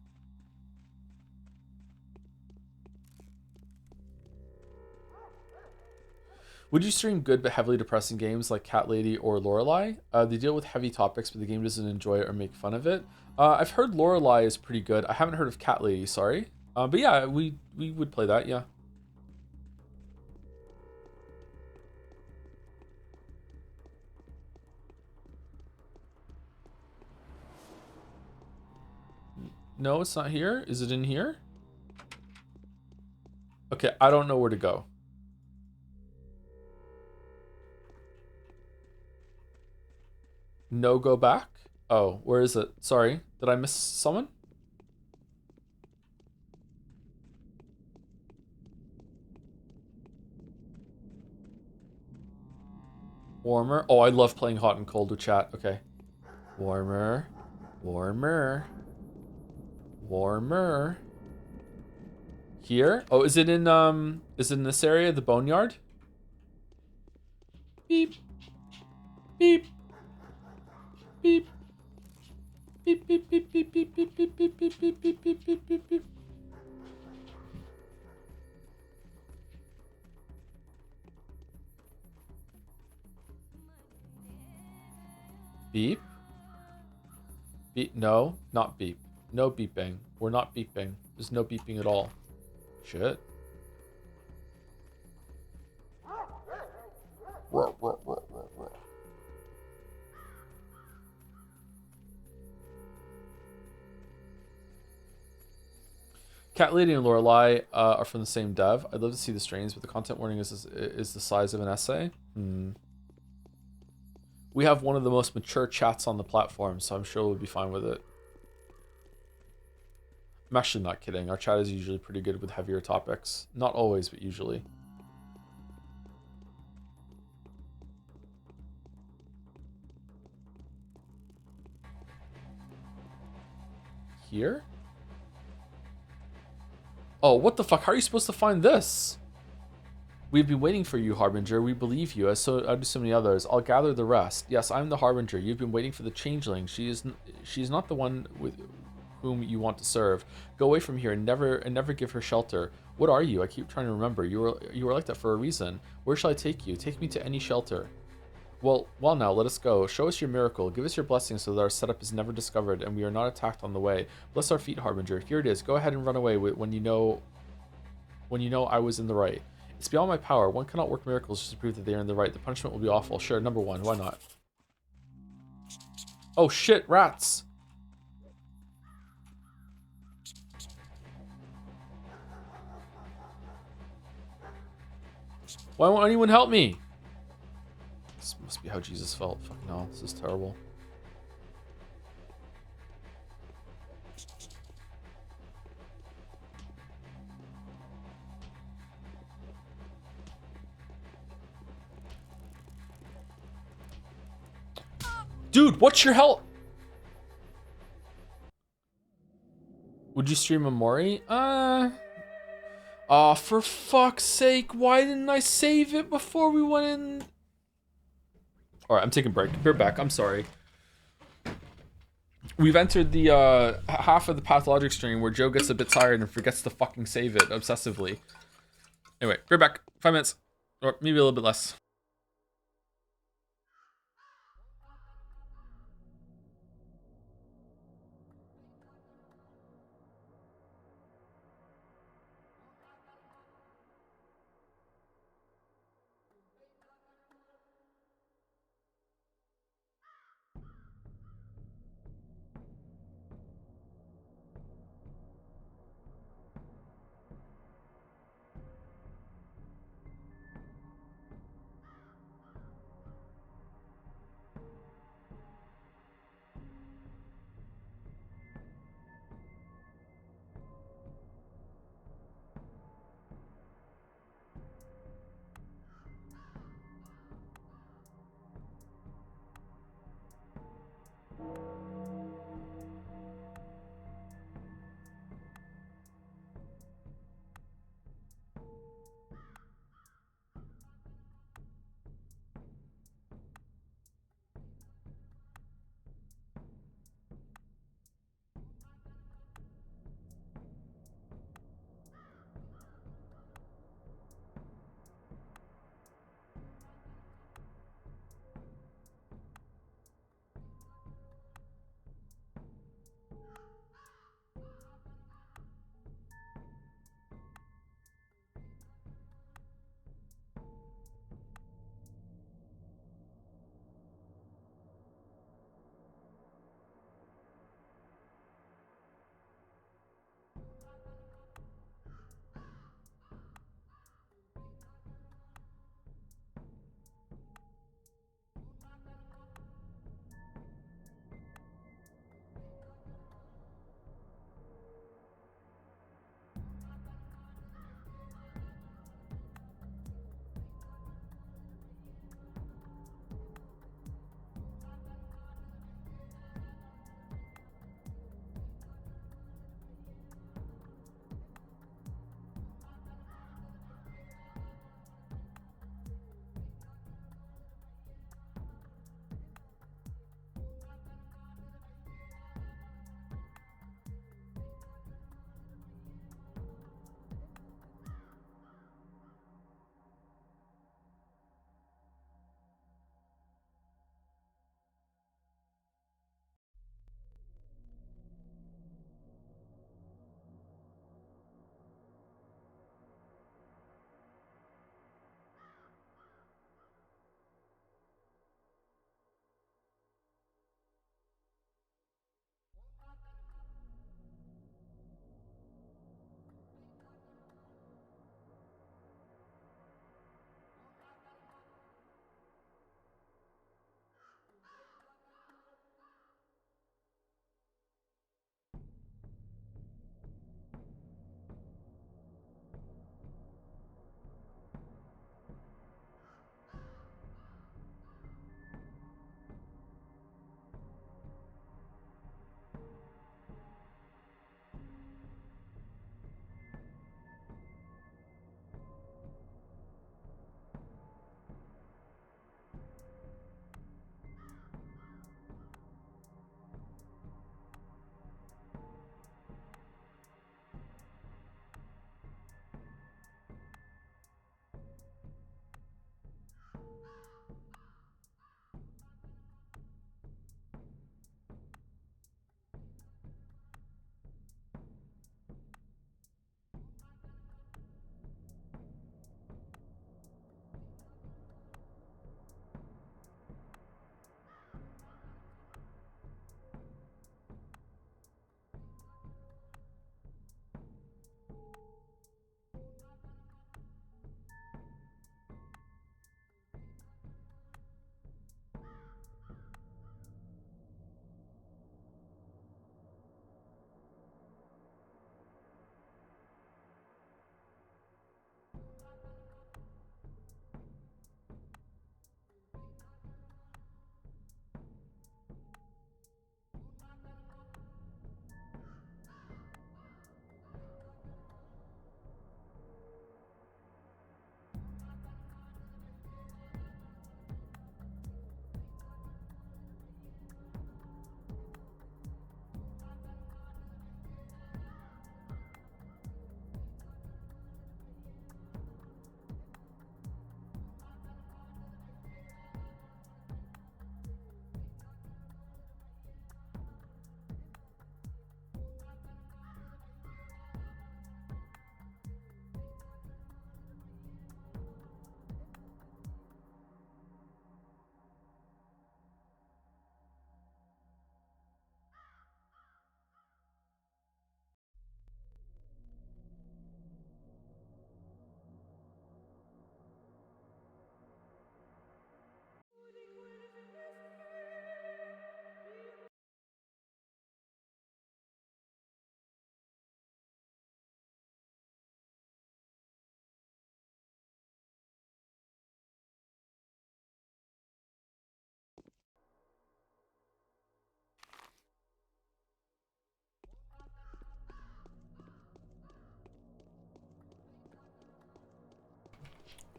Would you stream good but heavily depressing games like Cat Lady or Lorelei? They deal with heavy topics, but the game doesn't enjoy it or make fun of it. I've heard Lorelei is pretty good. I haven't heard of Cat Lady, sorry. But yeah, we would play that, yeah. No, it's not here. Is it in here? Okay, I don't know where to go. No, go back? Oh, where is it? Sorry, did I miss someone? Warmer. Oh, I love playing hot and cold with chat. Okay. Warmer. Warmer. Warmer. Here? Oh, is it in this area, the boneyard? Beep. Beep. Beep. Beep, beep, beep, beep, beep, beep, beep, beep, beep, beep, beep, beep, beep, beep, beep. Beep. Beep. No, not beep. No beeping. We're not beeping. There's no beeping at all. Shit. Cat Lady and Lorelei are from the same dev. I'd love to see the strains, but the content warning is the size of an essay. We have one of the most mature chats on the platform, so I'm sure we'll be fine with it. I'm actually not kidding. Our chat is usually pretty good with heavier topics. Not always, but usually. Here? Oh, what the fuck? How are you supposed to find this? We've been waiting for you, Harbinger. We believe you, as do so many others. I'll gather the rest. Yes, I'm the Harbinger. You've been waiting for the Changeling. She's not the one with whom you want to serve. Go away from here and never give her shelter. What are you? I keep trying to remember. You were like that for a reason. Where shall I take you? Take me to any shelter. Well now, let us go. Show us your miracle. Give us your blessing so that our setup is never discovered and we are not attacked on the way. Bless our feet, Harbinger. Here it is. Go ahead and run away when you know I was in the right. It's beyond my power. One cannot work miracles just to prove that they are in the right. The punishment will be awful. Sure, number 1. Why not? Oh shit, rats! Why won't anyone help me? This must be how Jesus felt. Fucking hell, this is terrible. Dude, what's your help? Would you stream a Mori? For fuck's sake, why didn't I save it before we went in? Alright, I'm taking a break. Be right back, I'm sorry. We've entered the half of the Pathologic stream where Joe gets a bit tired and forgets to fucking save it obsessively. Anyway, be right back. 5 minutes. Or maybe a little bit less.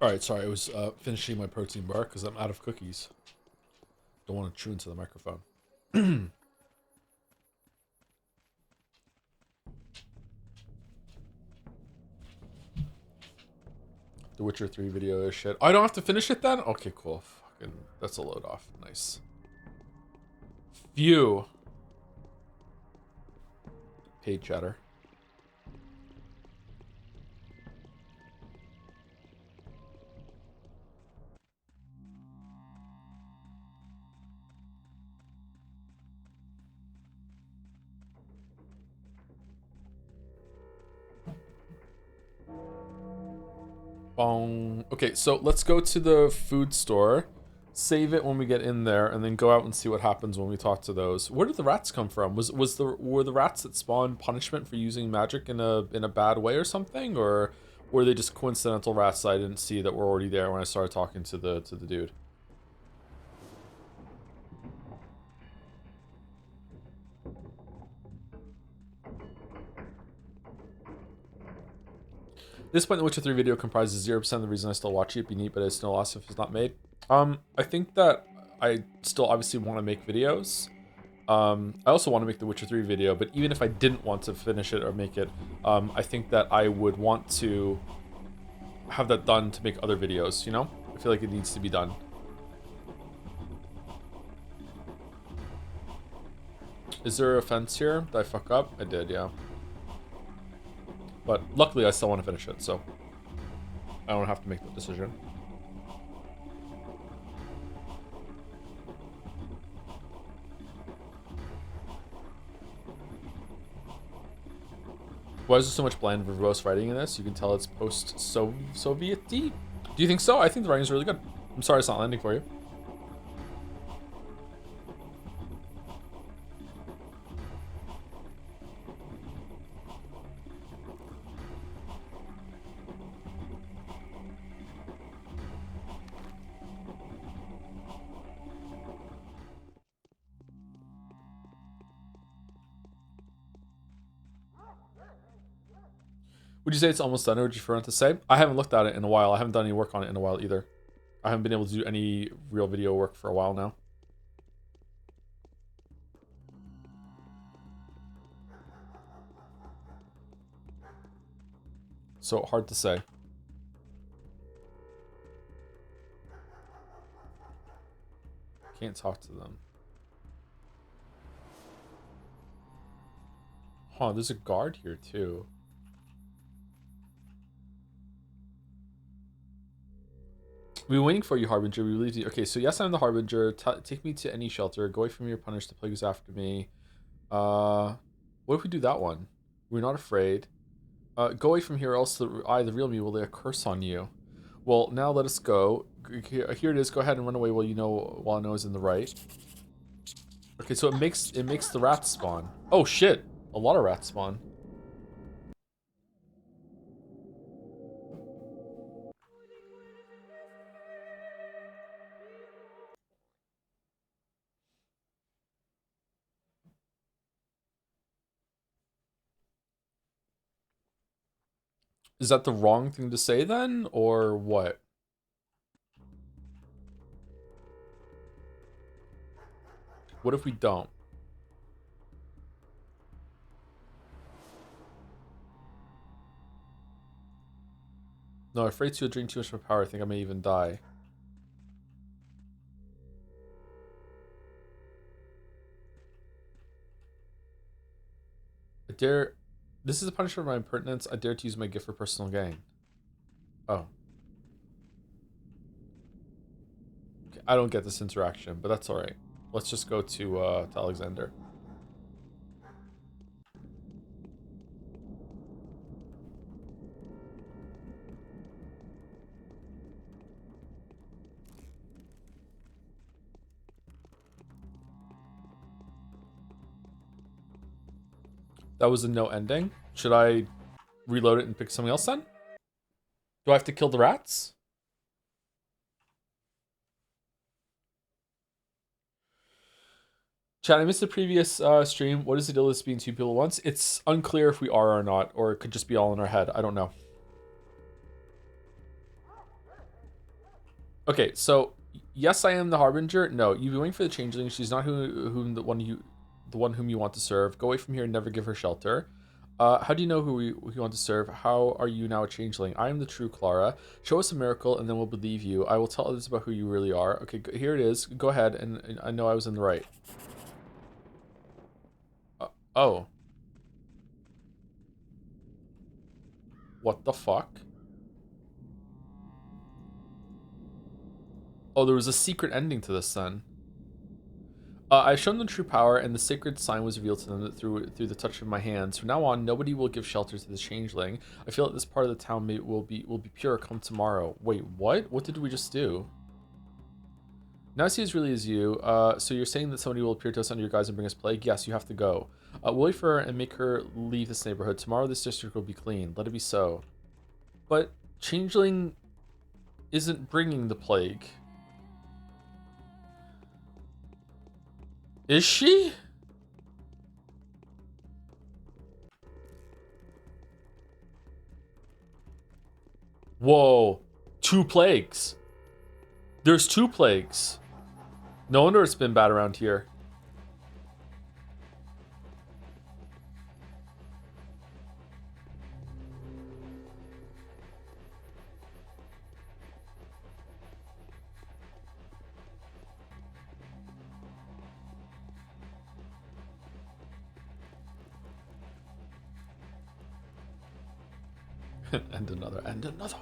Alright, sorry, I was finishing my protein bar because I'm out of cookies. Don't want to chew into the microphone. The Witcher 3 video is shit. Oh, I don't have to finish it then? Okay, cool. Fucking, that's a load off. Nice. Phew. Paid chatter. Bong. Okay, so let's go to the food store, save it when we get in there, and then go out and see what happens when we talk to those. Where did the rats come from? Were the rats that spawned punishment for using magic in a bad way or something, or were they just coincidental rats that I didn't see that were already there when I started talking to the dude? This point, the Witcher 3 video comprises 0% of the reason I still watch it. It'd be neat, but it's no loss if it's not made. I think that I still obviously want to make videos. I also want to make the Witcher 3 video, but even if I didn't want to finish it or make it, I think that I would want to have that done to make other videos, you know? I feel like it needs to be done. Is there a fence here? Did I fuck up? I did, yeah. But luckily, I still want to finish it, so I don't have to make the decision. Why is there so much bland, verbose writing in this? You can tell it's post-Soviet-y. Do you think so? I think the writing's really good. I'm sorry it's not landing for you. Would you say it's almost done, or would you prefer not to say? I haven't looked at it in a while. I haven't done any work on it in a while either. I haven't been able to do any real video work for a while now. So hard to say. Can't talk to them. Huh, there's a guard here too. We're waiting for you, Harbinger. We believe you. Okay, so yes, I'm the Harbinger. Take me to any shelter. Go away from here, punish the plagues after me. What if we do that one? We're not afraid. Go away from here, else the real me, will lay a curse on you. Well, now let us go. Here it is. Go ahead and run away while I know is in the right. Okay, so it makes the rats spawn. Oh shit! A lot of rats spawn. Is that the wrong thing to say then, or what? What if we don't? No, I'm afraid to drink too much of my power. I think I may even die. I dare... This is a punishment for my impertinence. I dare to use my gift for personal gain. Oh. Okay, I don't get this interaction, but that's alright. Let's just go to Alexander. That was a no ending. Should I reload it and pick something else then? Do I have to kill the rats? Chat, I missed the previous stream. What is the deal with this being two people at once? It's unclear if we are or not, or it could just be all in our head. I don't know. Okay, so yes, I am the harbinger. No, you've been waiting for the changeling. She's not the one whom you want to serve. Go away from here and never give her shelter. How do you know who you want to serve? How are you now a changeling? I am the true Clara. Show us a miracle and then we'll believe you. I will tell others about who you really are. Okay, here it is. Go ahead, and I know I was in the right. Oh. What the fuck? Oh, there was a secret ending to this then. I've shown them true power, and the sacred sign was revealed to them through the touch of my hands. From now on, nobody will give shelter to the changeling. I feel that this part of the town will be pure come tomorrow. Wait, what? What did we just do? Now I see as really as you. So you're saying that somebody will appear to us under your guise and bring us plague? Yes, you have to go. We'll wait for her and make her leave this neighborhood. Tomorrow this district will be clean. Let it be so. But changeling isn't bringing the plague. Is she? Whoa. 2 plagues. There's 2 plagues. No wonder it's been bad around here. And another, and another.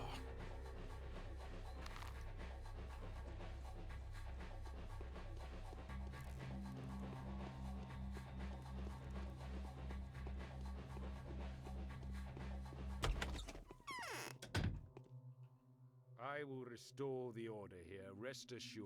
I will restore the order here, rest assured.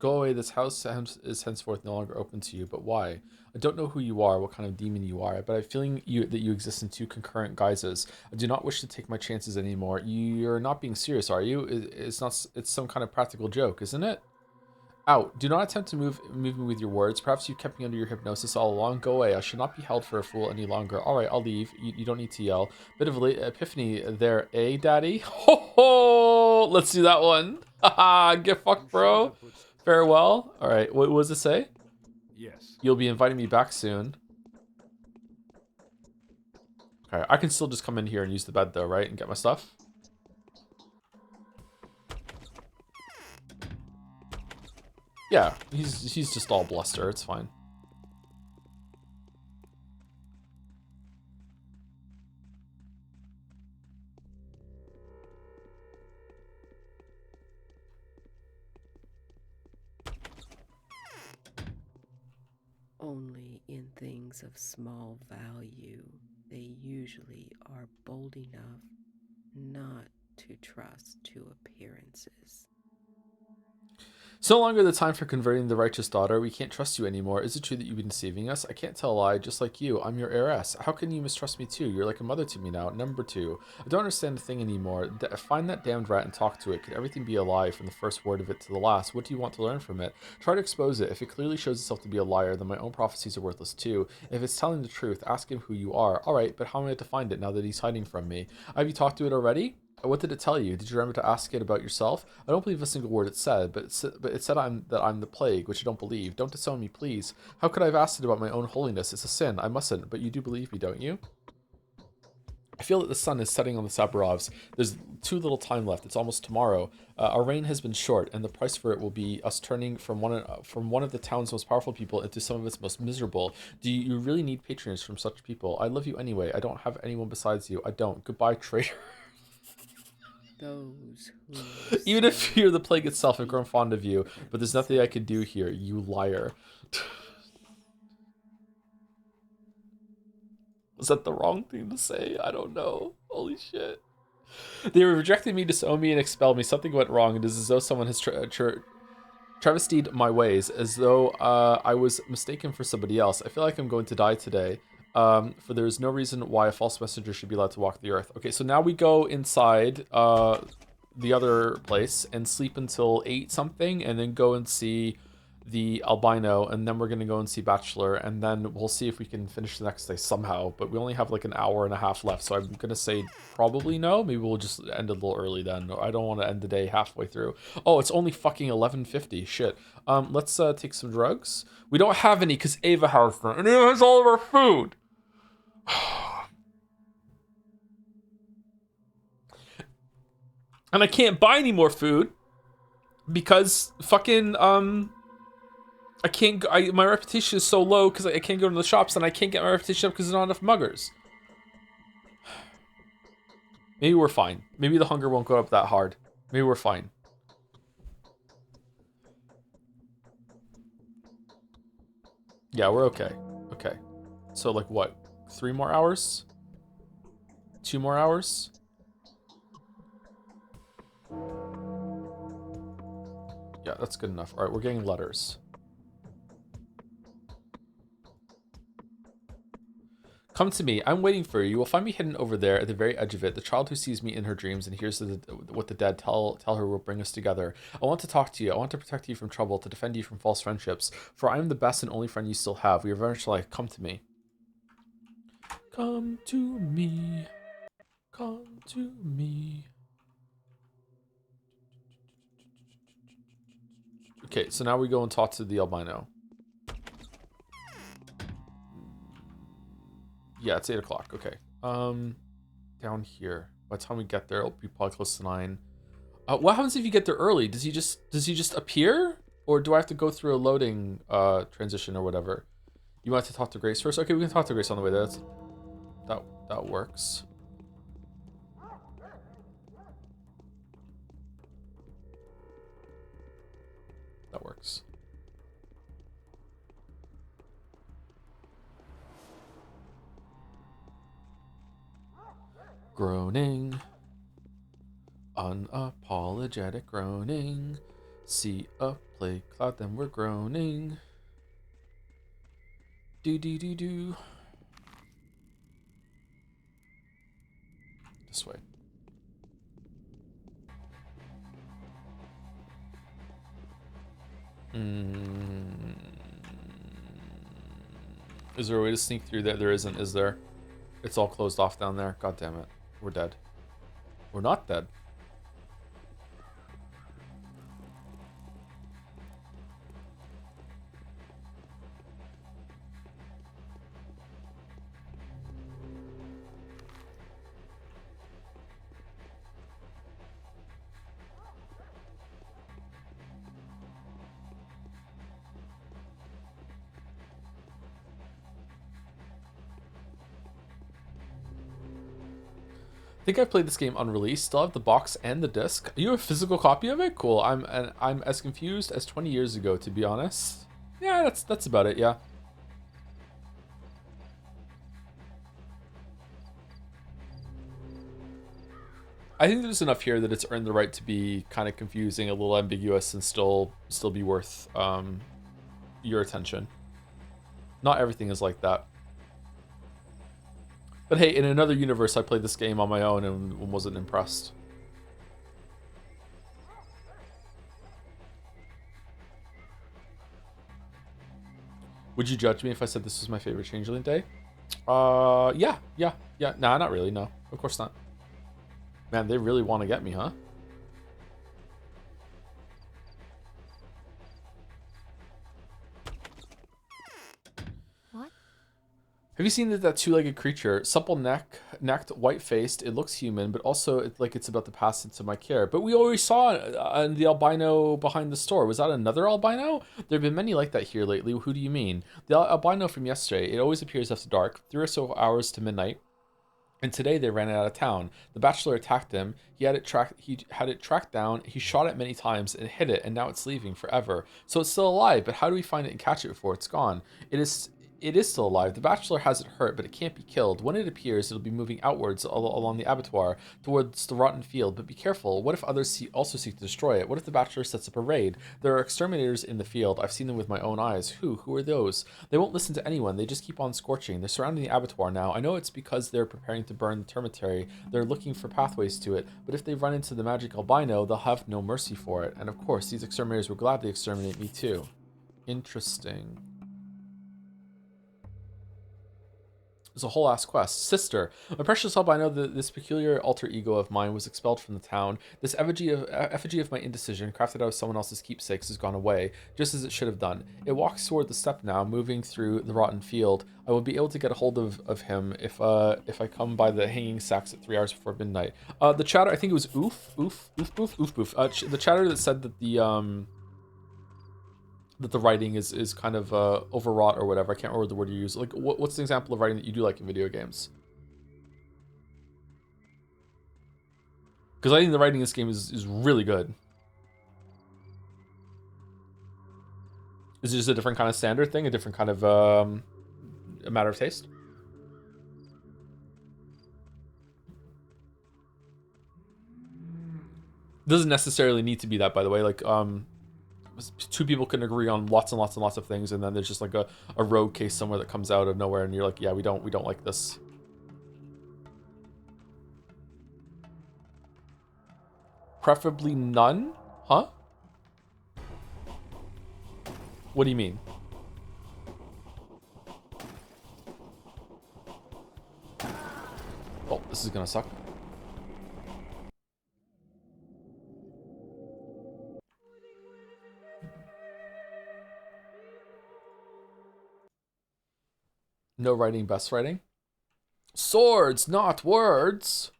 Go away, this house is henceforth no longer open to you, but why? I don't know who you are, what kind of demon you are, but I have a feeling that you exist in 2 concurrent guises. I do not wish to take my chances anymore. You're not being serious, are you? It's not. It's some kind of practical joke, isn't it? Out. Do not attempt to move me with your words. Perhaps you kept me under your hypnosis all along. Go away. I should not be held for a fool any longer. All right, I'll leave. You don't need to yell. Bit of a late epiphany there, eh, daddy? Ho ho! Let's do that one. Haha, get fucked, bro. Farewell. All right, what does it say? Yes. You'll be inviting me back soon. Okay, I can still just come in here and use the bed though, right? And get my stuff. Yeah, he's just all bluster. It's fine. Only in things of small value, they usually are bold enough not to trust to appearances. It's no longer the time for converting the righteous daughter. We can't trust you anymore. Is it true that you've been deceiving us? I can't tell a lie, just like you. I'm your heiress. How can you mistrust me too? You're like a mother to me now. Number 2. I don't understand a thing anymore. Find that damned rat and talk to it. Could everything be a lie from the first word of it to the last? What do you want to learn from it? Try to expose it. If it clearly shows itself to be a liar, then my own prophecies are worthless too. If it's telling the truth, ask him who you are. Alright, but how am I to find it now that he's hiding from me? Have you talked to it already? What did it tell you? Did you remember to ask it about yourself? I don't believe a single word it said, but it said that I'm the plague, which I don't believe. Don't disown me, please. How could I have asked it about my own holiness? It's a sin. I mustn't, but you do believe me, don't you? I feel that the sun is setting on the Saburovs. There's too little time left. It's almost tomorrow. Our reign has been short, and the price for it will be us turning from one of the town's most powerful people into some of its most miserable. Do you really need patronage from such people? I love you anyway. I don't have anyone besides you. I don't. Goodbye, traitor. Those who Even if you're the plague itself, I've grown fond of you, but there's nothing I can do here, you liar. Was that the wrong thing to say? I don't know. Holy shit. They rejected me, disowned me, and expelled me. Something went wrong. It is as though someone has travestied my ways, as though I was mistaken for somebody else. I feel like I'm going to die today. For there is no reason why a false messenger should be allowed to walk the earth. Okay, so now we go inside the other place and sleep until 8 something, and then go and see the albino, and then we're gonna go and see Bachelor, and then we'll see if we can finish the next day somehow. But we only have like an hour and a half left, so I'm gonna say probably no. Maybe we'll just end a little early then. I don't want to end the day halfway through. Oh, it's only fucking 11:50. Shit. Let's take some drugs. We don't have any because Ava has them, and Ava has all of our food. And I can't buy any more food because fucking I can't. My reputation is so low because I can't go to the shops, and I can't get my reputation up because there's not enough muggers. Maybe we're fine. Maybe the hunger won't go up that hard. Maybe we're fine. Yeah, we're okay. Okay. So like what? 3 more hours? 2 more hours? Yeah, that's good enough. All right, we're getting letters. Come to me. I'm waiting for you. You will find me hidden over there at the very edge of it. The child who sees me in her dreams and hears what the dead tell her will bring us together. I want to talk to you. I want to protect you from trouble, to defend you from false friendships. For I am the best and only friend you still have. We are very much alike. Come to me. Come to me. Come to me. Okay, so now we go and talk to the albino. Yeah, it's 8 o'clock. Okay. Down here. By the time we get there, it'll be probably close to 9. What happens if you get there early? Does he just appear, or do I have to go through a loading transition or whatever? You want to talk to Grace first? Okay, we can talk to Grace on the way there. That works. That works. Groaning. Unapologetic groaning. See a plague cloud, then we're groaning. Do. This way. Is there a way to sneak through there? There isn't, is there? It's all closed off down there. God damn it. We're dead. We're not dead. I think I played this game unreleased. Still have the box and the disc. You have a physical copy of it? Cool. I'm as confused as 20 years ago, to be honest. Yeah, that's about it. Yeah. I think there's enough here that it's earned the right to be kind of confusing, a little ambiguous, and still be worth your attention. Not everything is like that. But hey, in another universe, I played this game on my own and wasn't impressed. Would you judge me if I said this was my favorite Changeling Day? Yeah. Nah, not really, no. Of course not. Man, they really want to get me, huh? Have you seen that two-legged creature? Supple necked, white-faced. It looks human, but also it's about to pass into my care. But we already saw the albino behind the store. Was that another albino? There have been many like that here lately. Who do you mean? The albino from yesterday. It always appears after dark, 3 or so hours to midnight. And today they ran it out of town. The Bachelor attacked him. He had it tracked down. He shot it many times and hit it, and now it's leaving forever. So it's still alive, but how do we find it and catch it before it's gone? It is still alive. The Bachelor has it hurt, but it can't be killed. When it appears, it'll be moving outwards along the abattoir towards the rotten field. But be careful. What if others also seek to destroy it? What if the Bachelor sets up a raid? There are exterminators in the field. I've seen them with my own eyes. Who are those? They won't listen to anyone. They just keep on scorching. They're surrounding the abattoir now. I know it's because they're preparing to burn the termitary. They're looking for pathways to it. But if they run into the magic albino, they'll have no mercy for it. And of course, these exterminators will gladly exterminate me too. Interesting. There's a whole ass quest. Sister, my precious help, I know that this peculiar alter ego of mine was expelled from the town. This effigy of my indecision, crafted out of someone else's keepsakes, has gone away, just as it should have done. It walks toward the steppe now, moving through the rotten field. I will be able to get a hold of him if I come by the hanging sacks at 3 hours before midnight. The chatter, I think it was oof. The chatter that said that the writing is kind of overwrought or whatever. I can't remember the word you use. Like, what's an example of writing that you do like in video games? Because I think the writing in this game is really good. Is it just a different kind of standard thing? A different kind of a matter of taste? Doesn't necessarily need to be that, by the way. Like, two people can agree on lots and lots and lots of things, and then there's just like a rogue case somewhere that comes out of nowhere, and you're like, yeah, we don't like this. Preferably none? Huh? What do you mean? Oh, this is gonna suck. No writing, best writing. Swords, not words.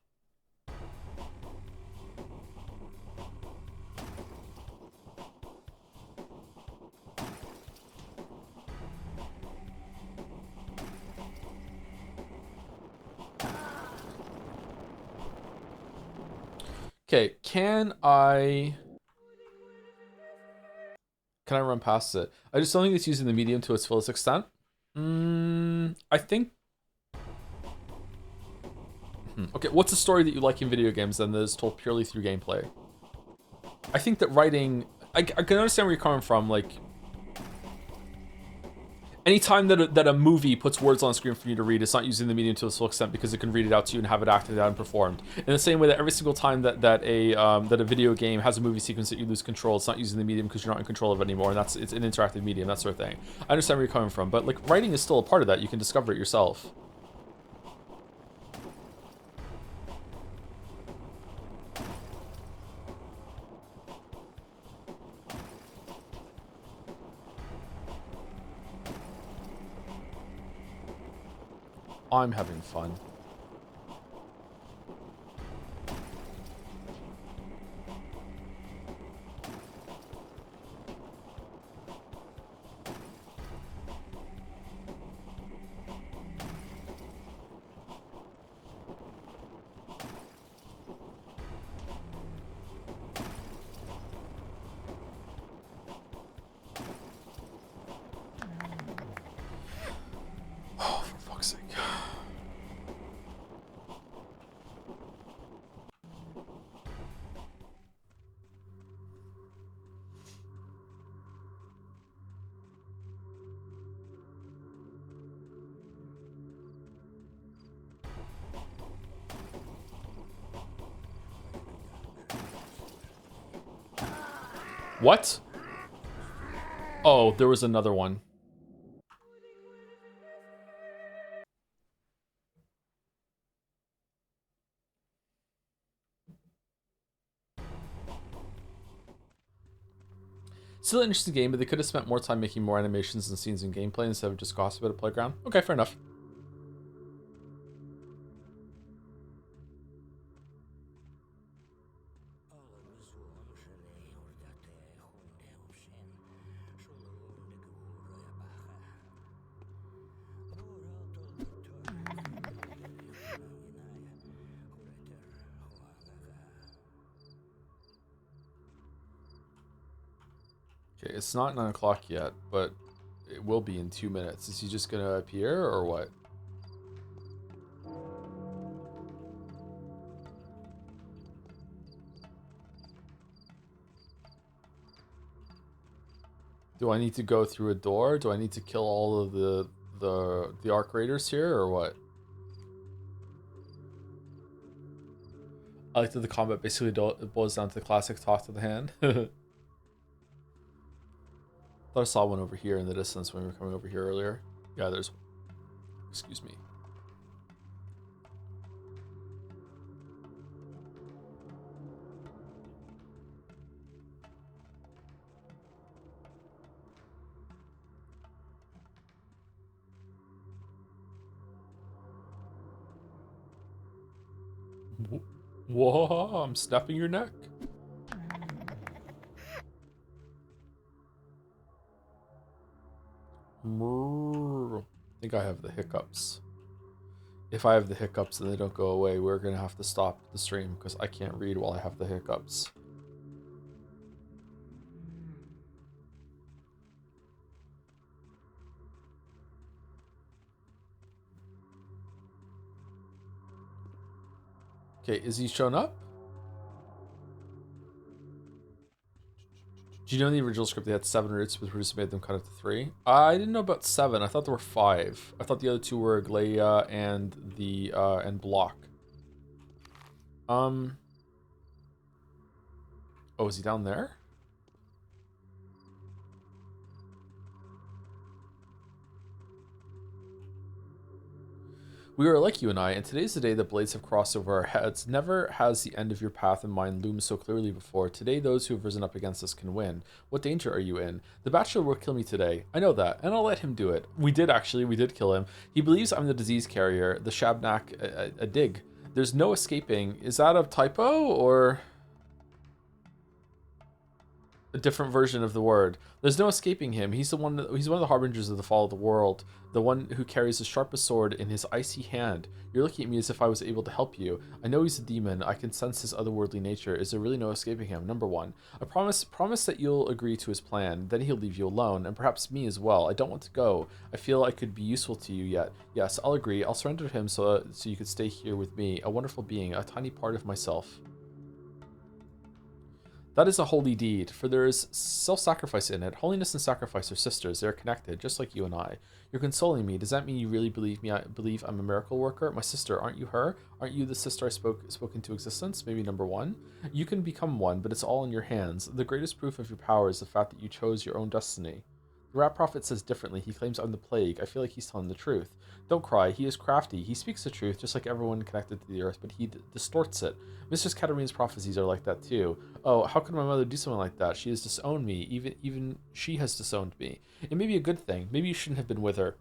Okay, can I run past it? I just don't think it's using the medium to its fullest extent. I think. Okay, what's a story that you like in video games then that is told purely through gameplay? I think that writing, I can understand where you're coming from. Like, anytime that a movie puts words on screen for you to read, it's not using the medium to its full extent because it can read it out to you and have it acted out and performed. In the same way that every single time that a video game has a movie sequence that you lose control, it's not using the medium because you're not in control of it anymore, and it's an interactive medium, that sort of thing. I understand where you're coming from, but like writing is still a part of that. You can discover it yourself. I'm having fun. Oh, for fuck's sake. What? Oh, there was another one. Still an interesting game, but they could have spent more time making more animations and scenes and gameplay instead of just gossip at a playground. Okay, fair enough. Okay, it's not 9 o'clock yet, but it will be in 2 minutes. Is he just gonna appear or what? Do I need to go through a door? Do I need to kill all of the arc raiders here or what? I like that the combat basically boils down to the classic talk to the hand. Thought I saw one over here in the distance when we were coming over here earlier. Yeah, there's... Excuse me. Whoa, I'm snapping your neck. I think I have the hiccups. If I have the hiccups and they don't go away, we're going to have to stop the stream because I can't read while I have the hiccups. Okay, is he shown up? Do you know in the original script they had 7 roots, but producer made them cut it to 3? I didn't know about 7. I thought there were 5. I thought the other 2 were Glaya and the and Block. Oh, is he down there? We are like you and I, and today's the day that blades have crossed over our heads. Never has the end of your path in mind loomed so clearly before. Today, those who have risen up against us can win. What danger are you in? The Bachelor will kill me today. I know that, and I'll let him do it. We did kill him. He believes I'm the disease carrier, the Shabnak, a dig. There's no escaping. Is that a typo, or a different version of the word? There's no escaping him. He's one of the harbingers of the fall of the world, the one who carries the sharpest sword in his icy hand. You're looking at me as if I was able to help you. I know he's a demon. I can sense his otherworldly nature. Is there really no escaping him? Number 1, I promise that you'll agree to his plan. Then he'll leave you alone, and perhaps me as well. I don't want to go. I feel I could be useful to you yet. Yes, I'll agree. I'll surrender to him so you could stay here with me, a wonderful being, a tiny part of myself. That is a holy deed, for there is self-sacrifice in it. Holiness and sacrifice are sisters. They are connected, just like you and I. You're consoling me. Does that mean you really believe me? I believe I'm a miracle worker? My sister, aren't you her? Aren't you the sister I spoke into existence? Maybe number 1? You can become one, but it's all in your hands. The greatest proof of your power is the fact that you chose your own destiny. The rat prophet says differently. He claims I'm the plague. I feel like he's telling the truth. Don't cry. He is crafty. He speaks the truth, just like everyone connected to the earth, but he distorts it. Mistress Katarina's prophecies are like that too. Oh, how could my mother do something like that? She has disowned me. Even she has disowned me. It may be a good thing. Maybe you shouldn't have been with her.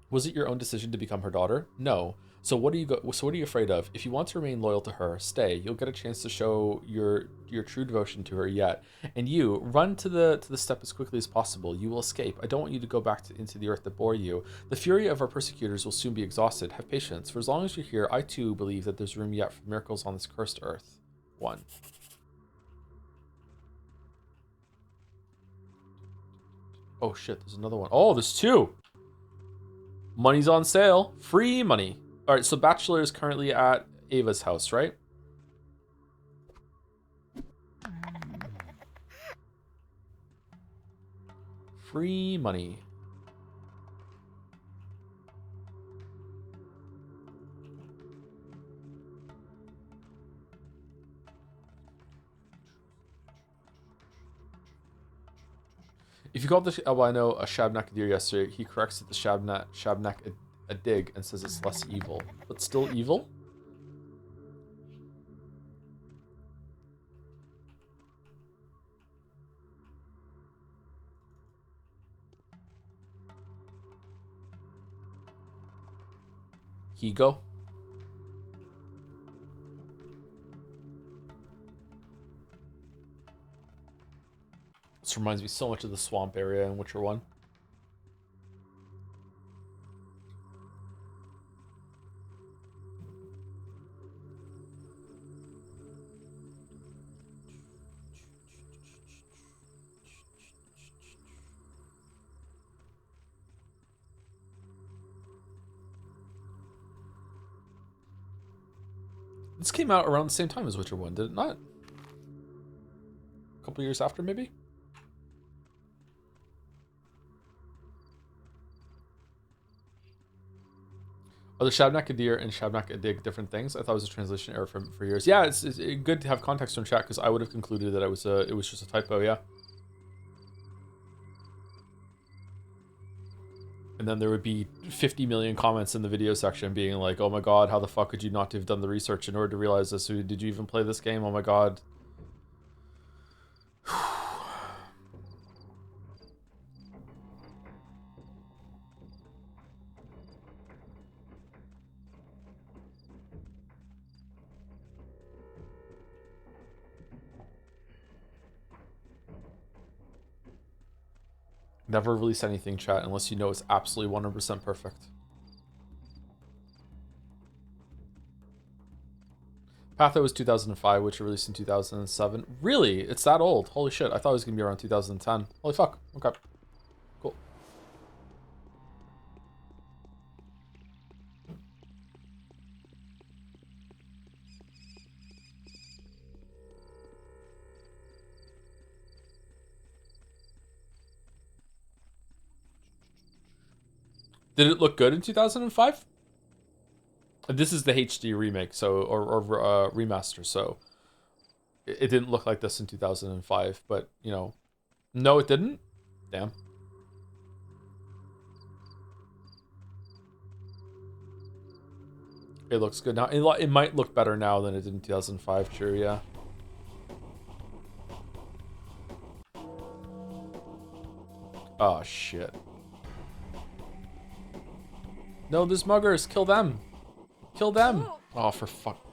Was it your own decision to become her daughter? No. So what are you afraid of? If you want to remain loyal to her, stay. You'll get a chance to show your true devotion to her yet. And you run to the step as quickly as possible. You will escape. I don't want you to go back into the earth that bore you. The fury of our persecutors will soon be exhausted. Have patience. For as long as you're here, I too believe that there's room yet for miracles on this cursed earth. 1. Oh shit, there's another one. Oh, there's 2. Money's on sale. Free money. All right, so Bachelor is currently at Ava's house, right? Free money. If you called the albino a Shabnak deer yesterday, he corrects it to Shabnak a dig and says it's less evil. But still evil? Higo? This reminds me so much of the swamp area in Witcher 1. This came out around the same time as Witcher 1, did it not? A couple years after, maybe? Are the Shabnak Adir and Shabnak Adig different things? I thought it was a translation error for years. Yeah, it's good to have context from chat because I would have concluded that it was just a typo, yeah. And then there would be 50 million comments in the video section being like, oh my god, how the fuck could you not have done the research in order to realize this? Did you even play this game? Oh my god. Never release anything, chat, unless you know it's absolutely 100% perfect. Patho was 2005, which released in 2007. Really? It's that old? Holy shit, I thought it was going to be around 2010. Holy fuck. Okay. Cool. Did it look good in 2005? This is the HD remake, so or remaster, so it didn't look like this in 2005. But you know, no, it didn't. Damn. It looks good now. It might look better now than it did in 2005. True, yeah. Oh shit. No, there's muggers. Kill them. Kill them. Oh, for fuck.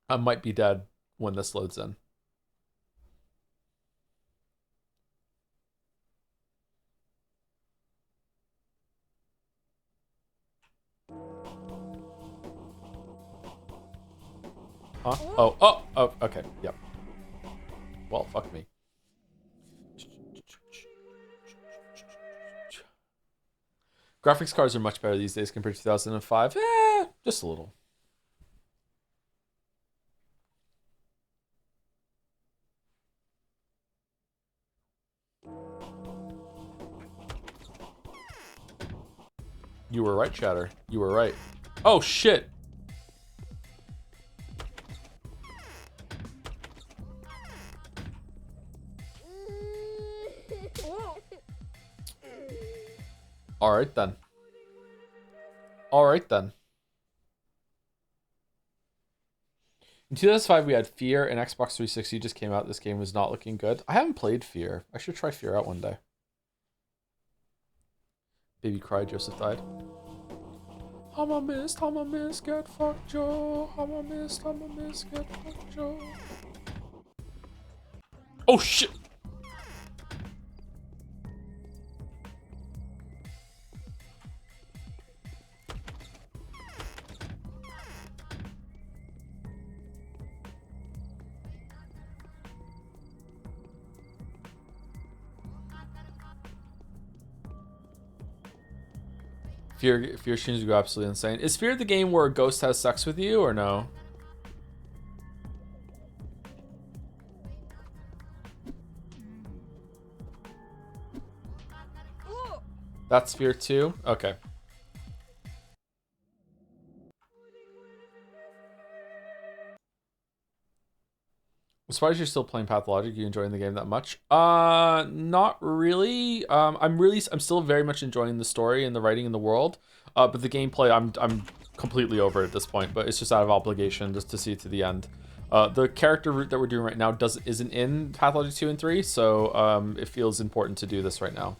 I might be dead when this loads in. Huh? Oh, okay. Yep. Well, fuck me. Graphics cards are much better these days compared to 2005. Just a little. You were right, Chatter. You were right. Oh, shit. Alright then. Alright then. In 2005, we had Fear, and Xbox 360 just came out. This game was not looking good. I haven't played Fear. I should try Fear out one day. Baby cried, Joseph died. I'm a mist, get fucked, Joe. I'm a mist, get fucked, Joe. Oh, shit! Fear streams go absolutely insane. Is Fear the game where a ghost has sex with you or no? That's Fear 2? Okay. I'm surprised you're still playing Pathologic. You enjoying the game that much? Not really. I'm still very much enjoying the story and the writing in the world. But the gameplay, I'm completely over at this point. But it's just out of obligation just to see it to the end. The character route that we're doing right now isn't in Pathologic 2 and 3, so it feels important to do this right now.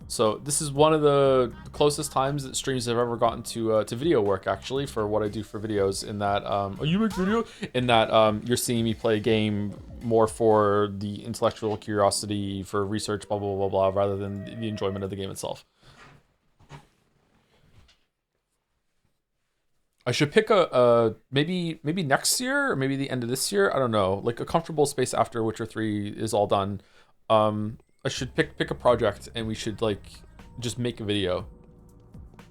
So this is one of the closest times that streams have ever gotten to video work, actually, for what I do for videos. In that, oh, you make video? In that, you're seeing me play a game more for the intellectual curiosity, for research, blah blah blah blah, rather than the enjoyment of the game itself. I should pick maybe next year or maybe the end of this year. I don't know, like a comfortable space after Witcher 3 is all done. I should pick a project and we should like just make a video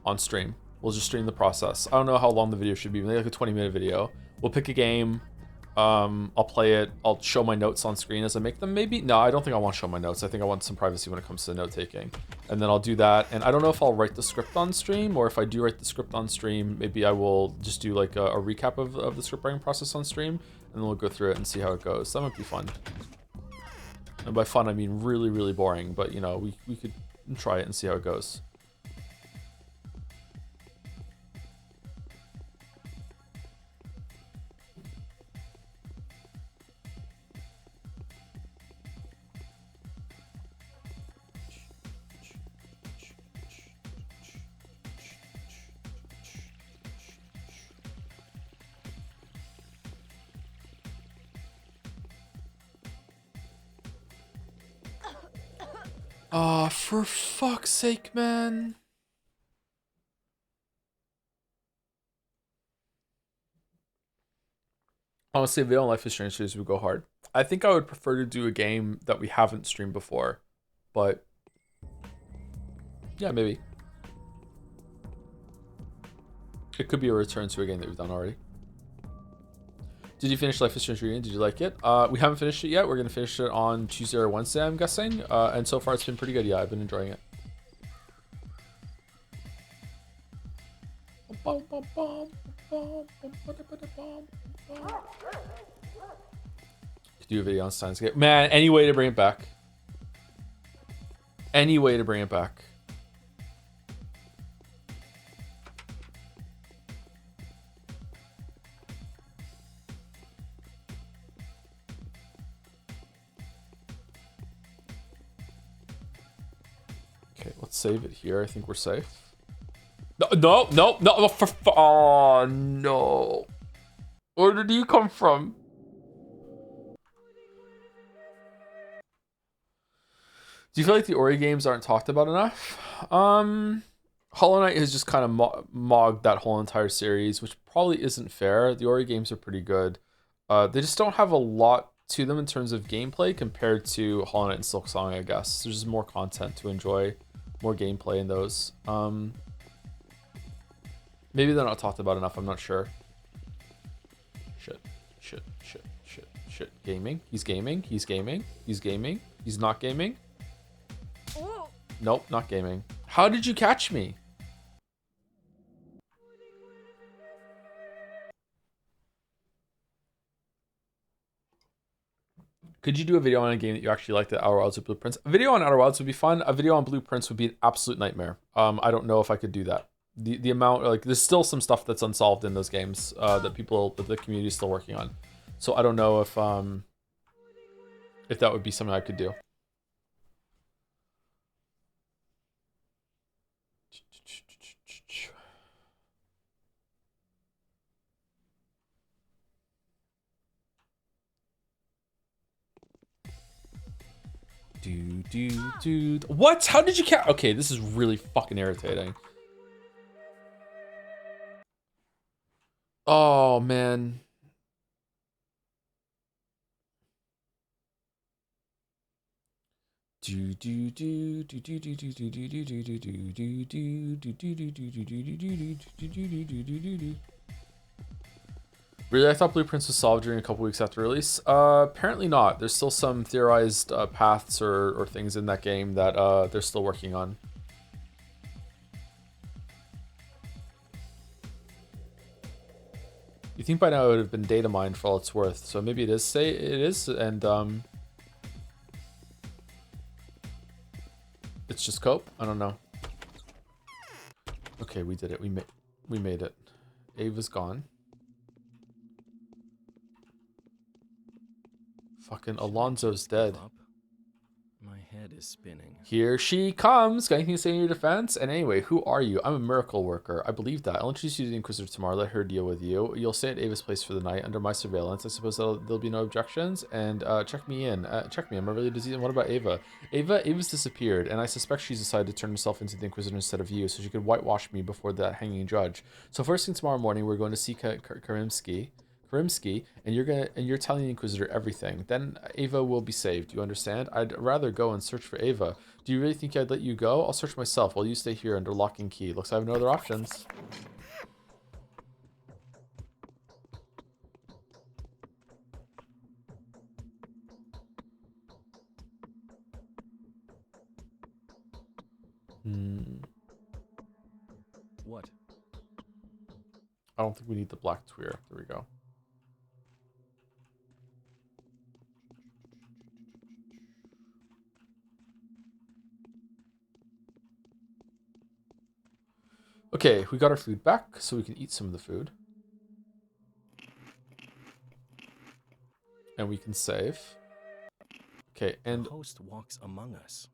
on stream. We'll just stream the process. I don't know how long the video should be, maybe like a 20-minute video. We'll pick a game, I'll play it. I'll show my notes on screen as I make them, maybe? No, I don't think I want to show my notes. I think I want some privacy when it comes to note-taking. And then I'll do that. And I don't know if I'll write the script on stream, or if I do write the script on stream, maybe I will just do like a recap of the script writing process on stream, and then we'll go through it and see how it goes. That might be fun. And by fun, I mean really, really boring, but, you know, we could try it and see how it goes. For fuck's sake, man. Honestly, video on Life is Strange series would go hard. I think I would prefer to do a game that we haven't streamed before, but yeah, maybe. It could be a return to a game that we've done already. Did you finish Life is Strange Reading? Did you like it? We haven't finished it yet. We're going to finish it on Tuesday or Wednesday, I'm guessing. And so far it's been pretty good. Yeah, I've been enjoying it. Could do a video on Steins Gate. Man, any way to bring it back. Any way to bring it back. Okay, let's save it here. I think we're safe. No. Oh, no. Where did you come from? Do you feel like the Ori games aren't talked about enough? Hollow Knight has just kind of mogged that whole entire series, which probably isn't fair. The Ori games are pretty good. They just don't have a lot to them in terms of gameplay compared to Hollow Knight and Silksong, I guess. There's just more content to enjoy, more gameplay in those. Maybe they're not talked about enough, I'm not sure. Shit. Gaming. He's gaming. He's not gaming. Nope, not gaming. How did you catch me? Could you do a video on a game that you actually liked, the Outer Wilds or Blueprints? A video on Outer Wilds would be fun. A video on Blueprints would be an absolute nightmare. I don't know if I could do that. The amount, like, there's still some stuff that's unsolved in those games that the community is still working on. So I don't know if that would be something I could do. Dude. What? How did you catch? Okay, this is really fucking irritating. Oh, man. Really, I thought Blueprints was solved during a couple weeks after release. Apparently not. There's still some theorized paths or things in that game that they're still working on. You think by now it would have been data mined for all it's worth, so maybe it is, and it's just cope. I don't know. Okay, we did it. We made it. Ava's gone. Fucking Alonso's dead. My head is spinning. Here she comes. Got anything to say in your defense? And anyway, who are you? I'm a miracle worker. I believe that. I'll introduce you to the Inquisitor tomorrow. Let her deal with you. You'll stay at Ava's place for the night under my surveillance. I suppose there'll be no objections. And check me in. Check me. I'm a really disease. And what about Ava? Ava's disappeared, and I suspect she's decided to turn herself into the Inquisitor instead of you, so she could whitewash me before the hanging judge. So first thing tomorrow morning, we're going to see Karimsky, and you're telling the Inquisitor everything. Then Ava will be saved. You understand? I'd rather go and search for Ava. Do you really think I'd let you go? I'll search myself while you stay here under lock and key. Looks like I have no other options. What? I don't think we need the black tweer. There we go. Okay, we got our food back, so we can eat some of the food. And we can save. Okay, and the host walks among us.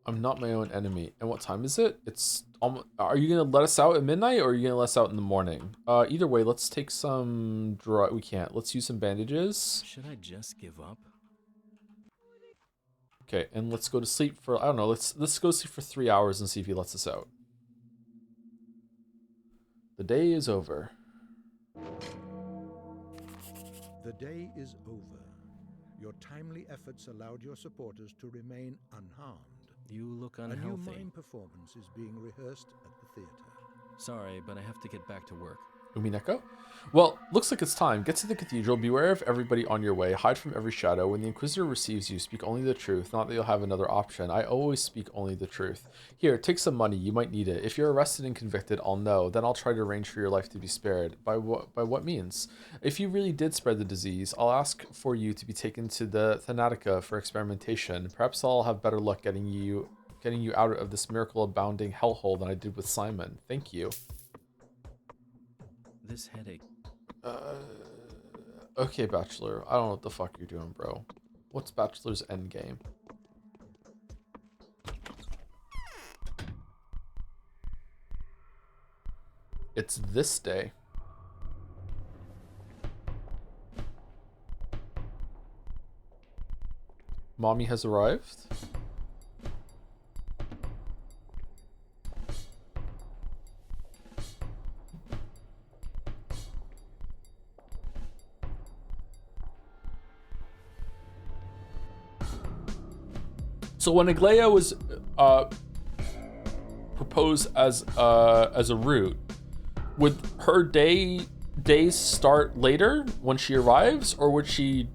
I'm not my own enemy. And what time is it? It's almost, are you gonna let us out at midnight, or are you gonna let us out in the morning? Either way, let's take some we can't. Let's use some bandages. Should I just give up? Okay, and let's go to sleep for, I don't know, let's go sleep for 3 hours and see if he lets us out. The day is over. The day is over. Your timely efforts allowed your supporters to remain unharmed. You look A unhealthy. new mime performance is being rehearsed at the theater. Sorry, but I have to get back to work. Umineko? Well, looks like it's time. Get to the cathedral, beware of everybody on your way, hide from every shadow. When the Inquisitor receives you, speak only the truth, not that you'll have another option. I always speak only the truth. Here, take some money, you might need it. If you're arrested and convicted, I'll know. Then I'll try to arrange for your life to be spared. By what means? If you really did spread the disease, I'll ask for you to be taken to the Thanatica for experimentation. Perhaps I'll have better luck getting you out of this miracle-abounding hellhole than I did with Simon. Thank you. This headache. Okay, Bachelor. I don't know what the fuck you're doing, bro. What's Bachelor's endgame? It's this day. Mommy has arrived. So when Aglaia was proposed as a route, would her days start later when she arrives, or would she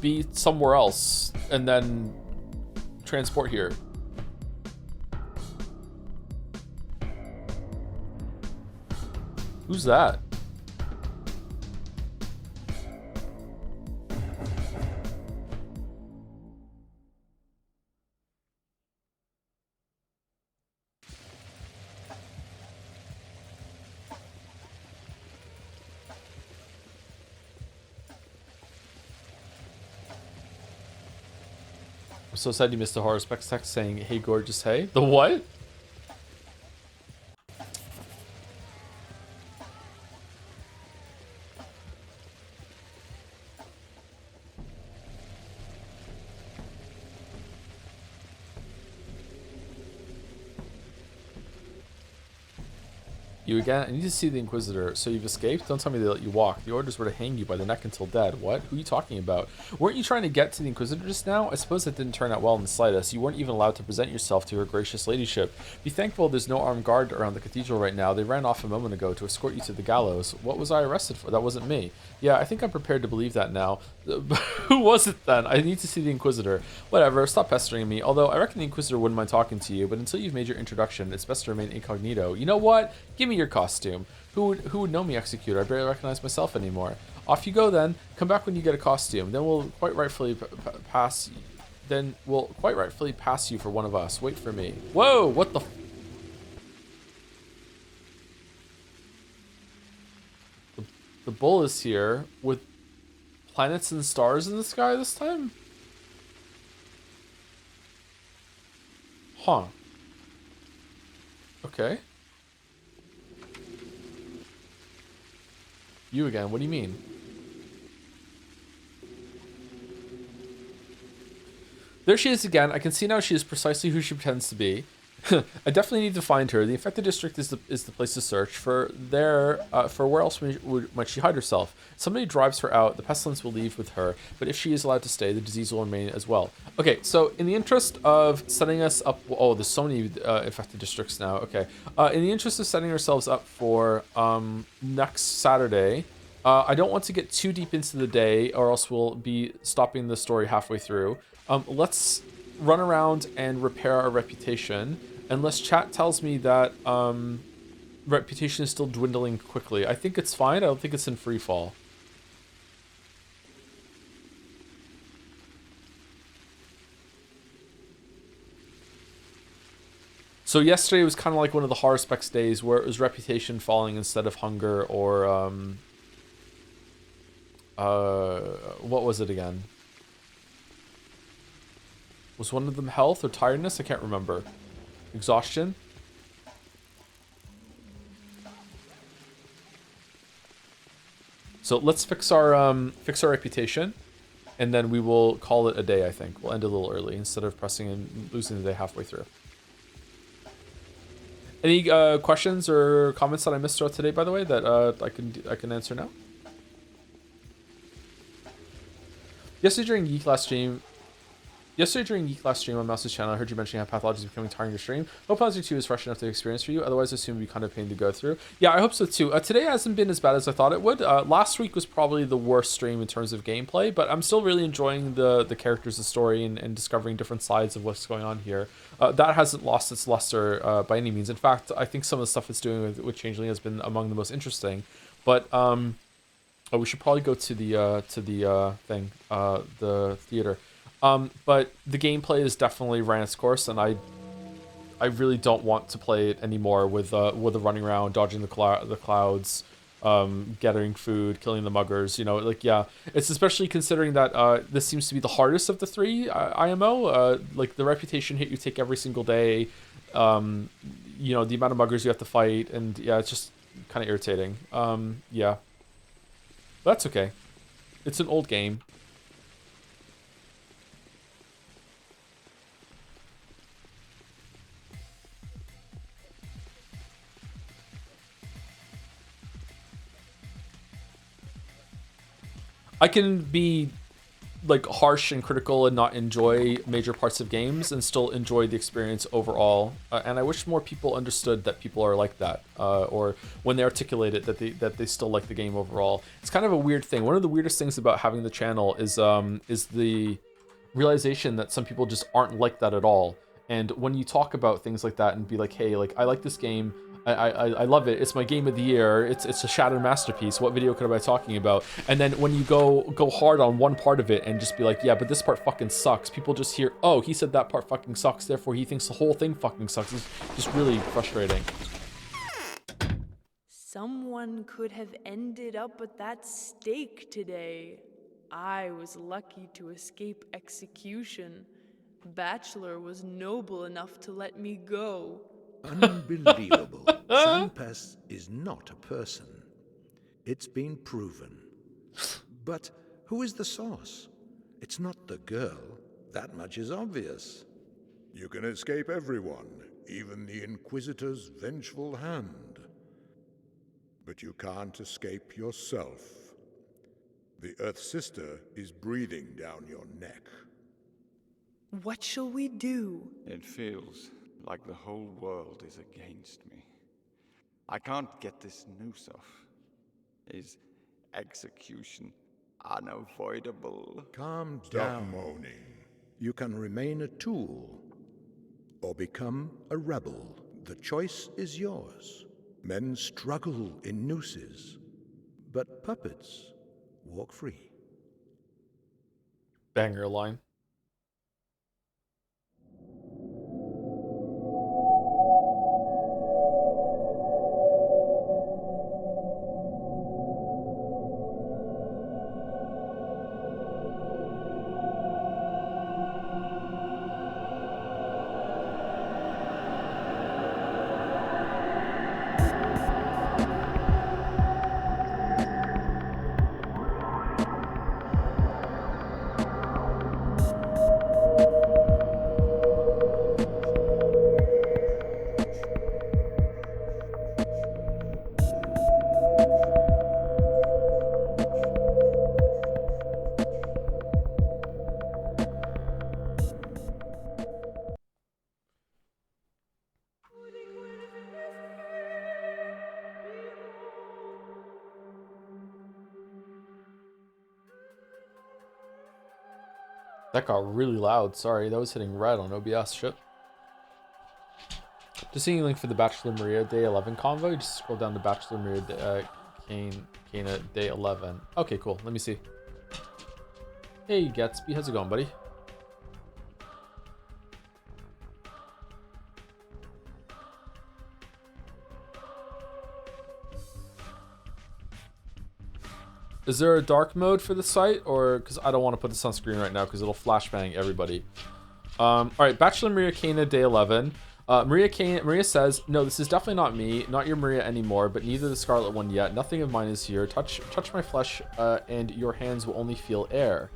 be somewhere else and then transport here? Who's that? I'm so sad you missed the horror specs text saying, "Hey, gorgeous, hey." The what? You again? I need to see the Inquisitor. So you've escaped? Don't tell me they let you walk. The orders were to hang you by the neck until dead. What? Who are you talking about? Weren't you trying to get to the Inquisitor just now? I suppose that didn't turn out well in the slightest. You weren't even allowed to present yourself to her gracious ladyship. Be thankful there's no armed guard around the cathedral right now. They ran off a moment ago to escort you to the gallows. What was I arrested for? That wasn't me. Yeah, I think I'm prepared to believe that now. Who was it then? I need to see the Inquisitor. Whatever, stop pestering me. Although I reckon the Inquisitor wouldn't mind talking to you, but until you've made your introduction, it's best to remain incognito. You know what? Give me your costume. Who would know me, Executor? I barely recognize myself anymore. Off you go then. Come back when you get a costume. Then we'll quite rightfully pass you for one of us. Wait for me. Whoa, what the The bull is here with planets and stars in the sky this time? Huh. Okay. You again, what do you mean? There she is again. I can see now she is precisely who she pretends to be. I definitely need to find her. The infected district is the place to search for. For where else might she hide herself? Somebody drives her out. The pestilence will leave with her. But if she is allowed to stay, the disease will remain as well. Okay, so in the interest of setting us up, oh, there's so many infected districts now. Okay, in the interest of setting ourselves up for next Saturday, I don't want to get too deep into the day, or else we'll be stopping the story halfway through. Let's run around and repair our reputation. Unless chat tells me that reputation is still dwindling quickly. I think it's fine. I don't think it's in free fall. So yesterday was kind of like one of the horror specs days where it was reputation falling instead of hunger or what was it again? Was one of them health or tiredness? I can't remember. Exhaustion? So let's fix our reputation, and then we will call it a day. I think we'll end a little early instead of pressing and losing the day halfway through. Any questions or comments that I missed throughout today, by the way, that I can answer now? Yesterday during Geek last stream on Mouse's channel, I heard you mentioning how Pathologic is becoming tiring your stream. Hope Pathologic 2 is fresh enough to experience for you. Otherwise, I assume it'd be kind of a pain to go through. Yeah, I hope so too. Today hasn't been as bad as I thought it would. Last week was probably the worst stream in terms of gameplay, but I'm still really enjoying the characters, the story, and discovering different sides of what's going on here. That hasn't lost its luster by any means. In fact, I think some of the stuff it's doing with Changeling has been among the most interesting. But we should probably go to the theater. But the gameplay has definitely ran its course, and I really don't want to play it anymore with the running around, dodging the clouds, gathering food, killing the muggers. You know, like, yeah, it's especially considering that this seems to be the hardest of the three IMO. Like, the reputation hit you take every single day. You know, the amount of muggers you have to fight, and yeah, it's just kind of irritating. Yeah, but that's okay. It's an old game. I can be like harsh and critical and not enjoy major parts of games and still enjoy the experience overall. And I wish more people understood that people are like that, or when they articulate it that they still like the game overall. It's kind of a weird thing. One of the weirdest things about having the channel is the realization that some people just aren't like that at all. And when you talk about things like that and be like, hey, like, I like this game, I love it, it's my game of the year, it's a shattered masterpiece, what video could I be talking about? And then when you go hard on one part of it and just be like, yeah, but this part fucking sucks, people just hear, oh, he said that part fucking sucks, therefore he thinks the whole thing fucking sucks. It's just really frustrating. Someone could have ended up at that stake today. I was lucky to escape execution. Bachelor was noble enough to let me go. Unbelievable. Sanpes is not a person. It's been proven. But who is the source? It's not the girl. That much is obvious. You can escape everyone, even the Inquisitor's vengeful hand. But you can't escape yourself. The Earth Sister is breathing down your neck. What shall we do? It feels like the whole world is against me. I can't get this noose off. Is execution unavoidable? Calm Stop down. moaning. You can remain a tool or become a rebel. The choice is yours. Men struggle in nooses, but puppets walk free. Banger line. That got really loud. Sorry, that was hitting red on OBS. Shit. Just seeing a link for the Bachelor Maria Day 11 convo. You just scroll down to Bachelor Maria Kana Day 11. Okay, cool. Let me see. Hey, Gatsby. How's it going, buddy? Is there a dark mode for the site? Or, because I don't want to put this on screen right now because it'll flashbang everybody. All right, Bachelor Maria Kana Day 11. Maria says, no, this is definitely not me, not your Maria anymore, but neither the Scarlet one yet. Nothing of mine is here. Touch my flesh, and your hands will only feel air.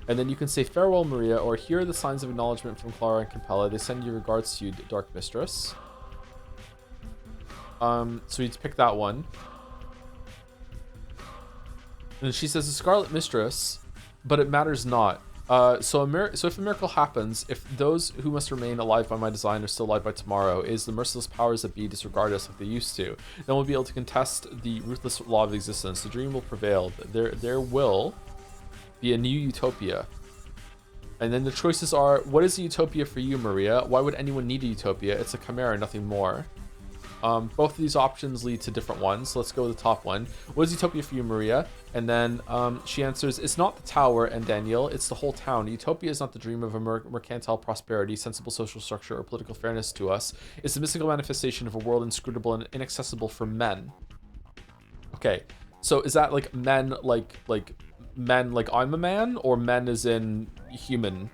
And then you can say farewell, Maria, or here are the signs of acknowledgement from Clara and Capella. They send you regards to you, Dark Mistress. So you pick that one. And she says, the Scarlet Mistress, but it matters not. So if a miracle happens, if those who must remain alive by my design are still alive by tomorrow, is the merciless powers that be disregard us like they used to, then we'll be able to contest the ruthless law of existence. The dream will prevail. There will be a new utopia. And then the choices are, what is a utopia for you, Maria? Why would anyone need a utopia? It's a chimera, nothing more. Both of these options lead to different ones. So let's go with the top one. What is utopia for you, Maria? And then she answers, it's not the tower and Daniel, it's the whole town. Utopia is not the dream of a mercantile prosperity, sensible social structure, or political fairness to us. It's the mystical manifestation of a world inscrutable and inaccessible for men. Okay, so is that like men like men like I'm a man, or men as in human?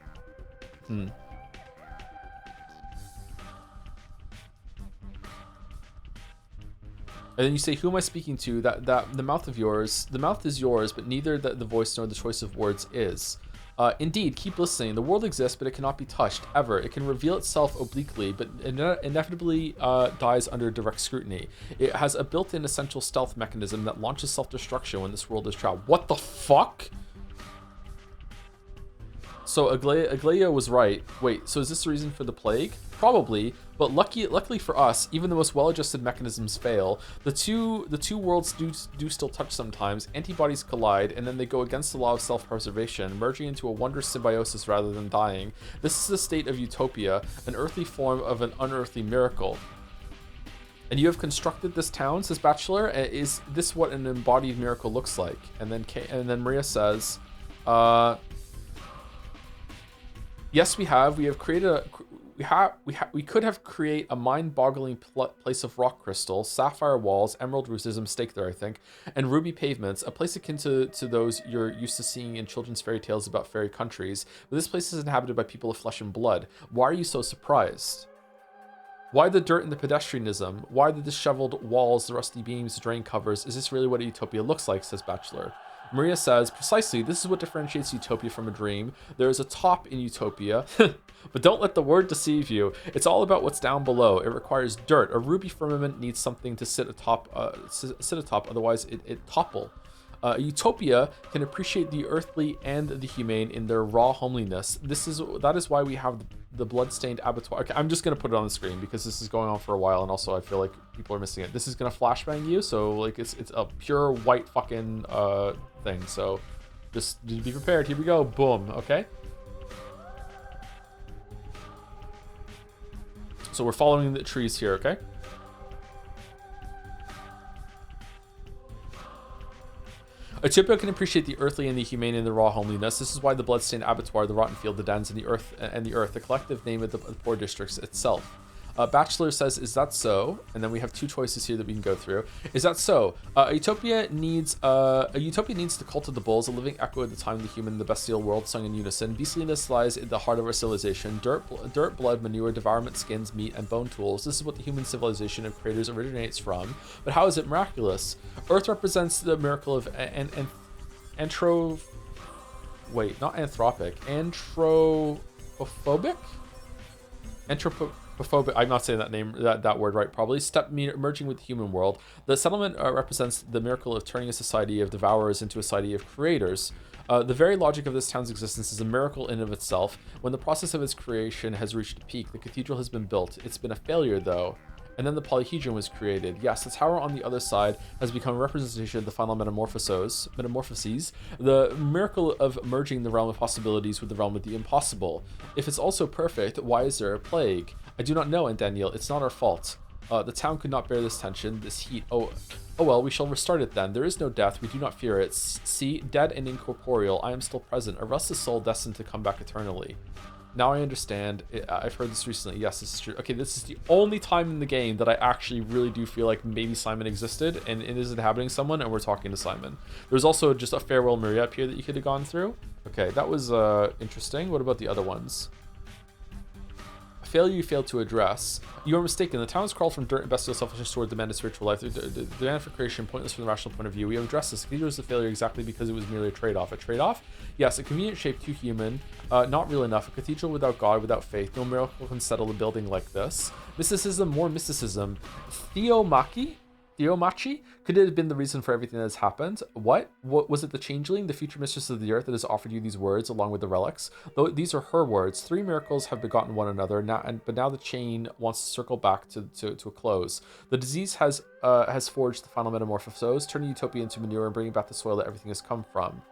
And then you say, who am I speaking to? That the mouth of yours, the mouth is yours, but neither the voice nor the choice of words is. Indeed, keep listening. The world exists, but it cannot be touched, ever. It can reveal itself obliquely, but inevitably dies under direct scrutiny. It has a built-in essential stealth mechanism that launches self-destruction when this world is trapped. What the fuck? So Aglaia was right. Wait, so is this the reason for the plague? Probably, but luckily for us, even the most well-adjusted mechanisms fail. The two worlds do still touch sometimes. Antibodies collide, and then they go against the law of self-preservation, merging into a wondrous symbiosis rather than dying. This is the state of utopia, an earthly form of an unearthly miracle. And you have constructed this town, says Bachelor. Is this what an embodied miracle looks like? And then Maria says, yes, we have. We have created we could have created a mind-boggling place of rock crystal, sapphire walls, emerald roofs, there's a mistake there, I think, and ruby pavements, a place akin to those you're used to seeing in children's fairy tales about fairy countries. But this place is inhabited by people of flesh and blood. Why are you so surprised? Why the dirt and the pedestrianism? Why the disheveled walls, the rusty beams, the drain covers? Is this really what a utopia looks like, says Bachelor. Maria says, precisely, this is what differentiates utopia from a dream. There is a top in utopia, but don't let the word deceive you. It's all about what's down below. It requires dirt. A ruby firmament needs something to sit atop, otherwise it topple. Utopia can appreciate the earthly and the humane in their raw homeliness. That is why we have the blood-stained abattoir. Okay, I'm just gonna put it on the screen because this is going on for a while, and also I feel like people are missing it. This is gonna flashbang you, so like it's a pure white fucking thing. So just be prepared. Here we go. Boom. Okay. So we're following the trees here. Okay. Utopia can appreciate the earthly and the humane in the raw homeliness. This is why the bloodstained abattoir, the rotten field, the dens, and the earth, the collective name of the poor districts itself. Bachelor says, is that so? And then we have two choices here that we can go through. Is that so? A utopia needs the cult of the bulls, a living echo of the time of the human and the bestial world sung in unison. Beastliness lies in the heart of our civilization. Dirt, blood, manure, devourment, skins, meat, and bone tools. This is what the human civilization of creators originates from. But how is it miraculous? Earth represents the miracle of anthropophobic. I'm not saying that word right, probably. Merging with the human world. The settlement represents the miracle of turning a society of devourers into a society of creators. The very logic of this town's existence is a miracle in of itself. When the process of its creation has reached a peak, the cathedral has been built. It's been a failure, though. And then the polyhedron was created. Yes, the tower on the other side has become a representation of the final metamorphoses. The miracle of merging the realm of possibilities with the realm of the impossible. If it's also perfect, why is there a plague? I do not know, and Daniel, it's not our fault. The town could not bear this tension, this heat. Oh well, we shall restart it then. There is no death, we do not fear it. See, dead and incorporeal, I am still present, a restless soul destined to come back eternally. Now I understand. I've heard this recently. Yes, this is true. Okay, this is the only time in the game that I actually really do feel like maybe Simon existed and it is inhabiting someone and we're talking to Simon. There's also just a farewell Maria up here that you could have gone through. Okay, that was interesting. What about the other ones? A failure you failed to address. You are mistaken. The town's crawled from dirt and bestial selfishness toward demanded spiritual life. The demand for creation, pointless from the rational point of view. We have addressed this. The cathedral was a failure exactly because it was merely a trade-off. A trade-off? Yes, a convenient shape, too human. Not real enough. A cathedral without God, without faith. No miracle can settle a building like this. Mysticism, more mysticism. Theomachi? Could it have been the reason for everything that has happened? What was it, the changeling, the future mistress of the earth, that has offered you these words along with the relics? Though these are her words. 3 miracles have begotten one another, but now the chain wants to circle back to a close. The disease has forged the final metamorphoses, turning utopia into manure and bringing back the soil that everything has come from.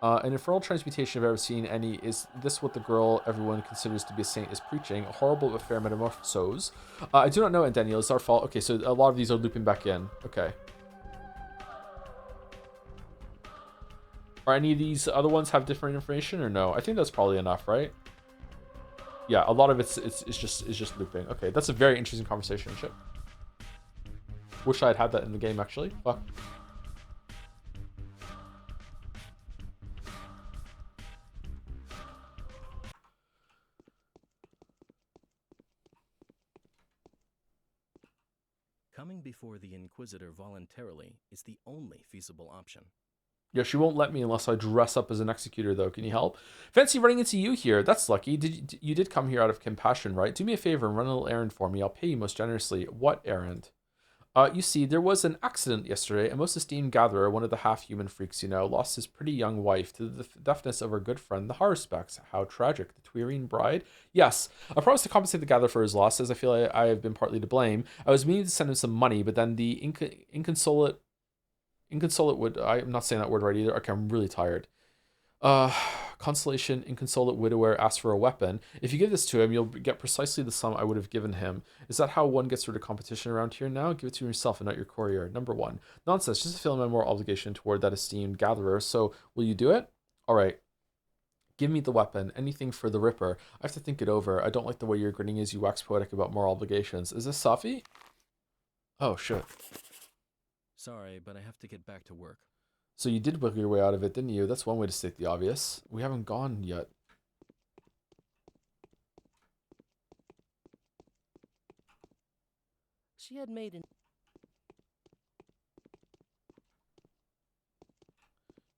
An infernal transmutation I've ever seen any. Is this what the girl everyone considers to be a saint is preaching? A horrible but fair metamorphose. I do not know, and Daniel, it's our fault. Okay, so a lot of these are looping back in. Okay. Are any of these other ones have different information or no? I think that's probably enough, right? Yeah, a lot of it's just looping. Okay, that's a very interesting conversation. Shit. Wish I had that in the game actually. Fuck. Coming before the Inquisitor voluntarily is the only feasible option. Yeah, she won't let me unless I dress up as an executor, though. Can you help? Fancy running into you here. That's lucky. You did come here out of compassion, right? Do me a favor and run a little errand for me. I'll pay you most generously. What errand? You see, there was an accident yesterday. A most esteemed gatherer, one of the half-human freaks, you know, lost his pretty young wife to the deafness of our good friend, the Haruspecs. How tragic. The Twirine bride? Yes. I promised to compensate the gatherer for his loss, as I feel I have been partly to blame. I was meaning to send him some money, but then the inconsolate would... I'm not saying that word right either. Okay, I'm really tired. Consolation, inconsolate widower asks for a weapon. If you give this to him, you'll get precisely the sum I would have given him. Is that how one gets rid of competition around here now? Give it to yourself and not your courier. Number 1. Nonsense, just to feel my moral obligation toward that esteemed gatherer. So, will you do it? Alright. Give me the weapon. Anything for the Ripper. I have to think it over. I don't like the way you're grinning as you wax poetic about moral obligations. Is this Safi? Oh, shit. Sorry, but I have to get back to work. So you did wiggle your way out of it, didn't you? That's one way to state the obvious. We haven't gone yet. She had made an...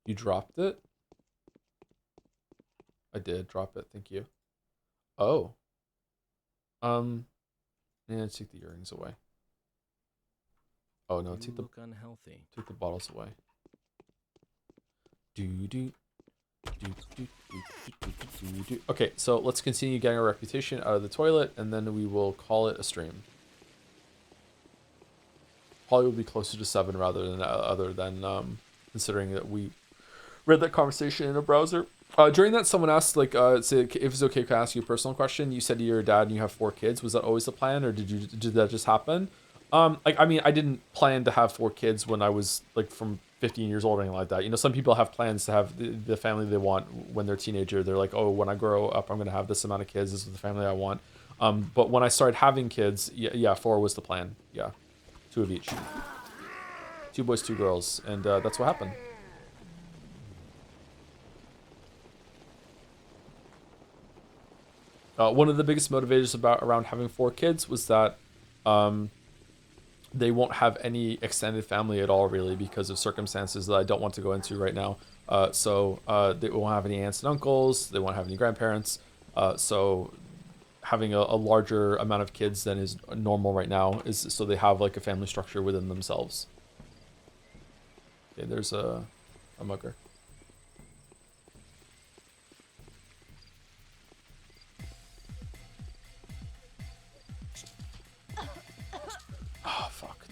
You dropped it? I did drop it, thank you. Oh. Yeah, take the earrings away. Oh no, take the bottles away. Okay, so let's continue getting our reputation out of the toilet, and then we will call it a stream. Probably will be closer to 7 rather than considering that we read that conversation in a browser. During that, someone asked, like, if it's okay, can I ask you a personal question? You said you're a dad and you have 4 kids. Was that always the plan, or did that just happen? Like, I mean, I didn't plan to have 4 kids when I was like from 15 years old or anything like that. You know, some people have plans to have the family they want when they're a teenager. They're like, oh, when I grow up, I'm going to have this amount of kids. This is the family I want. But when I started having kids, yeah, 4 was the plan. Yeah, 2 of each. 2 boys, 2 girls. And that's what happened. One of the biggest motivators around having 4 kids was that they won't have any extended family at all, really, because of circumstances that I don't want to go into right now. So they won't have any aunts and uncles. They won't have any grandparents. So having a larger amount of kids than is normal right now is so they have like a family structure within themselves. Okay, there's a mugger.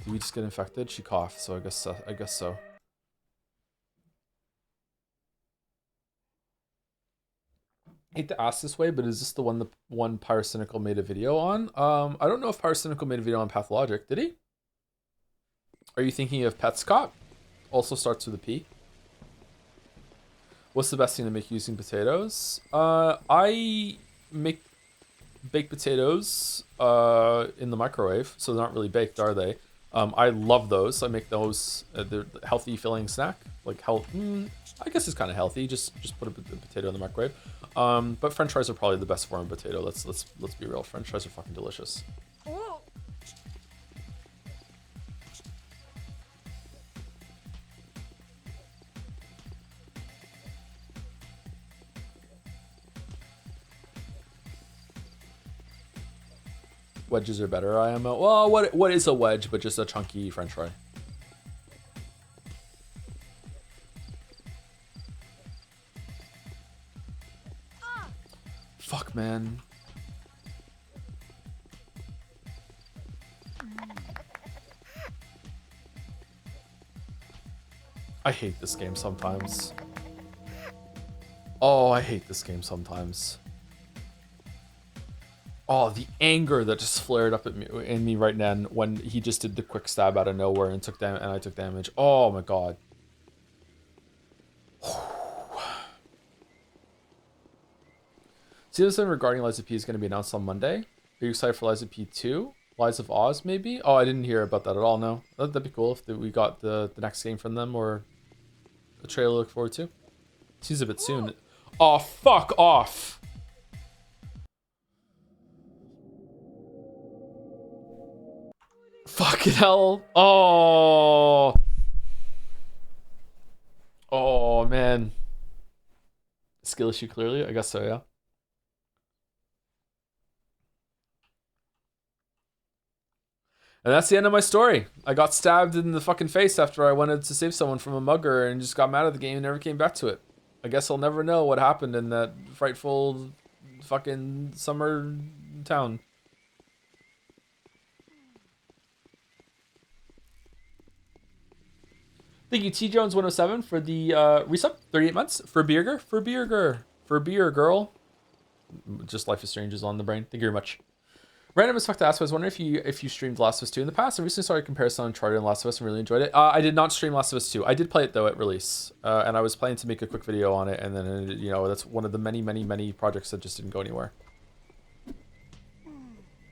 Did we just get infected? She coughed, so I guess so. Hate to ask this way, but is this the one Pyrocynical made a video on? I don't know if Pyrocynical made a video on Pathologic. Did he? Are you thinking of Petscott? Also starts with a P. What's the best thing to make using potatoes? I make baked potatoes in the microwave, so they're not really baked, are they? I love those. I make those. They're healthy, filling snack. Like health. I guess it's kind of healthy. Just put a potato in the microwave. But French fries are probably the best form of potato. Let's be real. French fries are fucking delicious. Wedges are better, IMO. Well, what is a wedge but just a chunky French fry? Fuck, man. I hate this game sometimes. Oh, I hate this game sometimes. Oh, the anger that just flared up at me in me right then when he just did the quick stab out of nowhere and I took damage. Oh my god. Season regarding Lies of P is going to be announced on Monday. Are you excited for Lies of P 2? Lies of Oz, maybe? Oh, I didn't hear about that at all, no. That'd be cool if we got the next game from them or a trailer to look forward to. Seems a bit soon. Oh, fuck off! Fucking hell. Oh. Oh, man. Skill issue, clearly? I guess so, yeah. And that's the end of my story. I got stabbed in the fucking face after I wanted to save someone from a mugger and just got mad at the game and never came back to it. I guess I'll never know what happened in that frightful fucking summer town. Thank you, T Jones 107 for the resub, 38 months. For beer girl. Just Life is Strange is on the brain. Thank you very much. Random as fuck to ask, I was wondering if you streamed Last of Us 2 in the past. I recently started a comparison on Uncharted and Last of Us and really enjoyed it. I did not stream Last of Us 2. I did play it though at release, and I was planning to make a quick video on it, and then you know that's one of the many projects that just didn't go anywhere.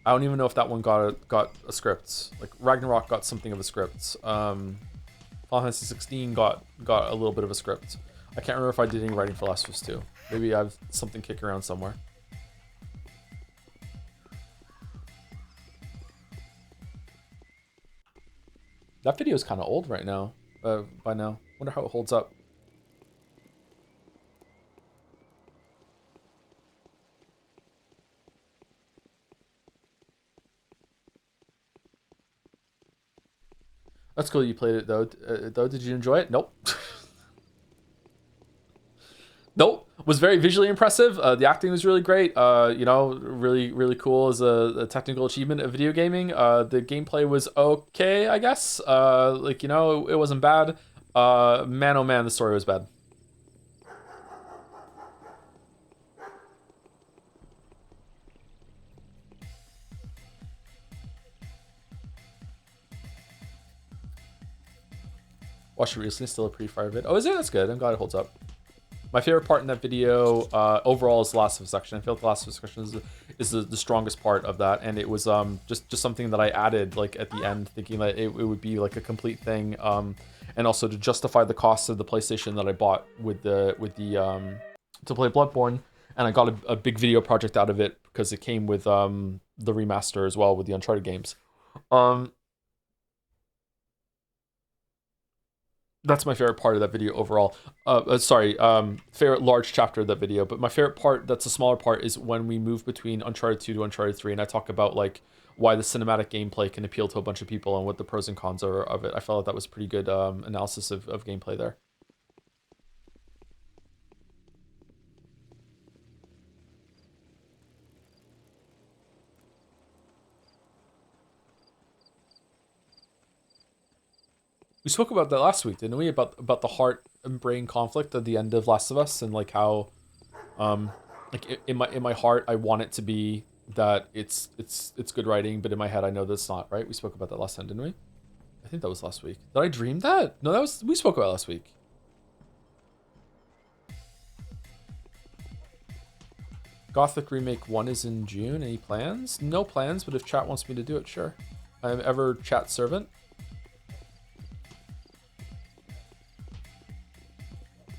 I don't even know if that one got a script. Like Ragnarok got something of a script. Final Fantasy 16 got a little bit of a script. I can't remember if I did any writing for Last of Us 2. Maybe I have something kicking around somewhere. That video is kind of old right now. By now, wonder how it holds up. That's cool. You played it though. Did you enjoy it? Nope. Nope. Was very visually impressive. The acting was really great. You know, really cool as a technical achievement of video gaming. The gameplay was okay, I guess. Like, you know, it wasn't bad. Man, oh man, the story was bad. Watched it recently, still a pretty fire vid. Oh, is it? That's good. I'm glad it holds up. My favorite part in that video overall is the Last of Us section. I feel like the Last of Us section is the strongest part of that, and it was just something that I added like at the end, thinking that it would be like a complete thing, and also to justify the cost of the PlayStation that I bought with the to play Bloodborne, and I got a big video project out of it because it came with the remaster as well with the Uncharted games. That's my favorite part of that video overall. Favorite large chapter of that video. But my favorite part, that's a smaller part, is when we move between Uncharted 2 to Uncharted 3, and I talk about like why the cinematic gameplay can appeal to a bunch of people and what the pros and cons are of it. I felt like that was pretty good analysis of gameplay there. We spoke about that last week, didn't we? About the heart and brain conflict at the end of Last of Us, and like how, like in my heart, I want it to be that it's good writing, but in my head, I know that's not, right? We spoke about that last time, didn't we? I think that was last week. Did I dream that? No, we spoke about last week. Gothic Remake 1 is in June. Any plans? No plans, but if chat wants me to do it, sure. I'm ever chat servant.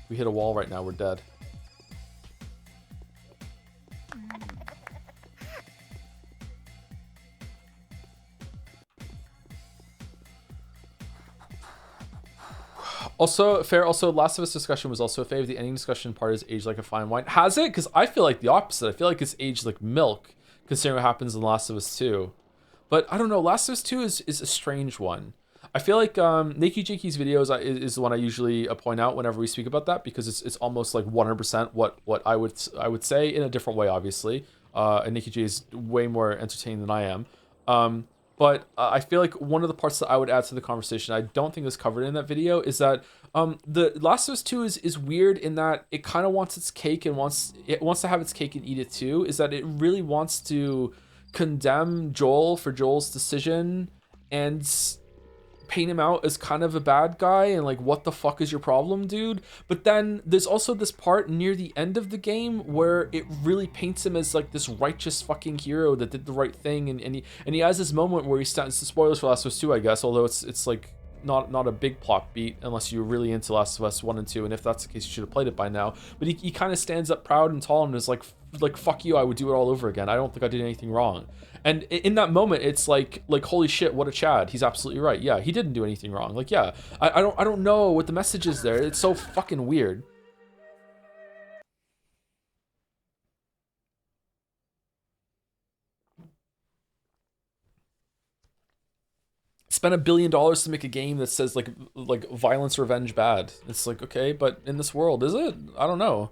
We hit a wall right now, we're dead. Also, fair. Also, Last of Us discussion was also a fave. The ending discussion part is aged like a fine wine. Has it? Because I feel like the opposite. I feel like it's aged like milk, considering what happens in Last of Us 2. But I don't know. Last of Us 2 is a strange one. I feel like Nikki Jinky's videos is the one I usually point out whenever we speak about that, because it's almost like 100% what I would say in a different way, obviously. And Nikki J is way more entertaining than I am. But I feel like one of the parts that I would add to the conversation, I don't think is covered in that video, is that the Last of Us 2 is weird in that it kind of wants its cake and wants to have its cake and eat it too. Is that it really wants to condemn Joel for Joel's decision and paint him out as kind of a bad guy and like, what the fuck is your problem, dude? But then there's also this part near the end of the game where it really paints him as like this righteous fucking hero that did the right thing, and he has this moment where he stands, spoilers for Last of Us 2, I guess, although it's like not a big plot beat unless you're really into Last of Us 1 and 2, and if that's the case, you should have played it by now. But he kind of stands up proud and tall and is like fuck you, I would do it all over again. I don't think I did anything wrong. And in that moment, it's like holy shit, what a Chad. He's absolutely right. Yeah, he didn't do anything wrong. Like, yeah, I don't know what the message is there. It's so fucking weird. Spent $1 billion to make a game that says like violence, revenge, bad. It's like, okay, but in this world, is it? I don't know.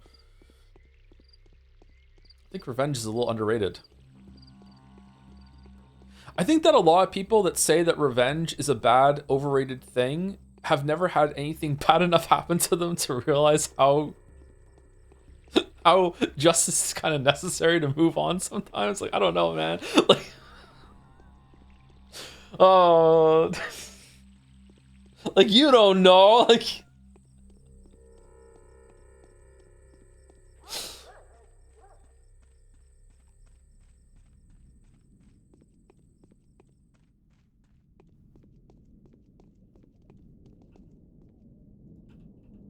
I think revenge is a little underrated. I think that a lot of people that say that revenge is a bad, overrated thing have never had anything bad enough happen to them to realize how justice is kind of necessary to move on sometimes. Like, I don't know, man. Like, oh, like, you don't know. Like,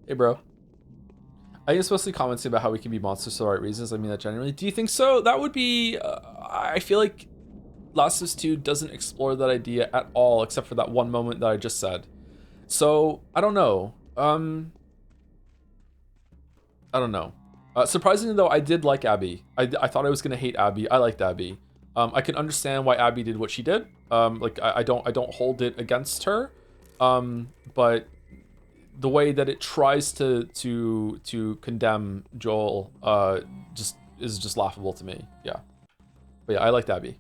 hey, bro. I guess mostly commenting about how we can be monsters for the right reasons. I mean that generally. Do you think so? That would be... I feel like Last of Us 2 doesn't explore that idea at all, except for that one moment that I just said. So, I don't know. I don't know. Surprisingly, though, I did like Abby. I thought I was going to hate Abby. I liked Abby. I can understand why Abby did what she did. Like, I don't hold it against her. But the way that it tries to condemn Joel just is just laughable to me. Yeah. But yeah, I liked Abby.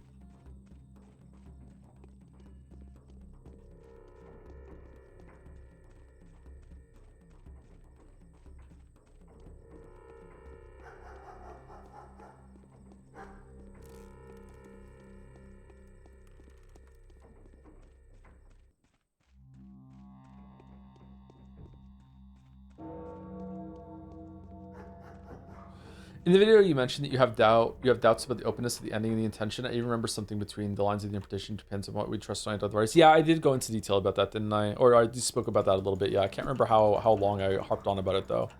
In the video, you mentioned that you have doubts about the openness of the ending and the intention. I even remember something between the lines of the interpretation depends on what we trust on otherwise. Yeah, I did go into detail about that, didn't I? Or I just spoke about that a little bit. Yeah, I can't remember how long I harped on about it though.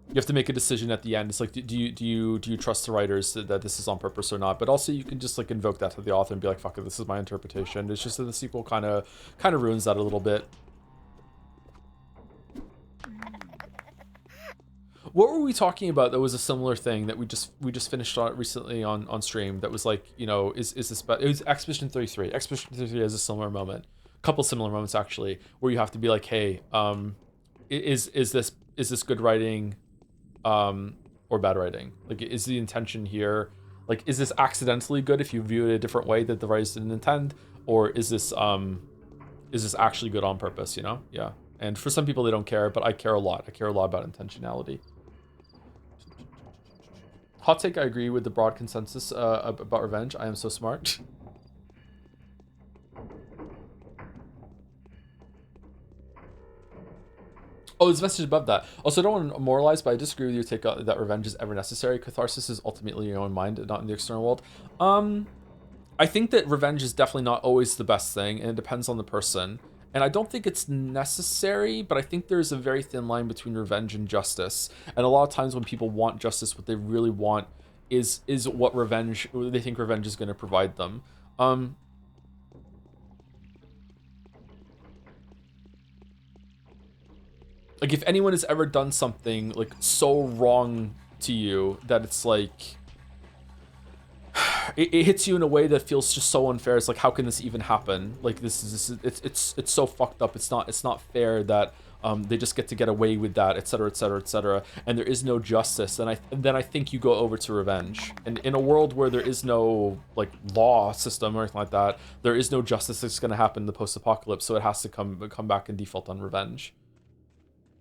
You have to make a decision at the end. It's like, do you trust the writers that this is on purpose or not? But also, you can just like invoke that to the author and be like, fuck it, this is my interpretation. It's just that the sequel kind of ruins that a little bit. What were we talking about that was a similar thing that we just finished on recently on stream that was like, you know, is this it was Expedition 33. Expedition 33 has a similar moment. A couple similar moments actually, where you have to be like, hey, is this good writing or bad writing? Like, is the intention here, like, is this accidentally good if you view it a different way that the writers didn't intend, or is this is this actually good on purpose, you know? Yeah. And for some people, they don't care, but I care a lot. I care a lot about intentionality. Hot take, I agree with the broad consensus about revenge. I am so smart. Oh, there's a message above that. Also, I don't want to moralize, but I disagree with your take that revenge is ever necessary. Catharsis is ultimately your own mind, not in the external world. I think that revenge is definitely not always the best thing, and it depends on the person. And I don't think it's necessary, but I think there's a very thin line between revenge and justice. And a lot of times when people want justice, what they really want is what revenge, they think revenge is going to provide them. Like, if anyone has ever done something, like, so wrong to you that it's like, it hits you in a way that feels just so unfair. It's like, how can this even happen? Like, it's so fucked up. It's not fair that they just get away with that, etc., etc., etc. And there is no justice. And then I think you go over to revenge. And in a world where there is no like law system or anything like that, there is no justice that's going to happen in the post-apocalypse. So it has to come back and default on revenge.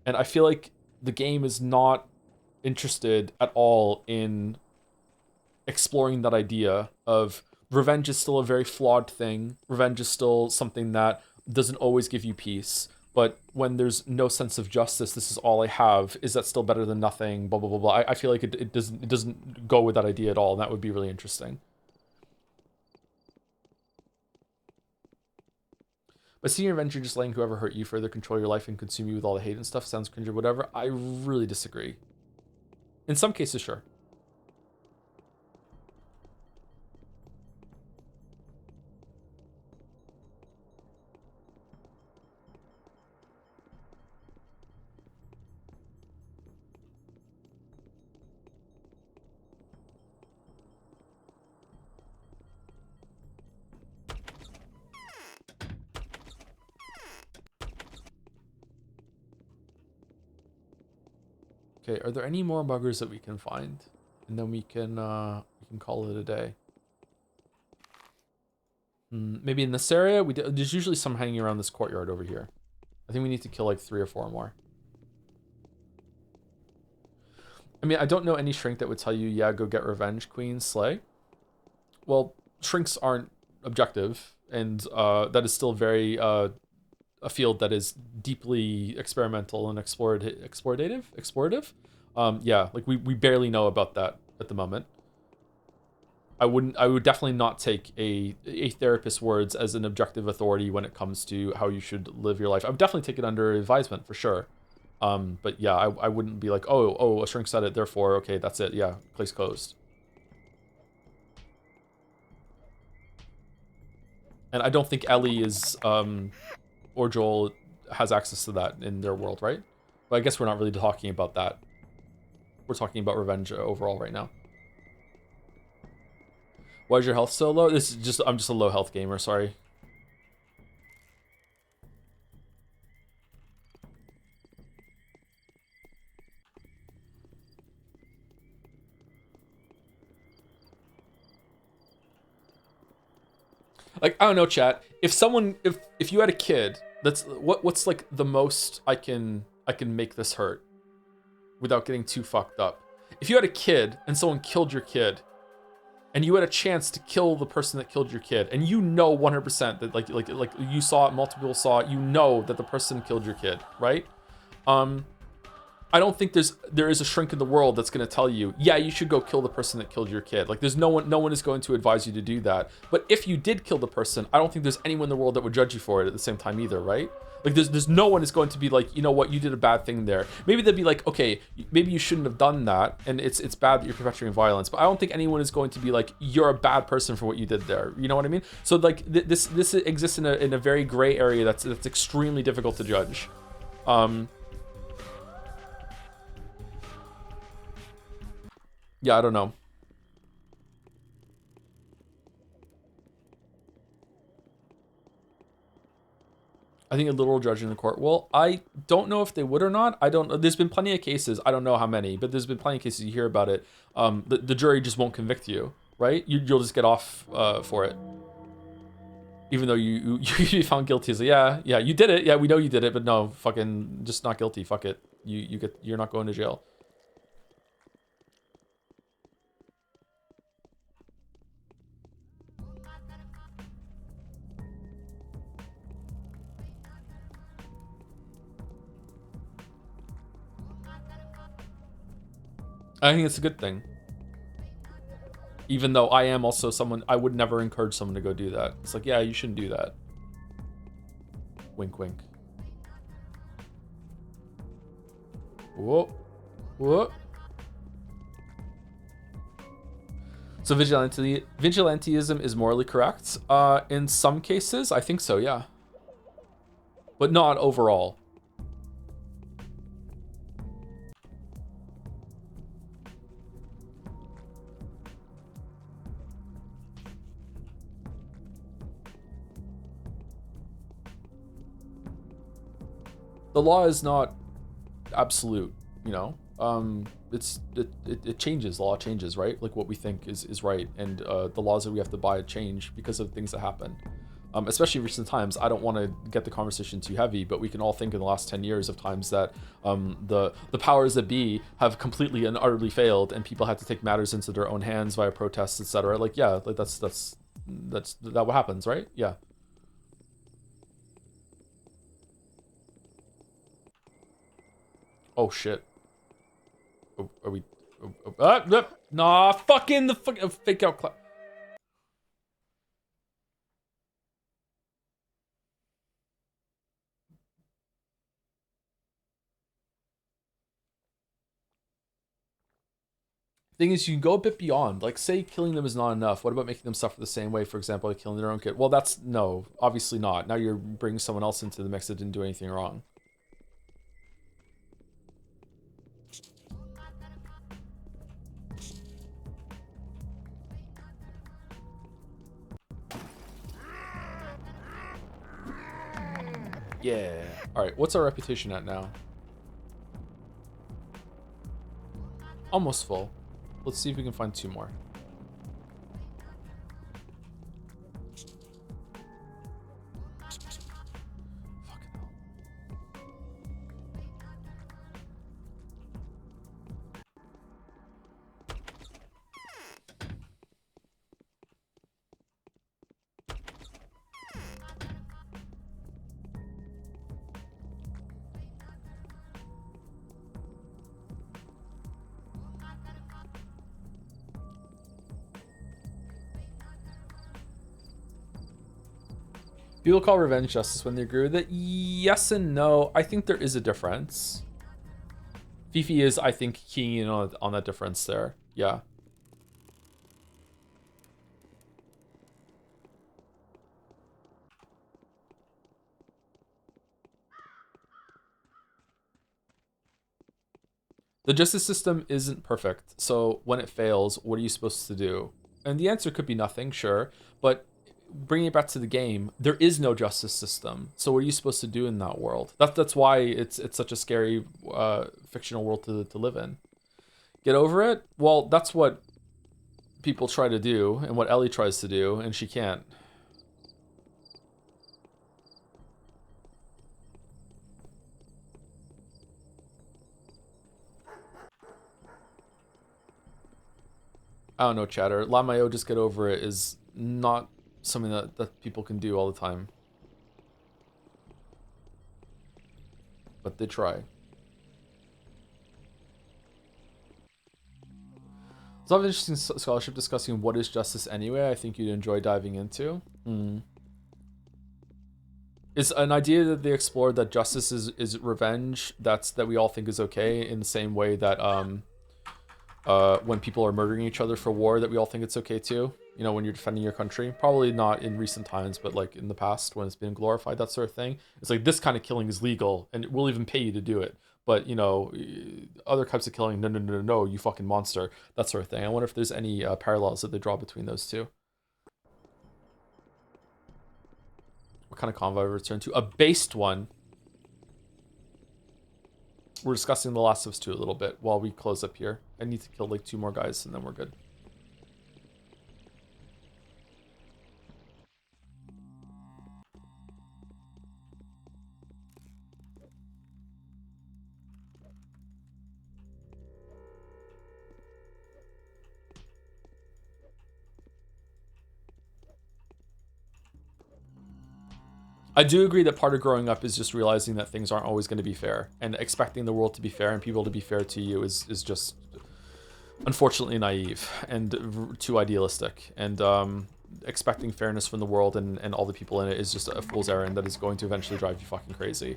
And I feel like the game is not interested at all in exploring that idea of revenge is still a very flawed thing. Revenge is still something that doesn't always give you peace. But when there's no sense of justice, this is all I have. Is that still better than nothing? Blah, blah, blah, blah. I feel like it doesn't go with that idea at all. And that would be really interesting. But seeing revenge, you're just letting whoever hurt you further control your life and consume you with all the hate and stuff. Sounds cringe or whatever. I really disagree. In some cases, sure. Okay, are there any more buggers that we can find? And then we can call it a day. Maybe in this area, there's usually some hanging around this courtyard over here. I think we need to kill like 3 or 4 more. I mean, I don't know any shrink that would tell you, yeah, go get revenge, queen, slay. Well, shrinks aren't objective, and that is still very a field that is deeply experimental and explorative. Yeah, like we barely know about that at the moment. I would definitely not take a therapist's words as an objective authority when it comes to how you should live your life. I would definitely take it under advisement for sure. But yeah, I wouldn't be like, oh, a shrink said it, therefore, okay, that's it. Yeah, place closed. And I don't think Ellie is, or Joel has access to that in their world, right? But I guess we're not really talking about that. We're talking about revenge overall right now. Why is your health so low? This is just, I'm just a low health gamer, sorry. Like, I don't know, chat. If someone, if you had a kid, that's what's like the most I can make this hurt without getting too fucked up. If you had a kid and someone killed your kid, and you had a chance to kill the person that killed your kid, and you know 100% that like you saw it, multiple people saw it, you know that the person killed your kid, right? I don't think there is a shrink in the world that's going to tell you, yeah, you should go kill the person that killed your kid. Like, there's no one is going to advise you to do that. But if you did kill the person, I don't think there's anyone in the world that would judge you for it at the same time either, right? Like, there's no one is going to be like, you know what, you did a bad thing there. Maybe they'd be like, okay, maybe you shouldn't have done that, and it's bad that you're perpetuating violence. But I don't think anyone is going to be like, you're a bad person for what you did there. You know what I mean? So like, this exists in a very gray area that's extremely difficult to judge. Yeah, I don't know. I think a literal judge in the court. Well, I don't know if they would or not. I don't. There's been plenty of cases. I don't know how many, but there's been plenty of cases you hear about it. The jury just won't convict you, right? You'll just get off for it. Even though you found guilty, it's like, yeah, you did it. Yeah, we know you did it, but no, fucking just not guilty. Fuck it. You're not going to jail. I think it's a good thing. Even though I am also someone, I would never encourage someone to go do that. It's like, yeah, you shouldn't do that. Wink, wink. Whoa. Whoa. So vigilantism is morally correct? In some cases, I think so, yeah. But not overall. The law is not absolute, you know. It changes. The law changes, right? Like what we think is right, and the laws that we have to buy change because of things that happen. Especially in recent times. I don't want to get the conversation too heavy, but we can all think in the last 10 years of times that the powers that be have completely and utterly failed, and people had to take matters into their own hands via protests, etc. Like, yeah, like that's what happens, right? Yeah. Oh shit. Are we? Nah, fucking the fake out. Thing is, you can go a bit beyond. Like, say killing them is not enough. What about making them suffer the same way? For example, like killing their own kid. Well, that's no, obviously not. Now you're bringing someone else into the mix that didn't do anything wrong. Yeah. All right. What's our reputation at now? Almost full. Let's see if we can find 2 more. People call revenge justice when they agree with it. Yes and no. I think there is a difference. Fifi is, I think, keying in on that difference there. Yeah. The justice system isn't perfect. So when it fails, what are you supposed to do? And the answer could be nothing, sure. But bringing it back to the game, there is no justice system. So what are you supposed to do in that world? That's why it's such a scary fictional world to live in. Get over it? Well, that's what people try to do and what Ellie tries to do, and she can't. I don't know, chatter. Lamayo, just get over it is not something that people can do all the time. But they try. It's an interesting scholarship discussing what is justice anyway. I think you'd enjoy diving into. It's an idea that they explored that justice is revenge. That we all think is okay in the same way that when people are murdering each other for war, that we all think it's okay too. You know, when you're defending your country. Probably not in recent times, but like in the past when it's been glorified, that sort of thing. It's like this kind of killing is legal and we'll even pay you to do it. But, you know, other types of killing, no, you fucking monster. That sort of thing. I wonder if there's any parallels that they draw between those two. What kind of convoy return to? A based one. We're discussing The Last of Us 2 a little bit while we close up here. I need to kill like 2 more guys and then we're good. I do agree that part of growing up is just realizing that things aren't always going to be fair, and expecting the world to be fair and people to be fair to you is just unfortunately naive and too idealistic. And expecting fairness from the world and all the people in it is just a fool's errand that is going to eventually drive you fucking crazy.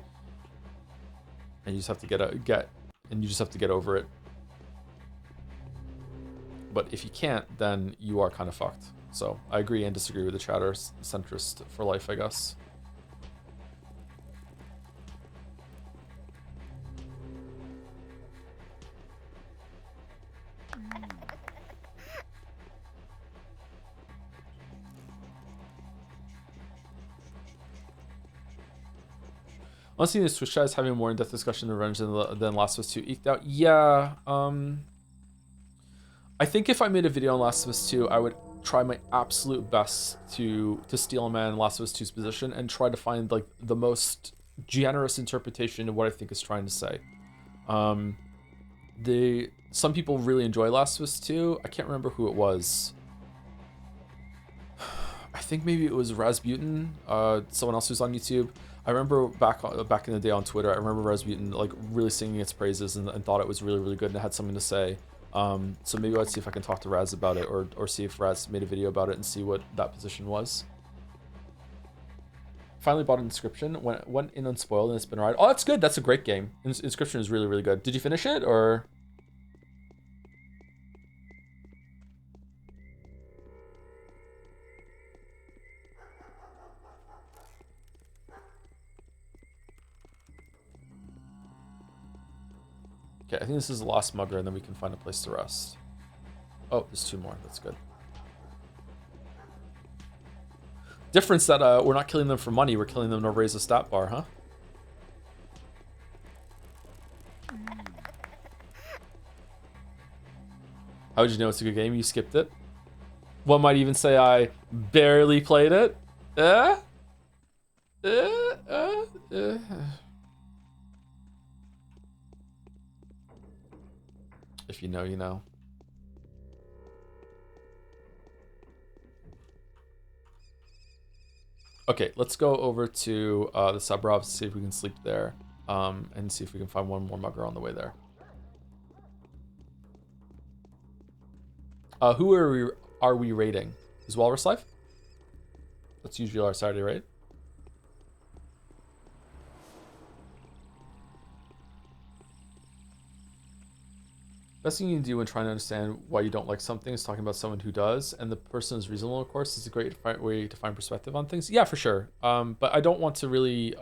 And you just have to get over it. But if you can't, then you are kind of fucked. So I agree and disagree with the chatter centrist for life, I guess. Honestly, the Twitch chat is having a more in-depth discussion of Revenge than Last of Us 2 eked out. Yeah, I think if I made a video on Last of Us 2, I would try my absolute best to steal a man in Last of Us 2's position and try to find like the most generous interpretation of what I think it's trying to say. Some people really enjoy Last of Us 2. I can't remember who it was. I think maybe it was Rasputin, someone else who's on YouTube. I remember back in the day on Twitter, I remember Rasputin like really singing its praises and thought it was really, really good and it had something to say. So maybe I'd see if I can talk to Raz about it or see if Raz made a video about it and see what that position was. Finally bought Inscription, went in unspoiled and it's been a ride. Oh, that's good. That's a great game. Inscription is really, really good. Did you finish it or? Okay, I think this is the last mugger and then we can find a place to rest. Oh, there's 2 more. That's good. Difference that we're not killing them for money. We're killing them to raise a stat bar, huh? How would you know it's a good game? You skipped it. One might even say I barely played it. If you know, you know. Okay, let's go over to the Subrobs, see if we can sleep there, and see if we can find one more mugger on the way there. Who are we raiding? Is Walrus Life? That's usually our Saturday raid. Best thing you can do when trying to understand why you don't like something is talking about someone who does, and the person is reasonable, of course. It's a great way to find perspective on things. Yeah, for sure. But I don't want to really...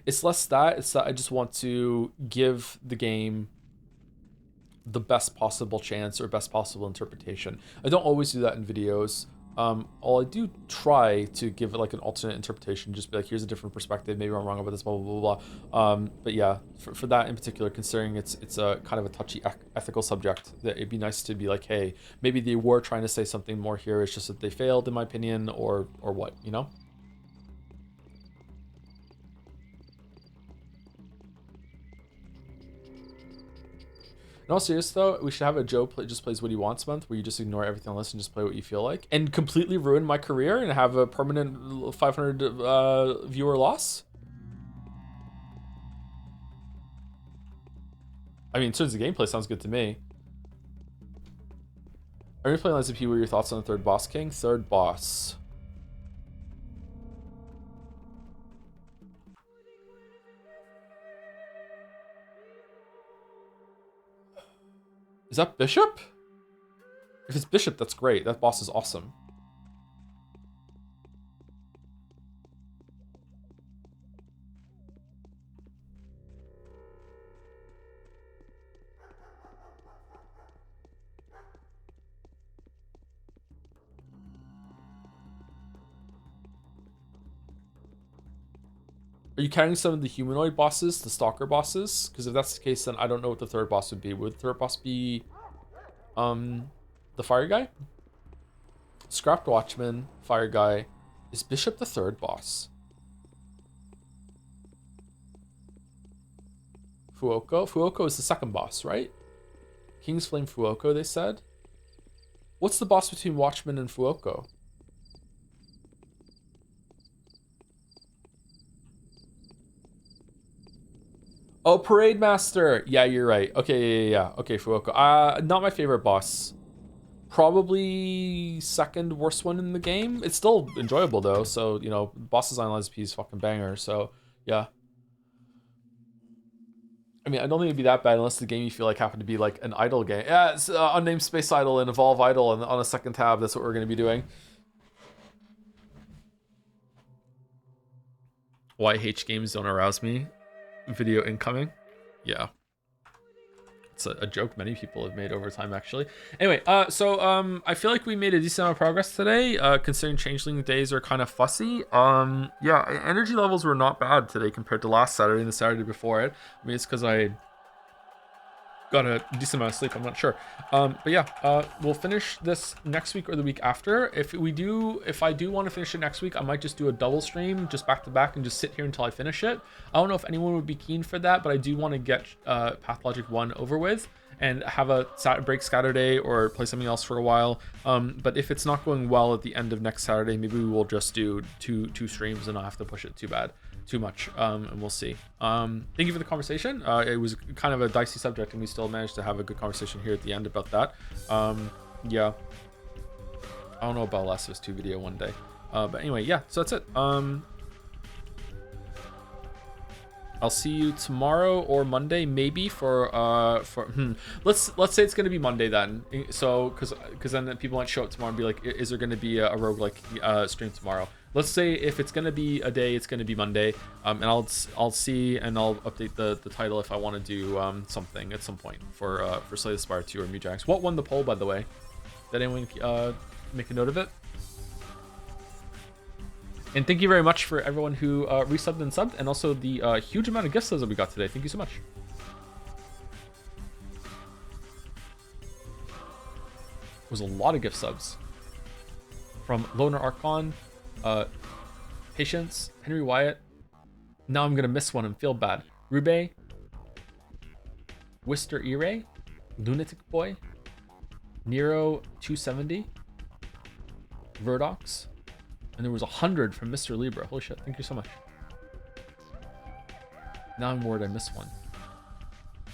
It's less that, it's that I just want to give the game the best possible chance or best possible interpretation. I don't always do that in videos. I do try to give it like an alternate interpretation, just be like, here's a different perspective, maybe I'm wrong about this, blah, blah, blah, blah. But yeah, for that in particular, considering it's a kind of a touchy ethical subject, that it'd be nice to be like, hey, maybe they were trying to say something more here, it's just that they failed, in my opinion, or what, you know? In all seriousness, though, we should have a Joe just plays what he wants month, where you just ignore everything else and just play what you feel like, and completely ruin my career and have a permanent 500 viewer loss. I mean, in terms of gameplay, sounds good to me. Are you playing Lies of P? What are your thoughts on the third boss king? Third boss. Is that Bishop? If it's Bishop, that's great. That boss is awesome. Are you counting some of the humanoid bosses, the stalker bosses? Because if that's the case, then I don't know what the third boss would be. Would the third boss be the fire guy? Scrapped Watchman, fire guy. Is Bishop the third boss? Fuoco? Fuoco is the second boss, right? King's Flame Fuoco, they said. What's the boss between Watchman and Fuoco? Oh, Parade Master. Yeah, you're right. Okay, yeah. Okay, Fuoco. Not my favorite boss. Probably second worst one in the game. It's still enjoyable though. So, you know, boss design LSP is fucking banger. So, yeah. I mean, I don't think it'd be that bad unless the game you feel like happened to be like an idle game. Yeah, it's Unnamed Space Idol and Evolve Idol, and on a second tab, that's what we're going to be doing. YH games don't arouse me. Video incoming. Yeah. It's a joke many people have made over time, actually. Anyway, I feel like we made a decent amount of progress today, considering changeling days are kind of fussy. Yeah, energy levels were not bad today compared to last Saturday and the Saturday before it. I mean, it's because I got a decent amount of sleep, I'm not sure. But yeah, we'll finish this next week or the week after. If I do want to finish it next week, I might just do a double stream just back to back and just sit here until I finish it. I don't know if anyone would be keen for that, but I do want to get Pathologic 1 over with and have a break Saturday or play something else for a while. But if it's not going well at the end of next Saturday, maybe we will just do two streams and not have to push it too much, and we'll see. Thank you for the conversation. It was kind of a dicey subject, and we still managed to have a good conversation here at the end about that. Yeah, I don't know about Last of Us 2 video one day, but anyway, yeah, so that's it. I'll see you tomorrow or Monday, maybe for let's say it's gonna be Monday then. So because then people might show up tomorrow and be like, is there gonna be a roguelike stream tomorrow? Let's say if it's gonna be a day, it's gonna be Monday. And I'll see and I'll update the title if I want to do something at some point for Slay the Spire 2 or Mujang's. What won the poll, by the way? Did anyone make a note of it? And thank you very much for everyone who resubbed and subbed, and also the huge amount of gift subs that we got today. Thank you so much. It was a lot of gift subs. From Loner Archon, Patience, Henry Wyatt. Now I'm going to miss one and feel bad. Rube, Wister Ire, Lunatic Boy, Nero 270, Verdox. And there was 100 from Mr. Libra. Holy shit, thank you so much. Now I'm worried I missed one.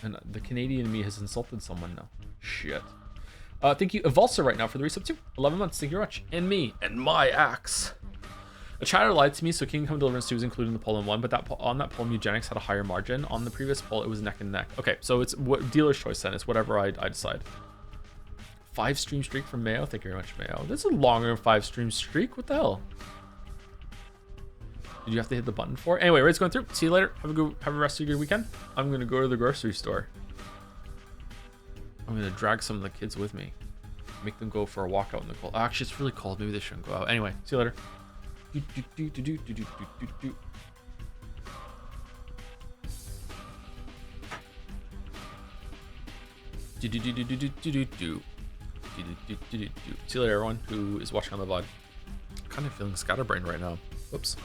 And the Canadian me has insulted someone now. Shit. Thank you, Evolsa, right now for the resub too. 11 months, thank you very much. And me, and my axe. A chatter lied to me, so Kingdom Come Deliverance 2 was included in the poll in 1, but on that poll, Mugenics had a higher margin. On the previous poll, it was neck and neck. Okay, so it's what dealer's choice then. It's whatever I decide. 5 stream streak from Mayo. Thank you very much, Mayo. This is a longer than 5 stream streak. What the hell? Did you have to hit the button for it? Anyway, Raid's going through. See you later. Have a rest of your weekend. I'm gonna go to the grocery store. I'm gonna drag some of the kids with me. Make them go for a walk out in the cold. Actually, it's really cold. Maybe they shouldn't go out. Anyway, see you later. See you later, everyone who is watching on the vlog. I'm kind of feeling scatterbrained right now. Whoops.